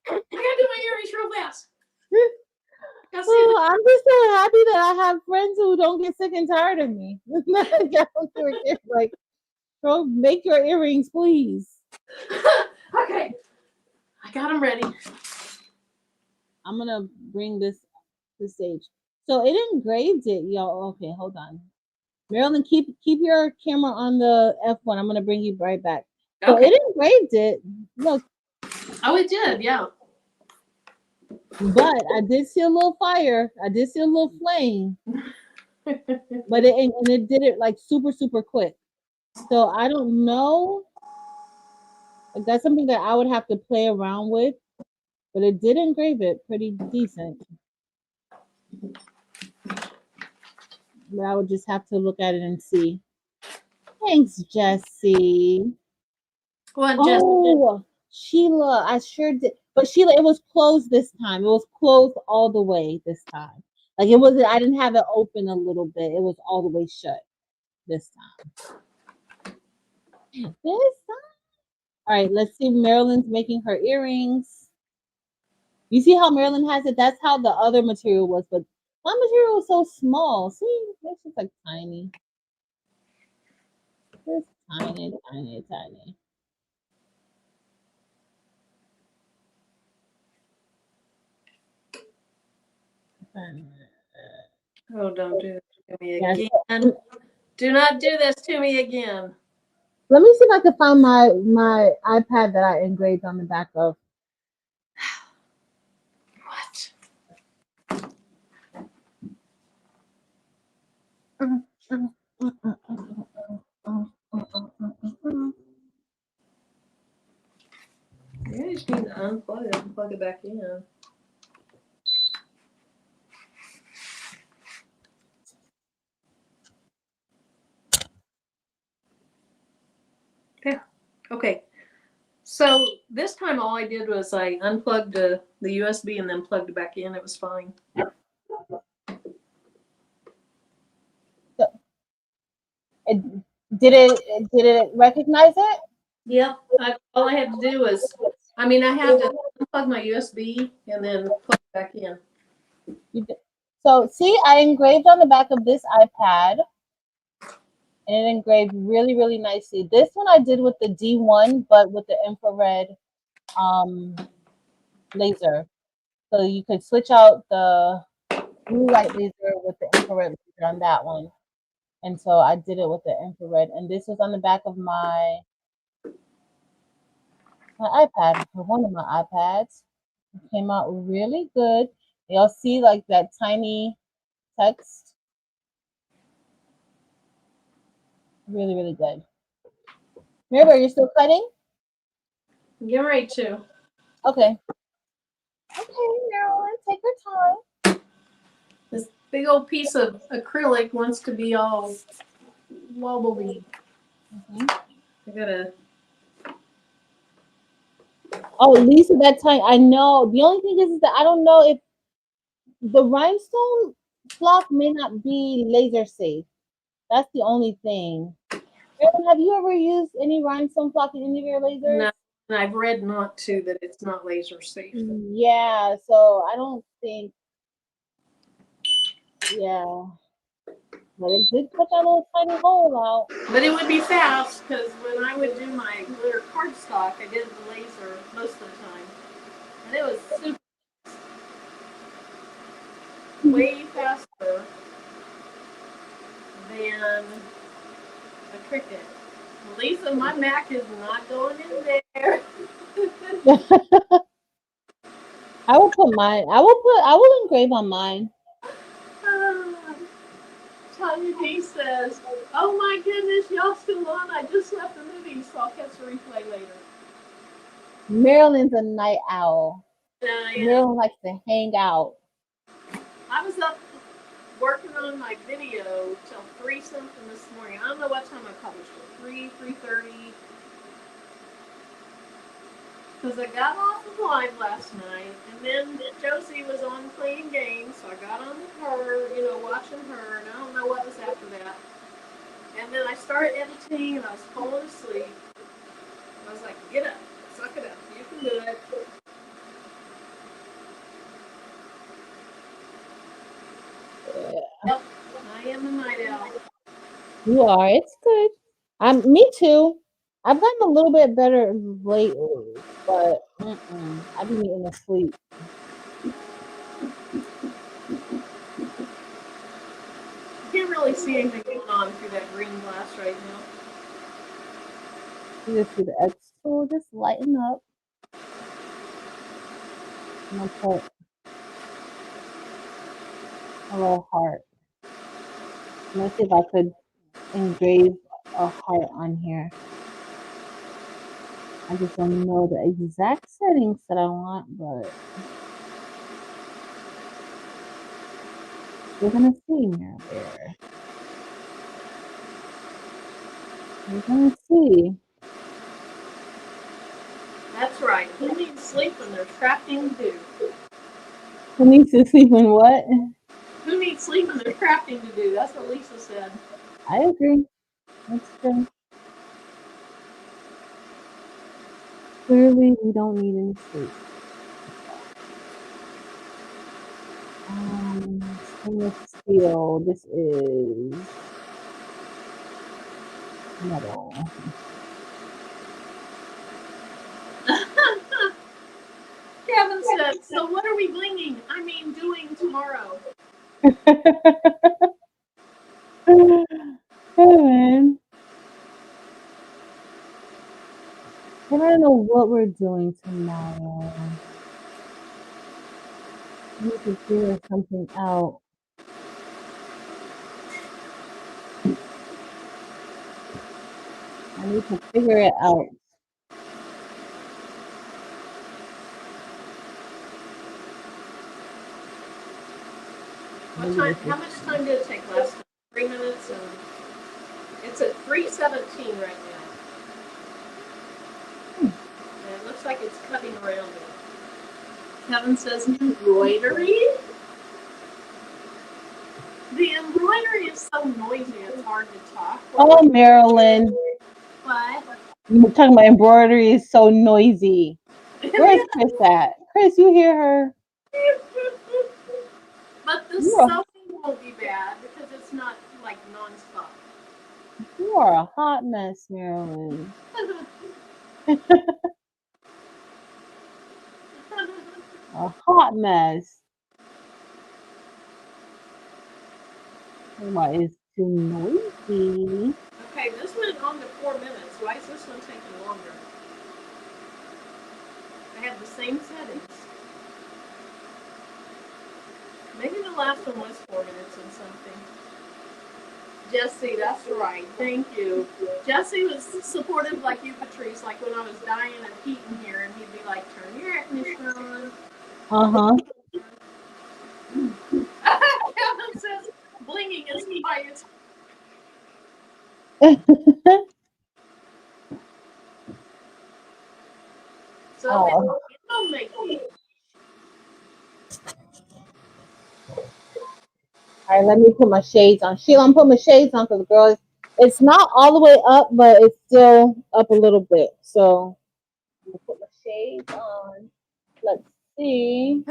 my earrings real fast. Oh, I'm just so happy that I have friends who don't get sick and tired of me. Like, bro, make your earrings, please. Okay, I got them ready. I'm gonna bring this to stage. So it engraved it, y'all. Okay, hold on. Marilyn, keep your camera on the F1. I'm gonna bring you right back. So it engraved it. Look. Oh, it did, yeah. But I did see a little fire. I did see a little flame. But it did it like super, super quick. So I don't know. Like that's something that I would have to play around with. But it did engrave it pretty decent. But I would just have to look at it and see. Thanks, Jessie. What, oh, Sheila, I sure did. But Sheila, it was closed this time. It was closed all the way this time. Like it wasn't. I didn't have it open a little bit. It was all the way shut this time. This time. All right. Let's see. Marilyn's making her earrings. You see how Marilyn has it? That's how the other material was, but my material was so small. See, it's just like tiny. It's tiny, tiny, tiny. Oh, don't do this to me again. Do not do this to me again. Let me see if I can find my iPad that I engraved on the back of. Yeah, I just need to unplug it and plug it back in. Yeah. Okay. So this time all I did was I unplugged the USB and then plugged it back in. It was fine. Did it recognize it? Yep. All I had to do was, I had to unplug my USB and then plug it back in. So see, I engraved on the back of this iPad, and it engraved really, really nicely. This one I did with the D1, but with the infrared laser. So you could switch out the blue light laser with the infrared laser on that one. And so I did it with the infrared. And this was on the back of my iPad, or one of my iPads. It came out really good. You'll see like that tiny text. Really, really good. Mirabel, you're still cutting? Get ready to. Okay. Okay, Marilyn, take your time. This big old piece of acrylic wants to be all wobbly. I gotta. Oh, Lisa, that time I know. The only thing is that I don't know if the rhinestone flock may not be laser safe. That's the only thing. Marilyn, have you ever used any rhinestone flock in any of your lasers? No, and I've read not to that it's not laser safe. Yeah, so I don't think. Yeah. But it did put that little tiny hole out. But it would be fast because when I would do my glitter cardstock, I did the laser most of the time. And it was super way faster than a Cricut. Lisa, my Mac is not going in there. I will put mine. I will engrave on mine. Tanya D says, "Oh my goodness, y'all still on? I just left the movie, so I'll catch the replay later." Marilyn's a night owl. Yeah. Marilyn likes to hang out. I was up working on my video till 3 something this morning. I don't know what time I published it. 3:30. Because I got off of live last night, and then Josie was on playing games, so I got on with her, watching her, and I don't know what was after that. And then I started editing, and I was falling asleep. I was like, "Get up, suck it up, you can do it." Yep, I am a night owl. You are. It's good. Me too. I've gotten a little bit better lately, but I've been getting asleep. Can't really see anything going on through that green glass right now. You just see the xTool just lighten up. I'm gonna put a little heart. Let's see if I could engrave a heart on here. I just don't know the exact settings that I want, but we're gonna see now there. We're gonna see. That's right. Who needs sleep when there's crafting to do? Who needs to sleep in what? Who needs sleep when there's crafting to do? That's what Lisa said. I agree. That's true. Clearly, we don't need any sleep. Stainless steel. This is metal. Kevin said, "So what are we doing tomorrow?" Kevin. I don't know what we're doing tomorrow. I need to figure something out. I need to figure it out. What time? How much time did it take last time? 3 minutes, and it's at 3:17 right now. And it looks like it's cutting around it. Kevin says embroidery. The embroidery is so noisy, it's hard to talk. Oh, Marilyn. What? You were talking about embroidery is so noisy. Where's Chris at? Chris, you hear her? But the sewing won't be bad because it's not like nonstop. You are a hot mess, Marilyn. A hot mess. Why is too noisy? Okay, this went on to 4 minutes. Why is this one taking longer? I have the same settings. Maybe the last one was 4 minutes and something. Jesse, that's right. Thank you. Jesse was supportive like you, Patrice, like when I was dying of heat in here, and he'd be like, turn your air conditioner on. Uh-huh. Kevin says, blinging is quiet. So it'll make you. All right, let me put my shades on. Sheila, I'm putting my shades on because, girl, it's not all the way up, but it's still up a little bit. So I'm going to put my shades on. Let's see.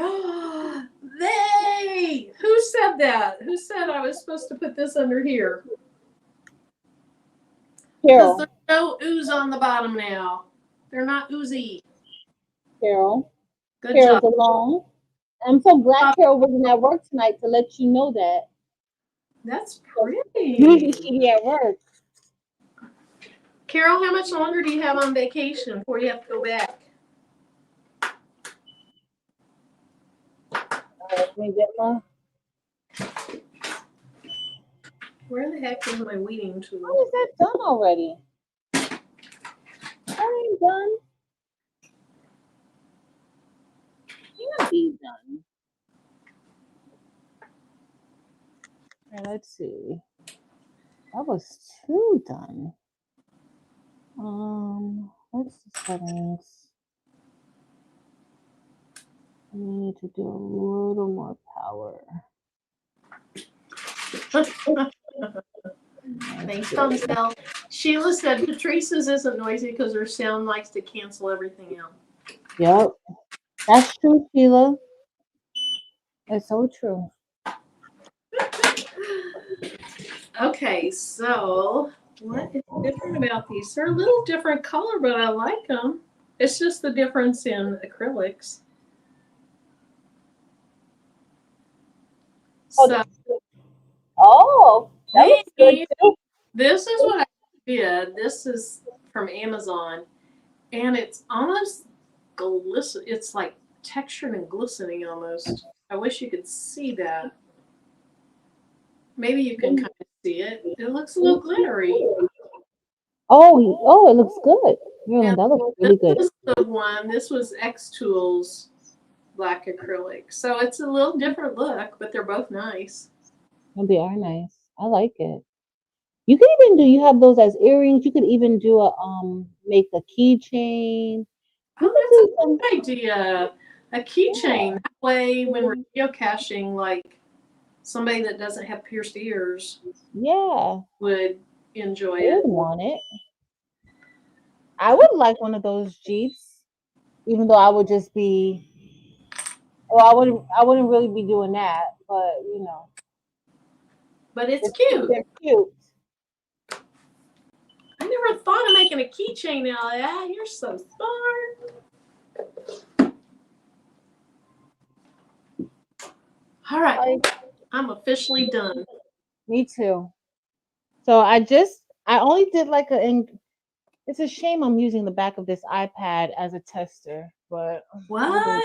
They! Who said that? Who said I was supposed to put this under here? Because there's no ooze on the bottom now. They're not oozy. Carol. Good Carol's job. alone. I'm so glad Carol wasn't at work tonight to let you know that. That's pretty. Usually she'd be at work. Carol, how much longer do you have on vacation before you have to go back? Let me get my... Where the heck is my weeding tool? How is that done already? That ain't done. Can't be done. All right, let's see. That was 2 done. What's the settings? I need to do a little more power. Thanks, thumbs down. Sheila said Patrice's isn't noisy because her sound likes to cancel everything out. Yep. That's true, Sheila. It's so true. Okay, so what is different about these? They're a little different color, but I like them. It's just the difference in acrylics. So, that looks good too. This is what I did. This is from Amazon, and it's almost glisten. It's like textured and glistening almost. I wish you could see that. Maybe you can kind of see it. It looks a little glittery. Oh, it looks good. Yeah, that looks really good. This is the one. This was xTool's black acrylic. So it's a little different look, but they're both nice. And they are nice. I like it. You can even do, you have those as earrings. You could even do make a keychain. Oh, that's a good idea. A keychain. That way, when we're geocaching, like somebody that doesn't have pierced ears, would enjoy it. I would want it. I would like one of those Jeeps, even though I would just be. Well, I wouldn't really be doing that, but you know. But it's cute. They're cute. I never thought of making a keychain out of that. You're so smart. All right. I'm officially done. Me too. So I only did like it's a shame I'm using the back of this iPad as a tester, but what?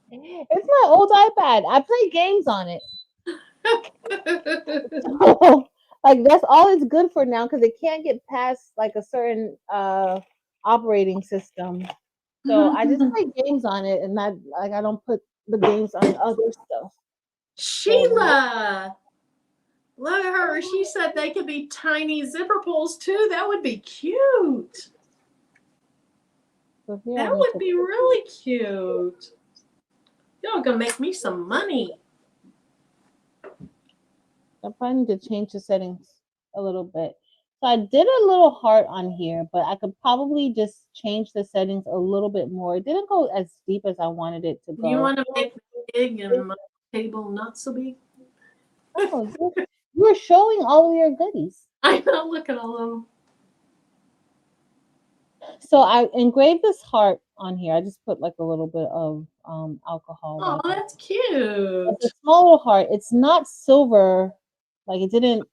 It's my old iPad. I play games on it. So, like that's all it's good for now because it can't get past like a certain operating system. So I just play games on it, and I don't put the games on other stuff. Sheila, look at her. She said they could be tiny zipper pulls too. That would be cute. So here That would be really cute. Y'all gonna make me some money. I probably need to change the settings a little bit. So I did a little heart on here, but I could probably just change the settings a little bit more. It didn't go as deep as I wanted it to go. You want to make it big and my table not so big? Oh, you were showing all of your goodies. I know. Look at all of them. So I engraved this heart on here. I just put like a little bit of alcohol. Oh, that's It's cute. a small little heart. It's not silver. Like it didn't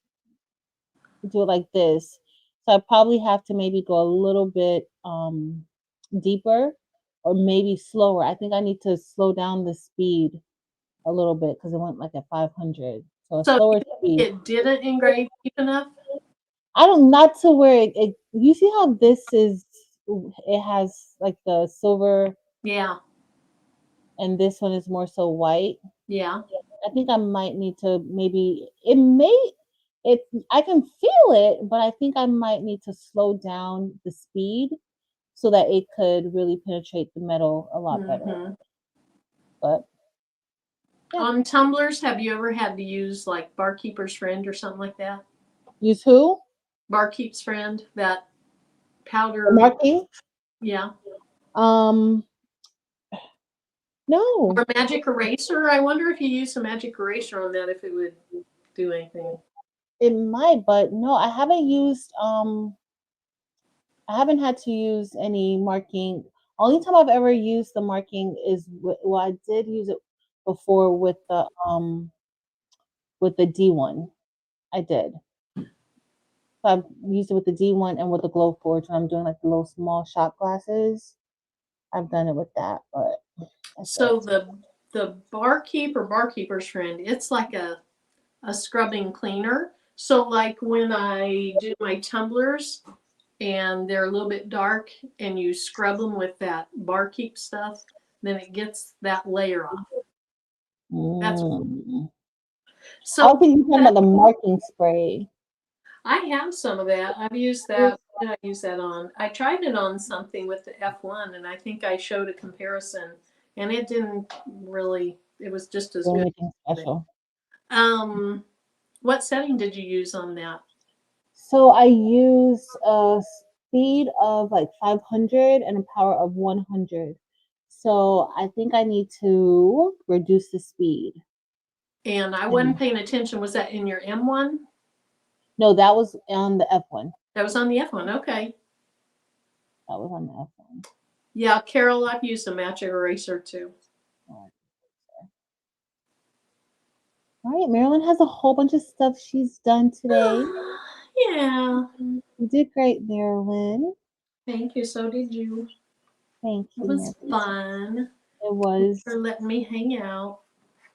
do it like this. So I probably have to maybe go a little bit deeper or maybe slower. I think I need to slow down the speed a little bit because it went like at 500. So a slower speed. It didn't engrave deep enough? I don't, not to where it you see how this is, it has like the silver. Yeah. And this one is more so white. Yeah. I think I might need to maybe I can feel it, but I think I might need to slow down the speed so that it could really penetrate the metal a lot better. But yeah. On tumblers, have you ever had to use like Barkeeper's Friend or something like that? Use who? Barkeep's Friend, that powder marking? Yeah. No. Or magic eraser. I wonder if you use a magic eraser on that, if it would do anything. It might, but no, I haven't used I haven't had to use any marking. Only time I've ever used the marking is well, I did use it before with the D1. I did. So I've used it with the D1 and with the glow forge when I'm doing like the little small shot glasses. I've done it with that, but so the Barkeep or Barkeeper's Friend, it's like a scrubbing cleaner. So like when I do my tumblers and they're a little bit dark and you scrub them with that Barkeep stuff, then it gets that layer off. That's so. I think you're talking about the marking spray. I have some of that. I've used that. What did I use that on? I tried it on something with the F1, and I think I showed a comparison, and it didn't really. It was just as good. Anything special. What setting did you use on that? So I use a speed of like 500 and a power of 100. So I think I need to reduce the speed. And I wasn't paying attention. Was that in your M1? No, that was on the F1. That was on the F1. Okay. That was on the F1. Yeah, Carol, I've used a magic eraser too. All right, Marilyn has a whole bunch of stuff she's done today. Yeah. You did great, Marilyn. Thank you. So did you. Thank you. It was fun. It was. Thanks for letting me hang out.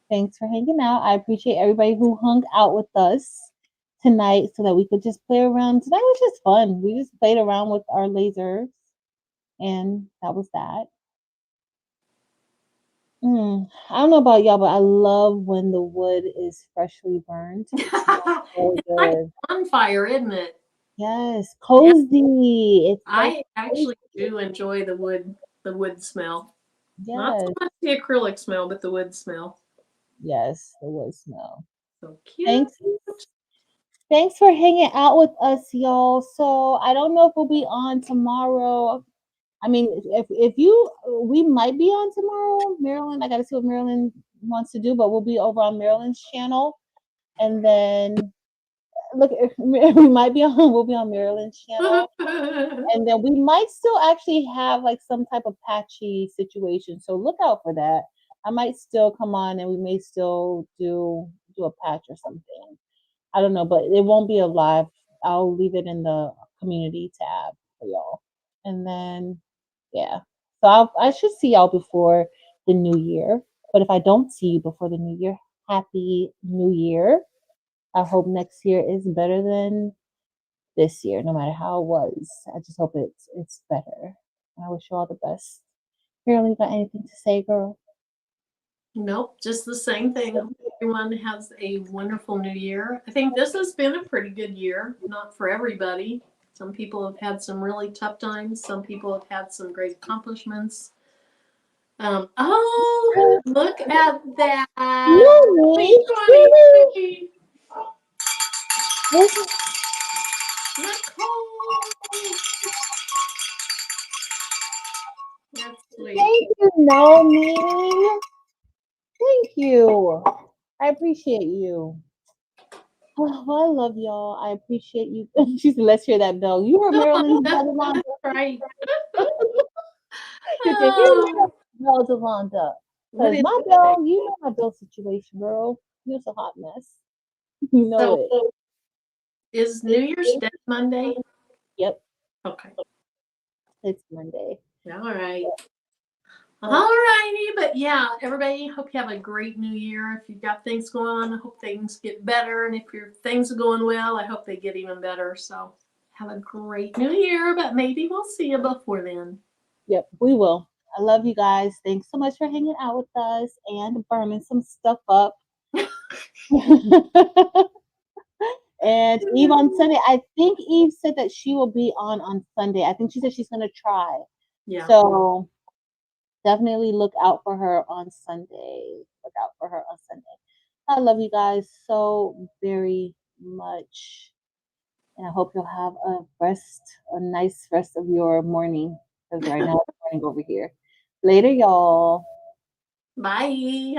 Thanks for hanging out. I appreciate everybody who hung out with us tonight so that we could just play around. Tonight was just fun. We just played around with our lasers, and that was that. I don't know about y'all, but I love when the wood is freshly burned. It's like a bonfire, isn't it? Yes, cozy. It's I actually do enjoy the wood smell. Yes. Not so much the acrylic smell, but the wood smell. Yes, the wood smell. So cute. Thanks for hanging out with us, y'all. So I don't know if we'll be on tomorrow. I mean, if we might be on tomorrow, Marilyn. I got to see what Marilyn wants to do, but we'll be over on Marilyn's channel, and then look, we might be on. We'll be on Marilyn's channel, and then we might still actually have like some type of patchy situation. So look out for that. I might still come on, and we may still do a patch or something. I don't know, but it won't be a live. I'll leave it in the community tab for y'all, and then. Yeah. So I should see y'all before the new year. But if I don't see you before the new year, happy new year. I hope next year is better than this year, no matter how it was. I just hope it's better. I wish you all the best. Marilyn, you got anything to say, girl? Nope, just the same thing. Hope everyone has a wonderful new year. I think this has been a pretty good year, not for everybody. Some people have had some really tough times. Some people have had some great accomplishments. Oh, look at that. Really? 2023. Nicole. That's sweet. Thank you, Naomi. Thank you. I appreciate you. Oh, well, I love y'all. I appreciate you. She said, let's hear that bell. You heard Marilyn's bell, Delonda. Right. She said, hear that bell, Delonda. What Because is my bell, you know my bell situation, girl. It's a hot mess. You know So, it. is New Year's Day Monday? Yep, Okay. it's Monday. All right. All righty. But yeah, everybody, hope you have a great new year. If you've got things going on, I hope things get better. And if your things are going well, I hope they get even better. So have a great new year, but maybe we'll see you before then. Yep, we will. I love you guys. Thanks so much for hanging out with us and burning some stuff up. And Eve on Sunday. I think Eve said that she will be on Sunday. I think she said she's gonna try. Yeah. So definitely look out for her on Sunday. Look out for her on Sunday. I love you guys so very much. And I hope you'll have a nice rest of your morning. Because right now it's morning over here. Later, y'all. Bye.